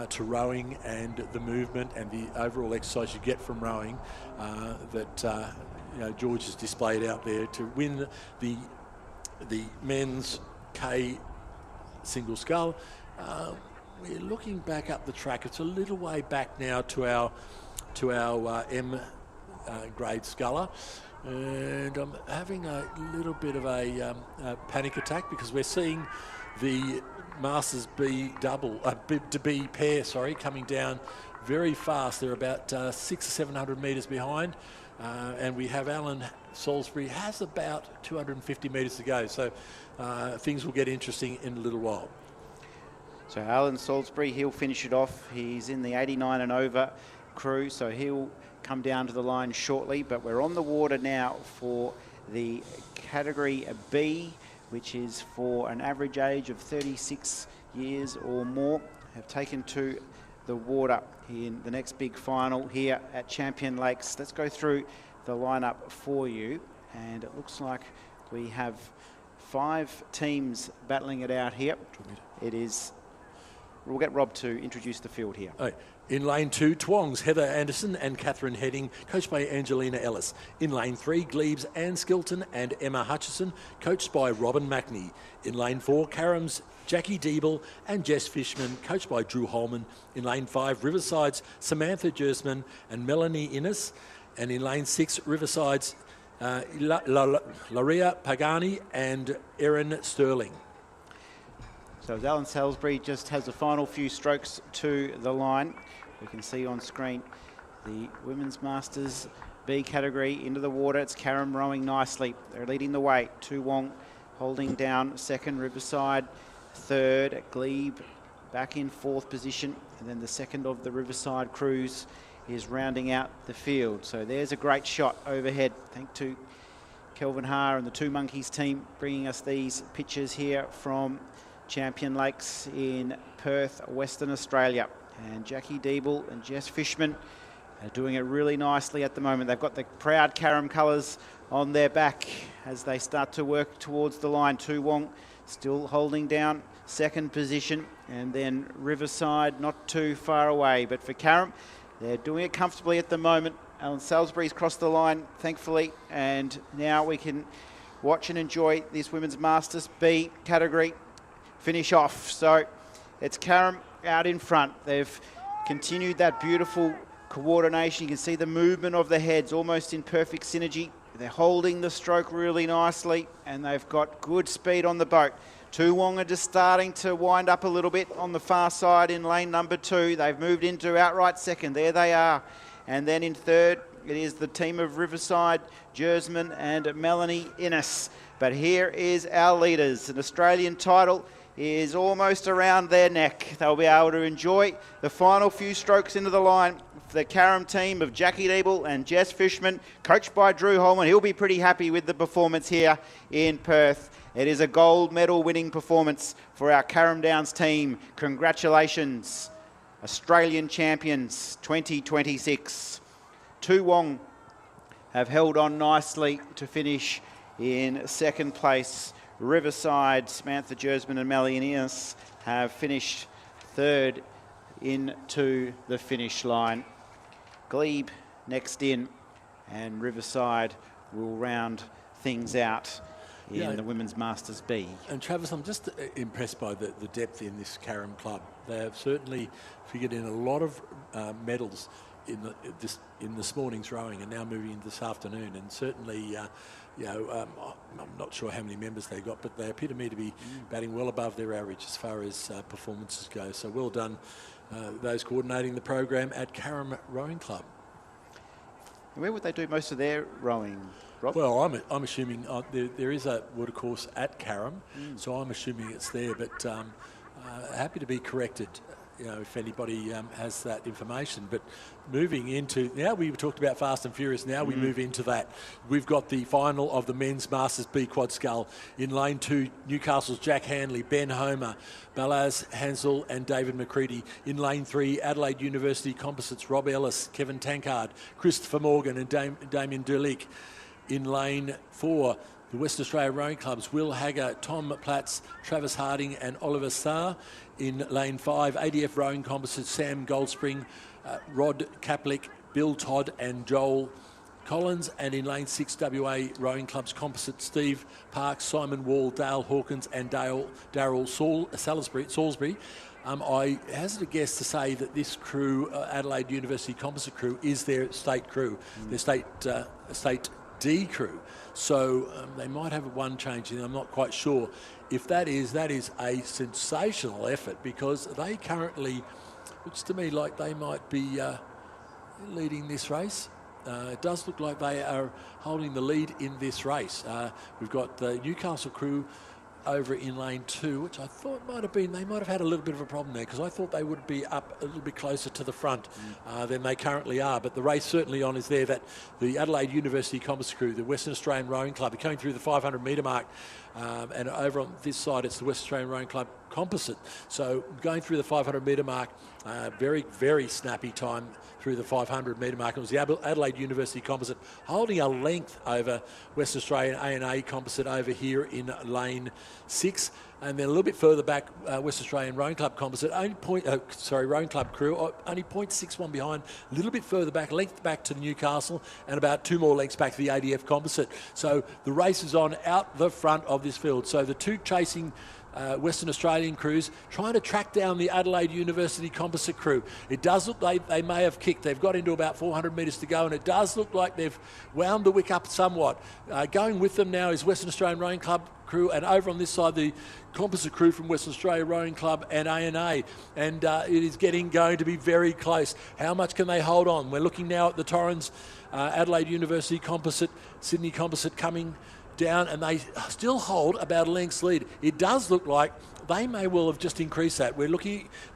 to rowing and the movement and the overall exercise you get from rowing that George has displayed out there to win the men's K single scull. We're looking back up the track. It's a little way back now to our M grade sculler, and I'm having a little bit of a panic attack because we're seeing the Masters B pair, coming down very fast. They're about 600 or 700 metres behind, and we have Alan Salisbury has about 250 metres to go. So things will get interesting in a little while. So Alan Salisbury, he'll finish it off. He's in the 89 and over crew, so he'll come down to the line shortly. But we're on the water now for the category B, which is for an average age of 36 years or more, have taken to the water in the next big final here at Champion Lakes. Let's go through the lineup for you, and it looks like we have 5 teams battling it out here. We'll get Rob to introduce the field here. In lane 2, Twongs, Heather Anderson and Catherine Heading, coached by Angelina Ellis. In lane 3, Glebes, Anne Skilton and Emma Hutchison, coached by Robin Mackney. In lane 4, Carram's Jackie Diebel and Jess Fishman, coached by Drew Holman. In lane 5, Riverside's Samantha Jersman and Melanie Innes. And in lane 6, Riverside's Laria Pagani and Erin Sterling. So as Alan Salisbury just has the final few strokes to the line, we can see on screen the Women's Masters B category into the water. It's Carram rowing nicely. They're leading the way. Tu Wong holding down second, Riverside third, Glebe back in fourth position, and then the second of the Riverside crews is rounding out the field. So there's a great shot overhead. Thank to Kelvin Haar and the Two Monkeys team bringing us these pictures here from Champion Lakes in Perth, Western Australia. And Jackie Diebel and Jess Fishman are doing it really nicely at the moment. They've got the proud Carram colours on their back as they start to work towards the line. Tu Wong still holding down second position, and then Riverside not too far away. But for Carram, they're doing it comfortably at the moment. Alan Salisbury's crossed the line, thankfully, and now we can watch and enjoy this Women's Masters B category finish off. So it's Carram out in front. They've continued that beautiful coordination. You can see the movement of the heads almost in perfect synergy. They're holding the stroke really nicely, and they've got good speed on the boat. Tu Wong are just starting to wind up a little bit on the far side in lane number 2. They've moved into outright second. There they are. And then in third, it is the team of Riverside, Jersman and Melanie Innes. But here is our leaders. An Australian title is almost around their neck. They'll be able to enjoy the final few strokes into the line. The Carram team of Jackie Diebel and Jess Fishman, coached by Drew Holman. He'll be pretty happy with the performance here in Perth. It is a gold medal winning performance for our Carram Downs team. Congratulations, Australian champions 2026. Tu Wong have held on nicely to finish in second place. Riverside, Samantha Jersman and Melanie Innes have finished third into the finish line. Glebe next in, and Riverside will round things out in the Women's Masters B. And Travis, I'm just impressed by the depth in this Carram club. They have certainly figured in a lot of medals in this morning's rowing, and now moving into this afternoon. And certainly, I'm not sure how many members they got, but they appear to me to be batting well above their average as far as performances go. So well done, those coordinating the program at Carram Rowing Club. Where would they do most of their rowing, Rob? Well, I'm assuming there is a water course at Carram, so I'm assuming it's there. But happy to be corrected if anybody has that information. But moving into, now we talked about Fast and Furious, now we move into that. We've got the final of the men's Masters B Quad Scull. In lane 2, Newcastle's Jack Hanley, Ben Homer, Balaz Hansel and David McCready. In lane 3, Adelaide University Composites, Rob Ellis, Kevin Tankard, Christopher Morgan and Damien Dulick. In lane 4, the West Australia Rowing Clubs, Will Hagger, Tom Platts, Travis Harding and Oliver Starr. In lane 5, ADF Rowing Composites, Sam Goldspring, Rod Kaplick, Bill Todd and Joel Collins. And in lane 6, WA Rowing Clubs Composite, Steve Parks, Simon Wall, Dale Hawkins and Darryl Salisbury. I hazard a guess to say that this crew, Adelaide University Composite crew, is their state crew, their state D crew. So they might have one change in. I'm not quite sure. If that is a sensational effort, because they currently, looks to me like they might be leading this race. It does look like they are holding the lead in this race. We've got the Newcastle crew over in lane 2, which I thought they might have had a little bit of a problem there, because I thought they would be up a little bit closer to the front than they currently are. But the race certainly on is there, that the Adelaide University Composite crew, the Western Australian Rowing Club, are coming through the 500 metre mark. And over on this side, it's the West Australian Rowing Club Composite. So going through the 500 metre mark, very, very snappy time through the 500 metre mark. It was the Adelaide University Composite holding a length over West Australian A&A Composite over here in lane 6. And then a little bit further back, West Australian Rowing Club Composite, Rowing Club crew, only 0.61 behind, a little bit further back, length back to Newcastle, and about 2 more lengths back to the ADF Composite. So the race is on out the front of this field. So the two chasing Western Australian crews trying to track down the Adelaide University Composite crew. It does look like they may have kicked. They've got into about 400 metres to go, and it does look like they've wound the wick up somewhat. Going with them now is Western Australian Rowing Club crew, and over on this side the composite crew from Western Australia Rowing Club and A&A, and it is going to be very close. How much can they hold on? We're looking now at the Torrens Adelaide University Composite, Sydney Composite coming down, and they still hold about a length's lead. It does look like they may well have just increased that. We're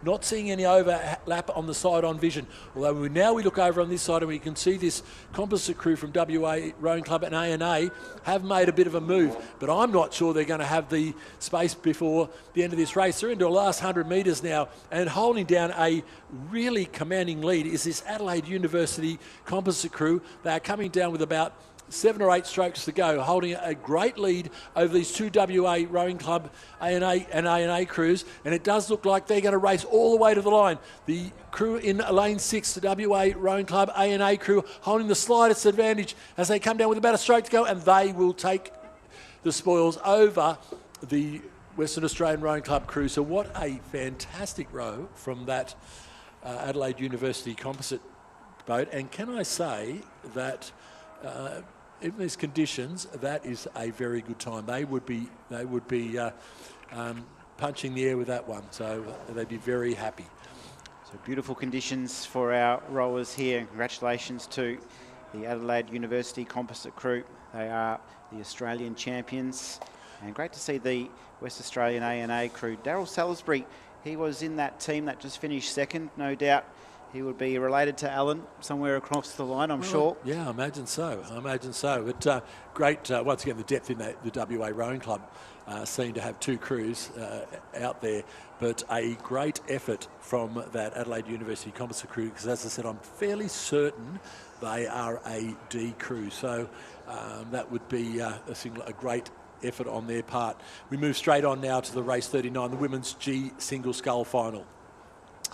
not seeing any overlap on the side on vision. Although we look over on this side and we can see this composite crew from WA Rowing Club and A&A have made a bit of a move. But I'm not sure they're going to have the space before the end of this race. They're into the last 100 metres now, and holding down a really commanding lead is this Adelaide University composite crew. They are coming down with about 7 or 8 strokes to go, holding a great lead over these two WA Rowing Club A&A crews, and it does look like they're going to race all the way to the line. The crew in lane 6, the WA Rowing Club A&A crew, holding the slightest advantage as they come down with about a stroke to go, and they will take the spoils over the Western Australian Rowing Club crew. So what a fantastic row from that Adelaide University composite boat. And can I say that in these conditions, that is a very good time. They would be punching the air with that one, so they'd be very happy. So beautiful conditions for our rowers here. Congratulations to the Adelaide University Composite crew. They are the Australian champions, and great to see the West Australian A&A crew. Darryl Salisbury, he was in that team that just finished second, no doubt. He would be related to Alan somewhere across the line, I'm sure. Yeah, I imagine so. But great, once again, the depth in the WA Rowing Club seem to have 2 crews out there. But a great effort from that Adelaide University Composite crew, because as I said, I'm fairly certain they are a D crew. So that would be a great effort on their part. We move straight on now to the race 39, the women's G single scull final.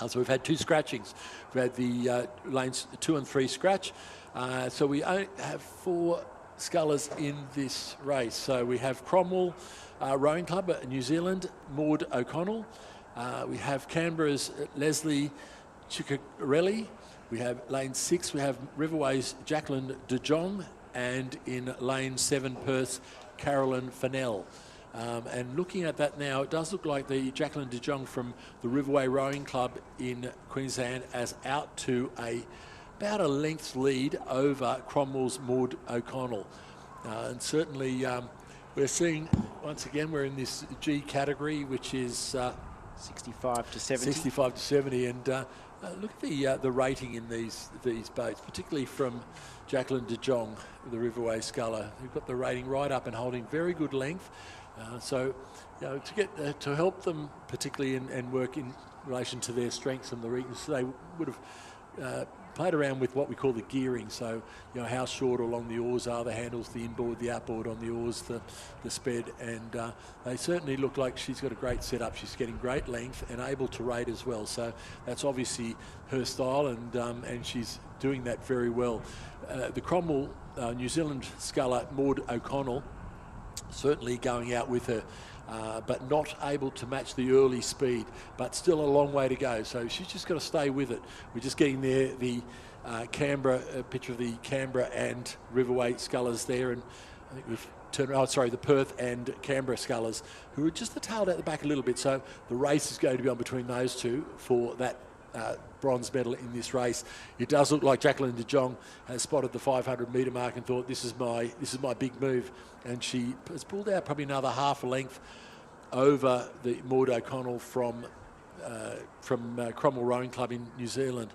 So we've had 2 scratchings. We've had the lanes 2 and 3 scratch. So we only have 4 scullers in this race. So we have Cromwell Rowing Club, New Zealand, Maud O'Connell. We have Canberra's Leslie Ciccarelli. We have lane 6, we have Riverway's Jacqueline De Jong. And in lane 7, Perth's Carolyn Fennell. And looking at that now, it does look like the Jacqueline De Jong from the Riverway Rowing Club in Queensland as out to about a length's lead over Cromwell's Maud O'Connell. And certainly we're seeing, once again, we're in this G category, which is 65 to 70. 65 to 70, and look at the rating in these boats, particularly from Jacqueline de Jong, the Riverway sculler, who've got the rating right up and holding very good length. So, to get to help them, particularly and work in relation to their strengths and the weaknesses, they would have played around with what we call the gearing. So, how short along the oars are the handles, the inboard, the outboard on the oars, the sped, and they certainly look like she's got a great setup. She's getting great length and able to rate as well. So that's obviously her style, and she's doing that very well. The Cromwell New Zealand sculler Maud O'Connell certainly going out with her, but not able to match the early speed, but still a long way to go. So she's just got to stay with it. We're just getting there, the Canberra, picture of the Canberra and Riverway scullers there, and I think we've turned around, the Perth and Canberra scullers, who are just tailed out the back a little bit. So the race is going to be on between those two for that bronze medal in this race. It does look like Jacqueline de Jong has spotted the 500 metre mark and thought, this is my big move, and she has pulled out probably another half a length over the Maud O'Connell from Cromwell Rowing Club in New Zealand.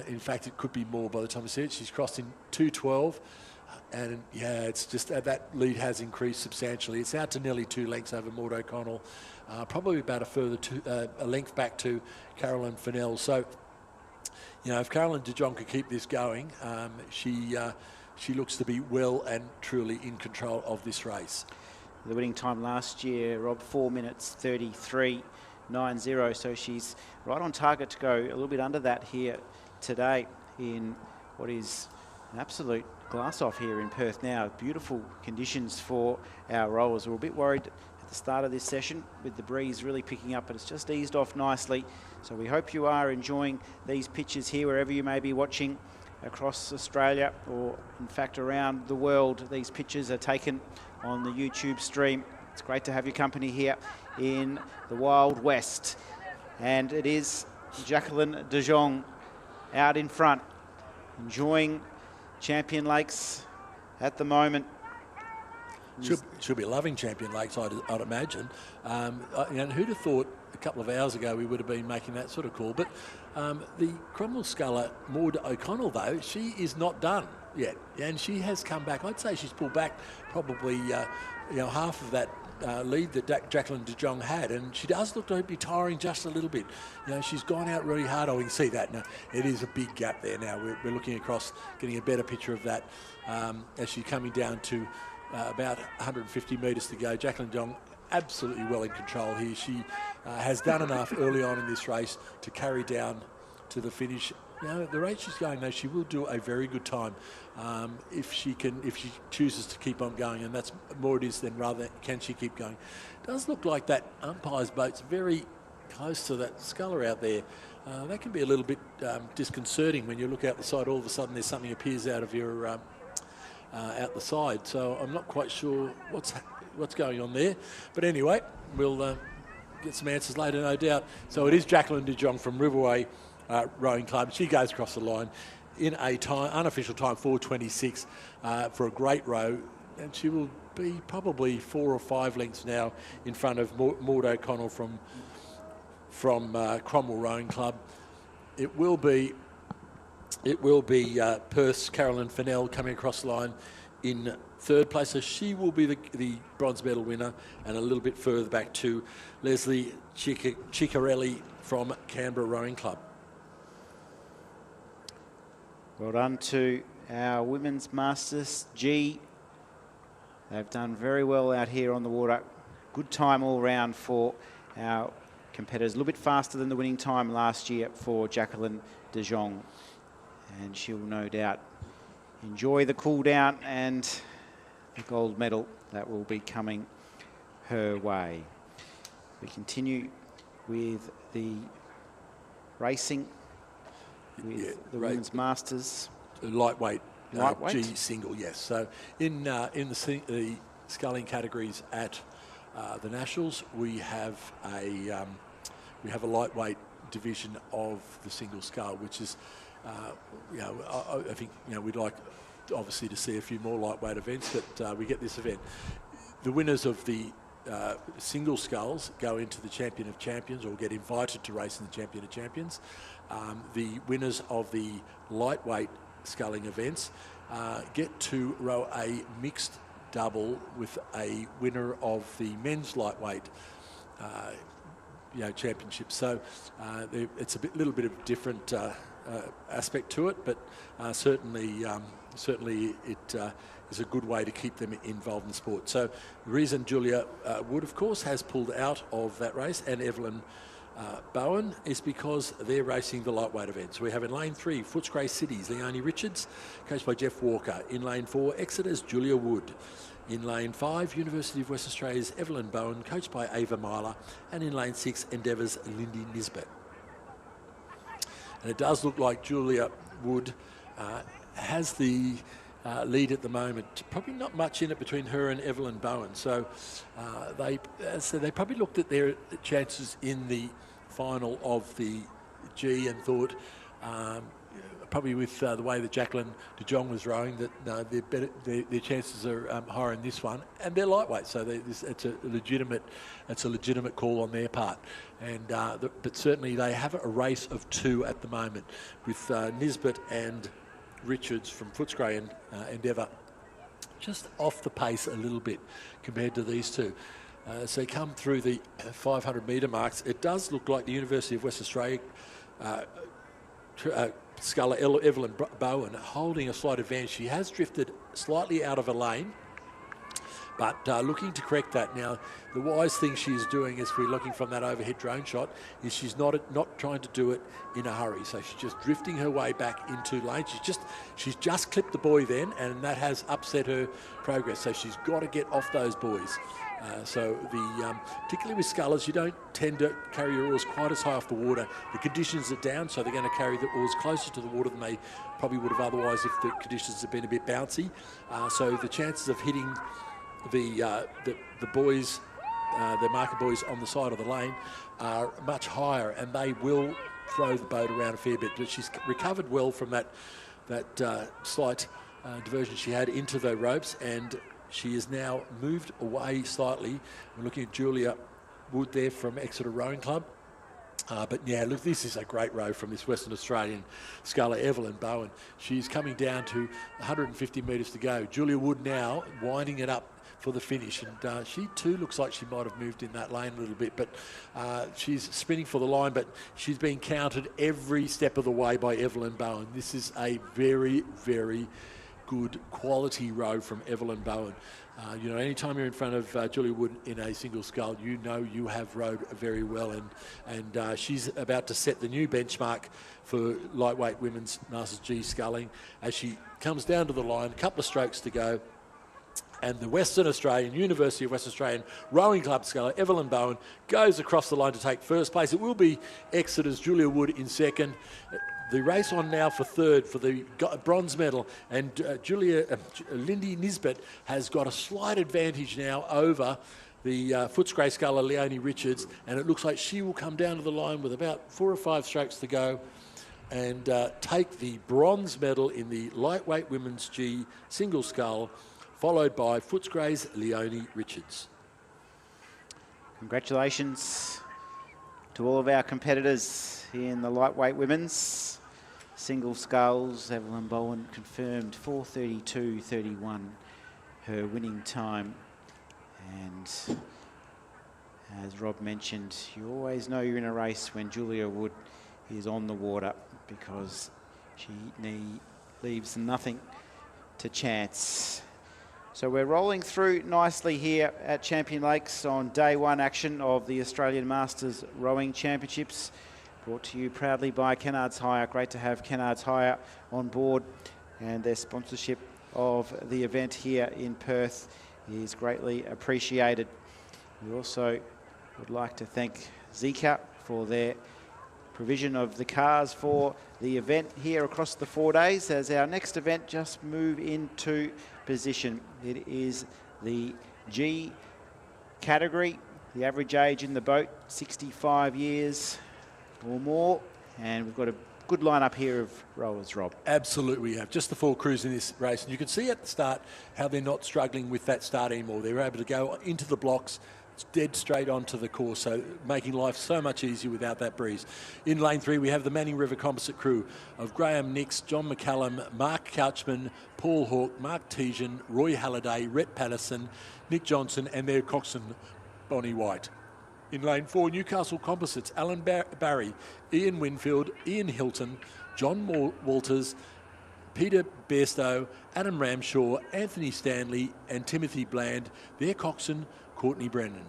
In fact, it could be more by the time we see it. She's crossed in 2:12. And yeah, it's just that lead has increased substantially. It's out to nearly 2 lengths over Maud O'Connell, probably about a further a length back to Caroline Fennell. So, if Caroline de Jong could keep this going, she looks to be well and truly in control of this race. The winning time last year, Rob, 4 minutes 33.90. So she's right on target to go a little bit under that here today in what is an absolute glass off here in Perth now. Beautiful conditions for our rowers. We're a bit worried at the start of this session with the breeze really picking up, but it's just eased off nicely. So we hope you are enjoying these pictures here wherever you may be watching across Australia, or in fact around the world. These pictures are taken on the YouTube stream. It's great to have your company here in the Wild West. And it is Jacqueline de Jong out in front, enjoying Champion Lakes at the moment. She'll be loving Champion Lakes, I'd imagine. And who'd have thought a couple of hours ago we would have been making that sort of call? But the Cromwell sculler Maud O'Connell, though, she is not done yet, and she has come back. I'd say she's pulled back probably half of that lead that Jacqueline de Jong had, and she does look to be tiring just a little bit. She's gone out really hard. Oh, we can see that now. It is a big gap there now. We're looking across, getting a better picture of that as she's coming down to about 150 metres to go. Jacqueline de Jong absolutely well in control here. She has done enough early on in this race to carry down to the finish. The rate she's going, though, she will do a very good time if she chooses to keep on going, and that's more it is than rather can she keep going. It does look like that umpire's boat's very close to that sculler out there. That can be a little bit disconcerting when you look out the side. All of a sudden, there's something appears out of your out the side. So I'm not quite sure what's going on there. But anyway, we'll get some answers later, no doubt. So it is Jacqueline de Jong from Riverway Rowing Club. She goes across the line in a unofficial time 4:26 for a great row, and she will be probably 4 or 5 lengths now in front of Maud O'Connell from Cromwell Rowing Club. It will be Perth's Caroline Fennell coming across the line in third place, so she will be the bronze medal winner, and a little bit further back to Leslie Ciccarelli from Canberra Rowing Club. Well done to our Women's Masters G. They've done very well out here on the water. Good time all round for our competitors. A little bit faster than the winning time last year for Jacqueline de Jong. And she'll no doubt enjoy the cool down and the gold medal that will be coming her way. We continue with the racing with the Women's Masters. Lightweight G single, yes. So in the sculling categories at the Nationals, we have a lightweight division of the single scull, which is I think we'd like obviously to see a few more lightweight events, but we get this event. The winners of the single sculls go into the Champion of Champions or get invited to race in the Champion of Champions. The winners of the lightweight sculling events get to row a mixed double with a winner of the men's lightweight championship. So it's a little bit of different aspect to it, but certainly it is a good way to keep them involved in sport. So the reason Julia Wood, of course, has pulled out of that race, and Evelyn Bowen, is because they're racing the lightweight events. We have in lane 3, Footscray Cities, Leonie Richards, coached by Jeff Walker. In lane 4, Exeter's Julia Wood. In lane 5, University of West Australia's Evelyn Bowen, coached by Ava Myler. And in lane 6, Endeavour's Lindy Nisbet. And it does look like Julia Wood has the lead at the moment. Probably not much in it between her and Evelyn Bowen. So they probably looked at their chances in the final of the G and thought, probably with the way that Jacqueline de Jong was rowing, that their chances are higher in this one, and they're lightweight, so it's a legitimate call on their part. And but certainly they have a race of 2 at the moment, with Nisbet and Richards from Footscray and Endeavour just off the pace a little bit compared to these two. So come through the 500 metre marks. It does look like the University of West Australia sculler Evelyn Bowen holding a slight advantage. She has drifted slightly out of a lane, but looking to correct that. Now, the wise thing she's doing, is, if we're looking from that overhead drone shot, is she's not trying to do it in a hurry. So she's just drifting her way back into lane. She's just clipped the buoy then, and that has upset her progress. So she's got to get off those buoys. Particularly with scullers, you don't tend to carry your oars quite as high off the water. The conditions are down, so they're going to carry the oars closer to the water than they probably would have otherwise if the conditions had been a bit bouncy. So the chances of hitting the buoys, the marker buoys on the side of the lane, are much higher, and they will throw the boat around a fair bit. But she's recovered well from that slight diversion she had into the ropes, and she is now moved away slightly. We're looking at Julia Wood there from Exeter Rowing Club. But yeah, look, this is a great row from this Western Australian sculler, Evelyn Bowen. She's coming down to 150 metres to go. Julia Wood now winding it up for the finish, and she too looks like she might have moved in that lane a little bit, but she's spinning for the line, but she's being counted every step of the way by Evelyn Bowen. This is a very, very good quality row from Evelyn Bowen. Anytime you're in front of Julia Wood in a single scull, you know you have rowed very well, and she's about to set the new benchmark for lightweight women's Masters G sculling as she comes down to the line, a couple of strokes to go. And the Western Australian, University of West Australian Rowing Club sculler, Evelyn Bowen, goes across the line to take first place. It will be Exeter's Julia Wood in second. The race on now for third for the bronze medal, and Lindy Nisbet has got a slight advantage now over the Footscray sculler Leonie Richards, and it looks like she will come down to the line with about 4 or 5 strokes to go and take the bronze medal in the lightweight women's G single scull, followed by Footscray's Leonie Richards. Congratulations to all of our competitors in the lightweight women's single sculls. Evelyn Bowen confirmed 4:32.31 her winning time, and as Rob mentioned, you always know you're in a race when Julia Wood is on the water, because she leaves nothing to chance. So we're rolling through nicely here at Champion Lakes on day 1 action of the Australian Masters Rowing Championships, brought to you proudly by Kennards Hire. Great to have Kennards Hire on board, and their sponsorship of the event here in Perth is greatly appreciated. We also would like to thank Zika for their provision of the cars for the event here across the 4 days, as our next event just move into position. It is the G category. The average age in the boat, 65 years or more, and we've got a good lineup here of rowers, Rob. Absolutely, we have just the 4 crews in this race, and you can see at the start how they're not struggling with that start anymore. They're able to go into the blocks dead straight onto the course, so making life so much easier without that breeze. In lane 3, we have the Manning River Composite crew of Graham Nix, John McCallum, Mark Couchman, Paul Hawke, Mark Tejan, Roy Halliday, Rhett Patterson, Nick Johnson, and their coxswain, Bonnie White. In lane 4, Newcastle Composites, Alan Barry, Ian Winfield, Ian Hilton, John Walters, Peter Bairstow, Adam Ramshaw, Anthony Stanley, and Timothy Bland, their coxswain, Courtney Brennan.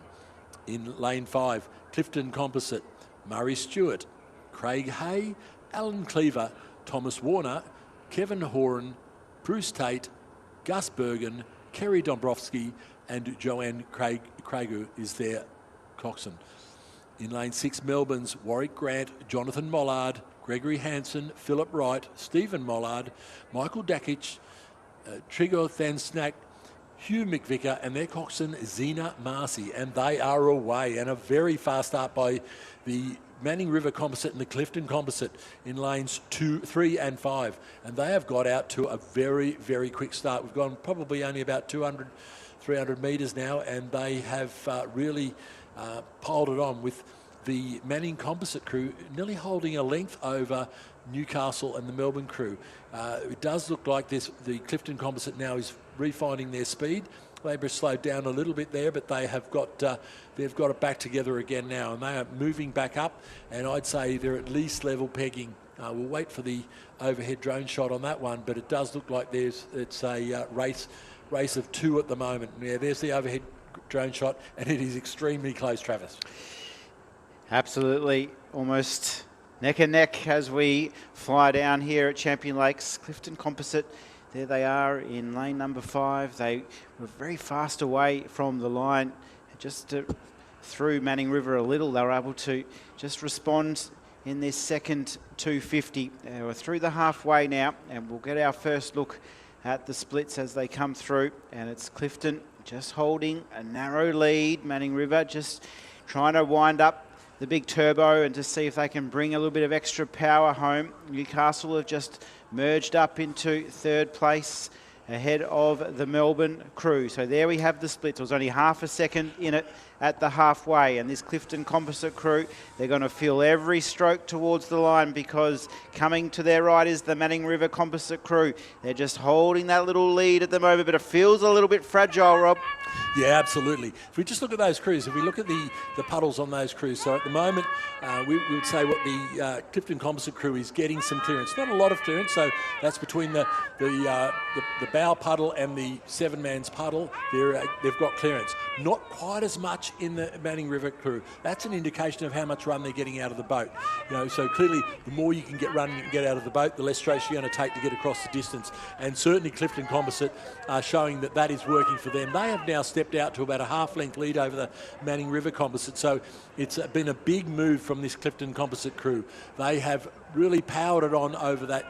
In lane 5, Clifton Composite, Murray Stewart, Craig Hay, Alan Cleaver, Thomas Warner, Kevin Horan, Bruce Tate, Gus Bergen, Kerry Dombrowski, and Joanne Craigu is their coxswain. In lane 6, Melbourne's Warwick Grant, Jonathan Mollard, Gregory Hansen, Philip Wright, Stephen Mollard, Michael Dakic, Trigger Thansnack, Hugh McVicker, and their coxswain Zena Marcy, and they are away, and a very fast start by the Manning River Composite and the Clifton Composite in lanes 2, 3 and 5, and they have got out to a very, very quick start. We've gone probably only about 200, 300 metres now, and they have really piled it on with the Manning Composite crew nearly holding a length over Newcastle and the Melbourne crew. It does look like the Clifton Composite now is refining their speed. They've slowed down a little bit there, but they have got they've got it back together again now, and they are moving back up, and I'd say they're at least level pegging. We'll wait for the overhead drone shot on that one, but it does look like it's a race of 2 at the moment. Yeah, there's the overhead drone shot, and it is extremely close, Travis. Absolutely, almost neck and neck as we fly down here at Champion Lakes. Clifton Composite, there they are in lane number 5. They were very fast away from the line, just through Manning River a little. They were able to just respond in this second 250. We're through the halfway now, and we'll get our first look at the splits as they come through. And it's Clifton just holding a narrow lead. Manning River just trying to wind up the big turbo and to see if they can bring a little bit of extra power home. Newcastle have just merged up into 3rd place ahead of the Melbourne crew. So there we have the split. It was only half a second in it at the halfway, and this Clifton Composite crew, they're going to feel every stroke towards the line, because coming to their right is the Manning River Composite crew. They're just holding that little lead at the moment, but it feels a little bit fragile, Rob. Yeah, absolutely. If we just look at those crews, if we look at the puddles on those crews, so at the moment we would say what the Clifton Composite crew is getting some clearance. Not a lot of clearance, so that's between the bow puddle and the 7-man's puddle. They've got clearance. Not quite as much in the Manning River crew. That's an indication of how much run they're getting out of the boat. So clearly the more you can get running and get out of the boat, the less stress you're going to take to get across the distance. And certainly Clifton Composite are showing that is working for them. They have now stepped out to about a half-length lead over the Manning River Composite. So it's been a big move from this Clifton Composite crew. They have really powered it on over that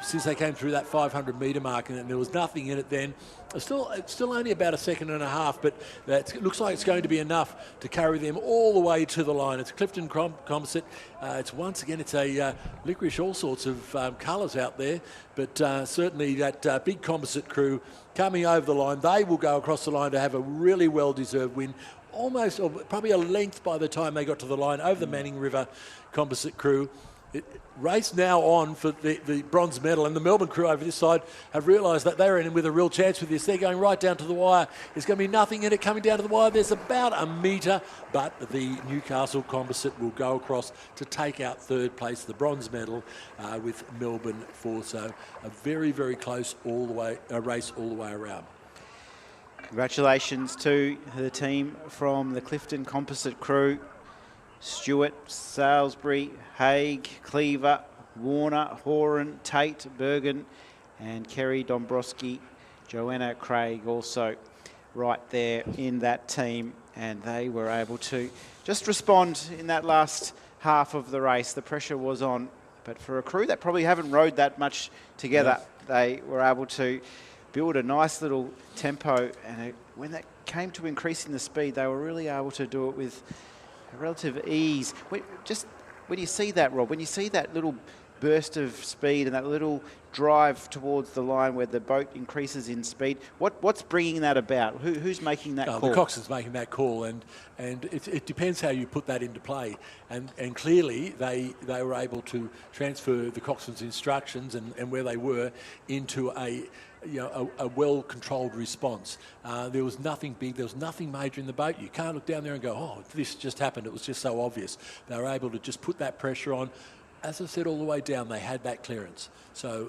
since they came through that 500 metre mark, and there was nothing in it then. It's still only about a second and a half, but it looks like it's going to be enough to carry them all the way to the line. It's Clifton Composite. It's once again, it's a licorice, all sorts of colours out there, but certainly that big composite crew coming over the line. They will go across the line to have a really well-deserved win. Almost, or probably a length by the time they got to the line over the Manning River Composite crew. Race now on for the bronze medal, and the Melbourne crew over this side have realised that they're in with a real chance with this. They're going right down to the wire. There's going to be nothing in it coming down to the wire. There's about a metre, but the Newcastle Composite will go across to take out 3rd place, the bronze medal, with Melbourne 4. So a very, very close race all the way around. Congratulations to the team from the Clifton Composite crew. Stewart, Salisbury, Haig, Cleaver, Warner, Horan, Tate, Bergen, and Kerry Dombrowski, Joanna Craig also right there in that team, and they were able to just respond in that last half of the race. The pressure was on, but for a crew that probably haven't rode that much together, they were able to build a nice little tempo, and when that came to increasing the speed, they were really able to do it with relative ease. When you see that, Rob, when you see that little burst of speed and that little drive towards the line where the boat increases in speed. What's bringing that about? Who's making that call? The coxswain's making that call, and it depends how you put that into play. And clearly they were able to transfer the coxswain's instructions and where they were into a well-controlled response. There was nothing big, there was nothing major in the boat. You can't look down there and go, oh, this just happened. It was just so obvious. They were able to just put that pressure on. As I said, all the way down, they had that clearance. So,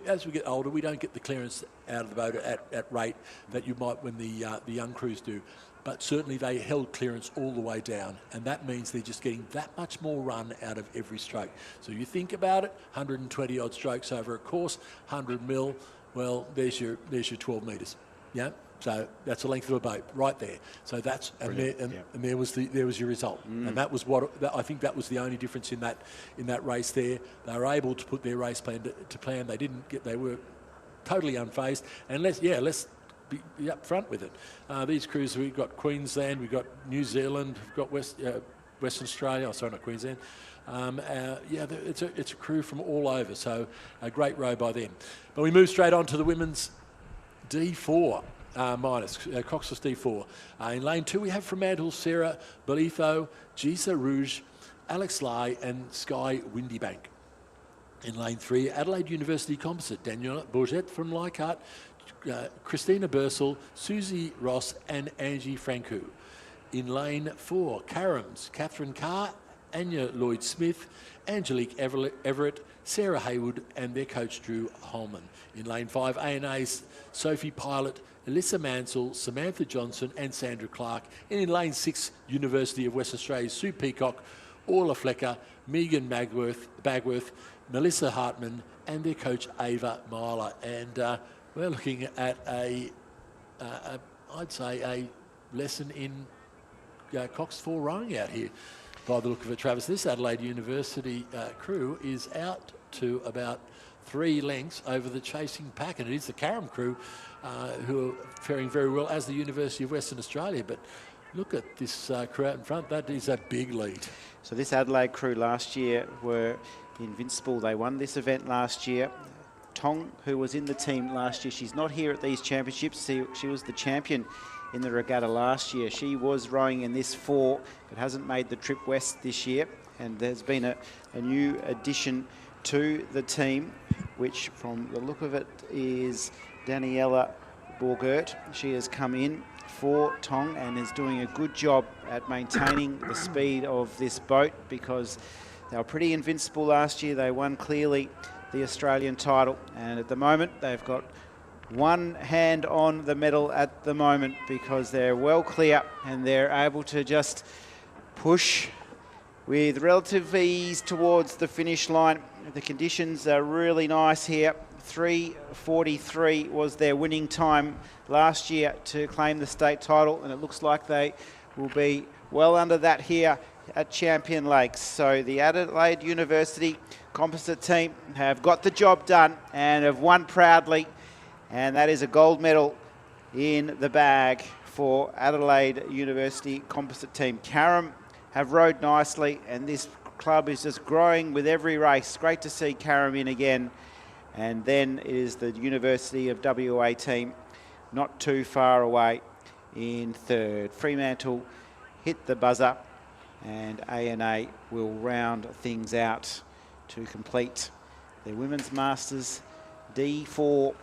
as we get older, we don't get the clearance out of the boat at rate that you might when the young crews do. But certainly they held clearance all the way down, and that means they're just getting that much more run out of every stroke. So you think about it, 120 odd strokes over a course, 100 mil. Well, there's your 12 metres. Yeah. So that's the length of a boat right there. So that's and there was your result, and that was I think that was the only difference in that race there. They were able to put their race plan to plan. They were totally unfazed, and let's be up front with it. These crews, we've got Queensland, we've got New Zealand, we've got Western Australia. Oh, sorry, not Queensland. It's a crew from all over. So a great row by them. But we move straight on to the women's D4. Minus, Coxless D4. In lane 2, we have Fremantle, Sarah Bolitho, Gisa Rouge, Alex Lai, and Sky Windybank. In lane 3, Adelaide University Composite, Daniela Bourget from Leichhardt, Christina Bursell, Susie Ross, and Angie Francu. In lane 4, Carams, Catherine Carr, Anya Lloyd-Smith, Angelique Everett, Sarah Haywood, and their coach Drew Holman. In lane 5, ANA's Sophie Pilot, Alyssa Mansell, Samantha Johnson, and Sandra Clark. And in lane 6, University of West Australia, Sue Peacock, Orla Flecker, Megan Bagworth, Melissa Hartman, and their coach Ava Myler. And we're looking at I'd say a lesson in Cox 4 rowing out here. By the look of it, Travis, this Adelaide University crew is out to about 3 lengths over the chasing pack, and it is the Carrum crew who are faring very well, as the University of Western Australia. But look at this crew out in front. That is a big lead. So this Adelaide crew last year were invincible. They won this event last year. Tong, who was in the team last year, she's not here at these championships. She was the champion in the regatta last year. She was rowing in this 4, but hasn't made the trip west this year. And there's been a new addition to the team, which from the look of it is Daniela Bourget. She has come in for Tong and is doing a good job at maintaining the speed of this boat, because they were pretty invincible last year. They won clearly the Australian title, and at the moment they've got one hand on the medal at the moment, because they're well clear and they're able to just push with relative ease towards the finish line. The conditions are really nice here. 3:43 was their winning time last year to claim the state title, and it looks like they will be well under that here at Champion Lakes. So the Adelaide University composite team have got the job done and have won proudly, and that is a gold medal in the bag for Adelaide University composite team. Carrum have rowed nicely, and this club is just growing with every race. Great to see Carrum in again. And then it is the University of WA team, not too far away, in 3rd. Fremantle hit the buzzer, and ANA will round things out to complete their Women's Masters D4.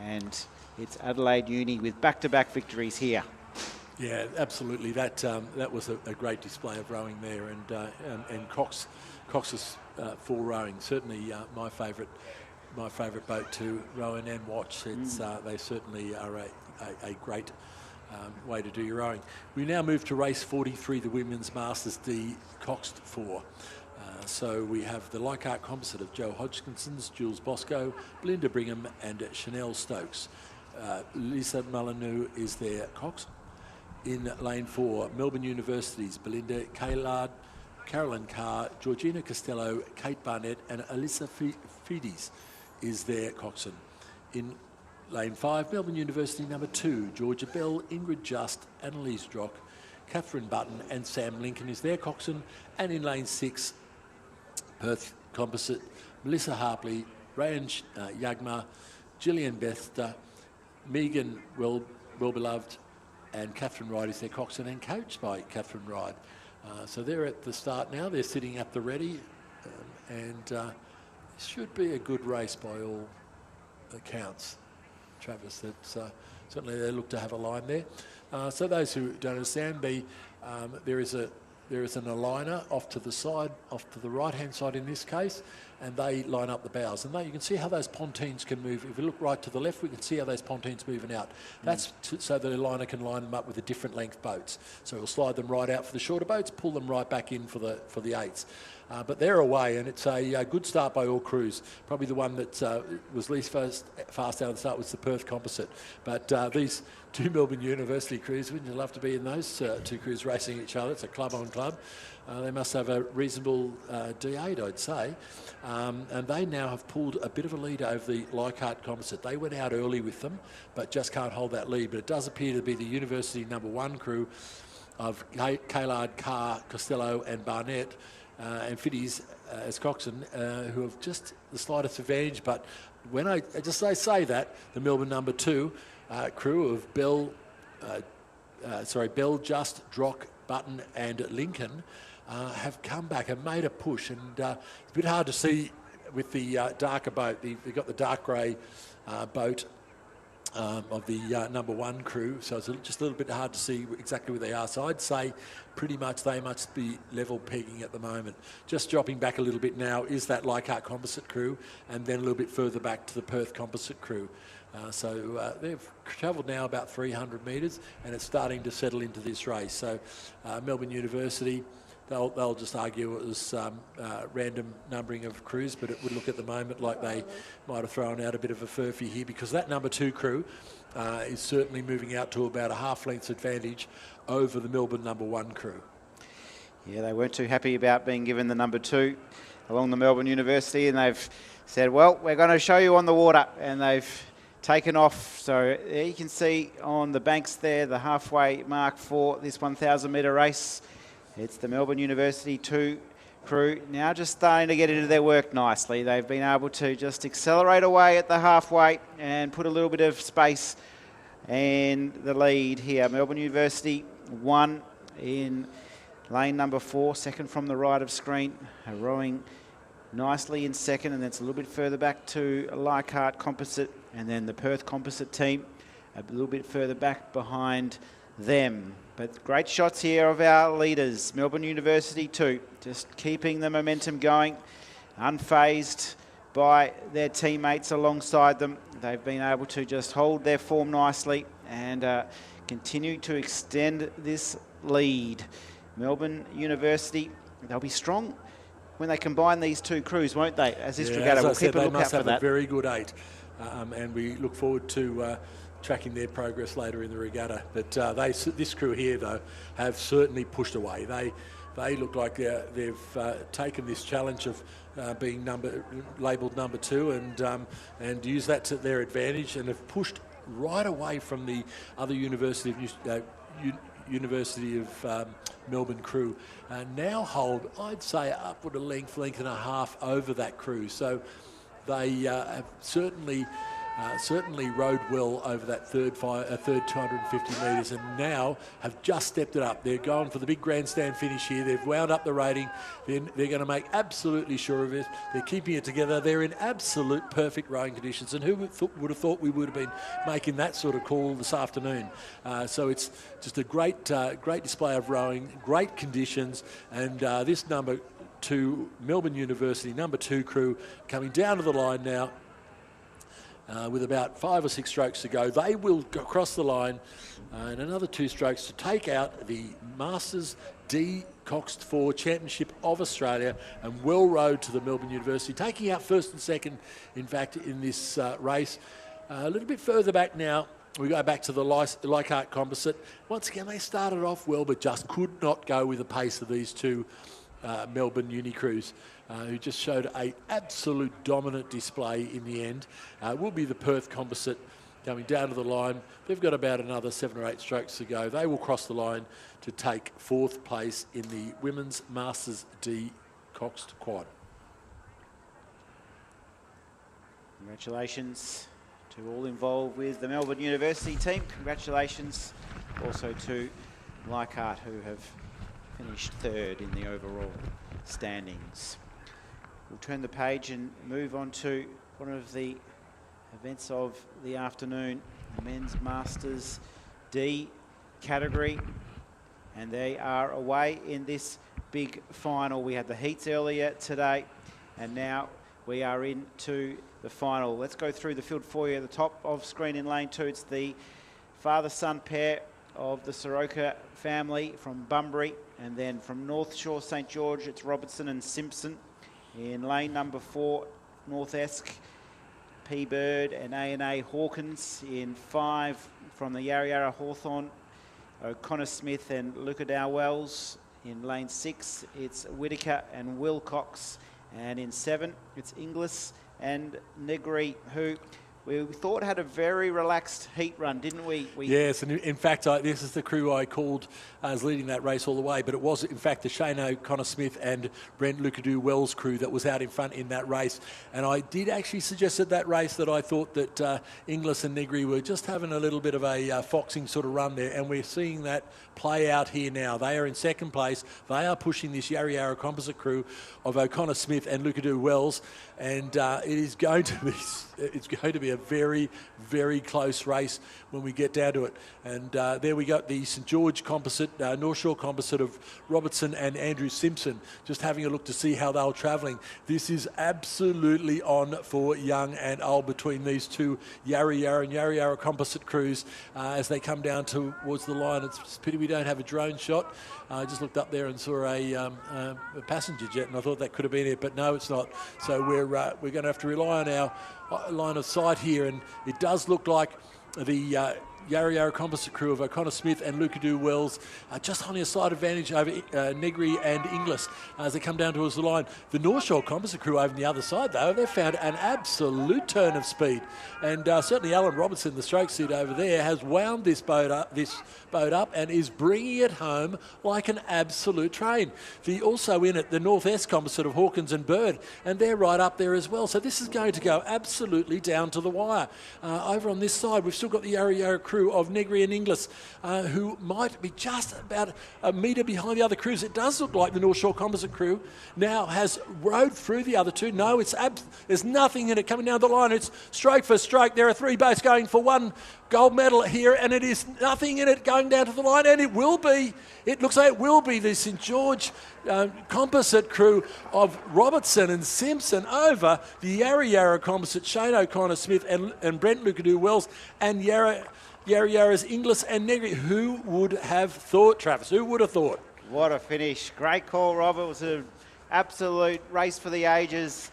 And it's Adelaide Uni with back-to-back victories here. Yeah, absolutely. That was a great display of rowing there, and Cox's 4 rowing, certainly my favourite boat to row in and watch. It's they certainly are a great way to do your rowing. We now move to race 43, the Women's Masters D Cox 4. So we have the Leichhardt composite of Joe Hodgkinsons, Jules Bosco, Belinda Brigham, and Chanel Stokes. Lisa Molyneux is their Cox. In lane 4, Melbourne University's Belinda Caillard, Carolyn Carr, Georgina Costello, Kate Barnett, and Alyssa Fides is their coxswain. In lane 5, Melbourne University number 2, Georgia Bell, Ingrid Just, Annalise Drock, Catherine Button, and Sam Lincoln is their coxswain. And in lane 6, Perth composite, Melissa Harpley, Rayan Yagma, Gillian Bethster, Megan Well-Beloved, and Catherine Wright is their coxswain and coached by Catherine Wright. So they're at the start now. They're sitting at the ready, and it should be a good race by all accounts, Travis. That's certainly they look to have a line there. So those who don't understand, there is an aligner off to the side, off to the right-hand side in this case, and they line up the bows. And you can see how those pontoons can move. If we look right to the left, we can see how those pontoons moving out. That's so the aligner can line them up with the different length boats. So we'll slide them right out for the shorter boats, pull them right back in for the eights. But they're away, and it's a good start by all crews. Probably the one that was least fast out of the start was the Perth Composite. But these two Melbourne University crews, wouldn't you love to be in those two crews racing each other? It's a club on club. They must have a reasonable D8, I'd say. And they now have pulled a bit of a lead over the Leichhardt Composite. They went out early with them, but just can't hold that lead. But it does appear to be the University #1 crew of Caillard, Carr, Costello and Barnett and Fiddies as coxswain, who have just the slightest advantage. But when I say that, the Melbourne #2 crew of Bell, Just, Drock, Button and Lincoln have come back and made a push. And it's a bit hard to see with the darker boat. They've got the dark grey boat of the #1 crew, so it's just a little bit hard to see exactly where they are. So I'd say pretty much they must be level pegging at the moment. Just dropping back a little bit now is that Leichhardt Composite crew, and then a little bit further back to the Perth Composite crew. So they've travelled now about 300 metres, and it's starting to settle into this race. So Melbourne University, they'll just argue it was random numbering of crews, but it would look at the moment like they might have thrown out a bit of a furphy here, because that #2 crew is certainly moving out to about a half-length's advantage over the Melbourne #1 crew. Yeah, they weren't too happy about being given the #2 along the Melbourne University, and they've said, well, we're going to show you on the water, and they've taken off. So there you can see on the banks there, the halfway mark for this 1,000 metre race. It's the Melbourne University 2 crew now just starting to get into their work nicely. They've been able to just accelerate away at the halfway and put a little bit of space in the lead here. Melbourne University 1 in lane #4, second from the right of screen, rowing nicely in second, and then it's a little bit further back to Leichhardt Composite, and then the Perth Composite team a little bit further back behind them. But great shots here of our leaders. Melbourne University 2, just keeping the momentum going, unfazed by their teammates alongside them. They've been able to just hold their form nicely and continue to extend this lead. Melbourne University, they'll be strong when they combine these two crews, won't they? As this regatta, we'll keep a lookout for that. They must have a very good 8, and we look forward to tracking their progress later in the regatta. But this crew here, though, have certainly pushed away. They look like they've taken this challenge of being labelled #2 and use that to their advantage, and have pushed right away from the other University of Melbourne crew. Now hold, I'd say, upward a length and a half over that crew. So they have certainly rode well over that third 250 metres, and now have just stepped it up. They're going for the big grandstand finish here. They've wound up the rating. They're going to make absolutely sure of it. They're keeping it together. They're in absolute perfect rowing conditions, and who would have thought we would have been making that sort of call this afternoon? So it's just a great display of rowing, great conditions, and this #2 Melbourne University #2 crew coming down to the line now. With about 5 or 6 strokes to go. They will go across the line in another 2 strokes to take out the Masters D Coxed 4 Championship of Australia, and well rowed to the Melbourne University, taking out first and second, in fact, in this race. A little bit further back now, we go back to the Leichhardt Composite. Once again, they started off well, but just could not go with the pace of these two Melbourne Uni crews, who just showed an absolute dominant display in the end. Will be the Perth Composite coming down to the line. They've got about another 7 or 8 strokes to go. They will cross the line to take 4th place in the Women's Masters D Coxed Quad. Congratulations to all involved with the Melbourne University team. Congratulations also to Leichhardt, who have finished third in the overall standings. We'll turn the page and move on to one of the events of the afternoon, the Men's Masters D category, and they are away in this big final. We had the heats earlier today, and now we are into the final. Let's go through the field for you. At the top of screen in lane 2, it's the father-son pair of the Soroka family from Bunbury, and then from North Shore St George, it's Robertson and Simpson. In lane number 4, North Esk, P. Bird and A&A Hawkins. In 5, from the Yarra Yarra Hawthorn, O'Connor Smith and Lukadow Wells. In lane 6, it's Whitaker and Wilcox. And in 7, it's Inglis and Negri, who we thought had a very relaxed heat run, didn't we? Yes, and in fact, this is the crew I called as leading that race all the way, but it was in fact the Shane O'Connor Smith and Brent Lukadow Wells crew that was out in front in that race. And I did actually suggest at that race that I thought that Inglis and Negri were just having a little bit of a foxing sort of run there, and we're seeing that play out here now. They are in second place. They are pushing this Yarra Yarra composite crew of O'Connor Smith and Lukadow Wells, and it is going to be a very, very close race when we get down to it. And there we got the St George composite, North Shore composite of Robertson and Andrew Simpson, just having a look to see how they were travelling. This is absolutely on for young and old between these two Yarra Yarra and Yarra Yarra composite crews as they come down towards the line. It's a pity we don't have a drone shot. I just looked up there and saw a passenger jet, and I thought that could have been it, but no, it's not. So we're going to have to rely on our line of sight here, and it does look like the Yarra Yarra composite crew of O'Connor Smith and Lukadow Wells just holding a slight advantage over Negri and Inglis as they come down towards the line. The North Shore composite crew over on the other side, though, they've found an absolute turn of speed, and certainly Alan Robertson, the stroke seat over there, has wound this boat up and is bringing it home like an absolute train. Also in it, the North Esk composite of Hawkins and Bird, and they're right up there as well. So this is going to go absolutely down to the wire. Over on this side, we've still got the Yarra Yarra crew of Negri and Inglis, who might be just about a metre behind the other crews. It does look like the North Shore composite crew now has rode through the other two. No, there's nothing in it coming down the line. It's stroke for stroke. There are 3 boats going for 1 gold medal here, and it is nothing in it going down to the line, and it looks like it will be the St George composite crew of Robertson and Simpson over the Yarra Yarra composite, Shane O'Connor Smith and Brent Lukadow Wells, and Yarra Yarra's Inglis and Negri. Who would have thought, Travis? Who would have thought? What a finish. Great call, Robert. It was an absolute race for the ages.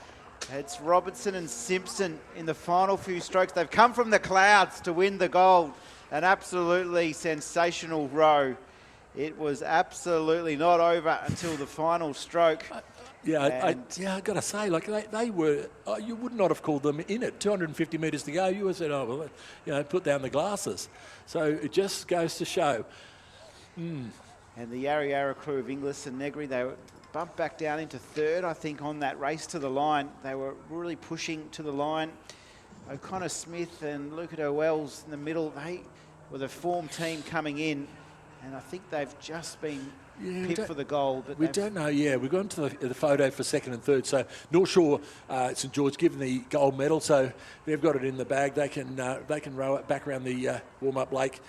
It's Robertson and Simpson in the final few strokes. They've come from the clouds to win the gold. An absolutely sensational row. It was absolutely not over until the final stroke. I got to say, like they were, you would not have called them in it. 250 metres to go. You would have said, put down the glasses. So it just goes to show. And the Yarra Yarra crew of Inglis and Negri, they were bumped back down into third, I think, on that race to the line. They were really pushing to the line. O'Connor Smith and Lukadow Wells in the middle, they were the form team coming in, and I think they've just been picked for the gold. But we don't know, we've gone to the photo for second and third. So North Shore, St George given the gold medal, so they've got it in the bag. They can row it back around the warm-up lake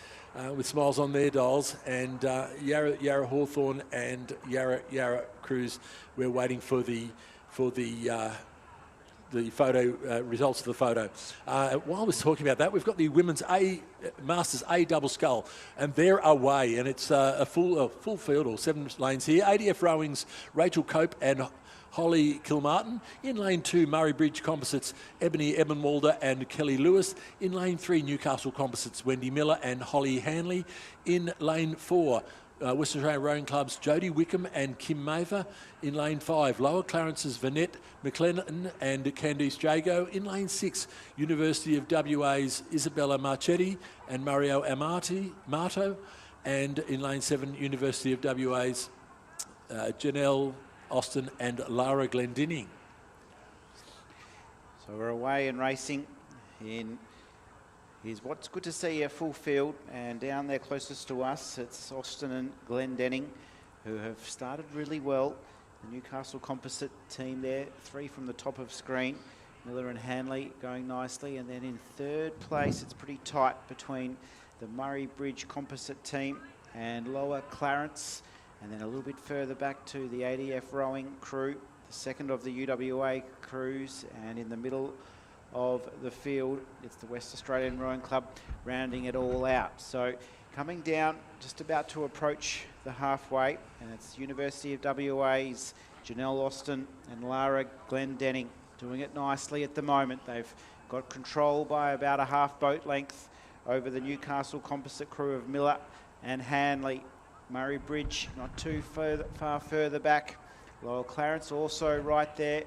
with smiles on their dials. And Yarra Hawthorn and Yarra Crews, we're waiting for the photo results of the photo. While we're talking about that, we've got the women's Masters A double scull, and they're away, and it's a full field, or 7 lanes here. ADF Rowing's Rachel Cope and Holly Kilmartin. In lane 2, Murray Bridge Composites, Ebony Ebenwalder and Kelly Lewis. In lane 3, Newcastle Composites, Wendy Miller and Holly Hanley. In lane 4, Western Australian Rowing Club's Jodie Wickham and Kim Mather. In lane 5, Lower Clarence's Vanette McLennan and Candice Jago. In lane 6, University of WA's Isabella Marchetti and Mario Marto. And in lane 7, University of WA's Janelle Austin and Lara Glendinning. So we're away and racing in is what's good to see a full field, and down there closest to us it's Austin and Glendenning, who have started really well. The Newcastle Composite team there, 3 from the top of screen. Miller and Hanley going nicely, and then in third place it's pretty tight between the Murray Bridge Composite team and Lower Clarence, and then a little bit further back to the ADF rowing crew, the second of the UWA crews, and in the middle of the field it's the West Australian Rowing Club rounding it all out. So coming down, just about to approach the halfway, and it's University of WA's Janelle Austin and Lara Glendenning doing it nicely at the moment. They've got control by about a half boat length over the Newcastle Composite crew of Miller and Hanley. Murray Bridge not too far further back. Lower Clarence also right there,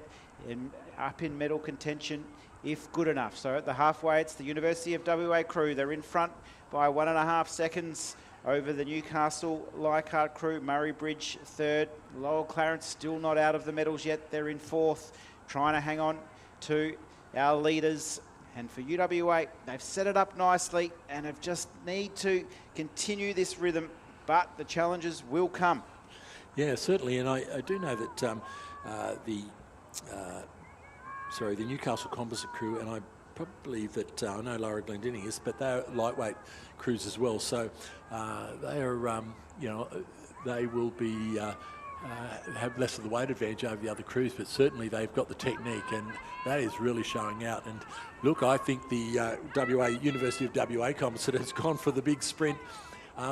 up in medal contention if good enough. So at the halfway it's the University of WA crew. They're in front by 1.5 seconds over the Newcastle Leichhardt crew. Murray Bridge third. Lower Clarence still not out of the medals yet. They're in fourth, trying to hang on to our leaders. And for UWA, they've set it up nicely and have just need to continue this rhythm, but the challenges will come. Yeah, certainly, and I do know that the Newcastle Composite crew, and I probably that I know Lara Glendenning is, but they're lightweight crews as well. So they are, they will be have less of the weight advantage over the other crews, but certainly they've got the technique, and that is really showing out. And look, I think the University of WA Composite has gone for the big sprint.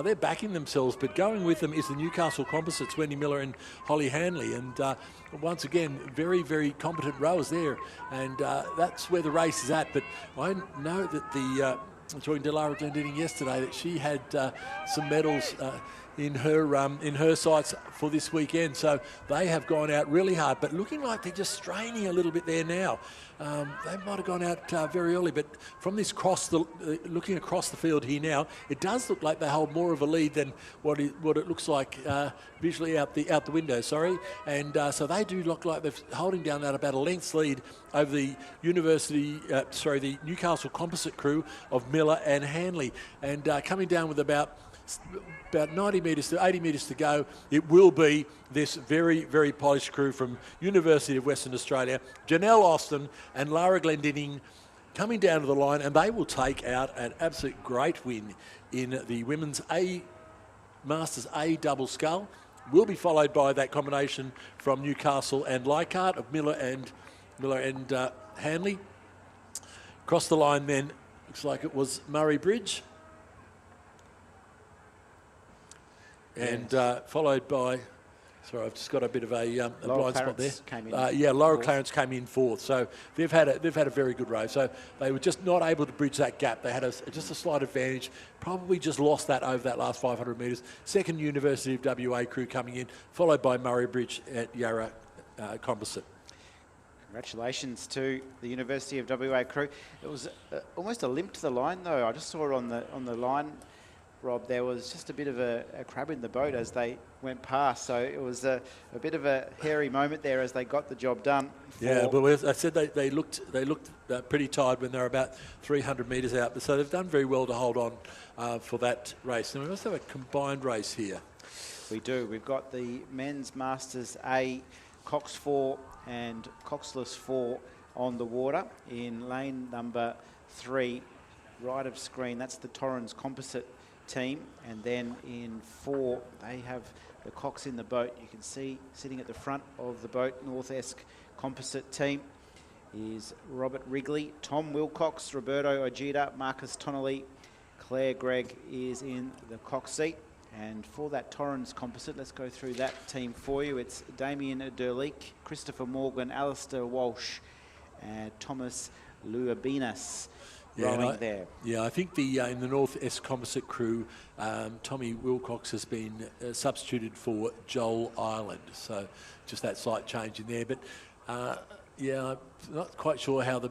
They're backing themselves, but going with them is the Newcastle Composites, Wendy Miller and Holly Hanley. And once again, very, very competent rowers there. And that's where the race is at. But I know that talking to Lara Glendenning yesterday, that she had some medals in her sights for this weekend. So they have gone out really hard, but looking like they're just straining a little bit there now. They might have gone out very early, but from this looking across the field here now, it does look like they hold more of a lead than what it looks like visually out the window. Sorry, and so they do look like they're holding down that about a length's lead over the the Newcastle Composite crew of Miller and Hanley, and coming down with about 90 metres to 80 metres to go. It will be this very, very polished crew from University of Western Australia, Janelle Austin and Lara Glendenning, coming down to the line, and they will take out an absolute great win in the Women's Masters A double scull. Will be followed by that combination from Newcastle and Leichhardt of Miller and Hanley. Across the line then, looks like it was Murray Bridge. And followed by, sorry, I've just got a bit of a blind spot there. Laura Clarence came in fourth, so they've had a very good race. So they were just not able to bridge that gap. They had just a slight advantage. Probably just lost that over that last 500 metres. Second University of WA crew coming in, followed by Murray Bridge at Yarra Composite. Congratulations to the University of WA crew. It was almost a limp to the line though. I just saw it on the line, Rob. There was just a bit of a crab in the boat as they went past, so it was a bit of a hairy moment there as they got the job done. Yeah, but I said they looked pretty tired when they were about 300 metres out, so they've done very well to hold on for that race. And we must have a combined race here. We do. We've got the Men's Masters A, Cox 4 and Coxless 4 on the water in lane number 3, right of screen. That's the Torrens Composite team, and then in 4 they have the Cox in the boat. You can see sitting at the front of the boat, North Esk Composite team is Robert Wrigley, Tom Wilcox, Roberto Ojeda, Marcus Tonelli, Claire Gregg is in the Cox seat. And for that Torrens Composite, let's go through that team for you. It's Damien Derleek, Christopher Morgan, Alistair Walsh, and Thomas Luabinas. There. Yeah, I think in the North Esk Composite crew, Tommy Wilcox has been substituted for Joel Ireland. So just that slight change in there. But I'm not quite sure how the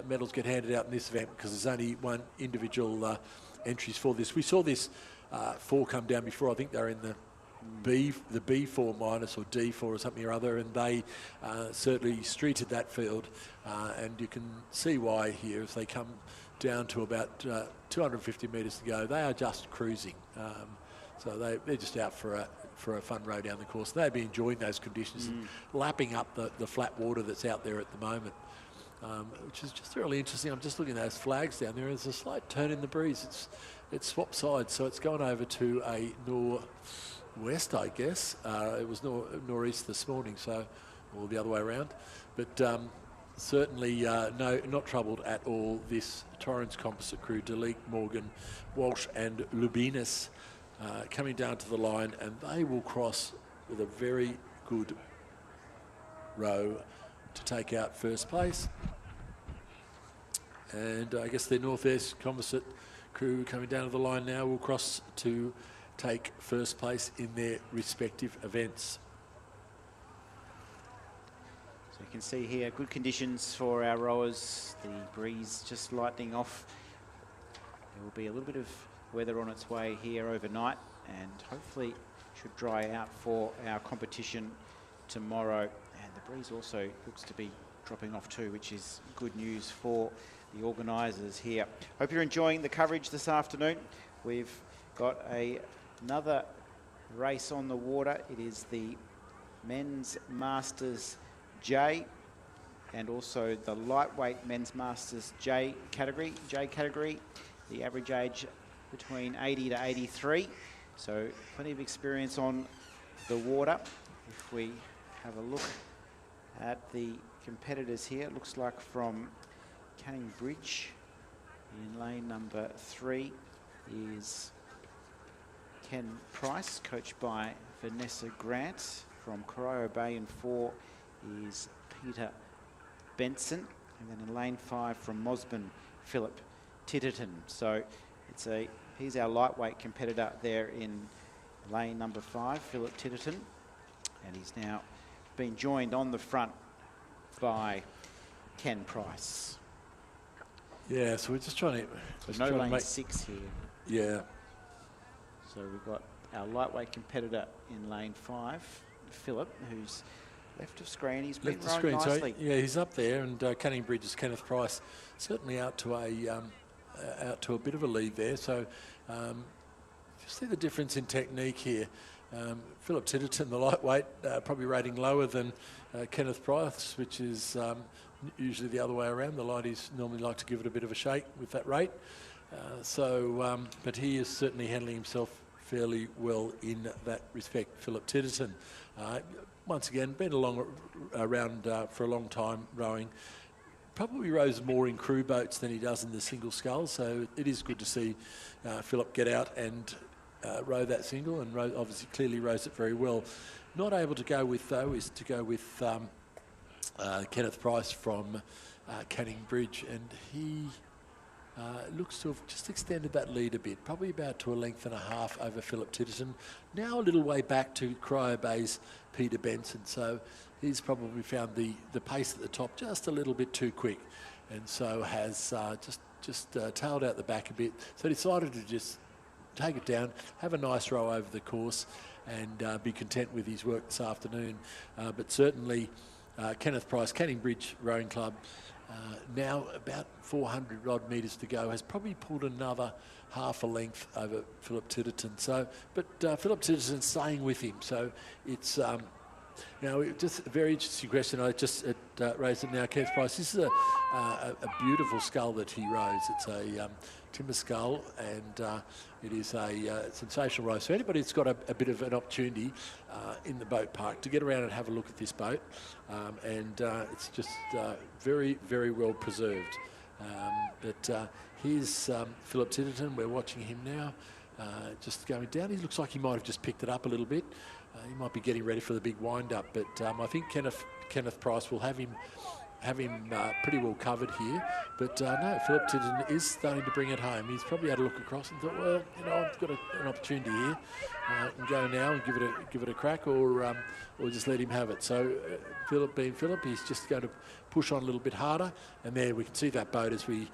medals get handed out in this event, because there's only one individual entries for this. We saw this 4 come down before. I think they're in the the B4 minus or D4 or something or other, and they certainly streeted that field, and you can see why here as they come down to about 250 metres to go. They are just cruising, so they're just out for a fun row down the course. They'd be enjoying those conditions, and lapping up the flat water that's out there at the moment, which is just really interesting. I'm just looking at those flags down there. There's a slight turn in the breeze. It's swapped sides, so it's gone over to a northwest, I guess. It was northeast this morning, so, or the other way around. But certainly not troubled at all, this Torrens Composite crew, Deleek, Morgan, Walsh and Lubinas coming down to the line, and they will cross with a very good row to take out first place. And I guess the Northwest Composite crew coming down to the line now will cross to take first place in their respective events. So you can see here good conditions for our rowers. The breeze just lightening off. There will be a little bit of weather on its way here overnight, and hopefully should dry out for our competition tomorrow. And the breeze also looks to be dropping off too, which is good news for the organisers here. Hope you're enjoying the coverage this afternoon. We've got another race on the water. It is the Men's Masters J, and also the lightweight Men's Masters J category. The average age between 80 to 83, so plenty of experience on the water. If we have a look at the competitors here, it looks like from Canning Bridge in lane number 3 is Ken Price, coached by Vanessa Grant. From Corio Bay in 4 is Peter Benson, and then in lane 5 from Mosman, Philip Titterton. So he's our lightweight competitor there in lane number 5, Philip Titterton, and he's now been joined on the front by Ken Price. Yeah, so we're just trying to... lane 6 here. Yeah. So we've got our lightweight competitor in lane 5, Philip, who's left of screen. He's been rowing nicely. So, yeah, he's up there, and Canning Bridge's Kenneth Price certainly out to a bit of a lead there. So you see the difference in technique here. Philip Titterton, the lightweight, probably rating lower than Kenneth Price, which is usually the other way around. The lighties normally like to give it a bit of a shake with that rate. But he is certainly handling himself fairly well in that respect. Philip Titterton, once again, been around for a long time rowing. Probably rows more in crew boats than he does in the single scull, so it is good to see Philip get out and row that single, and obviously clearly rows it very well. Not able to go with, though, is to go with Kenneth Price from Canning Bridge, and he looks to have just extended that lead a bit, probably about to a length and a half over Philip Titterton. Now a little way back to Corio Bay's Peter Benson, so he's probably found the pace at the top just a little bit too quick, and so has just tailed out the back a bit. So decided to just take it down, have a nice row over the course, and be content with his work this afternoon. But certainly Kenneth Price, Canning Bridge Rowing Club, now about 400 odd metres to go, has probably pulled another half a length over Philip Titterton. So, but Philip Titterton's staying with him. So it's now just a very interesting question. I just raised it now. Kenneth Price, this is a beautiful scull that he rows. It's a timber scull, and it is a sensational row. So anybody that's got a bit of an opportunity in the boat park to get around and have a look at this boat, and it's just very, very well preserved. But here's Philip Titterton. We're watching him now, just going down. He looks like he might have just picked it up a little bit. He might be getting ready for the big wind-up, but I think Kenneth Price will have him pretty well covered here. But no, Philip Titterton is starting to bring it home. He's probably had a look across and thought, well, you know, I've got an opportunity here. I can go now and give it a crack, or just let him have it. So Philip, being Philip, he's just going to push on a little bit harder. And there we can see that boat as we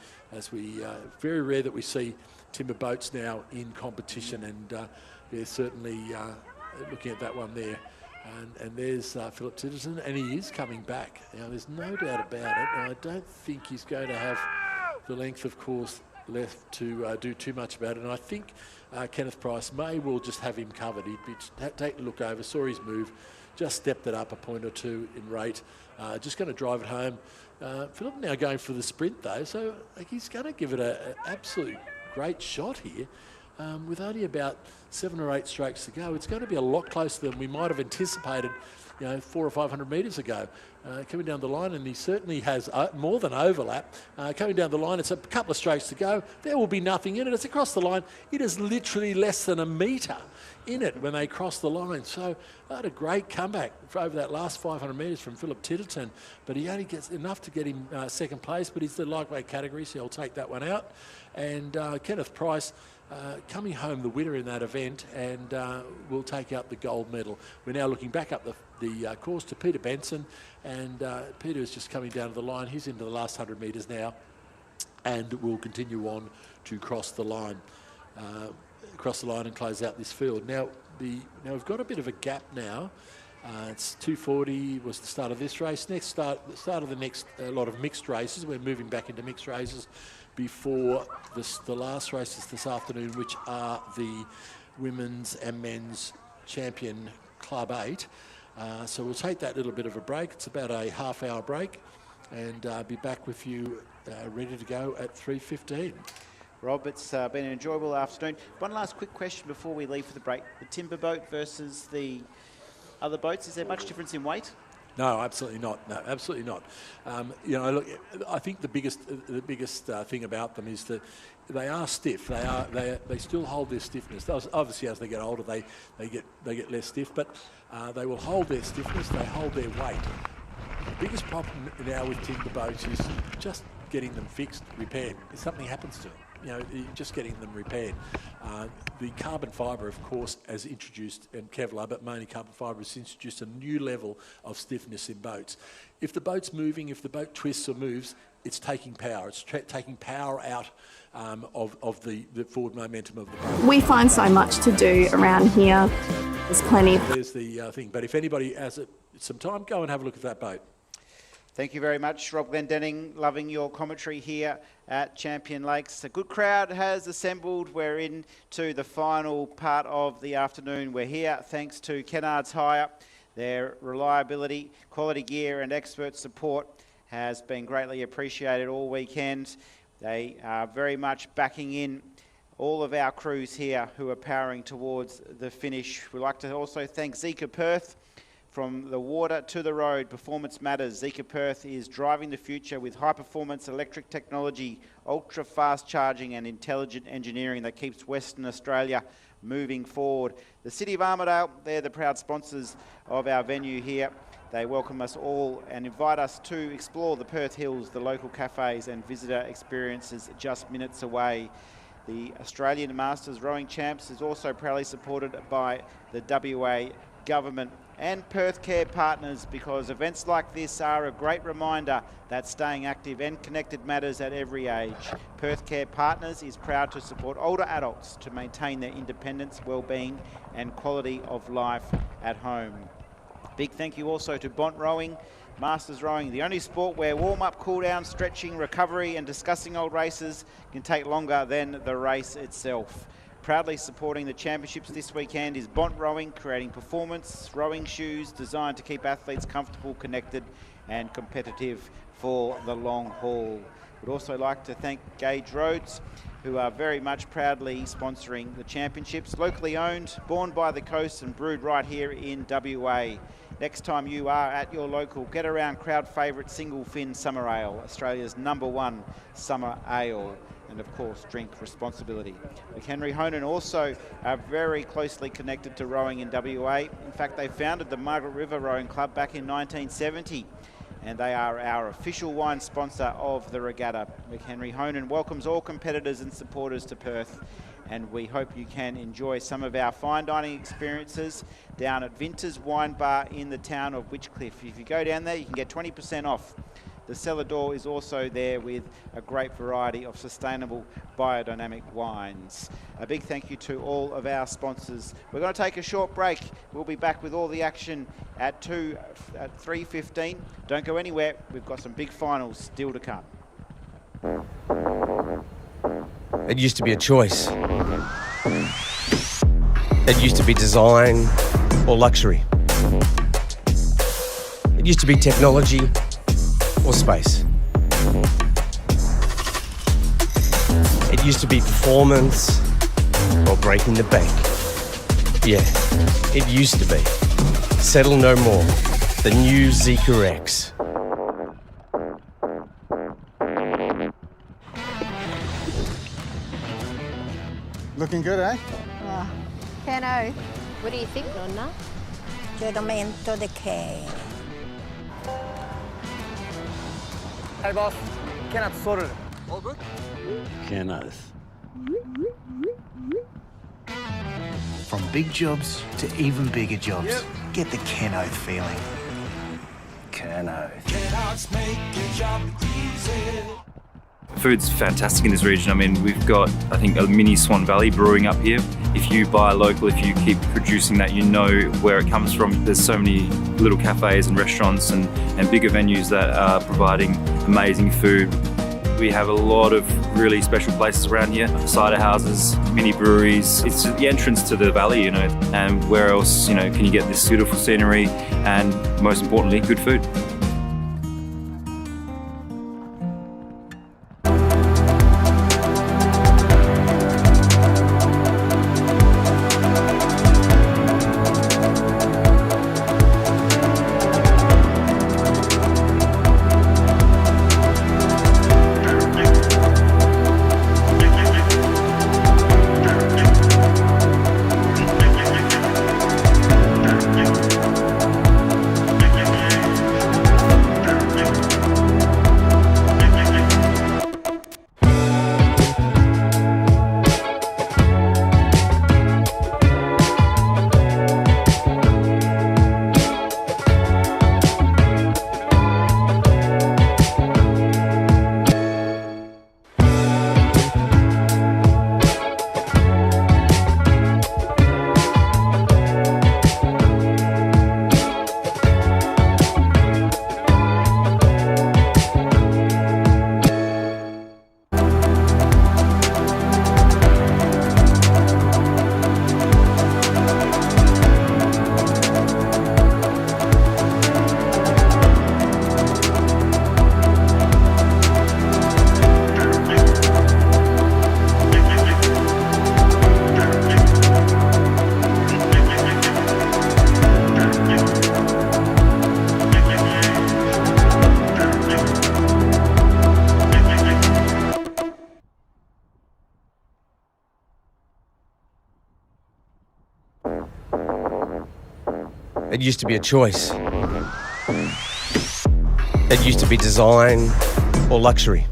very rare that we see timber boats now in competition, and they're certainly looking at that one there. And there's Philip Titterton, and he is coming back. Now, there's no doubt about it. Now, I don't think he's going to have the length of course left to do too much about it. And I think Kenneth Price may well just have him covered. He'd be take a look over, saw his move, just stepped it up a point or two in rate. Just going to drive it home. Philip now going for the sprint though, so he's going to give it an absolute great shot here. With only about 7 or 8 strokes to go, it's going to be a lot closer than we might have anticipated, 400 or 500 metres ago. Coming down the line, and he certainly has more than overlap. Coming down the line, it's a couple of strokes to go. There will be nothing in it. It's across the line. It is literally less than a metre in it when they cross the line. So they had a great comeback for over that last 500 metres from Philip Titterton, but he only gets enough to get him second place, but he's the lightweight category, so he'll take that one out. And Kenneth Price coming home the winner in that event, and will take out the gold medal. We're now looking back up the course to Peter Benson, and Peter is just coming down to the line. He's into the last 100 metres now, and will continue on to cross the line and close out this field. Now we've got a bit of a gap now. It's 2:40 was the start of this race. The start of the next lot of mixed races. We're moving back into mixed races before the last races this afternoon, which are the women's and men's champion Club 8. So we'll take that little bit of a break. It's about a half-hour break, and be back with you ready to go at 3:15. Rob, it's been an enjoyable afternoon. One last quick question before we leave for the break. The timber boat versus the other boats, is there much difference in weight? No, absolutely not. No, absolutely not. Look, I think the biggest thing about them is that they are stiff. They still hold their stiffness. Obviously, as they get older, they get less stiff, but they will hold their stiffness. They hold their weight. The biggest problem now with timber boats is just getting them fixed, repaired. If something happens to them, just getting them repaired. The carbon fibre, of course, has introduced, and Kevlar, but mainly carbon fibre, has introduced a new level of stiffness in boats. If the boat's moving, if the boat twists or moves, it's taking power. It's taking power out of the forward momentum of the boat. We find so much to do around here. There's plenty. There's the thing. But if anybody has some time, go and have a look at that boat. Thank you very much, Rob Glendenning. Loving your commentary here at Champion Lakes. A good crowd has assembled. We're into the final part of the afternoon. We're here thanks to Kennards Hire. Their reliability, quality gear and expert support has been greatly appreciated all weekend. They are very much backing in all of our crews here who are powering towards the finish. We'd like to also thank Zika Perth. From the water to the road, performance matters. Zika Perth is driving the future with high-performance electric technology, ultra-fast charging and intelligent engineering that keeps Western Australia moving forward. The City of Armidale, they're the proud sponsors of our venue here. They welcome us all and invite us to explore the Perth Hills, the local cafes and visitor experiences just minutes away. The Australian Masters Rowing Champs is also proudly supported by the WA Government and Perth Care Partners, because events like this are a great reminder that staying active and connected matters at every age. Perth Care Partners is proud to support older adults to maintain their independence, well-being and quality of life at home. Big thank you also to Bont Rowing, Masters Rowing, the only sport where warm-up, cool-down, stretching, recovery and discussing old races can take longer than the race itself. Proudly supporting the championships this weekend is Bont Rowing, creating performance rowing shoes designed to keep athletes comfortable, connected and competitive for the long haul. We'd also like to thank Gage Roads, who are very much proudly sponsoring the championships. Locally owned, born by the coast and brewed right here in WA. Next time you are at your local Get Around crowd favourite Single Fin Summer Ale, Australia's #1 summer ale. And of course, drink responsibly. McHenry Honan also are very closely connected to rowing in WA. In fact, they founded the Margaret River Rowing Club back in 1970, and they are our official wine sponsor of the regatta. McHenry Honan welcomes all competitors and supporters to Perth, and we hope you can enjoy some of our fine dining experiences down at Vinter's Wine Bar in the town of Witchcliffe. If you go down there, you can get 20% off The cellar door is also there with a great variety of sustainable biodynamic wines. A big thank you to all of our sponsors. We're going to take a short break. We'll be back with all the action at 3:15. Don't go anywhere. We've got some big finals still to come. It used to be a choice. It used to be design or luxury. It used to be technology or space. It used to be performance or breaking the bank. Yeah, it used to be. Settle no more. The new Zeekr X. Looking good, eh? Oh, Keno, what do you think, Nonna? Giordamento de che. Hey boss, Kenneth sorted. All good? Kenneth. From big jobs to even bigger jobs, get the Keno feeling. Kenneth. Kenneth's make your job easy. Food's fantastic in this region. I mean, we've got, I think, a mini Swan Valley brewing up here. If you buy local, if you keep producing that, you know where it comes from. There's so many little cafes and restaurants and bigger venues that are providing amazing food. We have a lot of really special places around here, cider houses, mini breweries. It's the entrance to the valley, you know, and where else, you know, can you get this beautiful scenery and, most importantly, good food. It used to be a choice. It used to be design or luxury.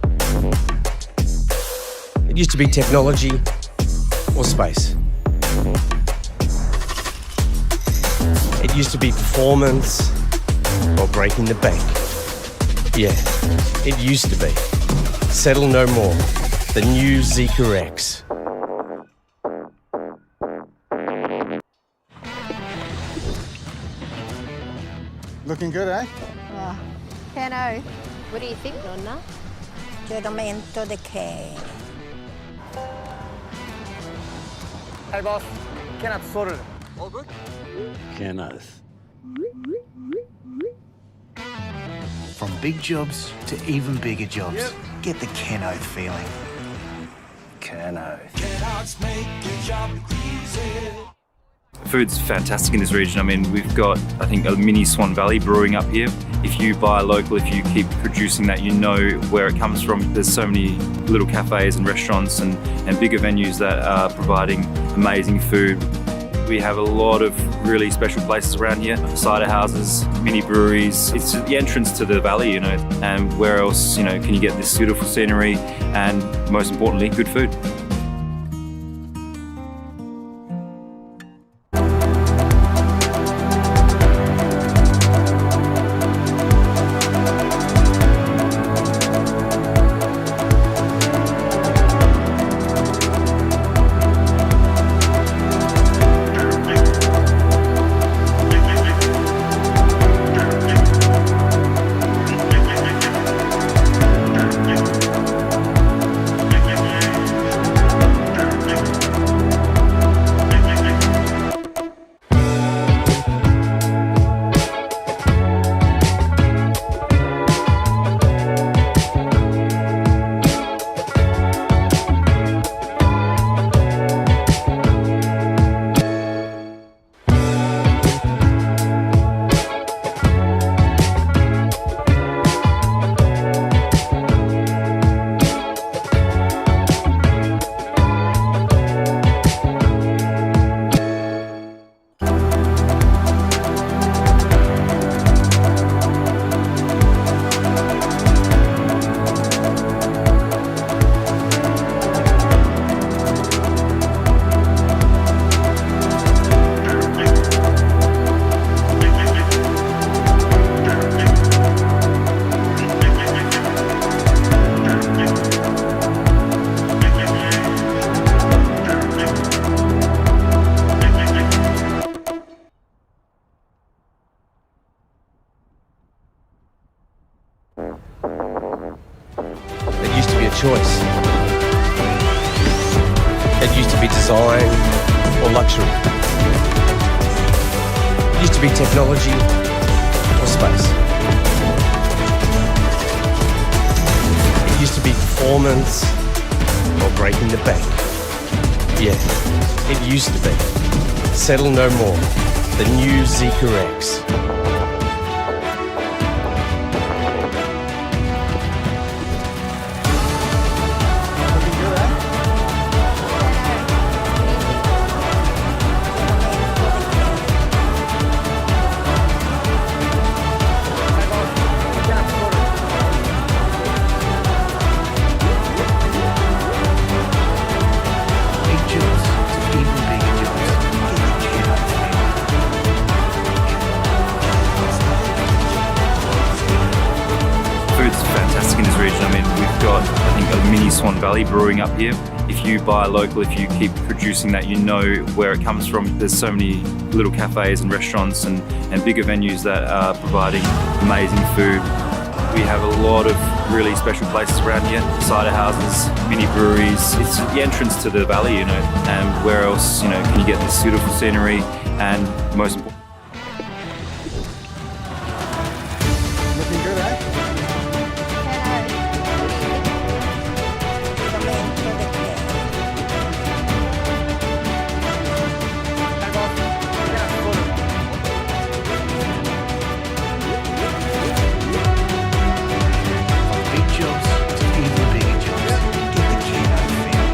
It used to be technology or space. It used to be performance or breaking the bank. Yeah, it used to be. Settle no more. The new Zeekr X. Looking good, eh? Oh, Keno, what do you think, Nonna? Giordamento de che. Hey boss, Kenneth sorted. All good? Kenneth. From big jobs to even bigger jobs, get the Keno feeling. Kenneth. Kenneth's make your job easy. Food's fantastic in this region. I mean, we've got, I think, a mini Swan Valley brewing up here. If you buy local, if you keep producing that, you know where it comes from. There's so many little cafes and restaurants and bigger venues that are providing amazing food. We have a lot of really special places around here, cider houses, mini breweries. It's the entrance to the valley, you know, and where else, you know, can you get this beautiful scenery and, most importantly, good food. choice. It used to be design or luxury. It used to be technology or space. It used to be performance or breaking the bank. Yeah, it used to be. Settle no more. The new Zeekr X. Food's fantastic in this region. I mean, we've got, I think, a mini Swan Valley brewing up here. If you buy local, if you keep producing that, you know where it comes from. There's so many little cafes and restaurants and bigger venues that are providing amazing food. We have a lot of really special places around here, cider houses, mini breweries. It's the entrance to the valley, you know, and where else, you know, can you get this beautiful scenery and most important. Looking good, eh? Big jobs to even bigger jobs. Get the Keno feeling.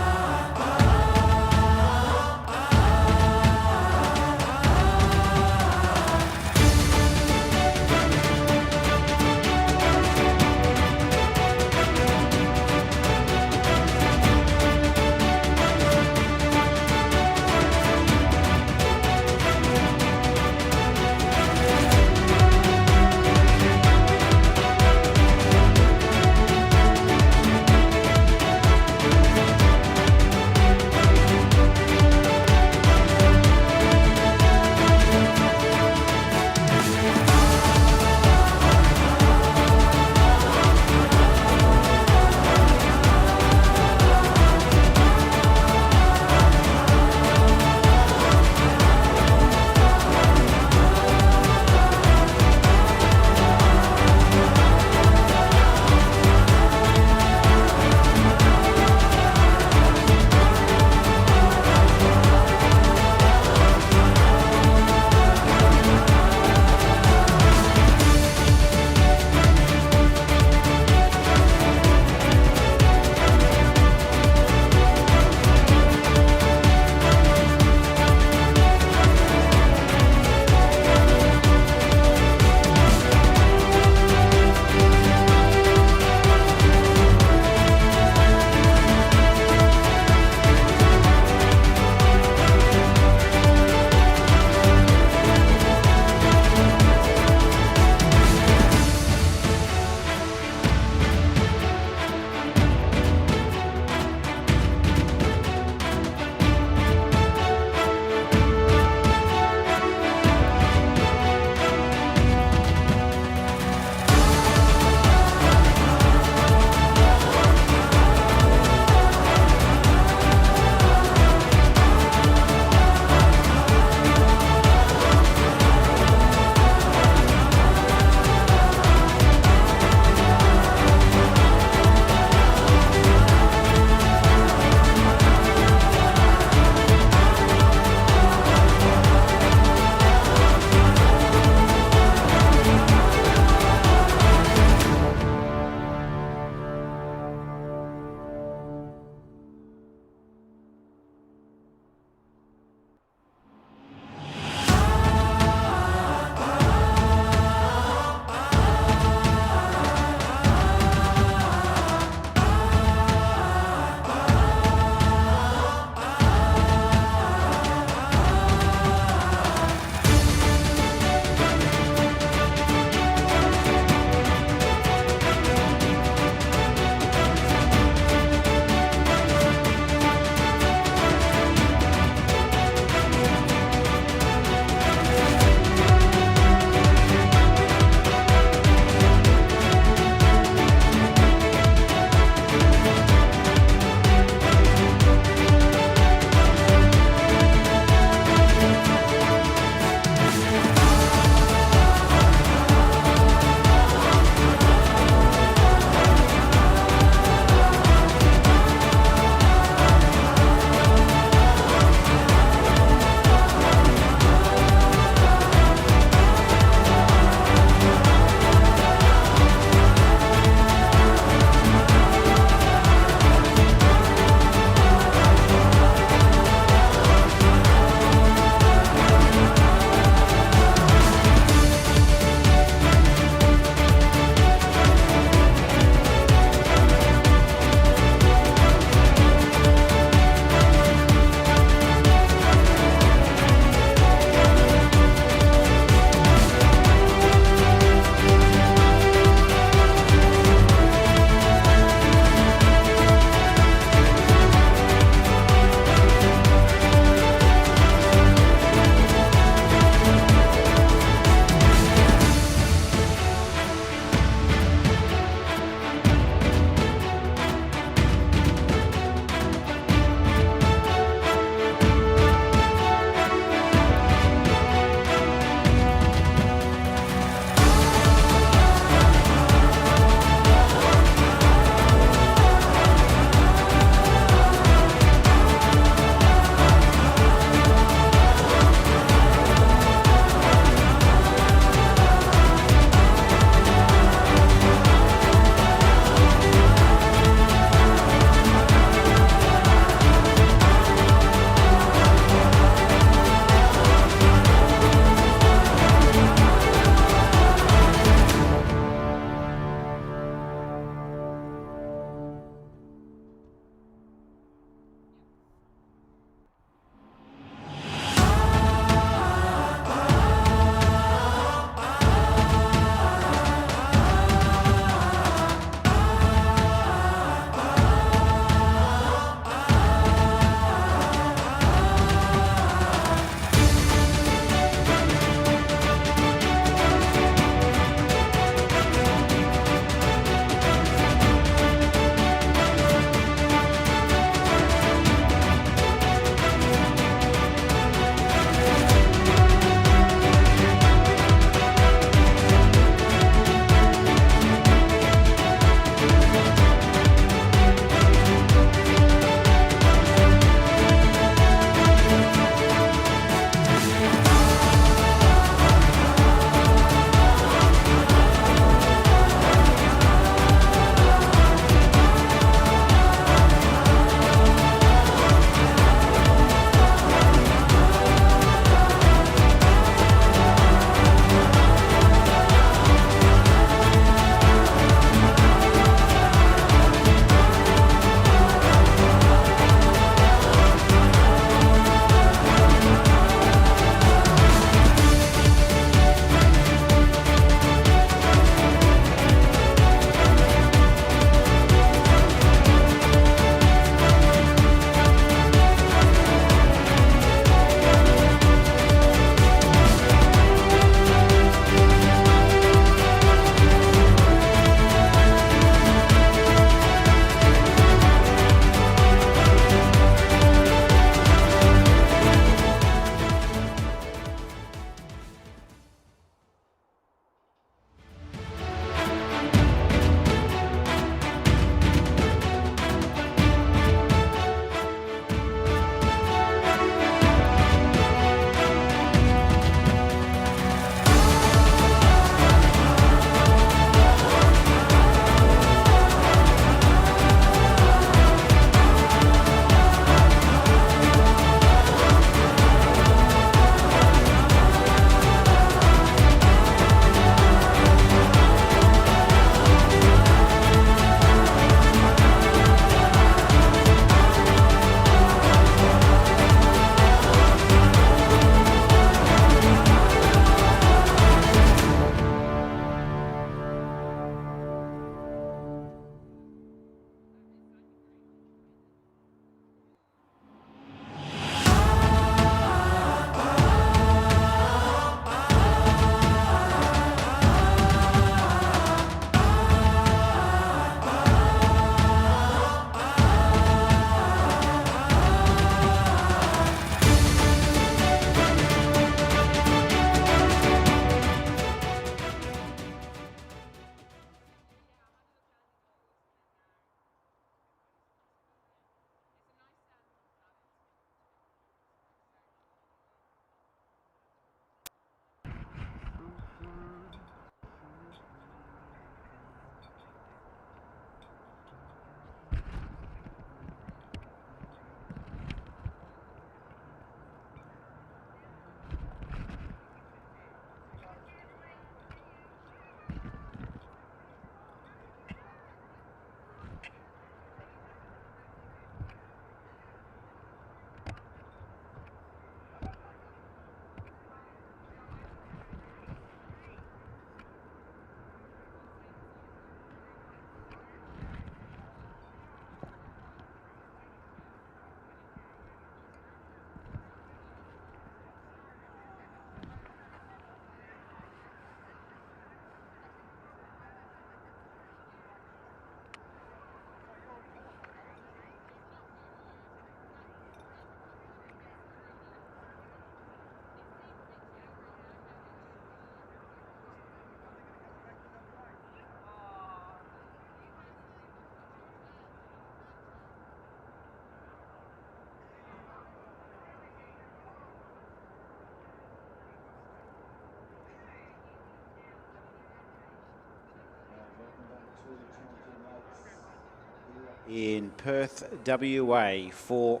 in Perth, WA, for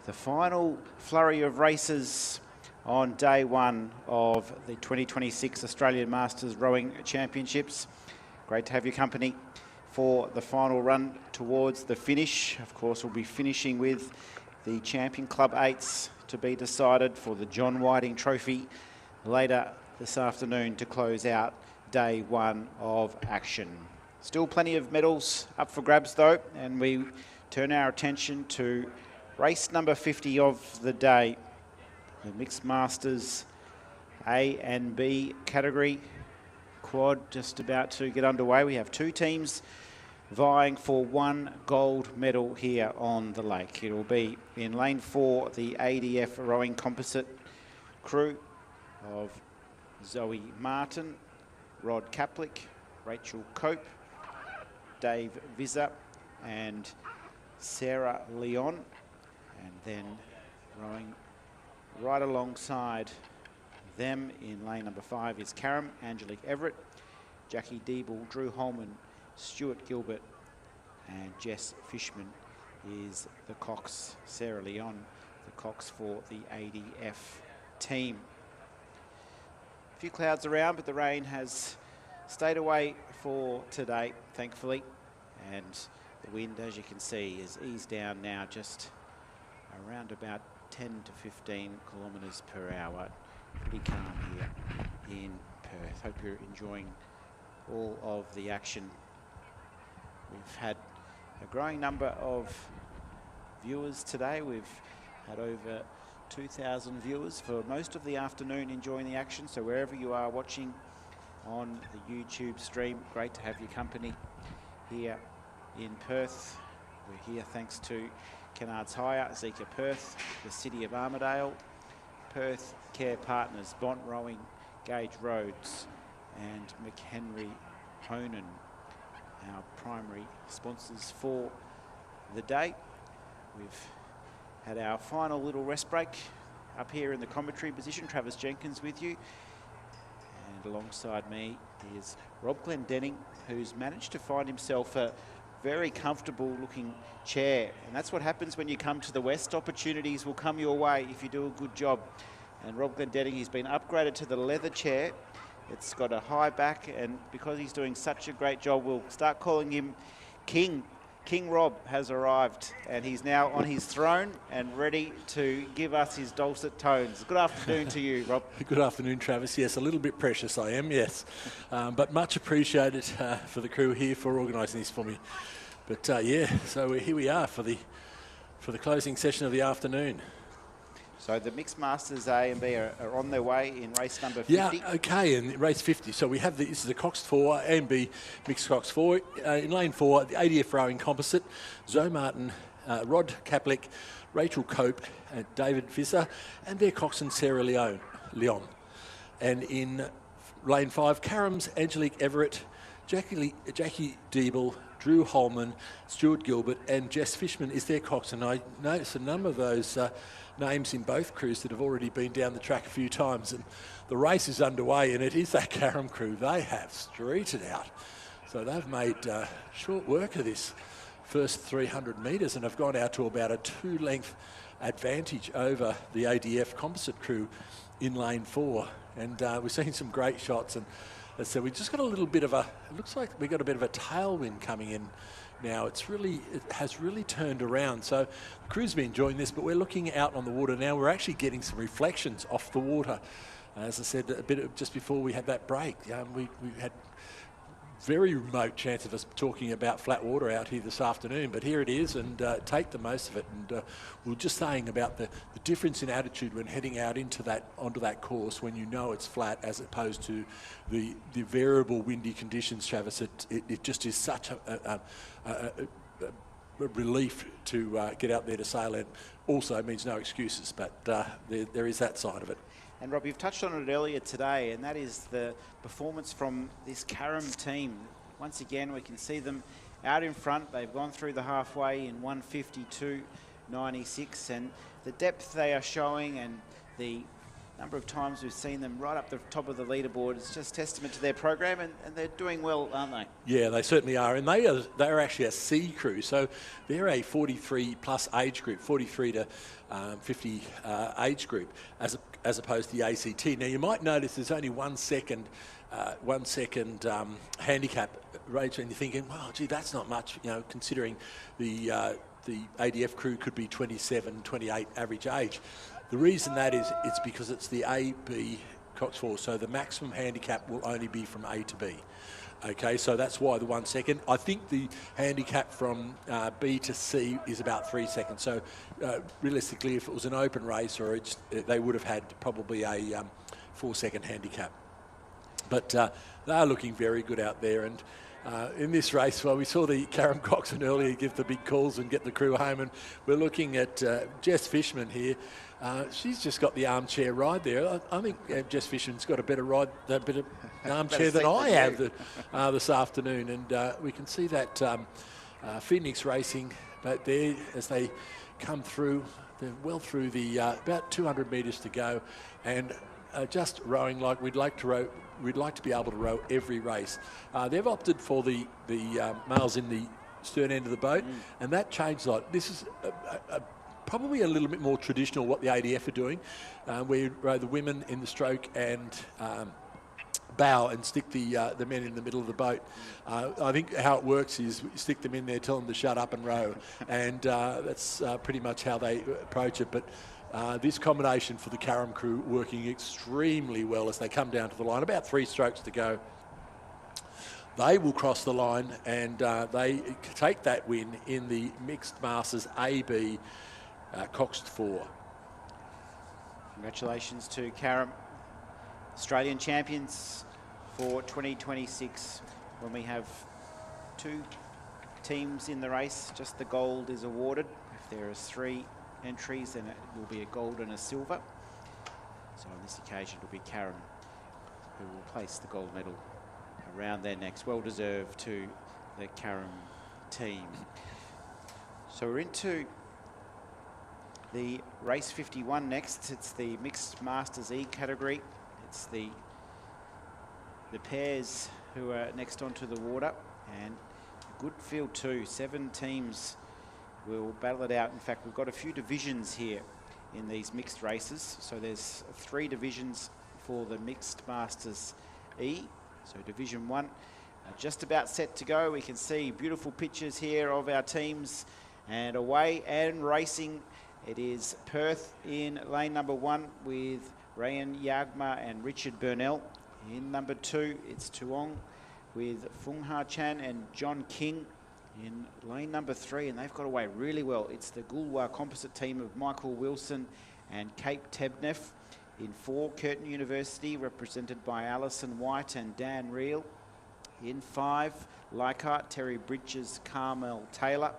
the final flurry of races on day one of the 2026 Australian Masters Rowing Championships. Great to have your company for the final run towards the finish. Of course, we'll be finishing with the Champion Club 8s to be decided for the John Whiting Trophy later this afternoon to close out day one of action. Still plenty of medals up for grabs though, and we turn our attention to race number 50 of the day, the Mixed Masters A and B category. Quad just about to get underway. We have two teams vying for one gold medal here on the lake. It'll be in lane 4, the ADF rowing composite crew of Zoe Martin, Rod Kaplik, Rachel Cope, Dave Visser and Sarah Leon. And then rowing right alongside them in lane number 5 is Karam, Angelique Everett, Jackie Diebel, Drew Holman, Stuart Gilbert and Jess Fishman is the cox. Sarah Leon, the cox for the ADF team. A few clouds around, but the rain has stayed away for today, thankfully. And the wind, as you can see, is eased down now, just around about 10 to 15 kilometres per hour. Pretty calm here in Perth. Hope you're enjoying all of the action. We've had a growing number of viewers today. We've had over 2,000 viewers for most of the afternoon enjoying the action. So wherever you are watching on the YouTube stream, great to have your company here in Perth. We're here thanks to Kennards Hire, Zika Perth, the City of Armidale, Perth Care Partners, Bont Rowing, Gage Roads and McHenry Honan, our primary sponsors for the day. We've had our final little rest break up here in the commentary position. Travis Jenkins with you. And alongside me is Rob Glendenning, who's managed to find himself a very comfortable looking chair. And that's what happens when you come to the West. Opportunities will come your way if you do a good job. And Rob Glendenning, he's been upgraded to the leather chair. It's got a high back, and because he's doing such a great job, we'll start calling him King. King Rob has arrived, and he's now on his throne and ready to give us his dulcet tones. Good afternoon to you, Rob. Good afternoon, Travis. Yes, a little bit precious I am, yes. But much appreciated for the crew here for organising this for me. But yeah, so here we are for the closing session of the afternoon. So the Mixed Masters A and B are on their way in race number 50. Yeah, okay, in race 50. So we have this is the Cox 4, A and B Mixed Cox 4. In lane 4, the ADF rowing composite, Zoe Martin, Rod Kaplik, Rachel Cope, and David Visser, and their coxswain Sarah Leon. And in lane 5, Karam's Angelique Everett, Jackie Diebel, Drew Holman, Stuart Gilbert, and Jess Fishman is their coxswain. I noticed a number of those names in both crews that have already been down the track a few times, and the race is underway, and it is that Karam crew. They have streeted out, so they've made short work of this first 300 metres and have gone out to about a 2-length advantage over the ADF composite crew in lane 4, and we're seeing some great shots. And as I said, we just got a little bit of it looks like we got a bit of a tailwind coming in now. It has really turned around. So the crew's been enjoying this, but we're looking out on the water now. We're actually getting some reflections off the water. As I said, just before we had that break, we had very remote chance of us talking about flat water out here this afternoon, but here it is, and take the most of it. And we were just saying about the difference in attitude when heading out onto that course when you know it's flat, as opposed to the variable windy conditions, Travis. It just is such a relief to get out there to sail. It also means no excuses, but there is that side of it. And Rob, you've touched on it earlier today, and that is the performance from this Karam team. Once again, we can see them out in front. They've gone through the halfway in 1:52.96, and the depth they are showing and the number of times we've seen them right up the top of the leaderboard. It's just testament to their program, and they're doing well, aren't they? Yeah, they certainly are, and they're actually a C crew, so they're a 43 plus age group, 43 to 50 age group, as opposed to the ACT. Now you might notice there's only 1 second handicap range, and you're thinking, well, gee, that's not much, considering the ADF crew could be 27, 28 average age. The reason that is, it's because it's the A, B Cox 4, so the maximum handicap will only be from A to B. Okay, so that's why the 1 second. I think the handicap from B to C is about 3 seconds. So realistically, if it was an open race, they would have had probably a 4 second handicap. But they are looking very good out there. And in this race, well, we saw the Karen Coxon earlier give the big calls and get the crew home, and we're looking at Jess Fishman here. She's just got the armchair ride there. I think Jess Fishman's got a better armchair than I have this afternoon, and we can see that Phoenix Racing, but there as they come through, they're well through the about 200 metres to go, and just rowing like we'd like to be able to row every race. They've opted for the males in the stern end of the boat, and that changed a lot. This is probably a little bit more traditional what the ADF are doing. We row the women in the stroke and bow and stick the men in the middle of the boat. I think how it works is we stick them in there, tell them to shut up and row, and that's pretty much how they approach it. But this combination for the Carrum crew working extremely well as they come down to the line. About 3 strokes to go. They will cross the line, and they take that win in the Mixed Masters AB Cox 4. Congratulations to Carrum, Australian champions for 2026. When we have 2 teams in the race, just the gold is awarded. If there are 3 entries, then it will be a gold and a silver. So on this occasion, it will be Carrum who will place the gold medal around their necks. Well deserved to the Carrum team. So we're into the race 51 next. It's the Mixed Masters E category. It's the pairs who are next onto the water, and a good field too. 7 teams will battle it out. In fact, we've got a few divisions here in these mixed races. So there's 3 divisions for the Mixed Masters E. So Division 1 just about set to go. We can see beautiful pictures here of our teams, and away and racing. It is Perth in lane number 1 with Rayan Yagma and Richard Burnell. In number 2, it's Tuong with Fung Ha Chan and John King. In lane number 3, and they've got away really well, it's the Goolwa composite team of Michael Wilson and Kate Tebneff. In 4, Curtin University, represented by Alison White and Dan Reel. In 5, Leichhardt, Terry Bridges, Carmel Taylor.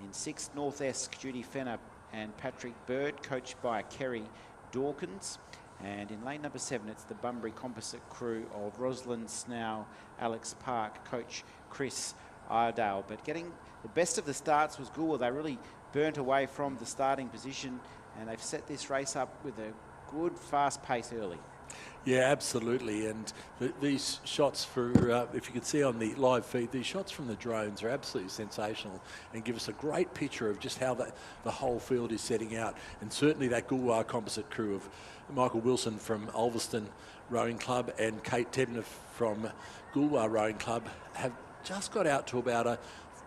In 6, North Esk, Judy Fenner and Patrick Bird, coached by Kerry Dawkins. And in lane number 7, it's the Bunbury composite crew of Rosalind Snow, Alex Park, coach Chris Iredale. But getting the best of the starts was Goolwa. They really burnt away from the starting position, and they've set this race up with a good fast pace early. Yeah, absolutely. And these shots for, if you could see on the live feed, these shots from the drones are absolutely sensational and give us a great picture of just how the whole field is setting out. And certainly that Goolwa composite crew of Michael Wilson from Ulverston Rowing Club and Kate Tebneff from Goolwa Rowing Club have just got out to about a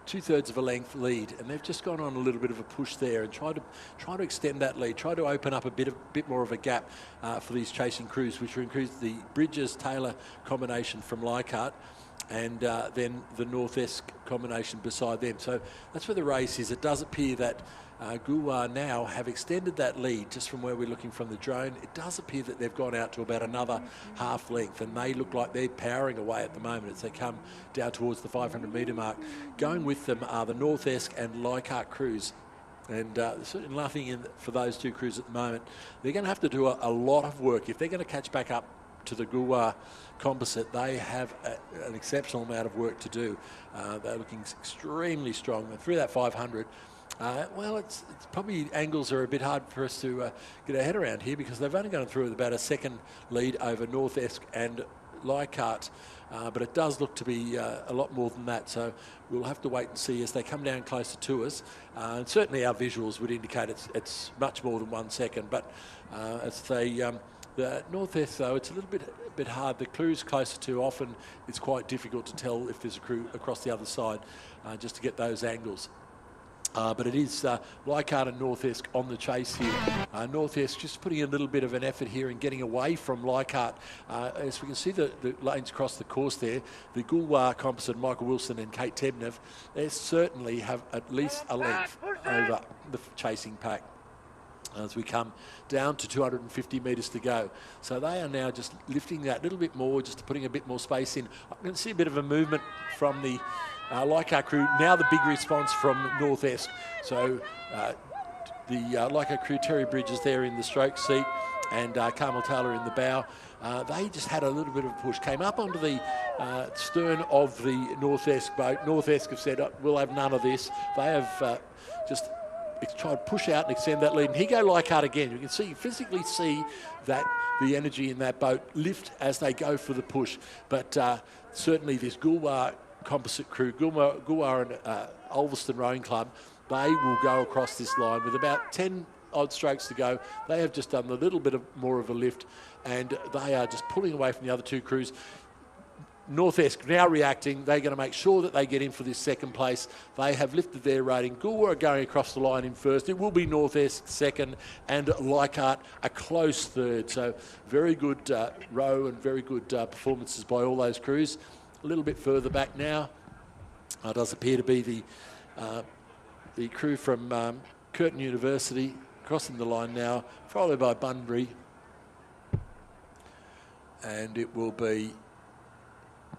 2/3 of a length lead, and they've just gone on a little bit of a push there and try to extend that lead, try to open up a bit more of a gap for these chasing crews, which includes the Bridges-Taylor combination from Leichhardt, and then the North Esk combination beside them. So that's where the race is. It does appear that Goolwa now have extended that lead just from where we're looking from the drone. It does appear that they've gone out to about another half length, and they look like they're powering away at the moment as they come down towards the 500 metre mark. Going with them are the North Esk and Leichhardt crews, and certainly nothing in for those 2 crews at the moment. They're going to have to do a lot of work if they're going to catch back up to the Goolwa composite. They have an exceptional amount of work to do. They're looking extremely strong, and through that 500 Well, it's probably angles are a bit hard for us to get our head around here because they've only gone through with about a second lead over North Esk and Leichhardt. But it does look to be a lot more than that, so we'll have to wait and see as they come down closer to us. And certainly our visuals would indicate it's much more than 1 second, but as they the North Esk, though, it's a little bit hard. The crews closer to, often it's quite difficult to tell if there's a crew across the other side just to get those angles. But it is Leichhardt and North Esk on the chase here. North Esk just putting a little bit of an effort here in getting away from Leichhardt. As we can see the lanes across the course there, the Goolwa composite, Michael Wilson and Kate Tebnev, they certainly have at least a length over the chasing pack as we come down to 250 metres to go. So they are now just lifting that little bit more, just putting a bit more space in. I'm going to see a bit of a movement from the Leichhardt crew. Now the big response from North Esk. So the Leichhardt crew, Terry Bridges there in the stroke seat and Carmel Taylor in the bow. They just had a little bit of a push, came up onto the stern of the North Esk boat. North Esk have said, we'll have none of this. They have just tried to push out and extend that lead. And here go Leichhardt again. You can physically see that the energy in that boat lift as they go for the push. But certainly this Goolwa composite crew, Goolwa and Ulverston Rowing Club, they will go across this line with about 10 odd strokes to go. They have just done a little bit more of a lift, and they are just pulling away from the other two crews. North Esk now reacting. They're going to make sure that they get in for this second place. They have lifted their rating. Goolwa are going across the line in first. It will be North Esk second and Leichhardt a close third. So very good row and very good performances by all those crews. A little bit further back now does appear to be the crew from Curtin University crossing the line now, followed by Bunbury. And it will be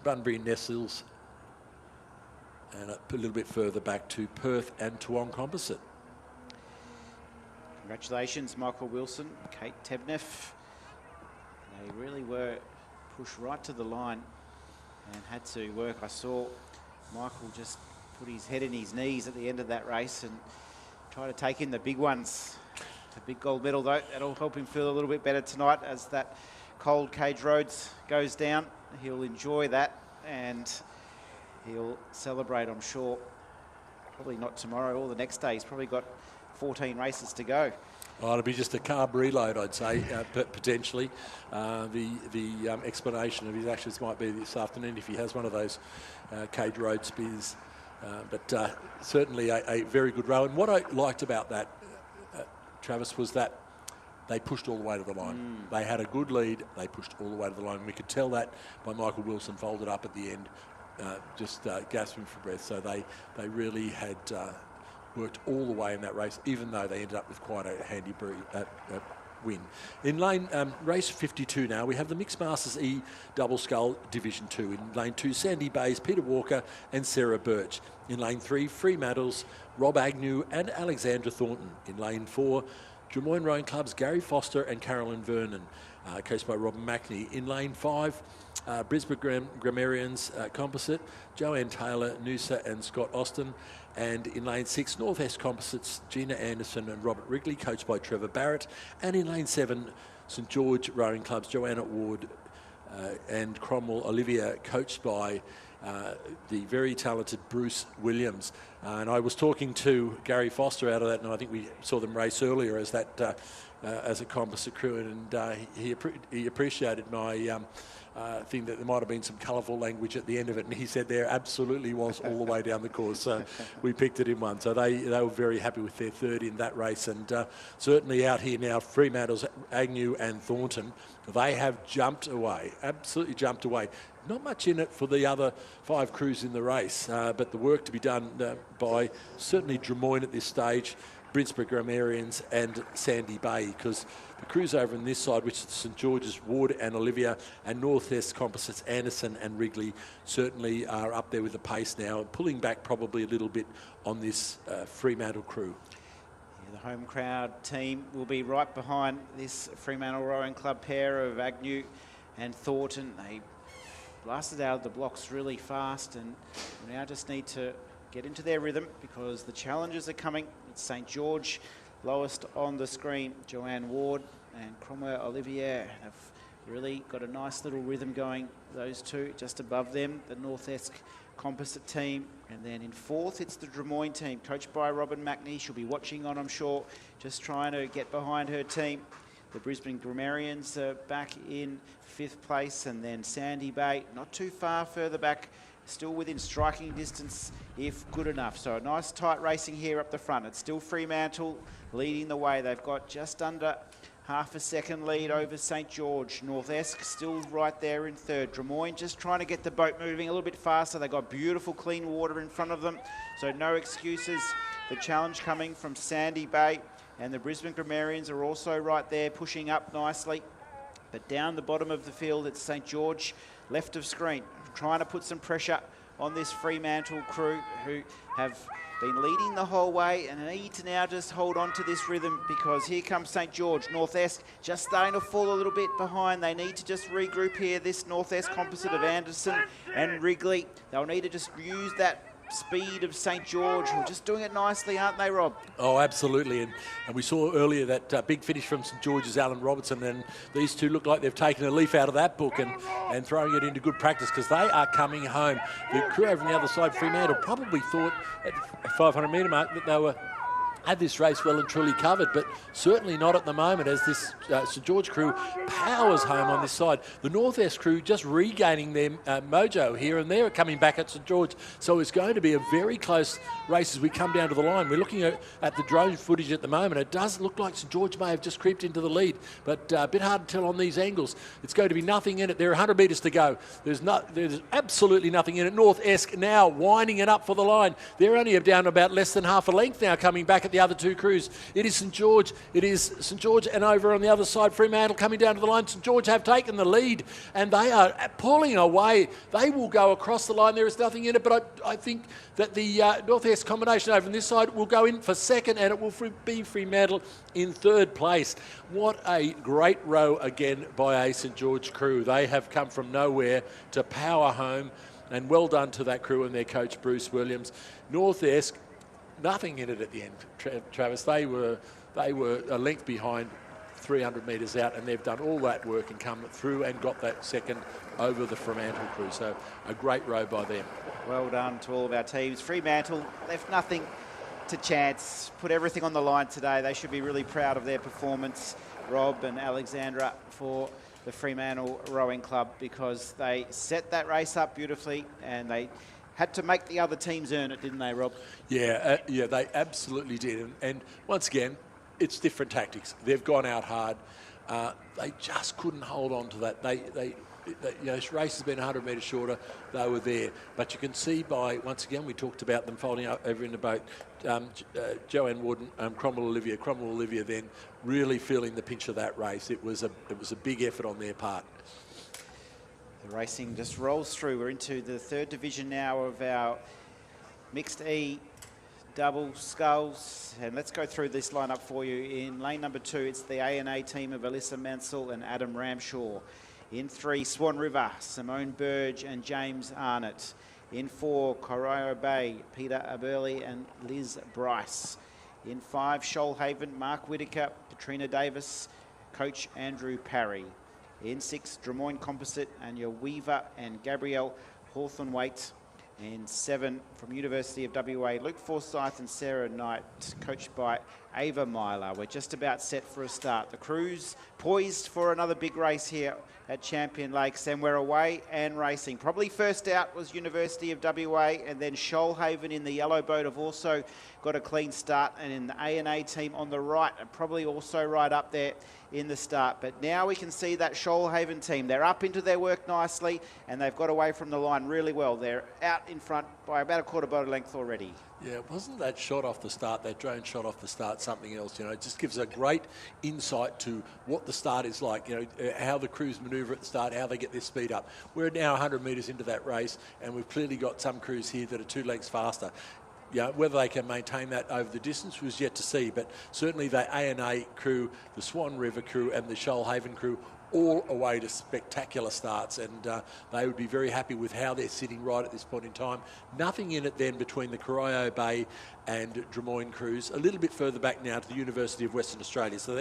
Bunbury Nestles, and a little bit further back to Perth and Toowong Composite. Congratulations, Michael Wilson, Kate Tebnev. They really were pushed right to the line and had to work. I saw Michael just put his head in his knees at the end of that race and try to take in the big ones. The big gold medal, though, that'll help him feel a little bit better tonight as that cold Cage Roads goes down. He'll enjoy that and he'll celebrate, I'm sure. Probably not tomorrow or the next day. He's probably got 14 races to go. Oh, it'll be just a carb reload, I'd say, potentially. The explanation of his actions might be this afternoon if he has one of those Cage Road spears. But certainly a very good row. And what I liked about that, Travis, was that they pushed all the way to the line. They had a good lead. They pushed all the way to the line. We could tell that by Michael Wilson folded up at the end, just gasping for breath. So they really had worked all the way in that race, even though they ended up with quite a handy win. In lane race 52 now, we have the Mixed Masters E Double Scull Division 2. In lane 2, Sandy Bays, Peter Walker and Sarah Birch. In lane 3, Fremantle's Rob Agnew and Alexandra Thornton. In lane 4, Drummoyne Rowing Club's Gary Foster and Carolyn Vernon, coached by Robin Mackney. In lane 5, Brisbane Grammarians Composite, Joanne Taylor, Noosa and Scott Austin. And in lane 6, North Esk Composites, Gina Anderson and Robert Wrigley, coached by Trevor Barrett. And in lane 7, St George Rowing Club's Joanna Ward and Cromwell Olivia, coached by the very talented Bruce Williams. And I was talking to Gary Foster out of that, and I think we saw them race earlier as that as a composite crew, and he appreciated my thing that there might have been some colourful language at the end of it, and he said there absolutely was all the way down the course. So we picked it in one. So they were very happy with their third in that race, and certainly out here now, Fremantle's Agnew and Thornton, they have jumped away, absolutely jumped away. Not much in it for the other 5 crews in the race, but the work to be done by certainly Drummoyne at this stage, Brisbane Grammarians and Sandy Bay, because the crews over on this side, which is St George's, Ward and Olivia, and North Esk Composites, Anderson and Wrigley, certainly are up there with the pace now, pulling back probably a little bit on this Fremantle crew. Yeah, the home crowd team will be right behind this Fremantle Rowing Club pair of Agnew and Thornton. They blasted out of the blocks really fast, and we now just need to get into their rhythm because the challenges are coming. It's St. George, lowest on the screen. Joanne Ward and Cromwell Olivier have really got a nice little rhythm going. Those two just above them, the North Esk Composite team. And then in fourth, it's the Drummoyne team, coached by Robin McNee. She'll be watching on, I'm sure, just trying to get behind her team. The Brisbane Grammarians are back in fifth place, and then Sandy Bay, not too far further back, still within striking distance if good enough. So a nice tight racing here up the front. It's still Fremantle leading the way. They've got just under half a second lead over St. George. North Esk still right there in third. Drummoyne just trying to get the boat moving a little bit faster. They've got beautiful clean water in front of them, so no excuses. The challenge coming from Sandy Bay, and the Brisbane Grammarians are also right there pushing up nicely. But down the bottom of the field, it's St. George, left of screen, trying to put some pressure on this Fremantle crew who have been leading the whole way and need to now just hold on to this rhythm, because here comes St. George. North Esk just starting to fall a little bit behind. They need to just regroup here. This North Esk composite of Anderson and Wrigley, they'll need to just use that speed of St. George, who are just doing it nicely, aren't they, Rob? Oh, absolutely. And we saw earlier that big finish from St. George's Alan Robertson, and these two look like they've taken a leaf out of that book and throwing it into good practice, because they are coming home. The crew over on the other side, Fremantle, probably thought at the 500 metre mark that they had this race well and truly covered, but certainly not at the moment as this St. George crew powers home on this side. The North Esk crew just regaining their mojo here, and they're coming back at St. George. So it's going to be a very close race as we come down to the line. We're looking at the drone footage at the moment. It does look like St. George may have just creeped into the lead, but a bit hard to tell on these angles. It's going to be nothing in it. There are 100 metres to go. There's absolutely nothing in it. North Esk now winding it up for the line. They're only down about less than half a length now, coming back at the other two crews. It is St. George, and over on the other side, Fremantle coming down to the line. St. George have taken the lead, and they are pulling away. They will go across the line. There is nothing in it, but I think that the North Esk combination over on this side will go in for second, and it will be Fremantle in third place. What a great row again by a St. George crew. They have come from nowhere to power home, and well done to that crew and their coach, Bruce Williams. North Esk, nothing in it at the end, Travis. They were a length behind 300 metres out, and they've done all that work and come through and got that second over the Fremantle crew. So a great row by them. Well done to all of our teams. Fremantle left nothing to chance, put everything on the line today. They should be really proud of their performance, Rob and Alexandra, for the Fremantle Rowing Club, because they set that race up beautifully and they had to make the other teams earn it, didn't they, Rob? Yeah, they absolutely did. And once again, it's different tactics. They've gone out hard. They just couldn't hold on to that. This race has been 100 metres shorter. They were there. But you can see by, once again, we talked about them folding over in the boat. Joanne Warden, Cromwell Olivia then really feeling the pinch of that race. It was a big effort on their part. The racing just rolls through. We're into the third division now of our mixed E double sculls. And let's go through this lineup for you. In lane number 2, it's the A&A team of Alyssa Mansell and Adam Ramshaw. In 3, Swan River, Simone Burge and James Arnott. In 4, Corio Bay, Peter Aberley and Liz Bryce. In 5, Shoalhaven, Mark Whitaker, Katrina Davis, Coach Andrew Parry. In 6, Drummoyne Composite, Anya Weaver and Gabrielle Hawthorne-Waite. In 7, from University of WA, Luke Forsyth and Sarah Knight, coached by Ava Myler. We're just about set for a start. The crew's poised for another big race here at Champion Lakes, and we're away and racing. Probably first out was University of WA, and then Shoalhaven in the yellow boat have also got a clean start, and in the A&A team on the right are probably also right up there in the start. But now we can see that Shoalhaven team. They're up into their work nicely, and they've got away from the line really well. They're out in front by about a quarter boat length already. Yeah, wasn't that shot off the start, that drone shot off the start, something else? It just gives a great insight to what the start is like, how the crews manoeuvre at the start, how they get their speed up. We're now 100 metres into that race, and we've clearly got some crews here that are 2 lengths faster. Whether they can maintain that over the distance was yet to see, but certainly the A&A crew, the Swan River crew and the Shoalhaven crew all away to spectacular starts, and they would be very happy with how they're sitting right at this point in time. Nothing in it then between the Corio Bay and Drummoyne crews. A little bit further back now to the University of Western Australia, so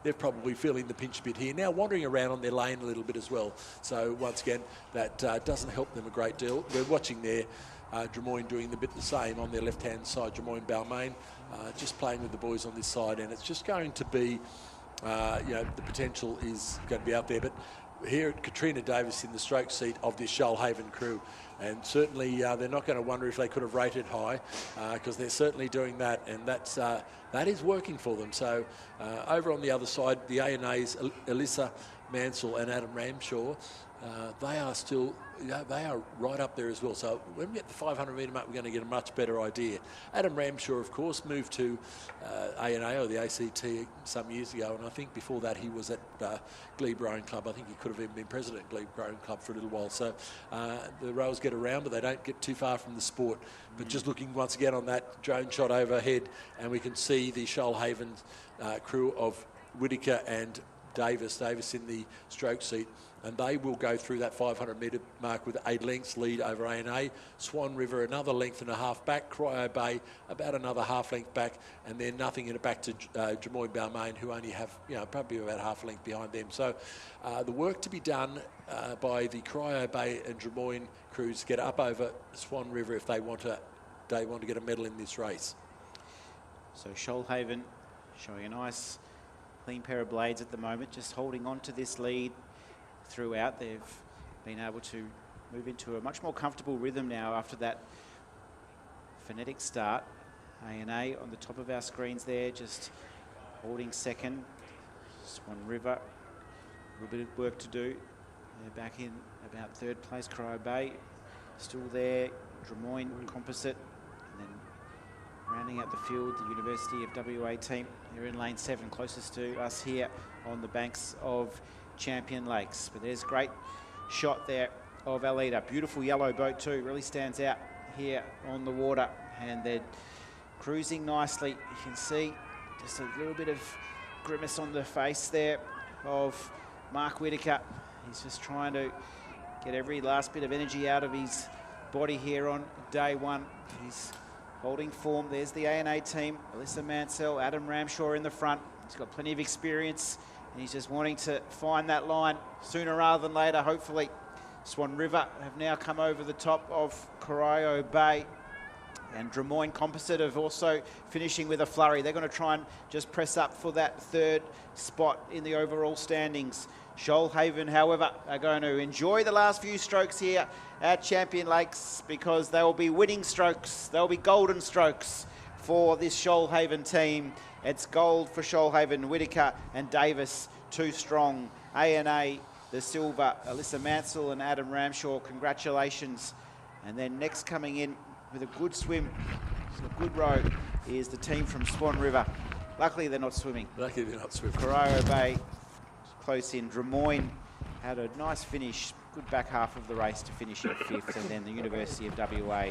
they're probably feeling the pinch a bit here. Now wandering around on their lane a little bit as well. So once again, that doesn't help them a great deal. We're watching there Drummoyne doing the bit the same on their left-hand side, Drummoyne Balmain, just playing with the boys on this side, and it's just going to be, the potential is going to be out there. But here at Katrina Davis in the stroke seat of this Shoalhaven crew, and certainly they're not going to wonder if they could have rated high, because they're certainly doing that, and that is working for them. So over on the other side, the A&A's Alyssa Mansell and Adam Ramshaw, they are still, they are right up there as well. So when we get the 500 metre mark, we're going to get a much better idea. Adam Ramshaw, of course, moved to A&A or the ACT some years ago, and I think before that he was at Glebe Rowing Club. I think he could have even been president of Glebe Rowing Club for a little while. So the rowers get around, but they don't get too far from the sport. But just looking once again on that drone shot overhead, and we can see the Shoalhaven crew of Whittaker and Davis in the stroke seat, and they will go through that 500 metre mark with 8 lengths lead over A&A. Swan River another length and a half back, Corio Bay about another half length back, and then nothing in it back to Drummoyne Balmain, who only have probably about half a length behind them. So the work to be done by the Corio Bay and Drummoyne crews get up over Swan River if they want to get a medal in this race. So Shoalhaven showing a nice clean pair of blades at the moment, just holding on to this lead throughout. They've been able to move into a much more comfortable rhythm now after that phonetic start. A&A on the top of our screens there, just holding second. Swan River, a little bit of work to do. They're back in about third place. Corio Bay still there. Drummoyne Composite, and then rounding out the field, the University of WA team. They're in lane 7, closest to us here on the banks of Champion Lakes. But there's a great shot there of Alida. Beautiful yellow boat too, really stands out here on the water. And they're cruising nicely. You can see just a little bit of grimace on the face there of Mark Whittaker. He's just trying to get every last bit of energy out of his body here on day one. He's holding form. There's the A&A team. Alyssa Mansell, Adam Ramshaw in the front. He's got plenty of experience, and he's just wanting to find that line sooner rather than later, hopefully. Swan River have now come over the top of Corio Bay, and Drummoyne Composite have also finishing with a flurry. They're going to try and just press up for that third spot in the overall standings. Shoalhaven, however, are going to enjoy the last few strokes here at Champion Lakes, because they will be winning strokes. They'll be golden strokes for this Shoalhaven team. It's gold for Shoalhaven. Whittaker and Davis, too strong. A&A, the silver. Alyssa Mansell and Adam Ramshaw, congratulations. And then next coming in with a good swim, a good row, is the team from Swan River. Luckily they're not swimming. Luckily they're not swimming. Corio Bay close in. Drummoyne had a nice finish, good back half of the race to finish in 5th, and then the University of WA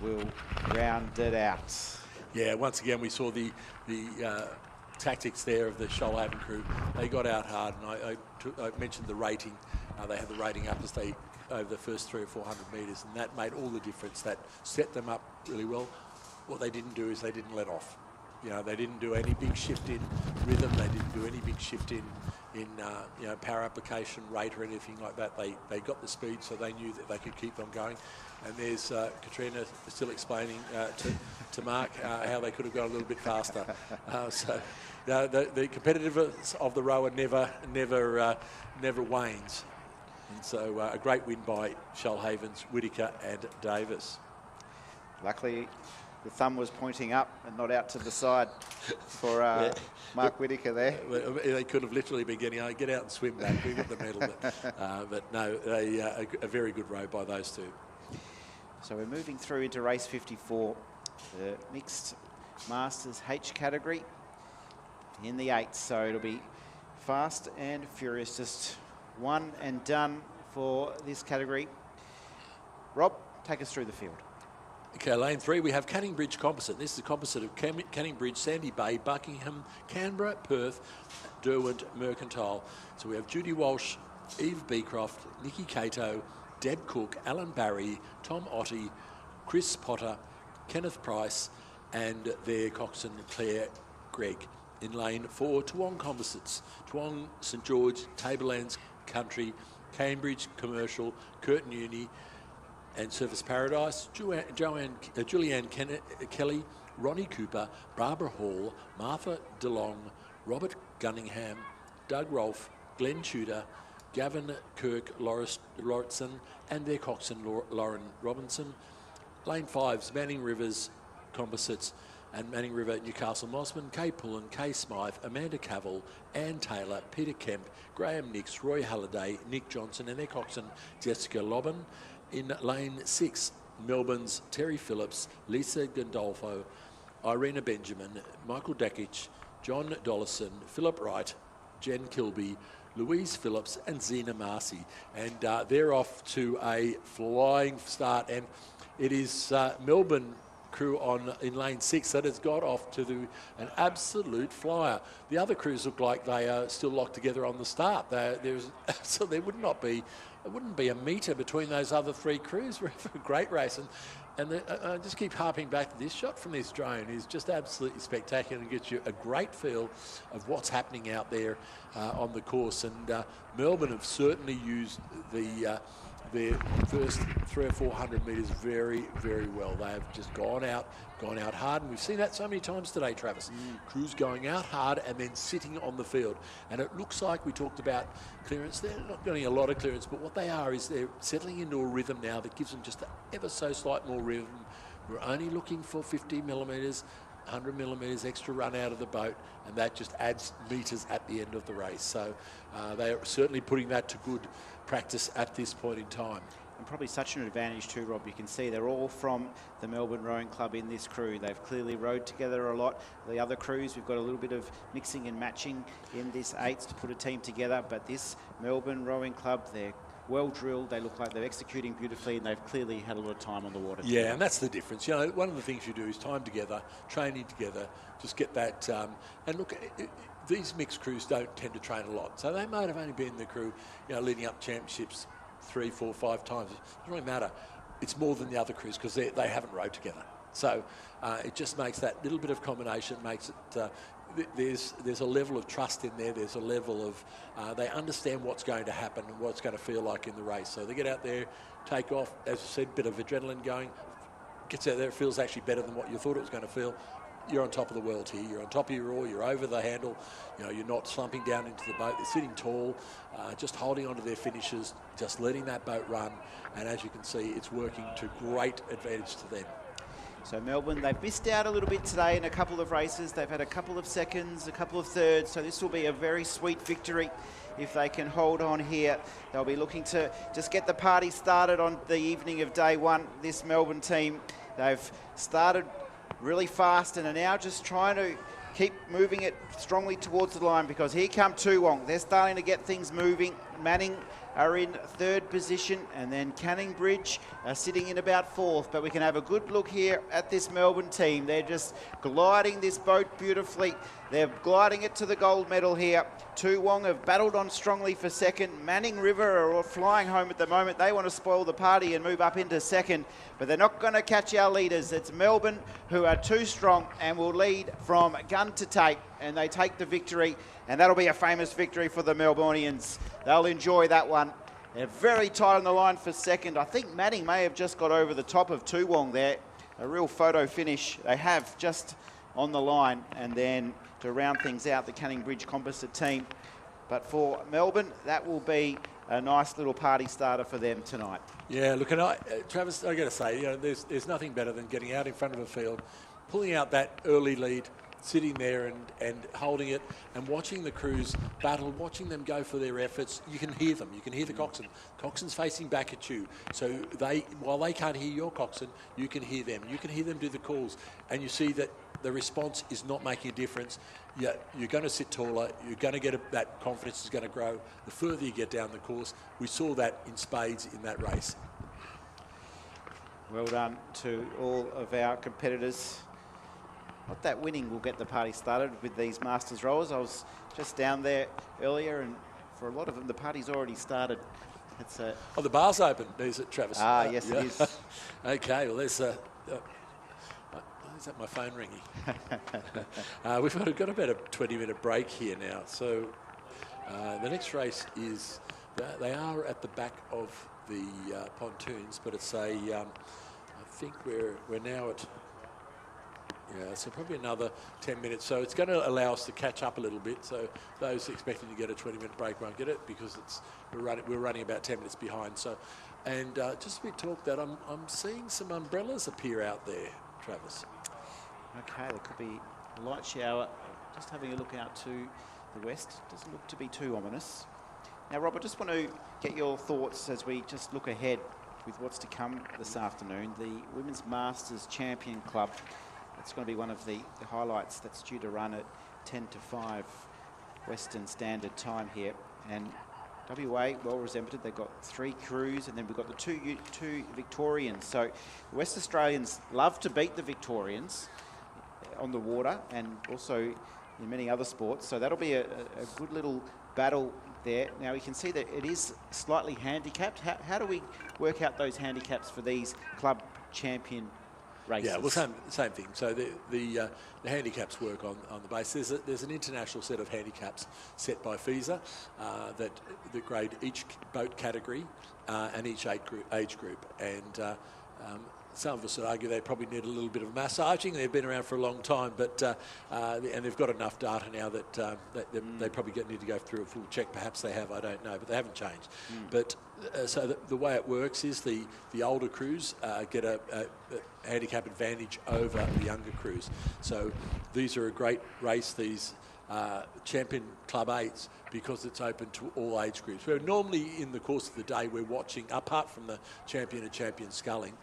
will round it out. Yeah, once again we saw the tactics there of the Shoalhaven crew. They got out hard, and I mentioned the rating. They had the rating up as they over the first 300 or 400 metres, and that made all the difference. That set them up really well. What they didn't do is they didn't let off. They didn't do any big shift in rhythm. They didn't do any big shift in power application rate or anything like that. They got the speed, so they knew that they could keep on going. And there's Katrina still explaining to Mark how they could have gone a little bit faster. So the competitiveness of the rower never wanes. And so a great win by Shoalhaven's Whittaker and Davis. Luckily, the thumb was pointing up and not out to the side for Mark Whittaker there. They could have literally been getting, get out and swim back. We got the medal. But no, a very good row by those two. So we're moving through into race 54, the mixed Masters H category in the 8th. So it'll be fast and furious, just one and done for this category. Rob, take us through the field. Okay, lane 3, we have Canning Bridge Composite. This is a composite of Canning Bridge, Sandy Bay, Buckingham, Canberra, Perth, Derwent, Mercantile. So we have Judy Walsh, Eve Beecroft, Nikki Cato, Deb Cook, Alan Barry, Tom Ottey, Chris Potter, Kenneth Price, and their coxswain Claire Gregg. In lane 4, Toowong Composites, Toowong, St George, Tablelands Country, Cambridge Commercial, Curtin Uni, and Surface Paradise, Julianne Kelly, Ronnie Cooper, Barbara Hall, Martha DeLong, Robert Gunningham, Doug Rolfe, Glenn Tudor, Gavin Kirk Lauritsen, and their coxswain Lauren Robinson. Lane 5's Manning Rivers Composites and Manning River, Newcastle Mossman, Kay Pullen, Kay Smythe, Amanda Cavill, Anne Taylor, Peter Kemp, Graham Nix, Roy Halliday, Nick Johnson, and their coxswain Jessica Lobban. In lane 6, Melbourne's Terry Phillips, Lisa Gandolfo, Irina Benjamin, Michael Dakic, John Dollison, Philip Wright, Jen Kilby, Louise Phillips, and Zena Marcy. And they're off to a flying start. And it is Melbourne crew in lane 6 that has got off to an absolute flyer. The other crews look like they are still locked together on the start. So there wouldn't be a metre between those other 3 crews. We're for a great race. And I just keep harping back to this shot from this drone is just absolutely spectacular and gets you a great feel of what's happening out there on the course. And Melbourne have certainly used their first 300 or 400 metres very, very well. They have just gone out hard, and we've seen that so many times today, Travis. Crews going out hard and then sitting on the field. And it looks like we talked about clearance. They're not getting a lot of clearance, but what they are is they're settling into a rhythm now that gives them just ever so slight more rhythm. We're only looking for 50 millimetres, 100 millimetres extra run out of the boat, and that just adds metres at the end of the race. So they are certainly putting that to good practice at this point in time. And probably such an advantage too, Rob. You can see they're all from the Melbourne Rowing Club in this crew. They've clearly rowed together a lot. The other crews, we've got a little bit of mixing and matching in this 8s to put a team together. But this Melbourne Rowing Club, they're well drilled. They look like they're executing beautifully, and they've clearly had a lot of time on the water. Yeah, and that's the difference. You know, one of the things you do is time together, training together, just get that. And look, these mixed crews don't tend to train a lot, so they might have only been in the crew, leading up championships 3, 4, 5 times. It doesn't really matter. It's more than the other crews because they haven't rowed together. So it just makes that little bit of combination, makes it, there's a level of trust in there. There's a level of, they understand what's going to happen and what it's going to feel like in the race. So they get out there, take off, as I said, bit of adrenaline going, gets out there, it feels actually better than what you thought it was going to feel. You're on top of the world here. You're on top of your oar. You're over the handle. You're not slumping down into the boat. They're sitting tall, just holding onto their finishes, just letting that boat run. And as you can see, it's working to great advantage to them. So Melbourne, they've missed out a little bit today in a couple of races. They've had a couple of seconds, a couple of thirds. So this will be a very sweet victory if they can hold on here. They'll be looking to just get the party started on the evening of day 1. This Melbourne team, they've started really fast and are now just trying to keep moving it strongly towards the line, because here come Toowong. They're starting to get things moving. Manning are in 3rd position, and then Canning Bridge are sitting in about 4th. But we can have a good look here at this Melbourne team. They're just gliding this boat beautifully. They're gliding it to the gold medal here. Toowong have battled on strongly for 2nd. Manning River are flying home at the moment. They want to spoil the party and move up into 2nd, but they're not going to catch our leaders. It's Melbourne who are too strong and will lead from gun to tape, and they take the victory, and that'll be a famous victory for the Melbourneians. They'll enjoy that one. They're very tight on the line for 2nd. I think Manning may have just got over the top of Toowong there. A real photo finish they have just on the line, and then to round things out, the Canning Bridge Composite team. But for Melbourne, that will be a nice little party starter for them tonight. Yeah, look, and Travis, I got to say, there's nothing better than getting out in front of a field, pulling out that early lead, sitting there and holding it, and watching the crews battle, watching them go for their efforts. You can hear them. You can hear the coxswain. Coxswain's facing back at you. So while they can't hear your coxswain, you can hear them. You can hear them do the calls, and you see that the response is not making a difference. You're going to sit taller. You're going to get that confidence is going to grow the further you get down the course. We saw that in spades in that race. Well done to all of our competitors. Not that winning will get the party started with these Masters rowers. I was just down there earlier, and for a lot of them, the party's already started. It's a... Oh, the bar's open, is it, Travis? Yes, it is. Okay, well, there's is that my phone ringing? We've got about a 20-minute break here now. So the next race is, they are at the back of the pontoons, but it's a, I think we're now at, so probably another 10 minutes. So it's going to allow us to catch up a little bit. So those expecting to get a 20-minute break won't get it because we're running about 10 minutes behind. So, and just a bit talk that I'm seeing some umbrellas appear out there, Travis. Okay, there could be a light shower. Just having a look out to the west. Doesn't look to be too ominous. Now, Rob, I just want to get your thoughts as we just look ahead with what's to come this afternoon. The Women's Masters Champion Club. It's going to be one of the highlights that's due to run at 10 to 5 Western Standard Time here. And WA, well represented, they've got 3 crews, and then we've got the two Victorians. So the West Australians love to beat the Victorians on the water and also in many other sports. So that'll be a good little battle there. Now you can see that it is slightly handicapped. How do we work out those handicaps for these club champion races? Yeah, well, same thing. So the handicaps work on the base. There's an international set of handicaps set by FISA that grade each boat category and each age group. And some of us would argue they probably need a little bit of massaging. They've been around for a long time, but and they've got enough data now that they probably need to go through a full check. Perhaps they have, I don't know, but they haven't changed. But so the way it works is the older crews get a handicap advantage over the younger crews. So these are a great race, these Champion Club 8s, because it's open to all age groups. Where normally in the course of the day we're watching, apart from the Champion and Champion sculling,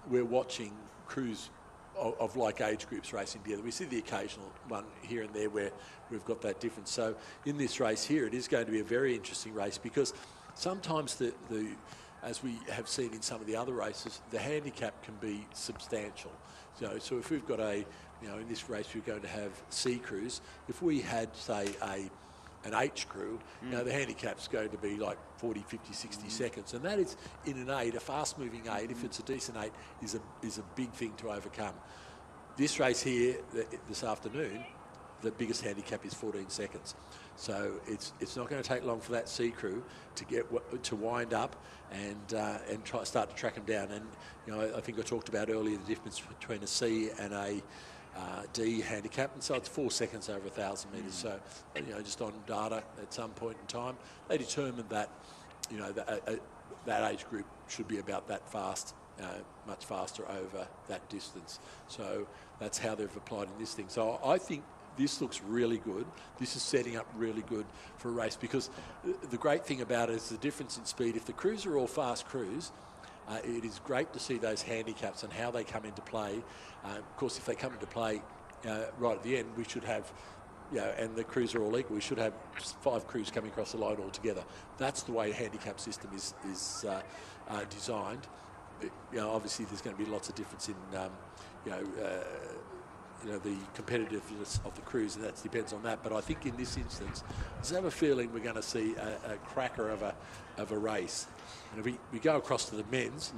we're watching crews of like age groups racing together. We see the occasional one here and there where we've got that difference. So in this race here, it is going to be a very interesting race because sometimes as we have seen in some of the other races, the handicap can be substantial. So if we've got in this race we're going to have C crews. If we had, say, an H crew, the handicap's going to be like 40, 50, 60 seconds. And that is, in an 8, a fast-moving 8, if it's a decent 8, is a big thing to overcome. This race here, this afternoon, the biggest handicap is 14 seconds. So it's not going to take long for that C crew to wind up and start to track them down. And I think I talked about earlier the difference between a C and a D handicap, and so it's 4 seconds over 1,000 metres. So just on data at some point in time, they determined that that age group should be about that fast, much faster over that distance. So that's how they've applied in this thing. So I think this looks really good. This is setting up really good for a race because the great thing about it is the difference in speed. If the crews are all fast crews, it is great to see those handicaps and how they come into play. Of course, if they come into play right at the end, we should have, and the crews are all equal, we should have 5 crews coming across the line altogether. That's the way a handicap system is designed. Obviously, there's going to be lots of difference in, the competitiveness of the crews, and that depends on that. But I think in this instance, I just have a feeling we're going to see a cracker of a race. And if we go across to the men's,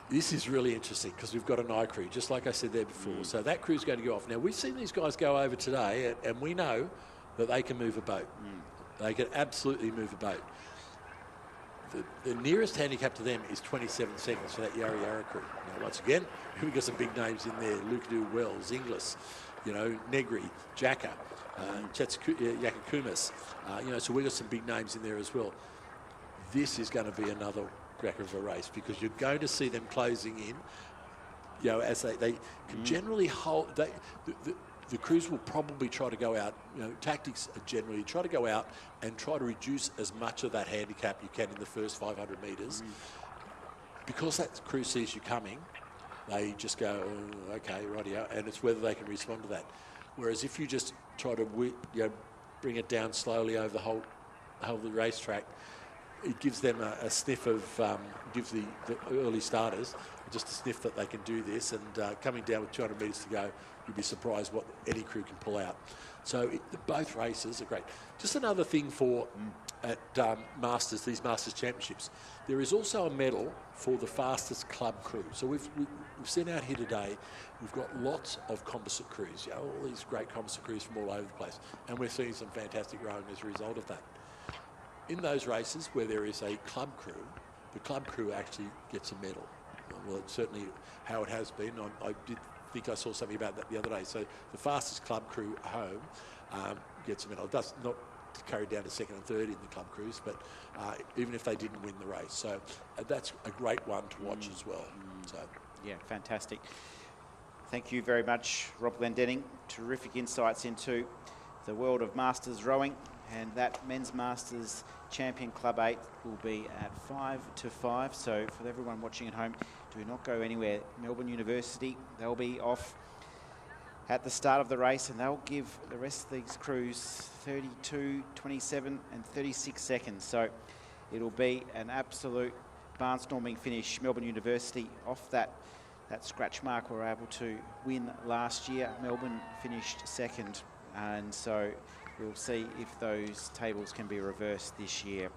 this is really interesting because we've got an I crew, just like I said there before. So that crew's going to go off. Now, we've seen these guys go over today, and we know that they can move a boat. They can absolutely move a boat. The nearest handicap to them is 27 seconds for that Yarra Yarra crew. Now, once again, we've got some big names in there. Lucadoo Wells, Inglis, Negri, Jacka, Yakakumis. So we've got some big names in there as well. This is going to be another cracker of a race because you're going to see them closing in, as they can generally hold. The crews will probably try to go out, tactics are generally try to go out and try to reduce as much of that handicap you can in the first 500 metres. Because that crew sees you coming, they just go, oh, okay, rightio, and it's whether they can respond to that. Whereas if you just try to bring it down slowly over the whole of the racetrack, it gives them a sniff of, gives the early starters just a sniff that they can do this, and coming down with 200 metres to go, you'd be surprised what any crew can pull out. So both races are great. Just another thing for at Masters, these Masters Championships, there is also a medal for the fastest club crew. So we've seen out here today, we've got lots of composite crews, all these great composite crews from all over the place, and we're seeing some fantastic rowing as a result of that. In those races where there is a club crew, the club crew actually gets a medal. Well, it's certainly how it has been. I did think I saw something about that the other day. So the fastest club crew home gets a medal. It does not carry down to second and third in the club crews, but even if they didn't win the race. So that's a great one to watch as well. So yeah, fantastic. Thank you very much, Rob Glendenning. Terrific insights into the world of Masters rowing, and that Men's Masters Champion Club 8 will be at 5 to 5. So for everyone watching at home, do not go anywhere. Melbourne University, they'll be off at the start of the race, and they'll give the rest of these crews 32, 27 and 36 seconds. So it'll be an absolute barnstorming finish. Melbourne University off that scratch mark were able to win last year. Melbourne finished second, and so we'll see if those tables can be reversed this year.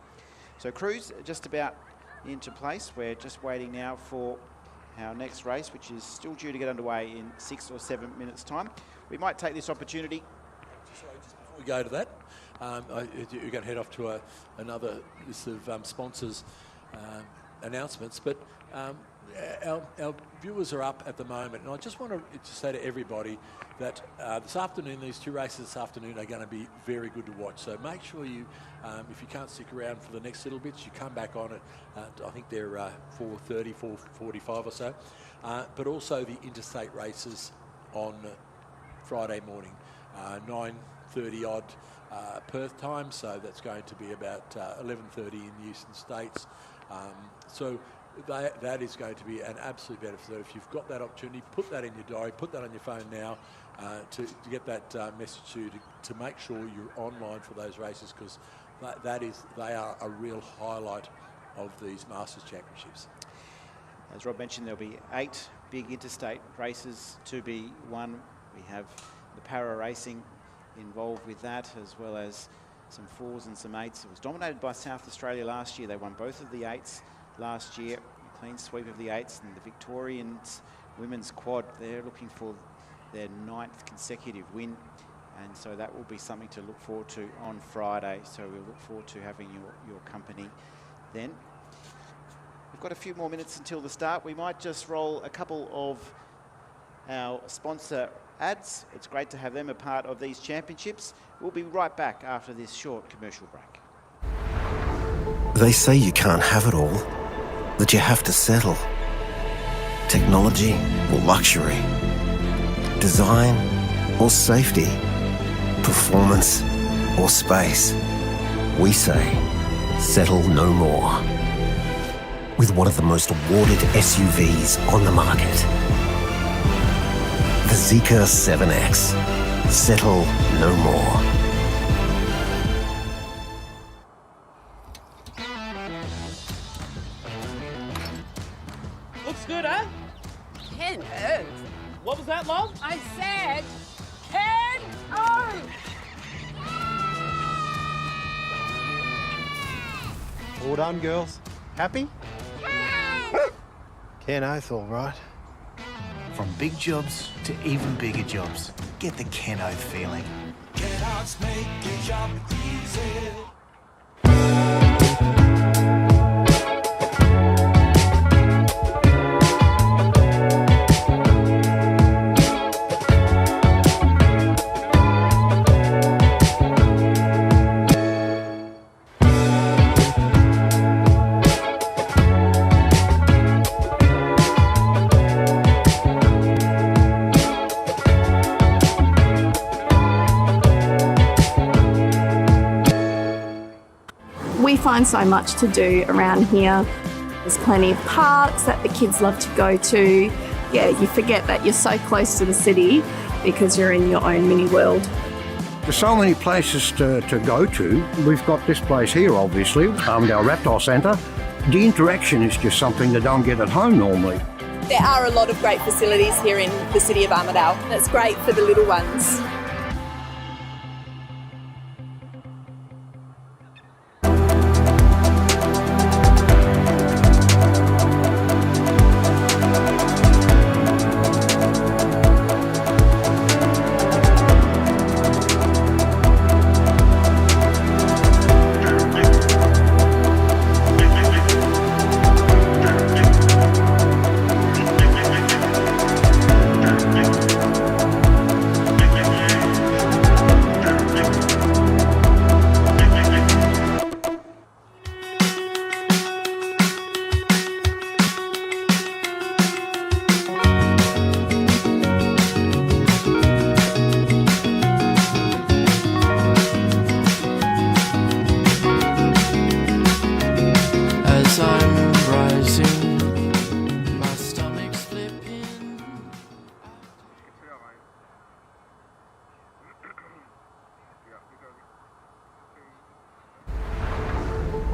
So crews just about into place. We're just waiting now for our next race, which is still due to get underway in 6 or 7 minutes' time. We might take this opportunity. Sorry, just before we go to that, you're going to head off to another list of sponsors announcements, but our viewers are up at the moment, and I just want to say to everybody that this afternoon, these two races this afternoon are going to be very good to watch. So make sure you, if you can't stick around for the next little bits, you come back on it. I think they're 4:30, 4:45 or so. But also the interstate races on Friday morning, 9:30 odd Perth time. So that's going to be about 11:30 in the eastern states. So that is going to be an absolute benefit. So if you've got that opportunity, put that in your diary, put that on your phone now to get that message to make sure you're online for those races, because they are a real highlight of these Masters Championships. As Rob mentioned, there'll be 8 big interstate races to be won. We have the para racing involved with that, as well as some 4s and some 8s. It was dominated by South Australia last year. They won both of the 8s last year, a clean sweep of the 8s, and the Victorians women's quad, they're looking for their 9th consecutive win, and so that will be something to look forward to on Friday. So we'll look forward to having your company then. We've got a few more minutes until the start. We might just roll a couple of our sponsor ads. It's great to have them a part of these championships. We'll be right back after this short commercial break. They say you can't have it all, that you have to settle. Technology or luxury, design or safety, performance or space. We say, settle no more. With one of the most awarded SUVs on the market, the Zeekr 7X. Settle no more. Looks good, huh? Ken, What was that, love? I said, Ken, oh! All done, girls. Happy? Ken Oath, all right. From big jobs to even bigger jobs, get the Ken Oath feeling. Kellogg's make your job easy. We find so much to do around here. There's plenty of parks that the kids love to go to. Yeah, you forget that you're so close to the city because you're in your own mini world. There's so many places to go to. We've got this place here, obviously, Armidale Raptor Centre. The interaction is just something they don't get at home normally. There are a lot of great facilities here in the city of Armidale. That's great for the little ones.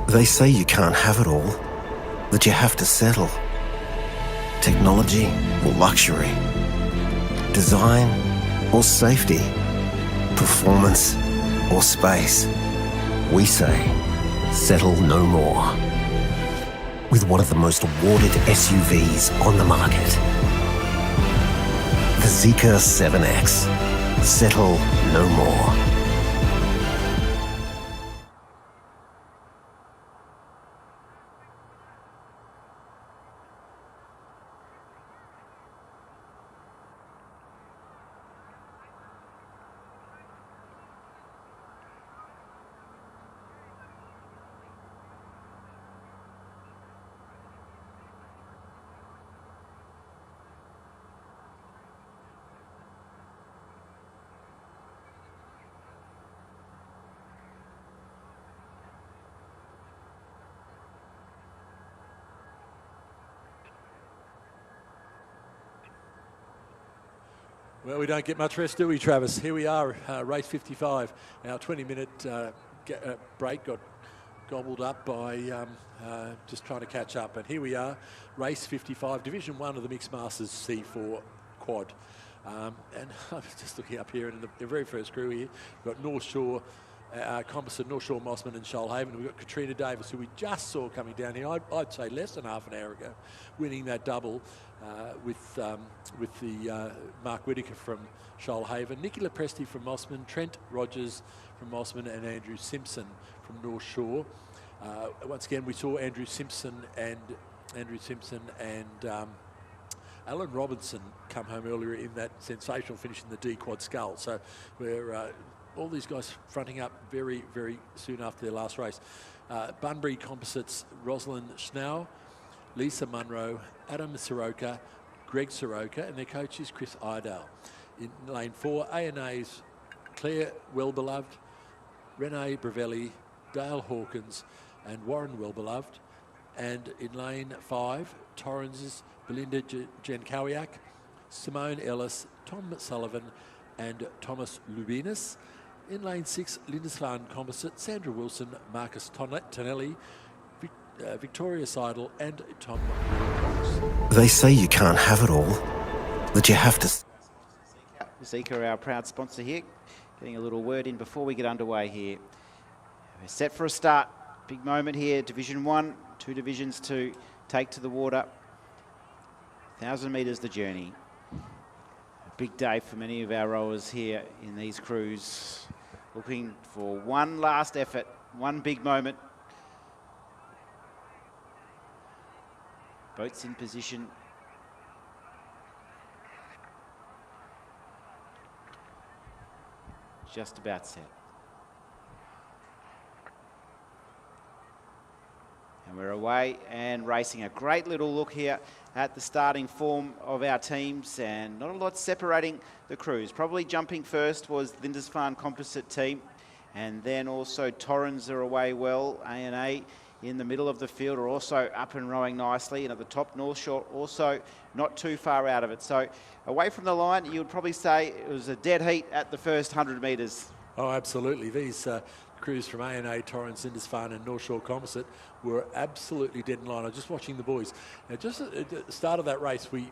They say you can't have it all, that you have to settle. Technology or luxury, design or safety, performance or space. We say, settle no more. With one of the most awarded SUVs on the market, the Zeekr 7X. Settle no more. Well, we don't get much rest, do we, Travis? Here we are, race 55. Our 20-minute break got gobbled up by just trying to catch up. And here we are, race 55, Division 1 of the Mixed Masters C4 Quad. And I was just looking up here, and in the very first crew here, we've got North Shore Composite, North Shore Mossman and Shoalhaven. We've got Katrina Davis, who we just saw coming down here, I'd say less than half an hour ago, winning that double with the Mark Whittaker from Shoalhaven, Nicky Lepresti from Mossman, Trent Rogers from Mossman, and Andrew Simpson from North Shore. Once again, we saw Andrew Simpson and Alan Robinson come home earlier in that sensational finish in the D Quad Scull. So we're all these guys fronting up very, very soon after their last race. Bunbury Composites, Rosalind Schnau, Lisa Munro, Adam Soroka, Greg Soroka, and their coach is Chris Idale. In lane 4, ANA's Claire Wellbeloved, Renee Brevelli, Dale Hawkins, and Warren Wellbeloved. And in lane 5, Torrens' Belinda Jankowiak, Simone Ellis, Tom Sullivan, and Thomas Lubinas. In lane 6, Lindisfarne Composite, Sandra Wilson, Marcus Tonelli, Victoria Seidel, and Tom Wilcox. They say you can't have it all, that you have to. Zeekr, our proud sponsor here, getting a little word in before we get underway here. We're set for a start. Big moment here, Division 1, 2 divisions to take to the water. 1,000 metres the journey. A big day for many of our rowers here in these crews, looking for one last effort, one big moment. Boats in position. Just about set. And we're away and racing. A great little look here at the starting form of our teams, and not a lot separating the crews. Probably jumping first was Lindisfarne Composite team, and then also Torrens are away well. ANA in the middle of the field are also up and rowing nicely, and at the top, North Shore also not too far out of it. So away from the line, you would probably say it was a dead heat at the first 100 metres. Oh, absolutely. These crews from A&A, Torrens, Lindisfarne and North Shore Composite were absolutely dead in line. I was just watching the boys. Now, just at the start of that race, we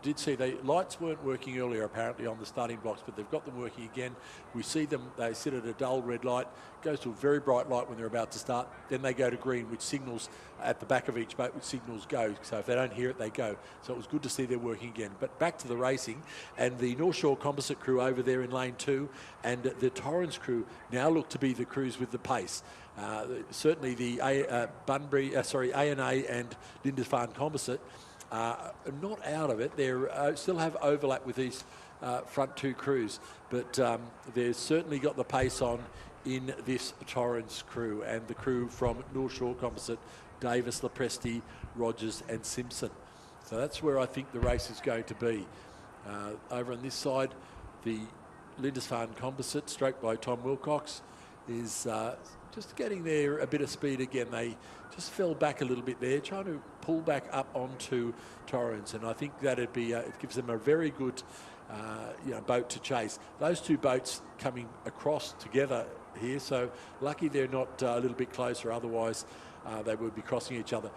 did see the lights weren't working earlier apparently on the starting blocks, but they've got them working again. We see them, they sit at a dull red light, goes to a very bright light when they're about to start. Then they go to green, which signals at the back of each boat, which signals go. So if they don't hear it, they go. So it was good to see they're working again. But back to the racing, and the North Shore Composite crew over there in lane 2, and the Torrens crew now look to be the crews with the pace. Certainly the A&A and Lindisfarne Composite are not out of it. They still have overlap with these front 2 crews, but they've certainly got the pace on in this Torrens crew, and the crew from North Shore Composite, Davis, Lepresti, Rogers and Simpson. So that's where I think the race is going to be. Over on this side, the Lindisfarne Composite, stroked by Tom Wilcox, is just getting there a bit of speed again. They just fell back a little bit there, trying to pull back up onto Torrens, and I think that'd be it gives them a very good boat to chase. Those 2 boats coming across together here, so lucky they're not a little bit closer, otherwise they would be crossing each other.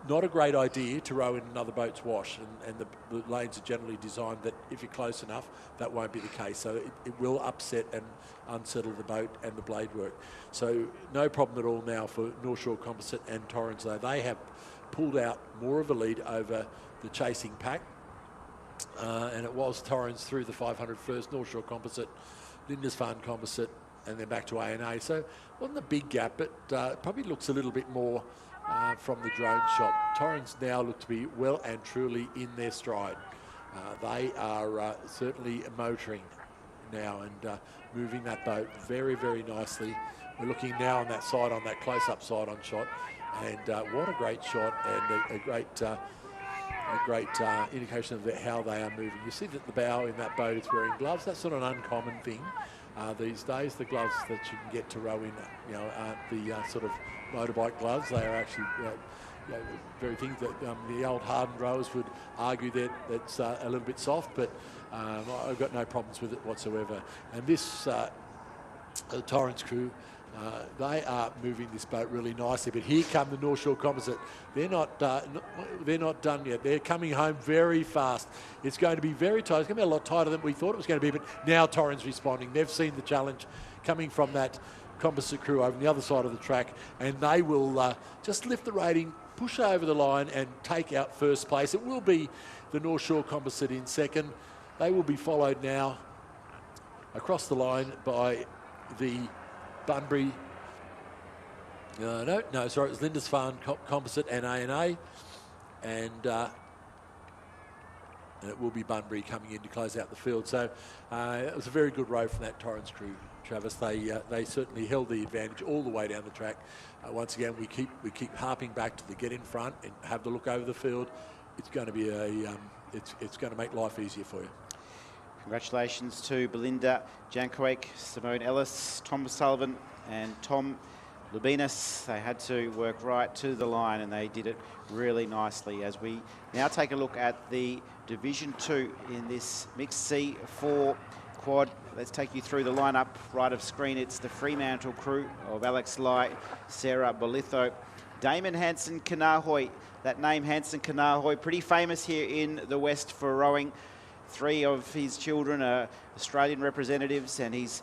Not a great idea to row in another boat's wash, and the lanes are generally designed that if you're close enough, that won't be the case. So it will upset and unsettle the boat and the blade work. So no problem at all now for North Shore Composite and Torrens, though. They have pulled out more of a lead over the chasing pack, and it was Torrens through the 500 first, North Shore Composite, Lindisfarne Composite, and then back to A&A. So wasn't a big gap, but probably looks a little bit more from the drone shot. Torrens now look to be well and truly in their stride. They are certainly motoring now and moving that boat very, very nicely. We're looking now on that side, on that close-up side on shot, and what a great shot and a great indication of how they are moving. You see that the bow in that boat is wearing gloves. That's not an uncommon thing these days. The gloves that you can get to row in, aren't the sort of motorbike gloves. They are actually very things that the old hardened rowers would argue that that's a little bit soft, but I've got no problems with it whatsoever. And this Torrens crew, they are moving this boat really nicely. But here come the North Shore Composite. They're not done yet. They're coming home very fast. It's going to be very tight. It's going to be a lot tighter than we thought it was going to be. But now Torrens responding. They've seen the challenge coming from that Composite crew over on the other side of the track, and they will just lift the rating, push over the line and take out first place. It will be the North Shore Composite in second. They will be followed now across the line by the Bunbury, sorry, it was Lindisfarne Composite and A&A, and it will be Bunbury coming in to close out the field. So it was a very good row from that Torrens crew, Travis. They certainly held the advantage all the way down the track. Once again, we keep harping back to the get in front and have the look over the field. It's going to be it's going to make life easier for you. Congratulations to Belinda Jankowiak, Simone Ellis, Tom Sullivan and Tom Lubinas. They had to work right to the line and they did it really nicely. As we now take a look at the Division 2 in this mixed C4 quad. Let's take you through the lineup right of screen. It's the Fremantle crew of Alex Lai, Sarah Bolitho, Damon Hansen-Kanahoy. That name Hansen-Kanahoy, pretty famous here in the West for rowing. 3 of his children are Australian representatives, and he's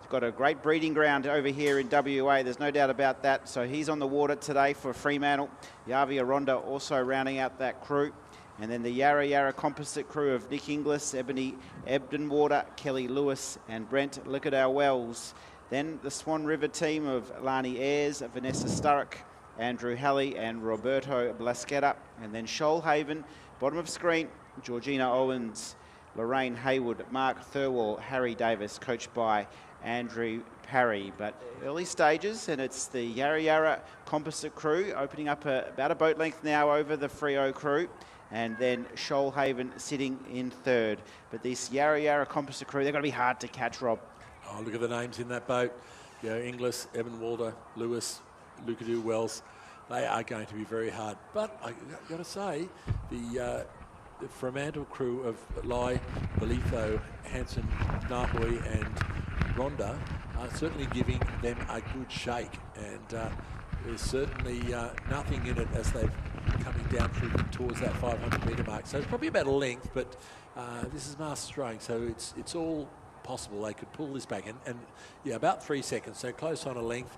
got a great breeding ground over here in WA. There's no doubt about that. So he's on the water today for Fremantle. Yavi Aronda also rounding out that crew. And then the Yarra Yarra Composite crew of Nick Inglis, Ebony Ebdenwater, Kelly Lewis and Brent Lickadale-Wells. Then the Swan River team of Lani Ayres, Vanessa Sturrock, Andrew Halley and Roberto Blasqueta. And then Shoalhaven, bottom of screen, Georgina Owens, Lorraine Haywood, Mark Thirlwall, Harry Davis, coached by Andrew Parry. But early stages, and it's the Yarra Yarra Composite crew opening up about a boat length now over the Freo crew. And then Shoalhaven sitting in third. But this Yarra Yarra Composite crew, they're going to be hard to catch, Rob. Oh, look at the names in that boat. Inglis, Evan Walder, Lewis, Lucadoo Wells. They are going to be very hard. But I got to say, the Fremantle crew of Lai, Bolitho, Hansen, Nahoy and Ronda certainly giving them a good shake, and there's certainly nothing in it as they've coming down through towards that 500-metre mark. So it's probably about a length, but this is Masters rowing, so it's all possible. They could pull this back, and yeah, about 3 seconds, so close on a length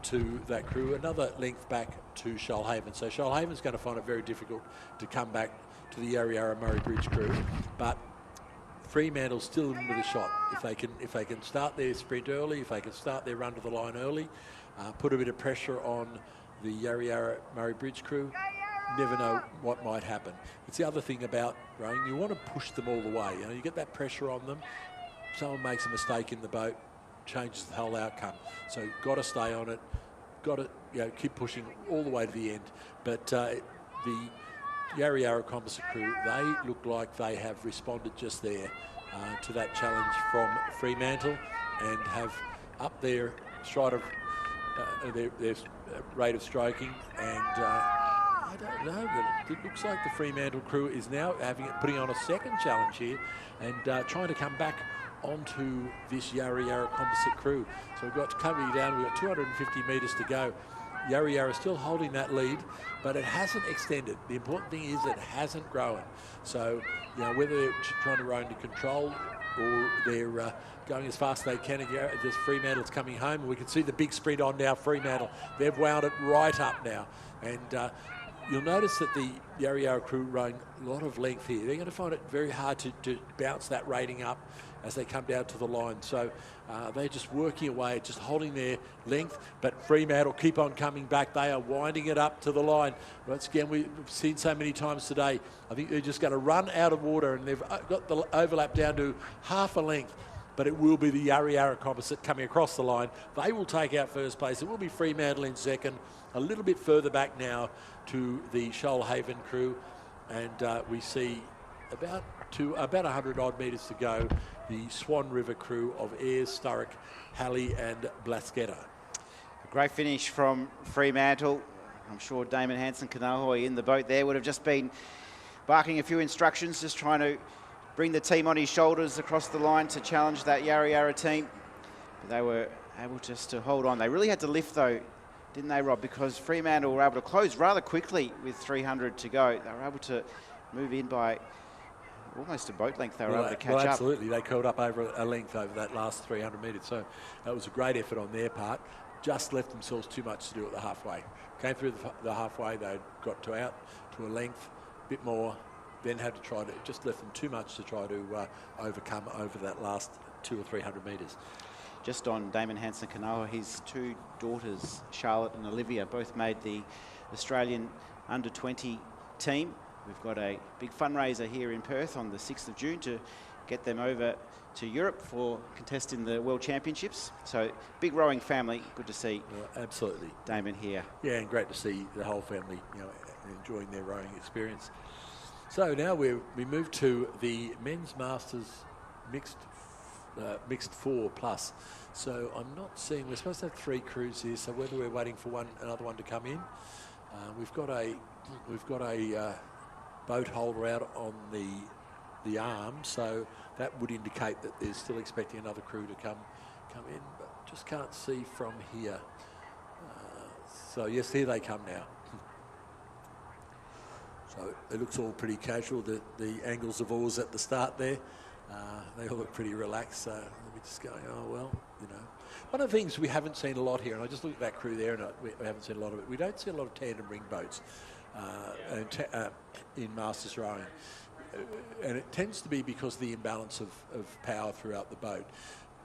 to that crew. Another length back to Shoalhaven. So Shoalhaven's going to find it very difficult to come back to the Yarra Yarra Murray Bridge crew, but Fremantle's still in with a shot. If they can start their sprint early, if they can start their run to the line early, put a bit of pressure on the Yarra Yarra Murray Bridge crew, never know what might happen. It's the other thing about rowing, you want to push them all the way. You know, you get that pressure on them, someone makes a mistake in the boat, changes the whole outcome. So got to stay on it, got to keep pushing all the way to the end. But the Yarra Yarra Composite crew, they look like they have responded just there to that challenge from Fremantle, and have up their stride of their rate of stroking, and I don't know, but it looks like the Fremantle crew is now putting on a second challenge here, and trying to come back onto this Yarra Yarra Composite crew. So we've got coming down, we've got 250 metres to go. Yarra Yarra still holding that lead, but it hasn't extended. The important thing is it hasn't grown. So, whether they're trying to row into control or they're going as fast as they can, just Fremantle's coming home. We can see the big sprint on now, Fremantle. They've wound it right up now. And you'll notice that the Yarra Yarra crew rowing a lot of length here. They're going to find it very hard to bounce that rating up as they come down to the line. So they're just working away, just holding their length, but Fremantle keep on coming back. They are winding it up to the line. Once again, we've seen so many times today, I think they're just going to run out of water, and they've got the overlap down to half a length, but it will be the Yarra Yarra Composite coming across the line. They will take out first place. It will be Fremantle in second, a little bit further back now to the Shoalhaven crew, and we see about 100 odd metres to go, the Swan River crew of Ayers, Sturrock, Halley and Blasqueta. A great finish from Fremantle. I'm sure Damon Hansen-Kanohoi in the boat there would have just been barking a few instructions, just trying to bring the team on his shoulders across the line to challenge that Yarra Yarra team. But they were able just to hold on. They really had to lift though, didn't they, Rob? Because Fremantle were able to close rather quickly with 300 to go. They were able to move in by almost a boat length. They were able to catch up. Absolutely. They curled up over a length over that last 300 metres. So that was a great effort on their part. Just left themselves too much to do at the halfway. Came through the halfway. They got out to a length, a bit more, then had to try to, just left them too much to try to overcome over that last 200 or 300 metres. Just on Damon Hansen-Kanohoi, his two daughters, Charlotte and Olivia, both made the Australian under-20 team. We've got a big fundraiser here in Perth on the 6th of June to get them over to Europe for contesting the World Championships. So big rowing family. Good to see. Absolutely. Damon here. Yeah, and great to see the whole family, enjoying their rowing experience. So now we move to the men's masters mixed 4+. So I'm not seeing, we're supposed to have 3 crews here. So whether we're waiting for another one to come in, we've got a boat holder out on the arm, so that would indicate that they're still expecting another crew to come in, but just can't see from here. So yes, here they come now. So it looks all pretty casual. The angles of oars at the start there, they all look pretty relaxed. So we're just going, oh well, One of the things we haven't seen a lot here, and I just looked at that crew there, and we haven't seen a lot of it. We don't see a lot of tandem ring boats in Masters rowing, and it tends to be because of the imbalance of power throughout the boat.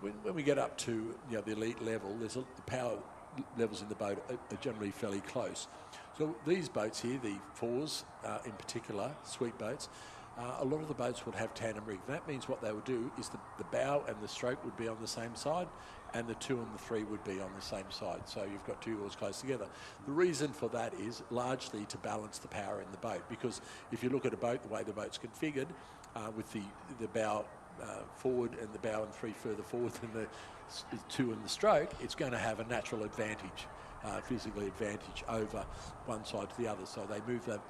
When we get up to the elite level, the power levels in the boat are generally fairly close. So these boats here, the 4s in particular, sweep boats, a lot of the boats would have tandem rig. That means what they would do is the bow and the stroke would be on the same side, and the 2 and the 3 would be on the same side. So you've got 2 oars close together. The reason for that is largely to balance the power in the boat, because if you look at a boat, the way the boat's configured, with the bow forward and the bow and 3 further forward than the 2 and the stroke, it's going to have a natural advantage, physical advantage over one side to the other. So they move them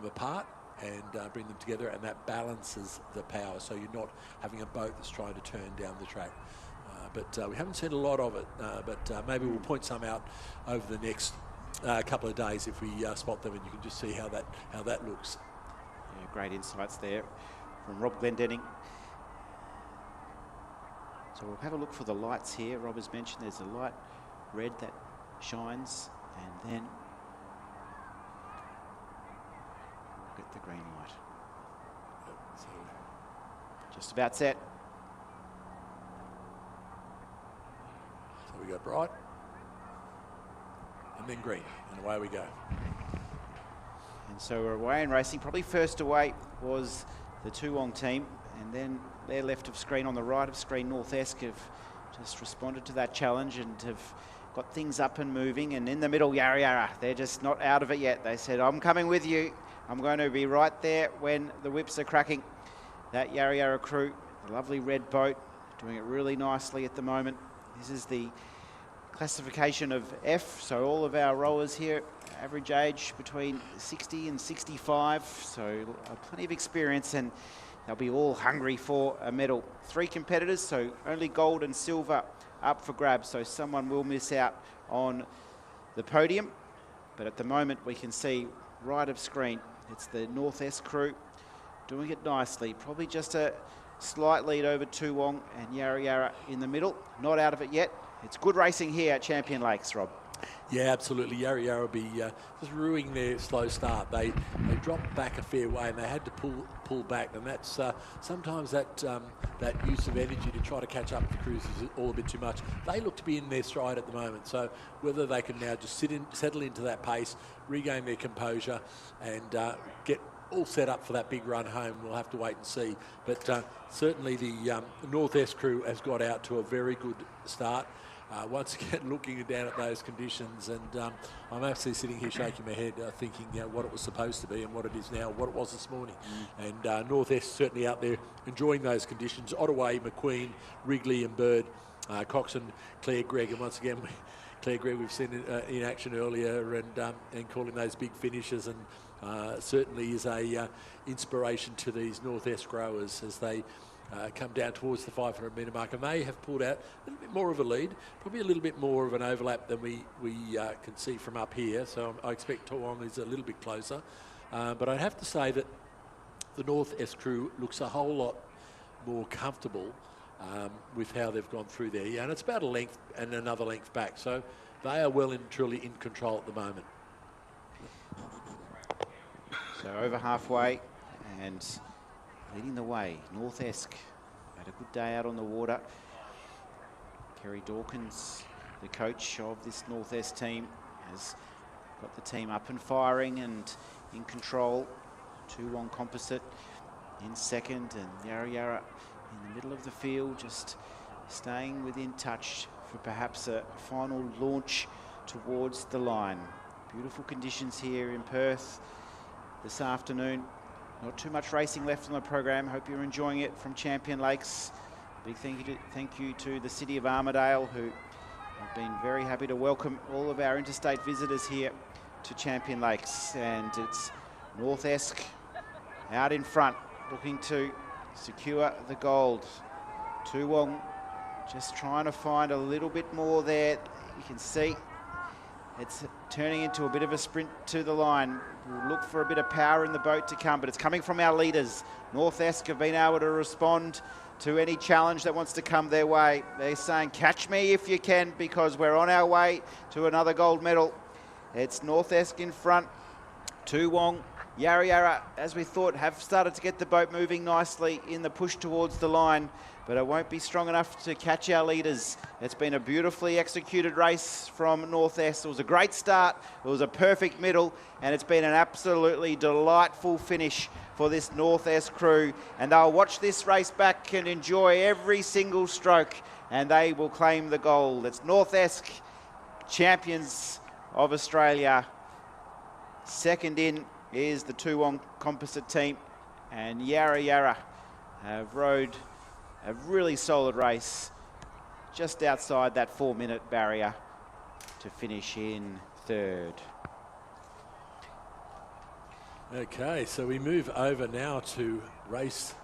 apart and bring them together, and that balances the power. So you're not having a boat that's trying to turn down the track. but we haven't seen a lot of it. But maybe we'll point some out over the next couple of days if we spot them, and you can just see how that looks. Yeah, great insights there from Rob Glendenning. So we'll have a look for the lights here. Rob has mentioned there's a light red that shines, and then we'll get the green light. So just about set. So we go bright, and then green, and away we go. And so we're away and racing. Probably first away was the Toowong team, and then their left of screen, on the right of screen, North Esk have just responded to that challenge and have got things up and moving. And in the middle, Yarra Yarra, they're just not out of it yet. They said, I'm coming with you. I'm going to be right there when the whips are cracking. That Yarra Yarra crew, the lovely red boat, doing it really nicely at the moment. This is the classification of F, so all of our rowers here, average age between 60 and 65, so plenty of experience, and they'll be all hungry for a medal. 3 competitors, so only gold and silver up for grabs, so someone will miss out on the podium. But at the moment we can see right of screen, it's the North Esk crew doing it nicely. Probably just a slight lead over Toowong and Yarra Yarra in the middle. Not out of it yet. It's good racing here at Champion Lakes, Rob. Yeah, absolutely. Yarra Yarra will be just ruining their slow start. They dropped back a fair way and they had to pull back, and that's sometimes that use of energy to try to catch up with the crews is all a bit too much. They look to be in their stride at the moment, so whether they can now just settle into that pace, regain their composure, and get all set up for that big run home, we'll have to wait and see. But certainly the North Esk crew has got out to a very good start. Once again, looking down at those conditions, and I'm actually sitting here shaking my head, thinking, what it was supposed to be and what it is now, what it was this morning. And North Esk certainly out there enjoying those conditions. Ottaway, McQueen, Wrigley and Bird, Coxon, Claire Gregg, and once again, Claire Gregg we've seen in action earlier, and calling those big finishes, and certainly is a inspiration to these North Esk rowers as they come down towards the 500 metre mark, and they have pulled out a little bit more of a lead, probably a little bit more of an overlap than we can see from up here. So I expect Toowong is a little bit closer, but I'd have to say that the North Esk crew looks a whole lot more comfortable with how they've gone through there. Yeah, and it's about a length and another length back, so they are well and truly in control at the moment. So over halfway and leading the way, North Esk had a good day out on the water. Kerry Dawkins, the coach of this North Esk team, has got the team up and firing and in control. Toowong Composite in second, and Yarra Yarra in the middle of the field, just staying within touch for perhaps a final launch towards the line. Beautiful conditions here in Perth this afternoon. Not too much racing left on the program. Hope you're enjoying it from Champion Lakes. Big thank you to the City of Armidale, who have been very happy to welcome all of our interstate visitors here to Champion Lakes. And it's North Esk out in front, looking to secure the gold. Toowong just trying to find a little bit more there. You can see it's turning into a bit of a sprint to the line. We'll look for a bit of power in the boat to come, but it's coming from our leaders. North Esk have been able to respond to any challenge that wants to come their way. They're saying, catch me if you can, because we're on our way to another gold medal. It's North Esk in front. Toowong, Yarra Yarra, as we thought, have started to get the boat moving nicely in the push towards the line, but it won't be strong enough to catch our leaders. It's been a beautifully executed race from North Esk. It was a great start, it was a perfect middle, and it's been an absolutely delightful finish for this North Esk crew. And they'll watch this race back and enjoy every single stroke, and they will claim the gold. It's North Esk, champions of Australia. Second in is the Toowong Composite team, and Yarra Yarra have rowed a really solid race just outside that 4-minute barrier to finish in third. Okay, so we move over now to race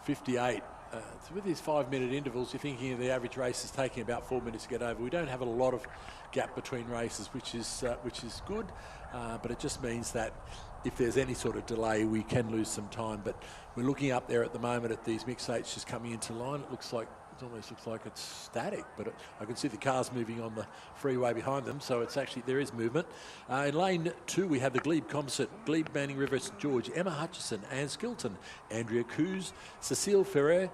58, with these 5-minute intervals, you're thinking of the average race is taking about 4 minutes to get over. We don't have a lot of gap between races, which is good, but it just means that if there's any sort of delay, we can lose some time. But we're looking up there at the moment at these mixed eights just coming into line. It almost looks like it's static, but I can see the cars moving on the freeway behind them, so it's actually, there is movement. In lane 2, we have the Glebe Composite, Glebe, Manning River, St George, Emma Hutchison, Anne Skilton, Andrea Coos, Cecile Ferrer,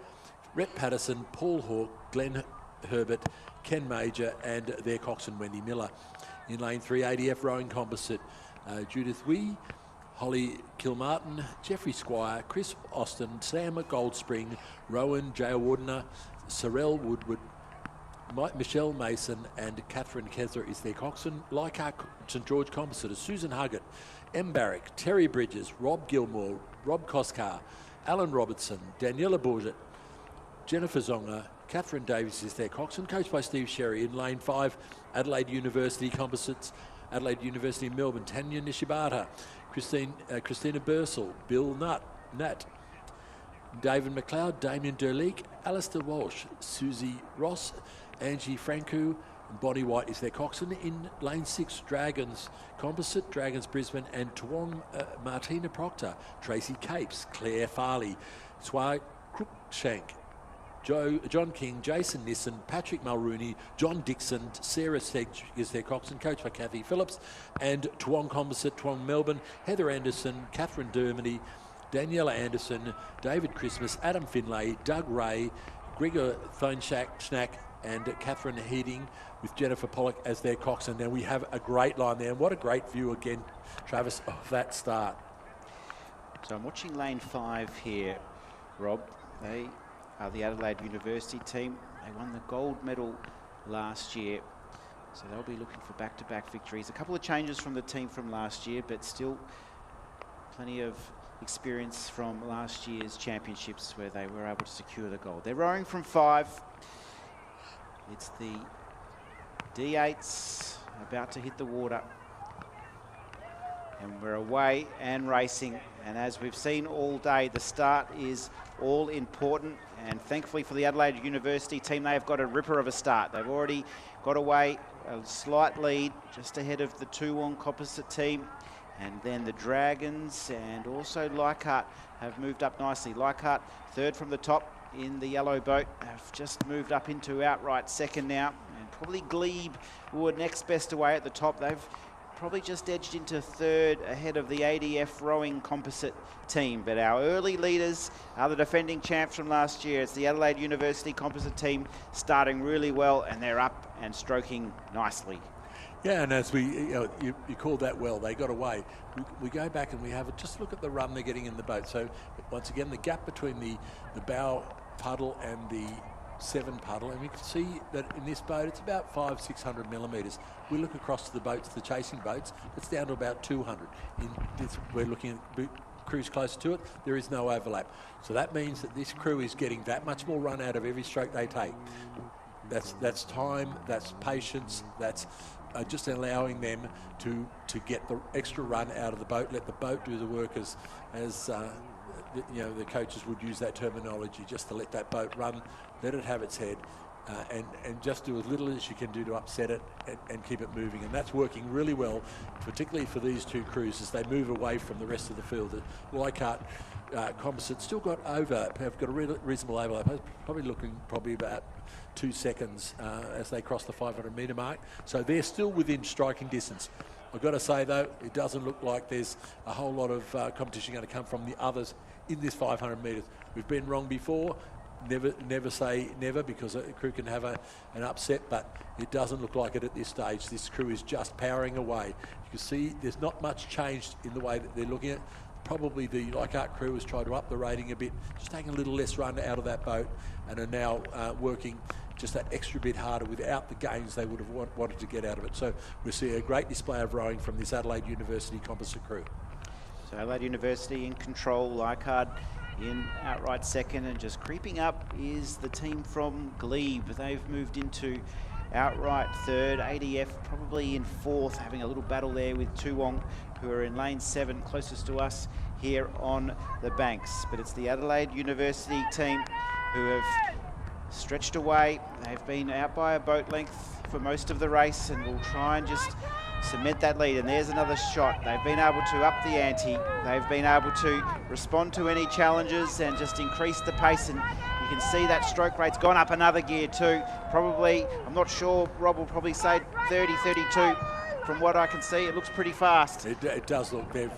Rhett Patterson, Paul Hawke, Glenn Herbert, Ken Major, and their coxswain Wendy Miller. In lane 3, ADF Rowing Composite, Judith Wee, Holly Kilmartin, Jeffrey Squire, Chris Austin, Sam Goldspring, Rowan J. Wardner, Sorrel Woodward, Michelle Mason, and Catherine Kessler is their coxswain. Leichhardt St George Composite is Susan Huggett, M. Barrick, Terry Bridges, Rob Gilmore, Rob Koskar, Alan Robertson, Daniela Bourget, Jennifer Zonga, Catherine Davis is their coxswain, coached by Steve Sherry. In lane 5, Adelaide University Composites, Adelaide University in Melbourne, Tanya Nishibata, Christina Bursell, Bill Nat, David McLeod, Damien Derleek, Alistair Walsh, Susie Ross, Angie Francu, and Bonnie White is their coxswain. In lane 6, Dragons Composite, Dragons Brisbane, and Tuong Martina Proctor, Tracy Capes, Claire Farley, Swai Cruikshank, John King, Jason Nissen, Patrick Mulrooney, John Dixon, Sarah Sedge is their coxswain, coached by Kathy Phillips, and Tuong Composite, Tuong Melbourne, Heather Anderson, Catherine Dermody, Daniela Anderson, David Christmas, Adam Finlay, Doug Ray, Gregor Thonschnack, and Catherine Heading with Jennifer Pollock as their coxswain. Now we have a great line there, and what a great view again, Travis, of that start. So I'm watching lane 5 here, Rob. They are the Adelaide University team. They won the gold medal last year, so they'll be looking for back-to-back victories. A couple of changes from the team from last year, but still plenty of experience from last year's championships where they were able to secure the gold. They're rowing from 5. It's the D8s about to hit the water. And we're away and racing. And as we've seen all day, the start is all important. And thankfully for the Adelaide University team, they have got a ripper of a start. They've already got away a slight lead just ahead of the Tuong Composite team. And then the Dragons and also Leichhardt have moved up nicely. Leichhardt, third from the top in the yellow boat, have just moved up into outright second now. And probably Glebe were next best away at the top. They've probably just edged into third ahead of the ADF Rowing Composite team. But our early leaders are the defending champs from last year. It's the Adelaide University Composite team starting really well, and they're up and stroking nicely. Yeah, and as we, you called that well, they got away. We go back and we have just look at the run they're getting in the boat. So once again, the gap between the bow puddle and the 7 puddle, and we can see that in this boat it's about 500-600 millimetres. We look across to the boats, the chasing boats, it's down to about 200. In this, we're looking at crews closer to it, there is no overlap. So that means that this crew is getting that much more run out of every stroke they take. That's time, that's patience, that's just allowing them to get the extra run out of the boat, let the boat do the work as the coaches would use that terminology, just to let that boat run, let it have its head, and just do as little as you can do to upset it and keep it moving. And that's working really well, particularly for these two crews as they move away from the rest of the field. The Leichhardt Composite still have got a reasonable overlap, probably about 2 seconds as they cross the 500 metre mark. So they're still within striking distance. I've got to say though, it doesn't look like there's a whole lot of competition going to come from the others in this 500 metres. We've been wrong before. Never say never, because a crew can have an upset, but it doesn't look like it at this stage. This crew is just powering away. You can see there's not much changed in the way that they're looking at. Probably the Leichhardt crew has tried to up the rating a bit, just taking a little less run out of that boat, and are now working just that extra bit harder without the gains they would have wanted to get out of it. So we see a great display of rowing from this Adelaide University Composite crew. So Adelaide University in control, Leichhardt in outright second, and just creeping up is the team from Glebe. They've moved into outright third. ADF probably in fourth, having a little battle there with Tuong, who are in lane 7, closest to us here on the banks. But it's the Adelaide University team who have stretched away. They've been out by a boat length for most of the race and will try and just cement that lead. And there's another shot. They've been able to up the ante. They've been able to respond to any challenges and just increase the pace. And you can see that stroke rate's gone up another gear too. Probably, I'm not sure, Rob will probably say 30, 32. From what I can see, it looks pretty fast. It does look. They've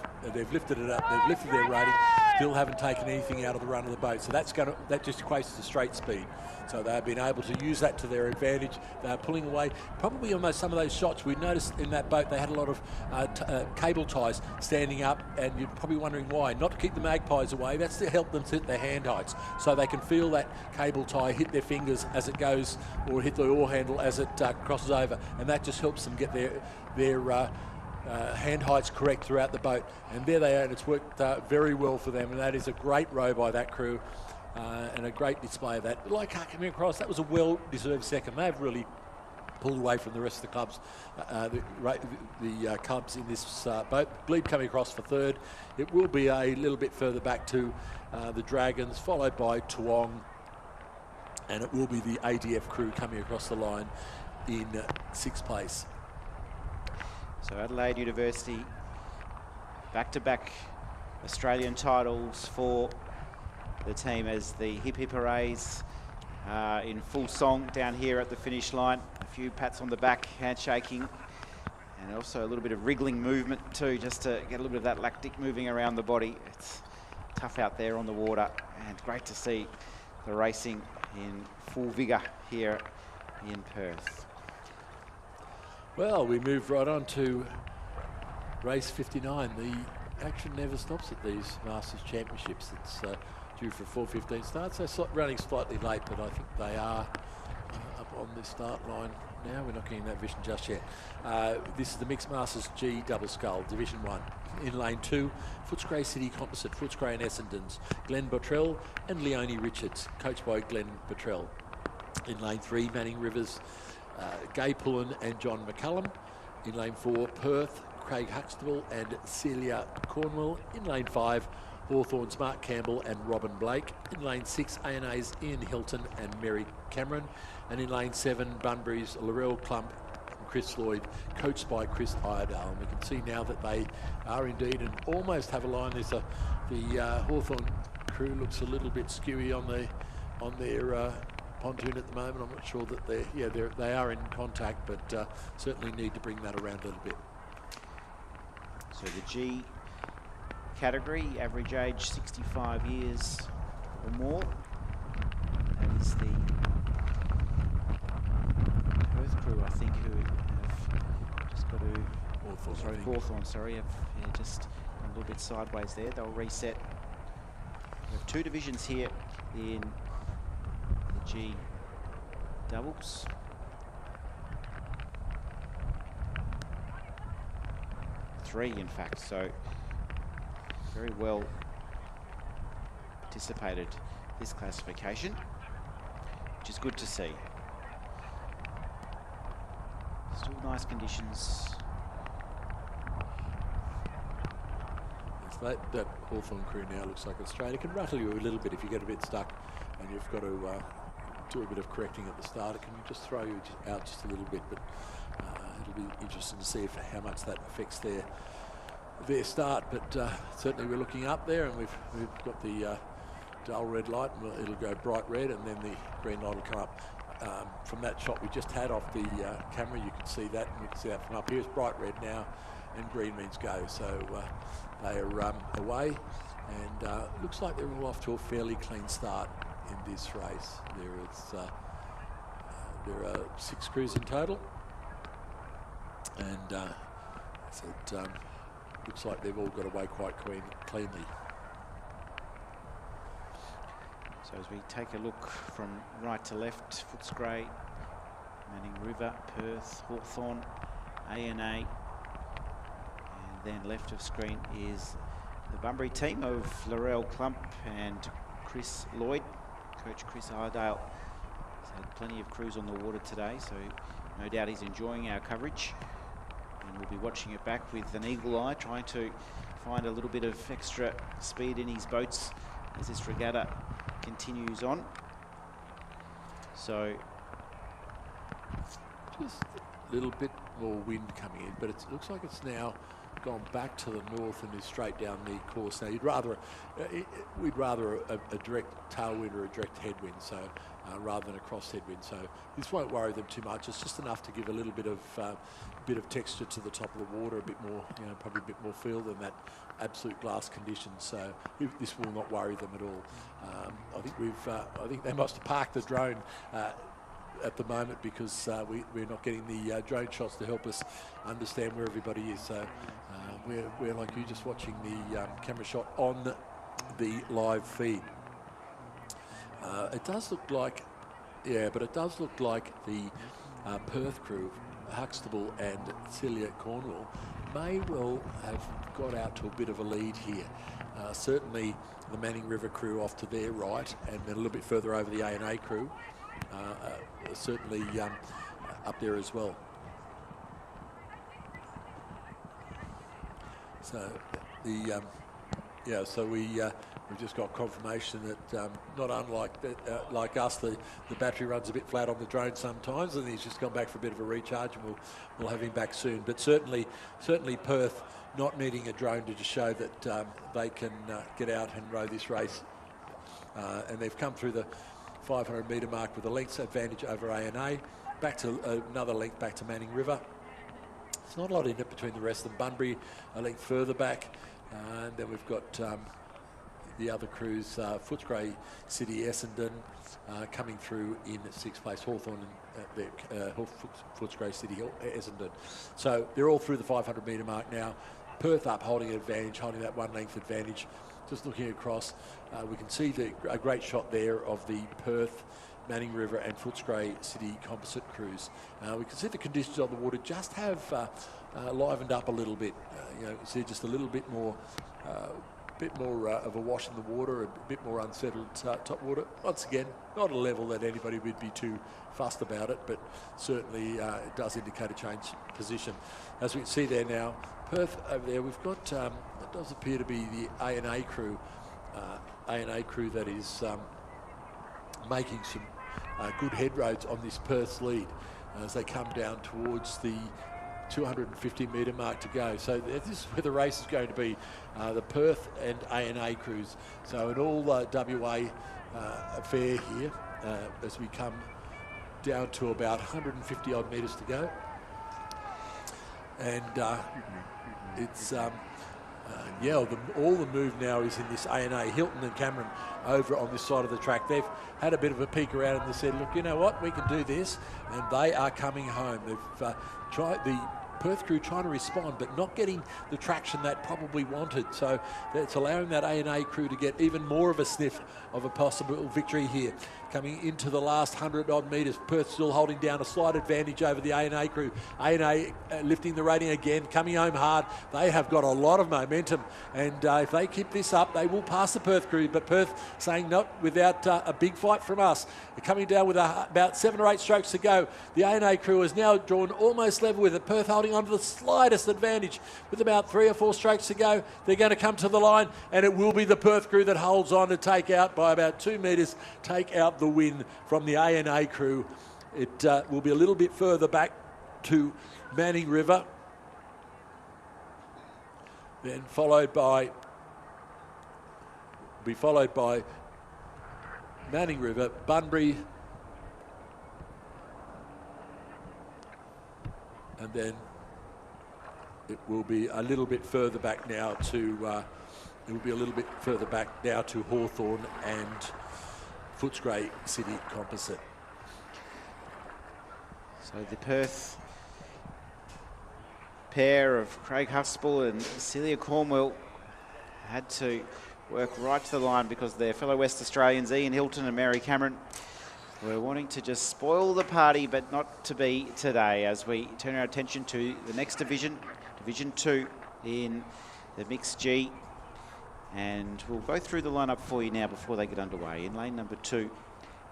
lifted it up. They've lifted their rating. Still haven't taken anything out of the run of the boat. So that just equates to straight speed. So they've been able to use that to their advantage. They're pulling away. Probably almost some of those shots we noticed in that boat. They had a lot of cable ties standing up, and you're probably wondering why. Not to keep the magpies away. That's to help them hit their hand heights, so they can feel that cable tie hit their fingers as it goes, or hit the oar handle as it crosses over, and that just helps them get their hand heights correct throughout the boat. And there they are, and it's worked very well for them, and that is a great row by that crew. And a great display of that. Like coming across, that was a well-deserved second. They've really pulled away from the rest of the clubs, the clubs in this boat. Glebe coming across for third. It will be a little bit further back to the Dragons, followed by Toowong, and it will be the ADF crew coming across the line in sixth place. So Adelaide University, back-to-back Australian titles for the team as the Hip Hip Hoorays in full song down here at the finish line. A few pats on the back, handshaking, and also a little bit of wriggling movement too, just to get a little bit of that lactic moving around the body. It's tough out there on the water, and great to see the racing in full vigour here in Perth. Well, we move right on to race 59. The action never stops at these Masters Championships. It's due for a 4:15 start, so running slightly late, but I think they are up on the start line now. We're not getting that vision just yet. This is the Mixed Masters G Double Scull, Division 1. In lane 2, Footscray City Composite, Footscray and Essendon's, Glenn Bottrell and Leonie Richards, coached by Glenn Bottrell. In lane 3, Manning Rivers, Gay Pullen and John McCullum. In lane 4, Perth, Craig Huxtable and Celia Cornwell. In lane 5, Hawthorn's Mark Campbell and Robin Blake. In lane 6, ANA's Ian Hilton and Mary Cameron. And in lane 7, Bunbury's Laurel Clump and Chris Lloyd, coached by Chris Iredale. And we can see now that they are indeed and almost have a line. There's the Hawthorn crew looks a little bit skewy on their pontoon at the moment. I'm not sure that they are in contact, but certainly need to bring that around a little bit. So the G category, average age 65 years or more. That is the Perth crew, I think, who have just got to... Hawthorn, sorry, have just gone a little bit sideways there. They'll reset. We have two divisions here in the G doubles. Three, in fact, so very well participated this classification, which is good to see. Still nice conditions. That Hawthorn crew now looks like Australia. It can rattle you a little bit if you get a bit stuck and you've got to do a bit of correcting at the start. It can just throw you out just a little bit, but it'll be interesting to see how much that affects their start. But certainly we're looking up there, and we've got the dull red light, and it'll go bright red, and then the green light will come up. From that shot we just had off the camera, you can see that, and you can see that from up here. It's bright red now, and green means go. So they are away, and looks like they're all off to a fairly clean start in this race. There are 6 crews in total, and it looks like they've all got away quite cleanly. So as we take a look from right to left, Footscray, Manning River, Perth, Hawthorn, ANA, and then left of screen is the Bunbury team of Laurel Clump and Chris Lloyd. Coach Chris Iredale has had plenty of crews on the water today, so no doubt he's enjoying our coverage. And we'll be watching it back with an eagle eye, trying to find a little bit of extra speed in his boats as this regatta continues on. So just a little bit more wind coming in, but it looks like it's now gone back to the north and is straight down the course. Now, we'd rather a direct tailwind or a direct headwind, so rather than a cross headwind. So this won't worry them too much. It's just enough to give a little bit of texture to the top of the water, a bit more, probably a bit more feel than that absolute glass condition. So this will not worry them at all. I think they must have parked the drone at the moment because we're not getting the drone shots to help us understand where everybody is. So we're like you, just watching the camera shot on the live feed. It does look like, but it does look like the Perth crew, Huxtable and Celia Cornwall, may well have got out to a bit of a lead here. Certainly the Manning River crew off to their right, and then a little bit further over the A&A crew. Certainly up there as well. So we've just got confirmation that not unlike like us, the battery runs a bit flat on the drone sometimes, and he's just gone back for a bit of a recharge, and we'll have him back soon. But certainly Perth not needing a drone to just show that they can get out and row this race, and they've come through the 500 metre mark with a length advantage over A&A, back to another length back to Manning River. It's not a lot in it between the rest of them. Bunbury a length further back, and then we've got the other crews, Footscray City, Essendon, coming through in 6th place, Hawthorn and Footscray City, Essendon. So they're all through the 500 metre mark now. Perth up, holding an advantage, holding that one length advantage. Just looking across, we can see a great shot there of the Perth, Manning River and Footscray City composite crews. We can see the conditions on the water just have livened up a little bit. You can see just a little bit more of a wash in the water, a bit more unsettled top water. Once again, not a level that anybody would be too fussed about it, but certainly it does indicate a change position. As we can see there now, Perth over there, we've got, it does appear to be the A&A crew that is making some good headroads on this Perth's lead as they come down towards the 250 metre mark to go. So this is where the race is going to be, the Perth and A&A crews. So an all WA affair here as we come down to about 150 odd metres to go. And it's all the move now is in this A&A. Hilton and Cameron over on this side of the track. They've had a bit of a peek around and they said, look, you know what, we can do this. And they are coming home. They've tried, the Perth crew trying to respond, but not getting the traction that probably wanted. So it's allowing that A&A crew to get even more of a sniff of a possible victory here. Coming into the last 100 odd metres, Perth still holding down a slight advantage over the A&A crew. A&A lifting the rating again, coming home hard. They have got a lot of momentum, and if they keep this up, they will pass the Perth crew. But Perth saying not without a big fight from us. They're coming down with about 7 or 8 strokes to go. The A&A crew is now drawn almost level with it. Perth holding on to the slightest advantage with about 3 or 4 strokes to go. They're going to come to the line, and it will be the Perth crew that holds on to take out by about 2 metres, take out the win from the A&A crew. It will be a little bit further back to Manning River, then followed by Manning River, Bunbury, and then it will be a little bit further back now to Hawthorn and Footscray City composite. So the Perth pair of Craig Huxtable and Celia Cornwall had to work right to the line because their fellow West Australians, Ian Hilton and Mary Cameron, were wanting to just spoil the party, but not to be today, as we turn our attention to the next division, Division 2 in the Mixed G. And we'll go through the lineup for you now before they get underway. In lane number 2,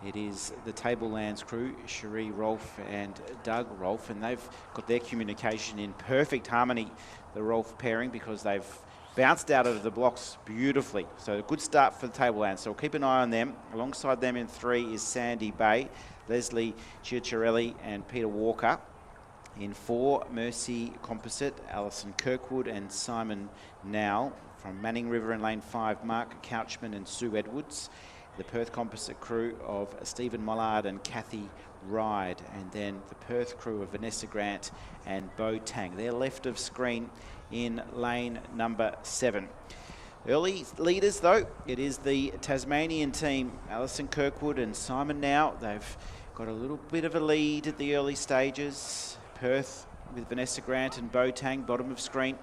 it is the Tablelands crew, Cherie Rolfe and Doug Rolfe, and they've got their communication in perfect harmony, the Rolfe pairing, because they've bounced out of the blocks beautifully. So a good start for the Tablelands. So we'll keep an eye on them. Alongside them in 3 is Sandy Bay. Leslie Ciucciarelli and Peter Walker. In 4, Mercy Composite, Alison Kirkwood and Simon Nowell. From Manning River in lane 5, Mark Couchman and Sue Edwards. The Perth Composite crew of Stephen Mollard and Kathy Ride. And then the Perth crew of Vanessa Grant and Bo Tang. They're left of screen in lane number 7. Early leaders, though, it is the Tasmanian team, Alison Kirkwood and Simon Nowell. They've got a little bit of a lead at the early stages. Perth with Vanessa Grant and Bo Tang, bottom of screen,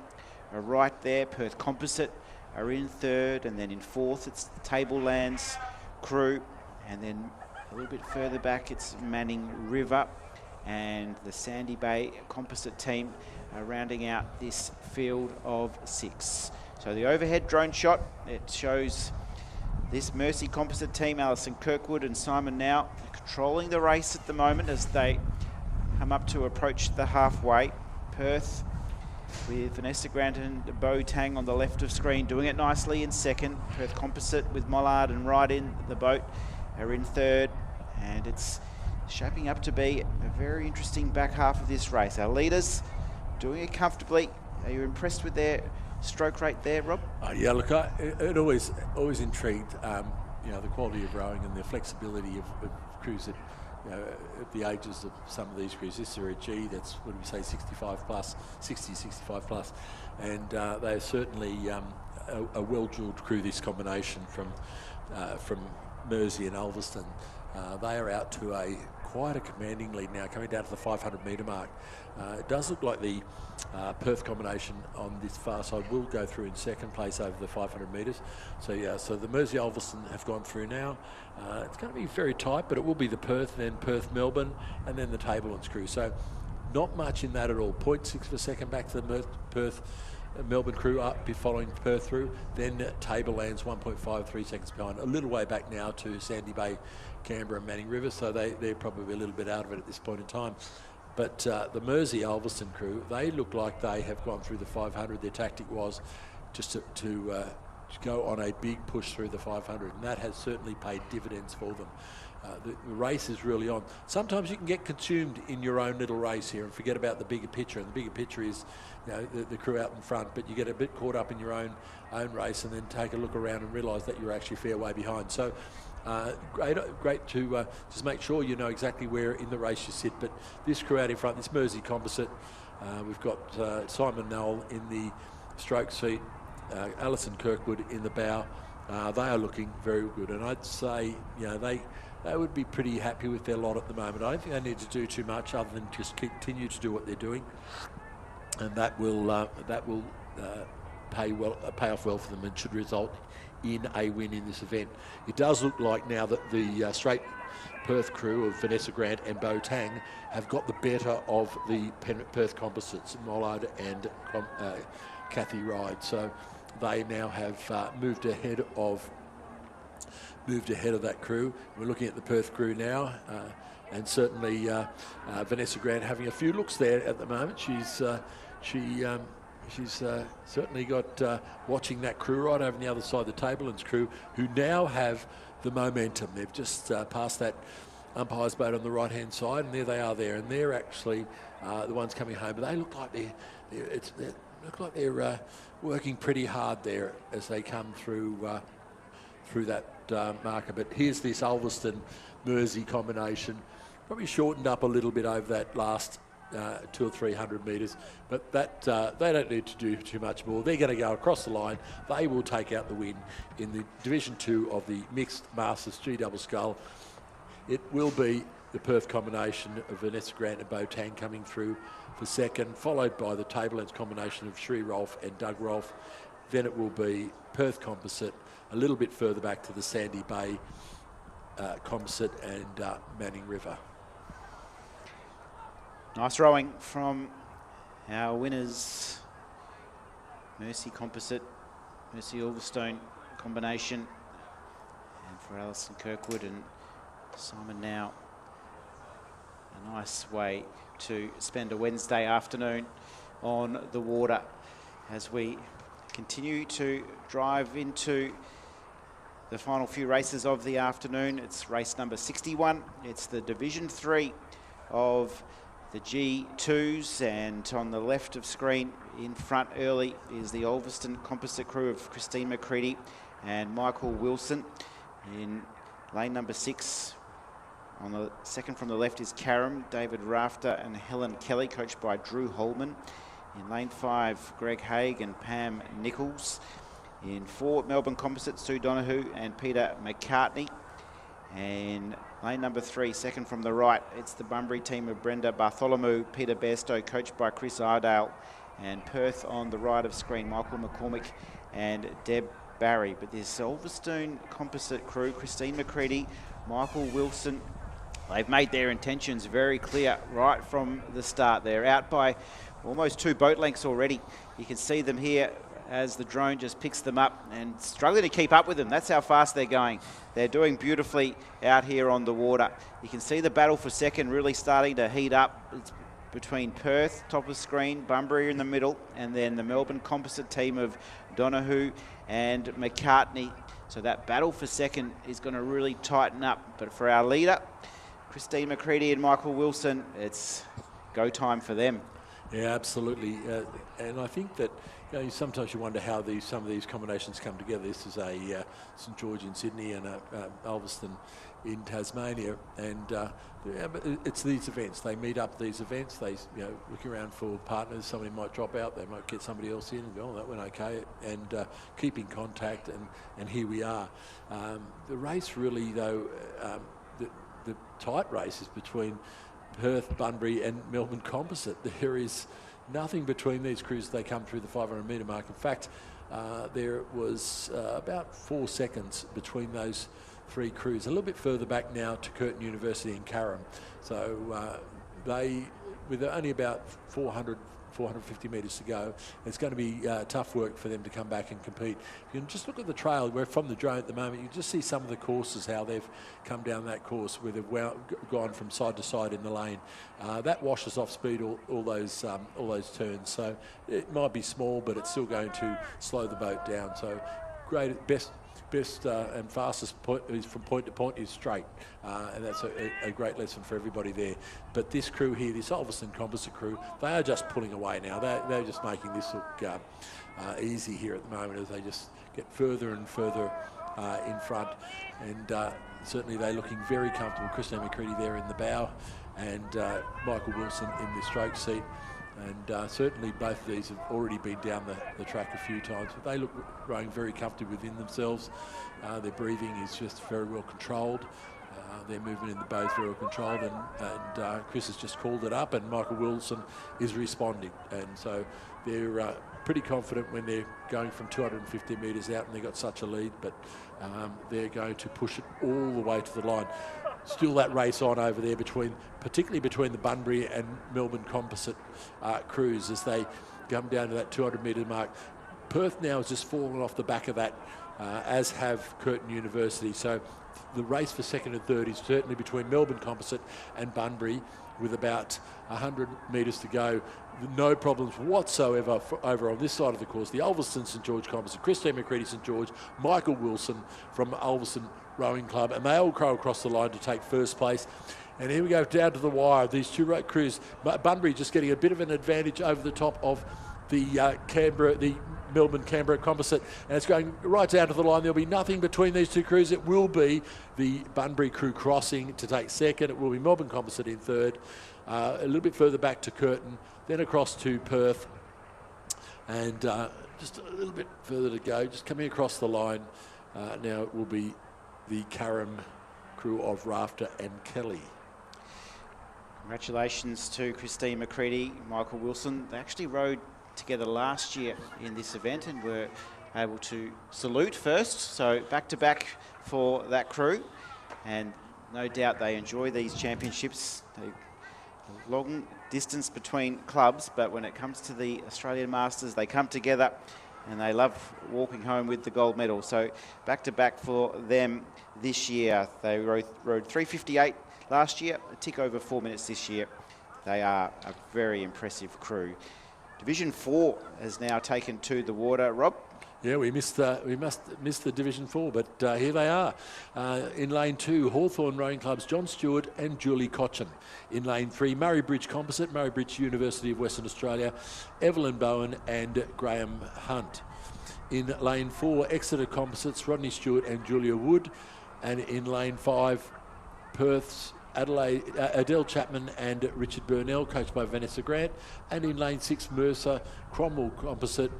are right there. Perth Composite are in 3rd, and then in 4th it's the Tablelands crew, and then a little bit further back it's Manning River and the Sandy Bay Composite team are rounding out this field of 6. So the overhead drone shot, it shows this Mercy Composite team, Alison Kirkwood and Simon Nowell, controlling the race at the moment as they come up to approach the halfway. Perth with Vanessa Grant and Bo Tang on the left of screen, doing it nicely in 2nd. Perth Composite with Mollard and Ride in the boat are in 3rd, and it's shaping up to be a very interesting back half of this race. Our leaders doing it comfortably. Are you impressed with their stroke rate there, Rob? Yeah, look, it always intrigued, the quality of rowing and the flexibility of crews that, at the ages of some of these crews. This are a G that's, what do we say, 65 plus, 60, 65 plus, and they're certainly a well-drilled crew, this combination from Mersey and Ulverston. They are out to quite a commanding lead now, coming down to the 500 metre mark. It does look like the Perth combination on this far side will go through in 2nd place over the 500 metres. So yeah, so the Mersey Ulverston have gone through now. It's going to be very tight, but it will be the Perth, then Perth Melbourne, and then the Tablelands crew. So not much in that at all. 0.6 of a second back to the Perth Melbourne crew up following Perth through. Then Tablelands 1.53 seconds behind. A little way back now to Sandy Bay, Canberra and Manning River, so they're probably a little bit out of it at this point in time. But the Mersey Ulverston crew, they look like they have gone through the 500. Their tactic was just to go on a big push through the 500, and that has certainly paid dividends for them. The race is really on. Sometimes you can get consumed in your own little race here and forget about the bigger picture, and the bigger picture is the crew out in front, but you get a bit caught up in your own race and then take a look around and realise that you're actually a fair way behind. So great to just make sure you know exactly where in the race you sit. But this crew out in front, this Mersey Composite, we've got Simon Nowell in the stroke seat, Alison Kirkwood in the bow. They are looking very good, and I'd say they would be pretty happy with their lot at the moment. I don't think they need to do too much other than just continue to do what they're doing, and that will pay off well for them and should result in a win in this event. It does look like now that the straight Perth crew of Vanessa Grant and Bo Tang have got the better of the Perth Composites, Mollard and Kathy Ride. So they now have moved ahead of that crew. We're looking at the Perth crew now, and certainly Vanessa Grant having a few looks there at the moment. She's certainly got watching that crew right over on the other side, the Tablelands crew, who now have the momentum. They've just passed that umpire's boat on the right-hand side, and there they are there, and they're actually the ones coming home. But they look like they're working pretty hard there as they come through that marker. But here's this Ulverston Mersey combination, probably shortened up a little bit over that last 200 or 300 metres, but that they don't need to do too much more. They're going to go across the line. They will take out the win in the Division 2 of the Mixed Masters G-Double Scull. It will be the Perth combination of Vanessa Grant and Bo Tang coming through for 2nd, followed by the Tablelands combination of Shree Rolfe and Doug Rolfe. Then it will be Perth Composite, a little bit further back to the Sandy Bay Composite and Manning River. Nice rowing from our winners. Mercy Composite, Mercy Ulverstone combination, and for Alison Kirkwood and Simon Nowell. A nice way to spend a Wednesday afternoon on the water as we continue to drive into the final few races of the afternoon. It's race number 61. It's the Division 3 of the G2s, and on the left of screen in front early is the Ulverston Composite crew of Christine McCready and Michael Wilson. In lane number 6, on the second from the left is Karam, David Rafter and Helen Kelly, coached by Drew Holman. In lane 5, Greg Haig and Pam Nichols. In 4, Melbourne Composite, Sue Donahue and Peter McCartney. And lane number 3, second from the right, it's the Bunbury team of Brenda Bartholomew, Peter Bairstow, coached by Chris Ardale. And Perth on the right of screen, Michael McCormick and Deb Barry. But this Ulverston Composite crew, Christine McCready, Michael Wilson, they've made their intentions very clear right from the start. They're out by almost 2 boat lengths already. You can see them here as the drone just picks them up and struggling to keep up with them. That's how fast they're going. They're doing beautifully out here on the water. You can see the battle for second really starting to heat up. It's between Perth, top of screen, Bunbury in the middle, and then the Melbourne Composite team of Donahue and McCartney. So that battle for second is going to really tighten up. But for our leader, Christine McCready and Michael Wilson, it's go time for them. Yeah, absolutely. And I think that sometimes you wonder how some of these combinations come together. This is a St George in Sydney and Ulverston in Tasmania, and but it's these events. They meet up these events. They look around for partners. Somebody might drop out. They might get somebody else in and go, oh, that went okay, and keep in contact. And here we are. The race really, though, the tight race is between Perth, Bunbury and Melbourne Composite. There is nothing between these crews as they come through the 500 metre mark. In fact, there was about 4 seconds between those 3 crews. A little bit further back now to Curtin University and Karam. So they, with only about 450 metres to go, it's going to be tough work for them to come back and compete. You can just look at the trail. We're from the drone at the moment. You can just see some of the courses, how they've come down that course, where they've gone from side to side in the lane. That washes off speed all those turns. So it might be small, but it's still going to slow the boat down. So great, best and fastest point is from point to point is straight, and that's a great lesson for everybody there. But this crew here, this Ulverston Composite crew, they are just pulling away now. They're just making this look easy here at the moment as they just get further and further in front, and certainly they're looking very comfortable. Christine McCready there in the bow, and Michael Wilson in the stroke seat. And certainly both of these have already been down the track a few times, but they look rowing very comfortably within themselves. Their breathing is just very well controlled. Their movement in the bow is very well controlled, and Chris has just called it up, and Michael Wilson is responding. And so they're pretty confident when they're going from 250 metres out and they've got such a lead, but they're going to push it all the way to the line. Still that race on over there, particularly between the Bunbury and Melbourne Composite crews as they come down to that 200 metre mark. Perth now has just fallen off the back of that, as have Curtin University. So the race for second and third is certainly between Melbourne Composite and Bunbury, with about 100 metres to go. No problems whatsoever over on this side of the course. The Ulverston St George Composite, Christine McCready St George, Michael Wilson from Ulverston Rowing Club, and they all go across the line to take first place. And here we go down to the wire. These 2 crews, Bunbury just getting a bit of an advantage over the top of the Melbourne Canberra Composite, and it's going right down to the line. There'll be nothing between these 2 crews. It will be the Bunbury crew crossing to take second. It will be Melbourne Composite in third. A little bit further back to Curtin, then across to Perth, and just a little bit further to go. Just coming across the line now, it will be the Karam crew of Rafter and Kelly. Congratulations to Christine McCready, Michael Wilson. They actually rowed together last year in this event and were able to salute first. So back to back for that crew, and no doubt they enjoy these championships. Long distance between clubs, but when it comes to the Australian Masters, they come together and they love walking home with the gold medal. So back to back for them this year. They rode 3:58 last year, a tick over 4 minutes this year. They are a very impressive crew. Division 4 has now taken to the water. Rob? Yeah, we missed the Division 4, but here they are. In lane 2, Hawthorn Rowing Club's John Stewart and Julie Cochin. In lane 3, Murray Bridge Composite, Murray Bridge University of Western Australia, Evelyn Bowen and Graham Hunt. In lane 4, Exeter Composites, Rodney Stewart and Julia Wood. And in lane 5, Perth's Adele Chapman and Richard Burnell, coached by Vanessa Grant. And in lane 6, Mercer Cromwell Composite,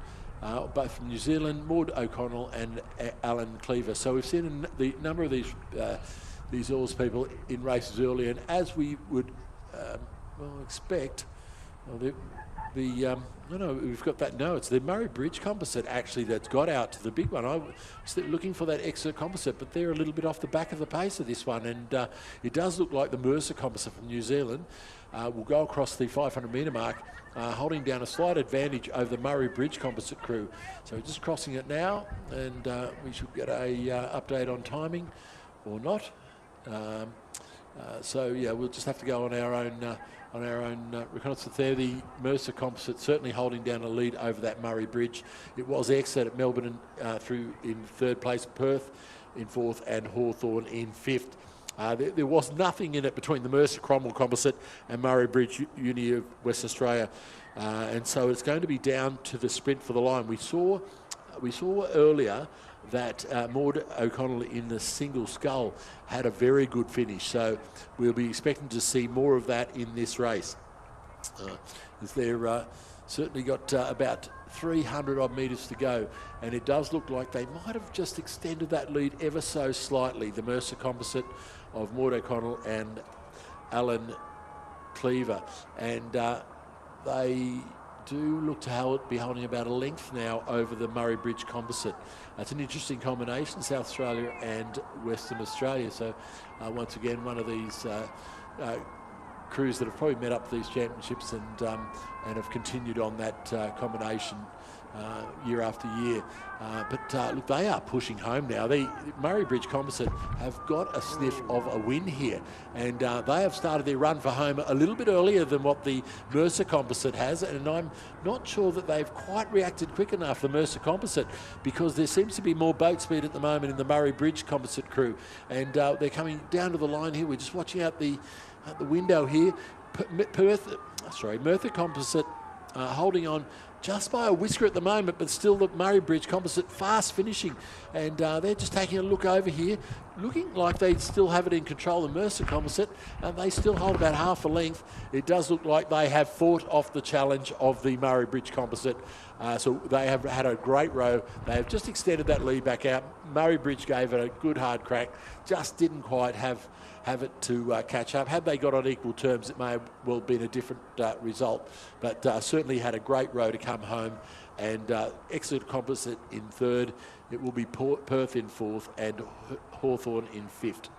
both from New Zealand, Maud O'Connell and Alan Cleaver. So we've seen the number of these Oars people in races early, and as we would expect, we've got that. No, it's the Murray Bridge Composite actually that's got out to the big one. I was looking for that Exeter Composite, but they're a little bit off the back of the pace of this one, and it does look like the Mercer Composite from New Zealand will go across the 500 metre mark, holding down a slight advantage over the Murray Bridge Composite crew. So we're just crossing it now, and we should get a update on timing or not. So yeah, we'll just have to go on our own reconnaissance there. The Mercer Composite certainly holding down a lead over that Murray Bridge. It was Exeter at Melbourne through in 3rd place, Perth in 4th and Hawthorn in 5th. There was nothing in it between the Mercer Cromwell Composite and Murray Bridge Uni of West Australia, and so it's going to be down to the sprint for the line. We saw earlier that Maud O'Connell in the single scull had a very good finish, so we'll be expecting to see more of that in this race. They're certainly got about 300 odd metres to go, and it does look like they might have just extended that lead ever so slightly. The Mercer Composite of Maud O'Connell and Alan Cleaver, and they do look to be holding about a length now over the Murray Bridge Composite. It's an interesting combination, South Australia and Western Australia. So once again, one of these crews that have probably met up these championships and have continued on that combination year after year. But look, they are pushing home now. The Murray Bridge Composite have got a sniff of a win here, and they have started their run for home a little bit earlier than what the Mercer Composite has, and I'm not sure that they've quite reacted quick enough, the Mercer Composite, because there seems to be more boat speed at the moment in the Murray Bridge Composite crew, and they're coming down to the line here. We're just watching out the window here. Mercer Composite holding on just by a whisker at the moment, but still the Murray Bridge Composite fast finishing, and they're just taking a look over here, looking like they still have it in control, the Mercer Composite, and they still hold about half a length. It does look like they have fought off the challenge of the Murray Bridge Composite, so they have had a great row. They have just extended that lead back out. Murray Bridge gave it a good hard crack, just didn't quite have it to catch up. Had they got on equal terms, it may have well been a different result, but certainly had a great row to come home. And Exeter Composite in 3rd. It will be Perth in 4th and Hawthorn in 5th.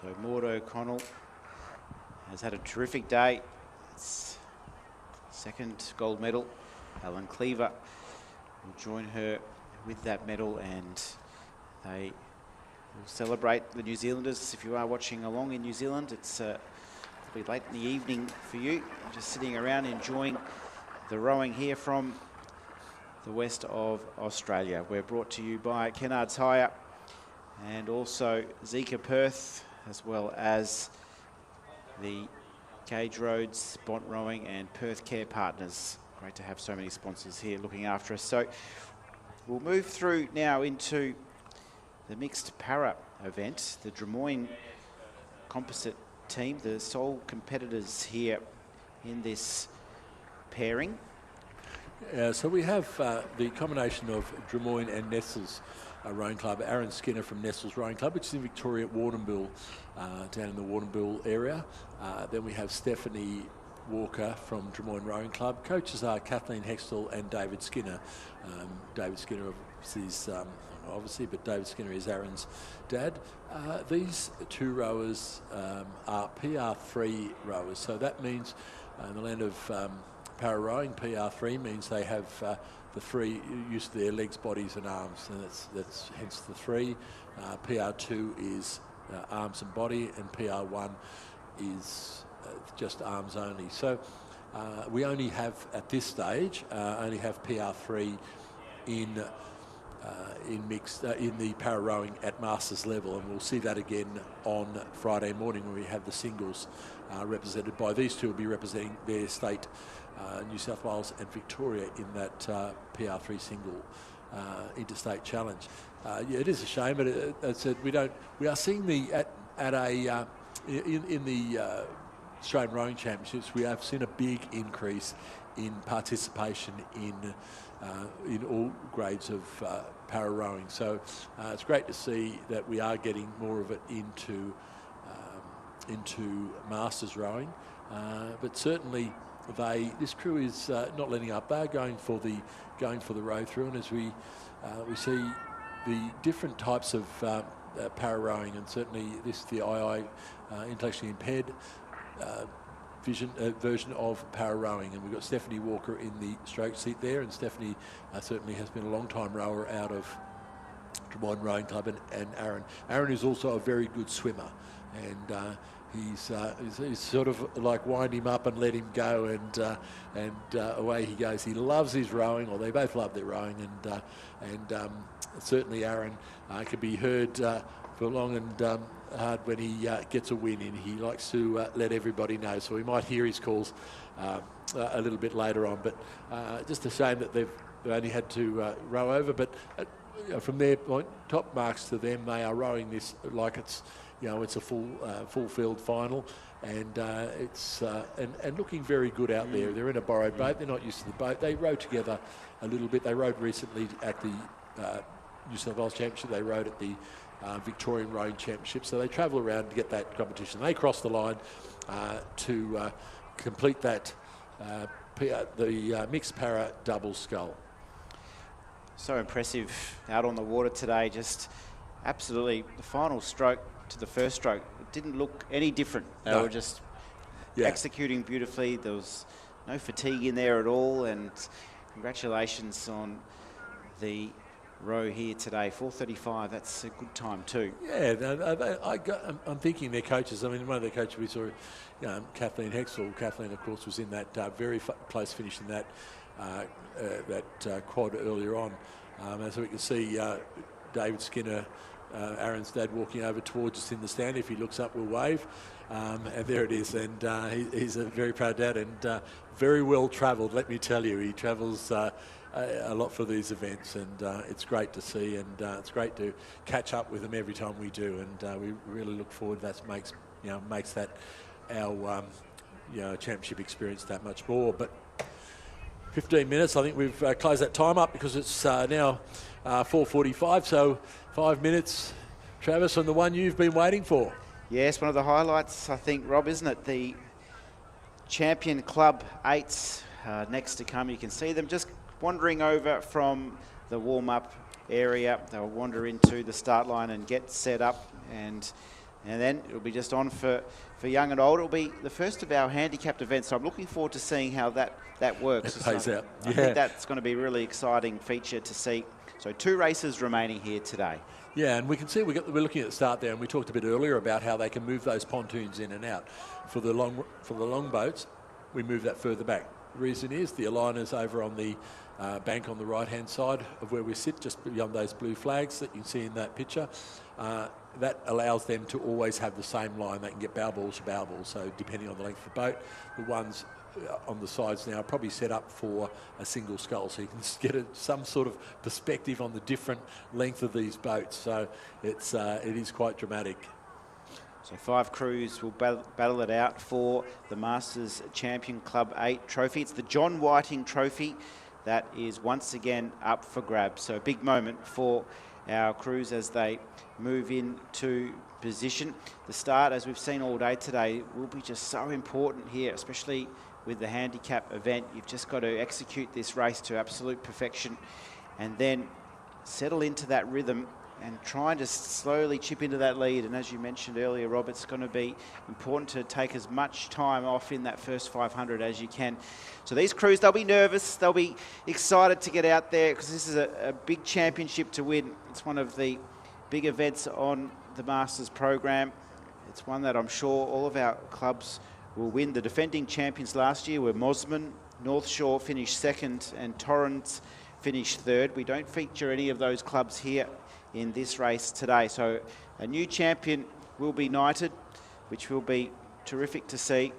So Maud O'Connell has had a terrific day. It's 2nd gold medal. Alan Cleaver will join her with that medal, and they will celebrate the New Zealanders. If you are watching along in New Zealand, it's probably late in the evening for you, just sitting around enjoying the rowing here from the west of Australia. We're brought to you by Kennards Hire and also Zika Perth, as well as the Gage Roads, Bont Rowing and Perth Care Partners. Great to have so many sponsors here looking after us. So we'll move through now into the mixed para event. The Drummoyne composite team, the sole competitors here in this pairing. So we have the combination of Drummoyne and Nestles Rowing Club. Aaron Skinner from Nestles Rowing Club, which is in Victoria at Warrnambool, down in the Warrnambool area. Then we have Stephanie Walker from Drummoyne Rowing Club. Coaches are Kathleen Hextall and David Skinner. David Skinner is obviously, but David Skinner is Aaron's dad. These two rowers are PR3 rowers, so that means in the land of para rowing, PR3 means they have the 3 use of their legs, bodies and arms, and that's hence the 3. PR2 is arms and body, and PR1 is just arms only. So We only have, at this stage, only have PR3 in mixed in the para rowing at masters level, and we'll see that again on Friday morning when we have the singles represented by these two. Will be representing their state, New South Wales and Victoria, in that PR3 single interstate challenge. Yeah, it is a shame, but as I said, we are seeing the in the Australian Rowing Championships, we have seen a big increase in participation in all grades of para rowing. So it's great to see that we are getting more of it into masters rowing. But certainly this crew is not letting up. They're going for the row through, and as we see the different types of para rowing, and certainly the II intellectually impaired version of para rowing, and we've got Stephanie Walker in the stroke seat there, and Stephanie certainly has been a long time rower out of Drummoyne Rowing Club, and Aaron is also a very good swimmer, and he's sort of like wind him up and let him go, and away he goes. He loves his rowing, or they both love their rowing, and certainly Aaron can be heard for long and hard when he gets a win in. He likes to let everybody know, so we might hear his calls a little bit later on. But just a shame that they've only had to row over. But from their point, top marks to them. They are rowing this like it's a full field final, and it's and looking very good out there. They're in a borrowed boat. They're not used to the boat. They row together a little bit. They rowed recently at the New South Wales Championship. They rowed at the Victorian Rowing Championship, so they travel around to get that competition. They cross the line to complete that the mixed para double scull. So impressive out on the water today. Just absolutely, the final stroke to the first stroke, it didn't look any different. They were just executing beautifully. There was no fatigue in there at all, and congratulations on the row here today. 4:35, that's a good time too. Yeah, I'm thinking their coaches. I mean, one of their coaches we saw, Kathleen Hexel. Kathleen, of course, was in that very close finish in that quad earlier on. So we can see David Skinner, Aaron's dad, walking over towards us in the stand. If he looks up, we'll wave. And there it is. And he's a very proud dad, and very well travelled, let me tell you. He travels a lot for these events, and it's great to see, and it's great to catch up with them every time we do, and we really look forward. That makes that our championship experience that much more. But 15 minutes, I think we've closed that time up, because it's now 4:45, so 5 minutes, Travis, on the one you've been waiting for. Yes, one of the highlights, I think, Rob, isn't it? The Champion Club 8s next to come. You can see them just wandering over from the warm-up area. They'll wander into the start line and get set up, and then it'll be just on for young and old. It'll be the first of our handicapped events, so I'm looking forward to seeing how that works. It plays out. I think that's going to be a really exciting feature to see. So 2 races remaining here today. Yeah, and we can see we're looking at the start there, and we talked a bit earlier about how they can move those pontoons in and out. For the long boats, we move that further back. The reason is the aligners over on the bank on the right-hand side of where we sit, just beyond those blue flags that you can see in that picture. That allows them to always have the same line. They can get bow balls to bow balls, so depending on the length of the boat. The ones on the sides now are probably set up for a single scull, so you can get some sort of perspective on the different length of these boats. So it is quite dramatic. So 5 crews will battle it out for the Masters Champion Club 8 trophy. It's the John Whiting Trophy that is once again up for grabs. So a big moment for our crews as they move into position. The start, as we've seen all day today, will be just so important here, especially with the handicap event. You've just got to execute this race to absolute perfection, and then settle into that rhythm and trying to slowly chip into that lead. And as you mentioned earlier, Rob, it's going to be important to take as much time off in that first 500 as you can. So these crews, they'll be nervous. They'll be excited to get out there, because this is a big championship to win. It's one of the big events on the Masters program. It's one that I'm sure all of our clubs will win. The defending champions last year were Mosman, North Shore finished second, and Torrens finished third. We don't feature any of those clubs here in this race today. So a new champion will be knighted, which will be terrific to see.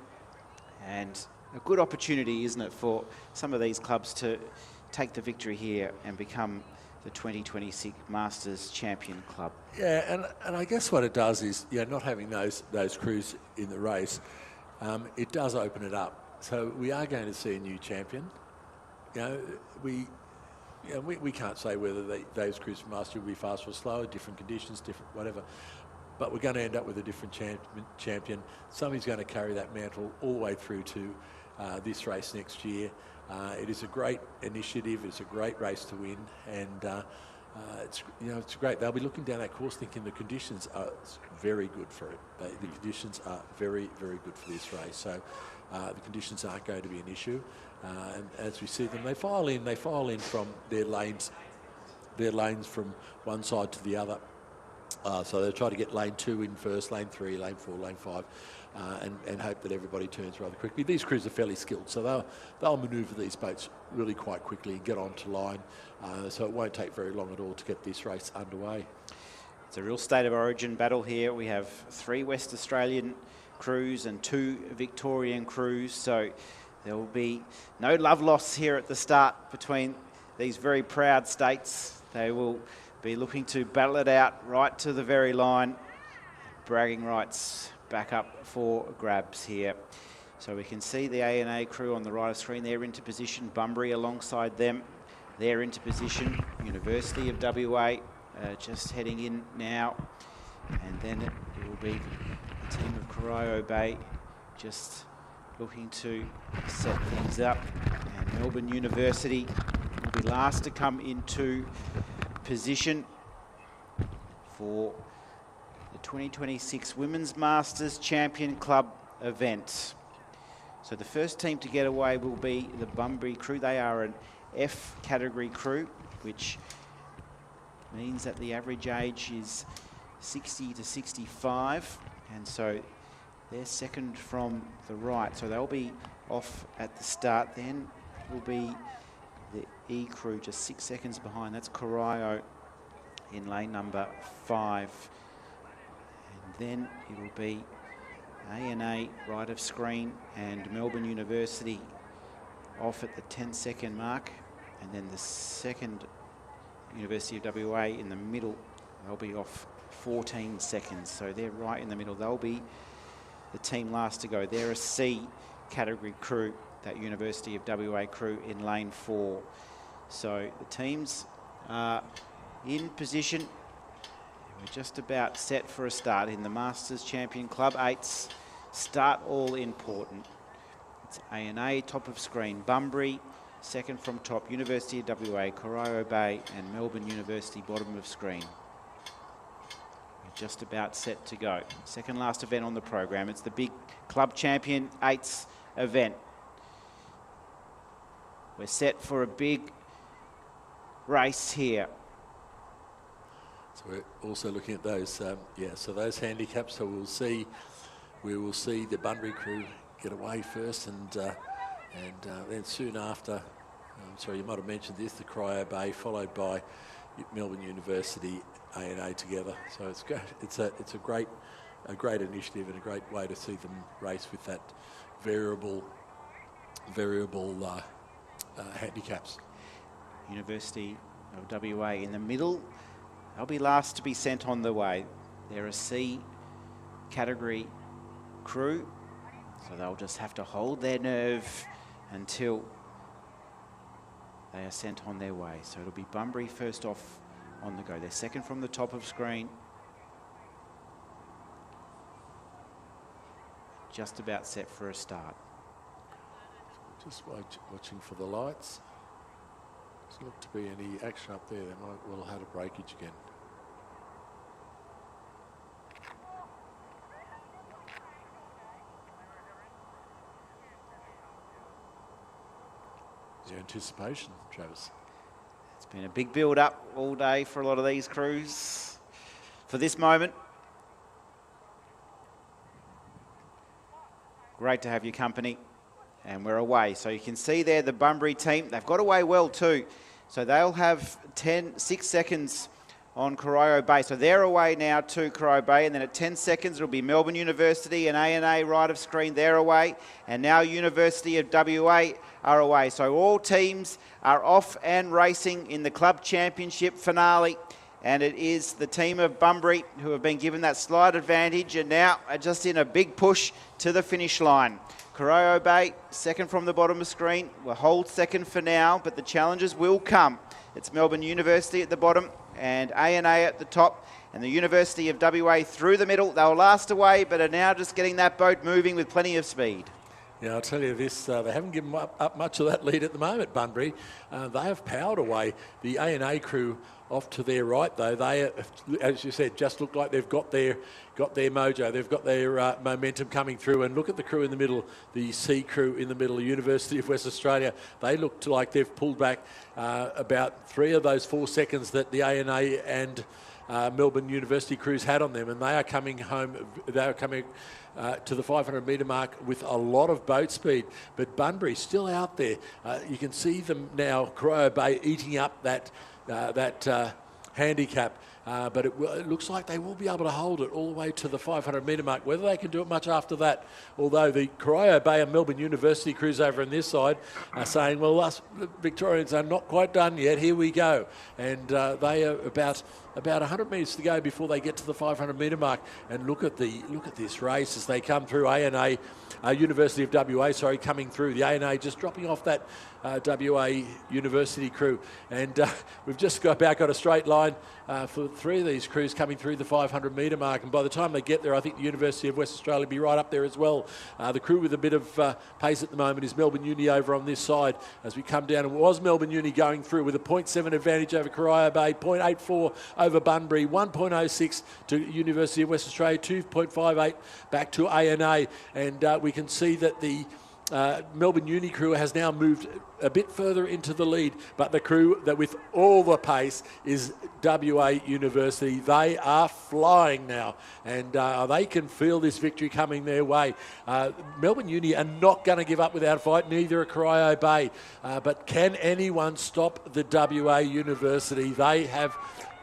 And a good opportunity, isn't it, for some of these clubs to take the victory here and become the 2026 Masters Champion Club. Yeah, and I guess what it does is, not having those crews in the race, it does open it up. So we are going to see a new champion. We can't say whether those crews from last year will be faster or slower, different conditions, different whatever. But we're going to end up with a different champion. Somebody's going to carry that mantle all the way through to this race next year. It is a great initiative. It's a great race to win, and it's great. They'll be looking down that course thinking the conditions are very good for it. The conditions are very, very good for this race. So the conditions aren't going to be an issue. And as we see them, they file in from their lanes from one side to the other. So they'll try to get lane 2 in first, lane 3, lane 4, lane 5, and hope that everybody turns rather quickly. These crews are fairly skilled, so they'll manoeuvre these boats really quite quickly and get onto line. So it won't take very long at all to get this race underway. It's a real state of origin battle here. We have 3 West Australian crews and 2 Victorian crews, so there will be no love lost here at the start between these very proud states. They will be looking to battle it out right to the very line. Bragging rights back up for grabs here. So we can see the ANA crew on the right of screen. They're into position. Bunbury alongside them. They're into position. University of WA just heading in now. And then it will be the team of Corio Bay just looking to set things up. And Melbourne University will be last to come into position for the 2026 Women's Masters Champion Club event. So the first team to get away will be the Bunbury crew. They are an F category crew, which means that the average age is 60 to 65, and so they're second from the right. So they'll be off at the start. Then will be the E crew just 6 seconds behind. That's Corio in lane number 5. And then it will be ANA right of screen and Melbourne University off at the 10-second mark. And then the second University of WA in the middle, they'll be off 14 seconds. So they're right in the middle. They'll be the team last to go. They're a C category crew, that University of WA crew in lane 4. So the teams are in position. We're just about set for a start in the Masters Champion Club 8s. Start all important. It's ANA top of screen, Bunbury second from top, University of WA, Corio Bay and Melbourne University bottom of screen. We're just about set to go. Second last event on the program. It's the big Club Champion 8s event. We're set for a big race here. So we're also looking at those, so those handicaps. So we will see the Bunbury crew get away first, and then soon after, you might have mentioned this, the Corio Bay, followed by Melbourne University ANA together. So it's good. It's a great initiative and a great way to see them race with that variable handicaps. University of WA in the middle. They'll be last to be sent on the way. They're a C category crew, so they'll just have to hold their nerve until they are sent on their way. So it'll be Bunbury first off on the go. They're second from the top of screen. Just about set for a start. Just watching for the lights. Doesn't look to be any action up there. They might well have a breakage again. Is there anticipation, Travis? It's been a big build-up all day for a lot of these crews for this moment. great to have your company. And we're away. So you can see there the Bunbury team. They've got away well too. So they'll have 6 seconds on Corio Bay. So they're away now to Corio Bay. And then at 10 seconds, it'll be Melbourne University and ANA right of screen. They're away. And now University of WA are away. So all teams are off and racing in the club championship finale. And it is the team of Bunbury who have been given that slight advantage and now are just in a big push to the finish line. Corio Bay, second from the bottom of screen, will hold second for now, but the challenges will come. It's Melbourne University at the bottom and ANA at the top, and the University of WA through the middle. They'll last away, but are now just getting that boat moving with plenty of speed. Yeah, I'll tell you this, they haven't given up much of that lead at the moment, Bunbury. They have powered away the ANA crew off to their right, though. They, as you said, just look like they've got their mojo. They've got their momentum coming through. And look at the crew in the middle, the C crew in the middle, the University of West Australia. They look like they've pulled back about 3 of those 4 seconds that the ANA and Melbourne University crews had on them, and they are coming home. They are coming to the 500 metre mark with a lot of boat speed. But Bunbury still out there. You can see them now, Corio Bay eating up that handicap. But it looks like they will be able to hold it all the way to the 500 metre mark. Whether they can do it much after that, although the Corio Bay and Melbourne University crews over on this side are saying, well, us Victorians are not quite done yet, here we go. And they are about 100 metres to go before they get to the 500 metre mark. And look at this race as they come through. ANA, University of WA, coming through. The ANA just dropping off that WA University crew. And we've just about got a straight line for 3 of these crews coming through the 500 metre mark. And by the time they get there, I think the University of West Australia will be right up there as well. The crew with a bit of pace at the moment is Melbourne Uni over on this side. As we come down, it was Melbourne Uni going through with a 0.7 advantage over Corio Bay, 0.84 over Bunbury, 1.06 to University of West Australia, 2.58 back to ANA. And we can see that the Melbourne Uni crew has now moved a bit further into the lead, but the crew that with all the pace is WA University. They are flying now, and they can feel this victory coming their way. Melbourne Uni are not going to give up without a fight, neither are Corio Bay, but can anyone stop the WA University? They have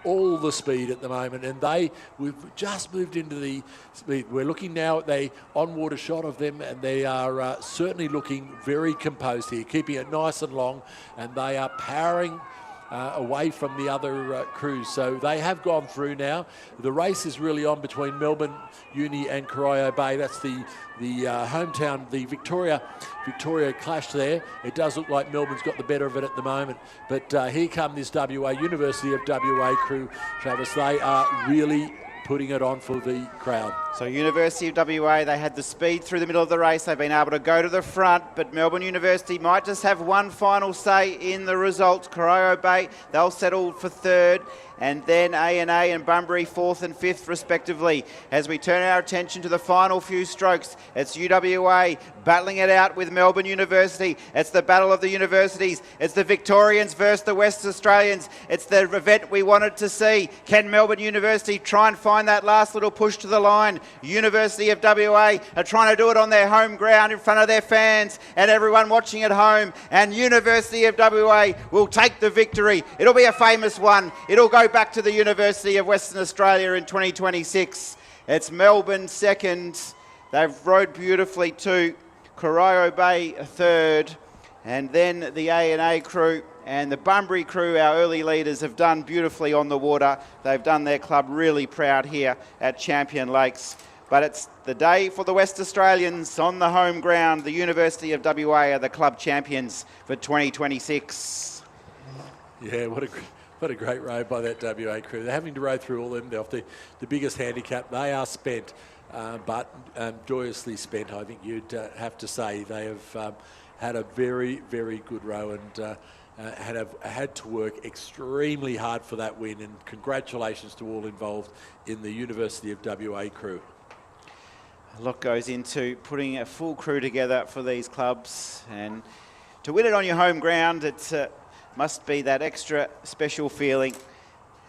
all the speed at the moment, and we've just moved into the speed. We're looking now at the on-water shot of them, and they are certainly looking very composed here, keeping it nice and long, and they are powering away from the other crews. So they have gone through now. The race is really on between Melbourne Uni and Corio Bay. That's the hometown, the Victoria clash there. It does look like Melbourne's got the better of it at the moment. But here come this WA University of WA crew, Travis. They are really putting it on for the crowd. So University of WA, they had the speed through the middle of the race. They've been able to go to the front, but Melbourne University might just have one final say in the results. Corio Bay, they'll settle for third, and then ANA and Bunbury 4th and 5th respectively. As we turn our attention to the final few strokes, it's UWA battling it out with Melbourne University. It's the battle of the universities. It's the Victorians versus the West Australians. It's the event we wanted to see. Can Melbourne University try and find that last little push to the line? University of WA are trying to do it on their home ground in front of their fans and everyone watching at home, and University of WA will take the victory. It'll be a famous one. It'll go back to the University of Western Australia in 2026. It's Melbourne second. They've rode beautifully too. Corio Bay third, and then the ANA crew and the Bunbury crew, our early leaders, have done beautifully on the water. They've done their club really proud here at Champion Lakes. But it's the day for the West Australians on the home ground. The University of WA are the club champions for 2026. Yeah, what a great row by that WA crew. They're having to row through all them. They're off the biggest handicap. They are spent, but joyously spent, I think you'd have to say. They have had a very, very good row and had to work extremely hard for that win, and congratulations to all involved in the University of WA crew. A lot goes into putting a full crew together for these clubs, and to win it on your home ground, it must be that extra special feeling.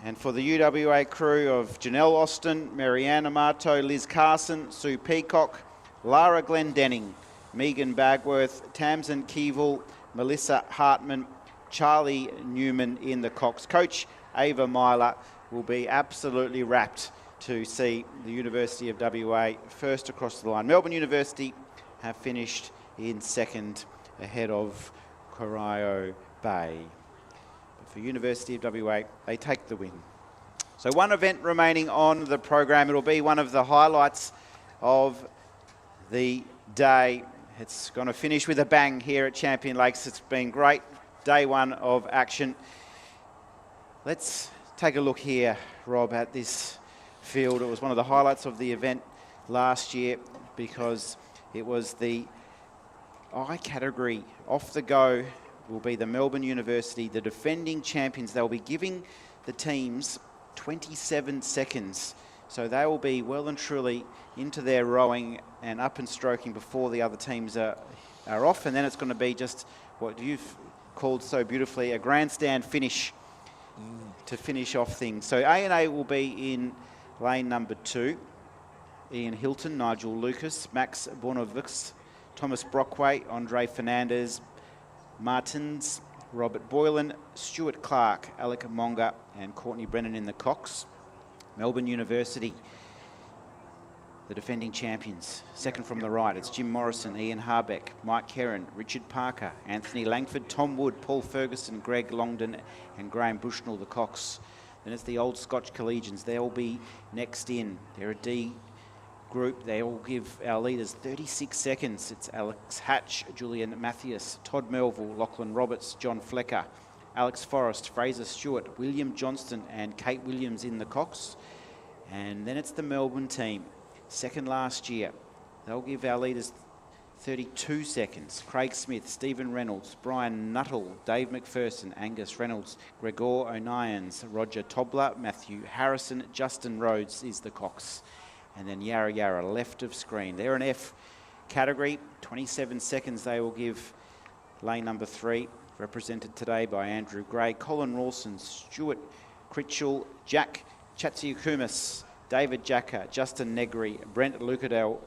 And for the UWA crew of Janelle Austin, Marianne Amato, Liz Carson, Sue Peacock, Lara Glendenning, Megan Bagworth, Tamsin Keevil, Melissa Hartman, Charlie Newman in the Cox. Coach Ava Myler will be absolutely rapt to see the University of WA first across the line. Melbourne University have finished in second ahead of Corio Bay. But for University of WA, they take the win. So one event remaining on the program. It'll be one of the highlights of the day. It's going to finish with a bang here at Champion Lakes. It's been great. Day one of action. Let's take a look here, Rob, at this field. It was one of the highlights of the event last year because it was the I category. Off the go will be the Melbourne University, the defending champions. They'll be giving the teams 27 seconds. So they will be well and truly into their rowing and up and stroking before the other teams are off. And then it's going to be just what you've called so beautifully a grandstand finish to finish off things. So A&A will be in lane number 2. Ian Hilton, Nigel Lucas, Max Bornovics, Thomas Brockway, Andre Fernandez, Martins, Robert Boylan, Stuart Clark, Alec Monga and Courtney Brennan in the Cox. Melbourne University, the defending champions. Second from the right, it's Jim Morrison, Ian Harbeck, Mike Kerrin, Richard Parker, Anthony Langford, Tom Wood, Paul Ferguson, Greg Longdon and Graham Bushnell, the Cox. Then it's the Old Scotch Collegians. They'll be next in. They're a D group. They will give our leaders 36 seconds. It's Alex Hatch, Julian Mathias, Todd Melville, Lachlan Roberts, John Flecker, Alex Forrest, Fraser Stewart, William Johnston and Kate Williams in the Cox. And then it's the Melbourne team. Second last year. They'll give our leaders 32 seconds. Craig Smith, Stephen Reynolds, Brian Nuttall, Dave McPherson, Angus Reynolds, Gregor O'Nions, Roger Tobler, Matthew Harrison, Justin Rhodes is the Cox. And then Yarra Yarra left of screen. They're an F category. 27 seconds they will give lane number 3, represented today by Andrew Gray, Colin Rawson, Stuart Critchell, Jack Chatsiakumis, David Jacker, Justin Negri, Brent Lucadell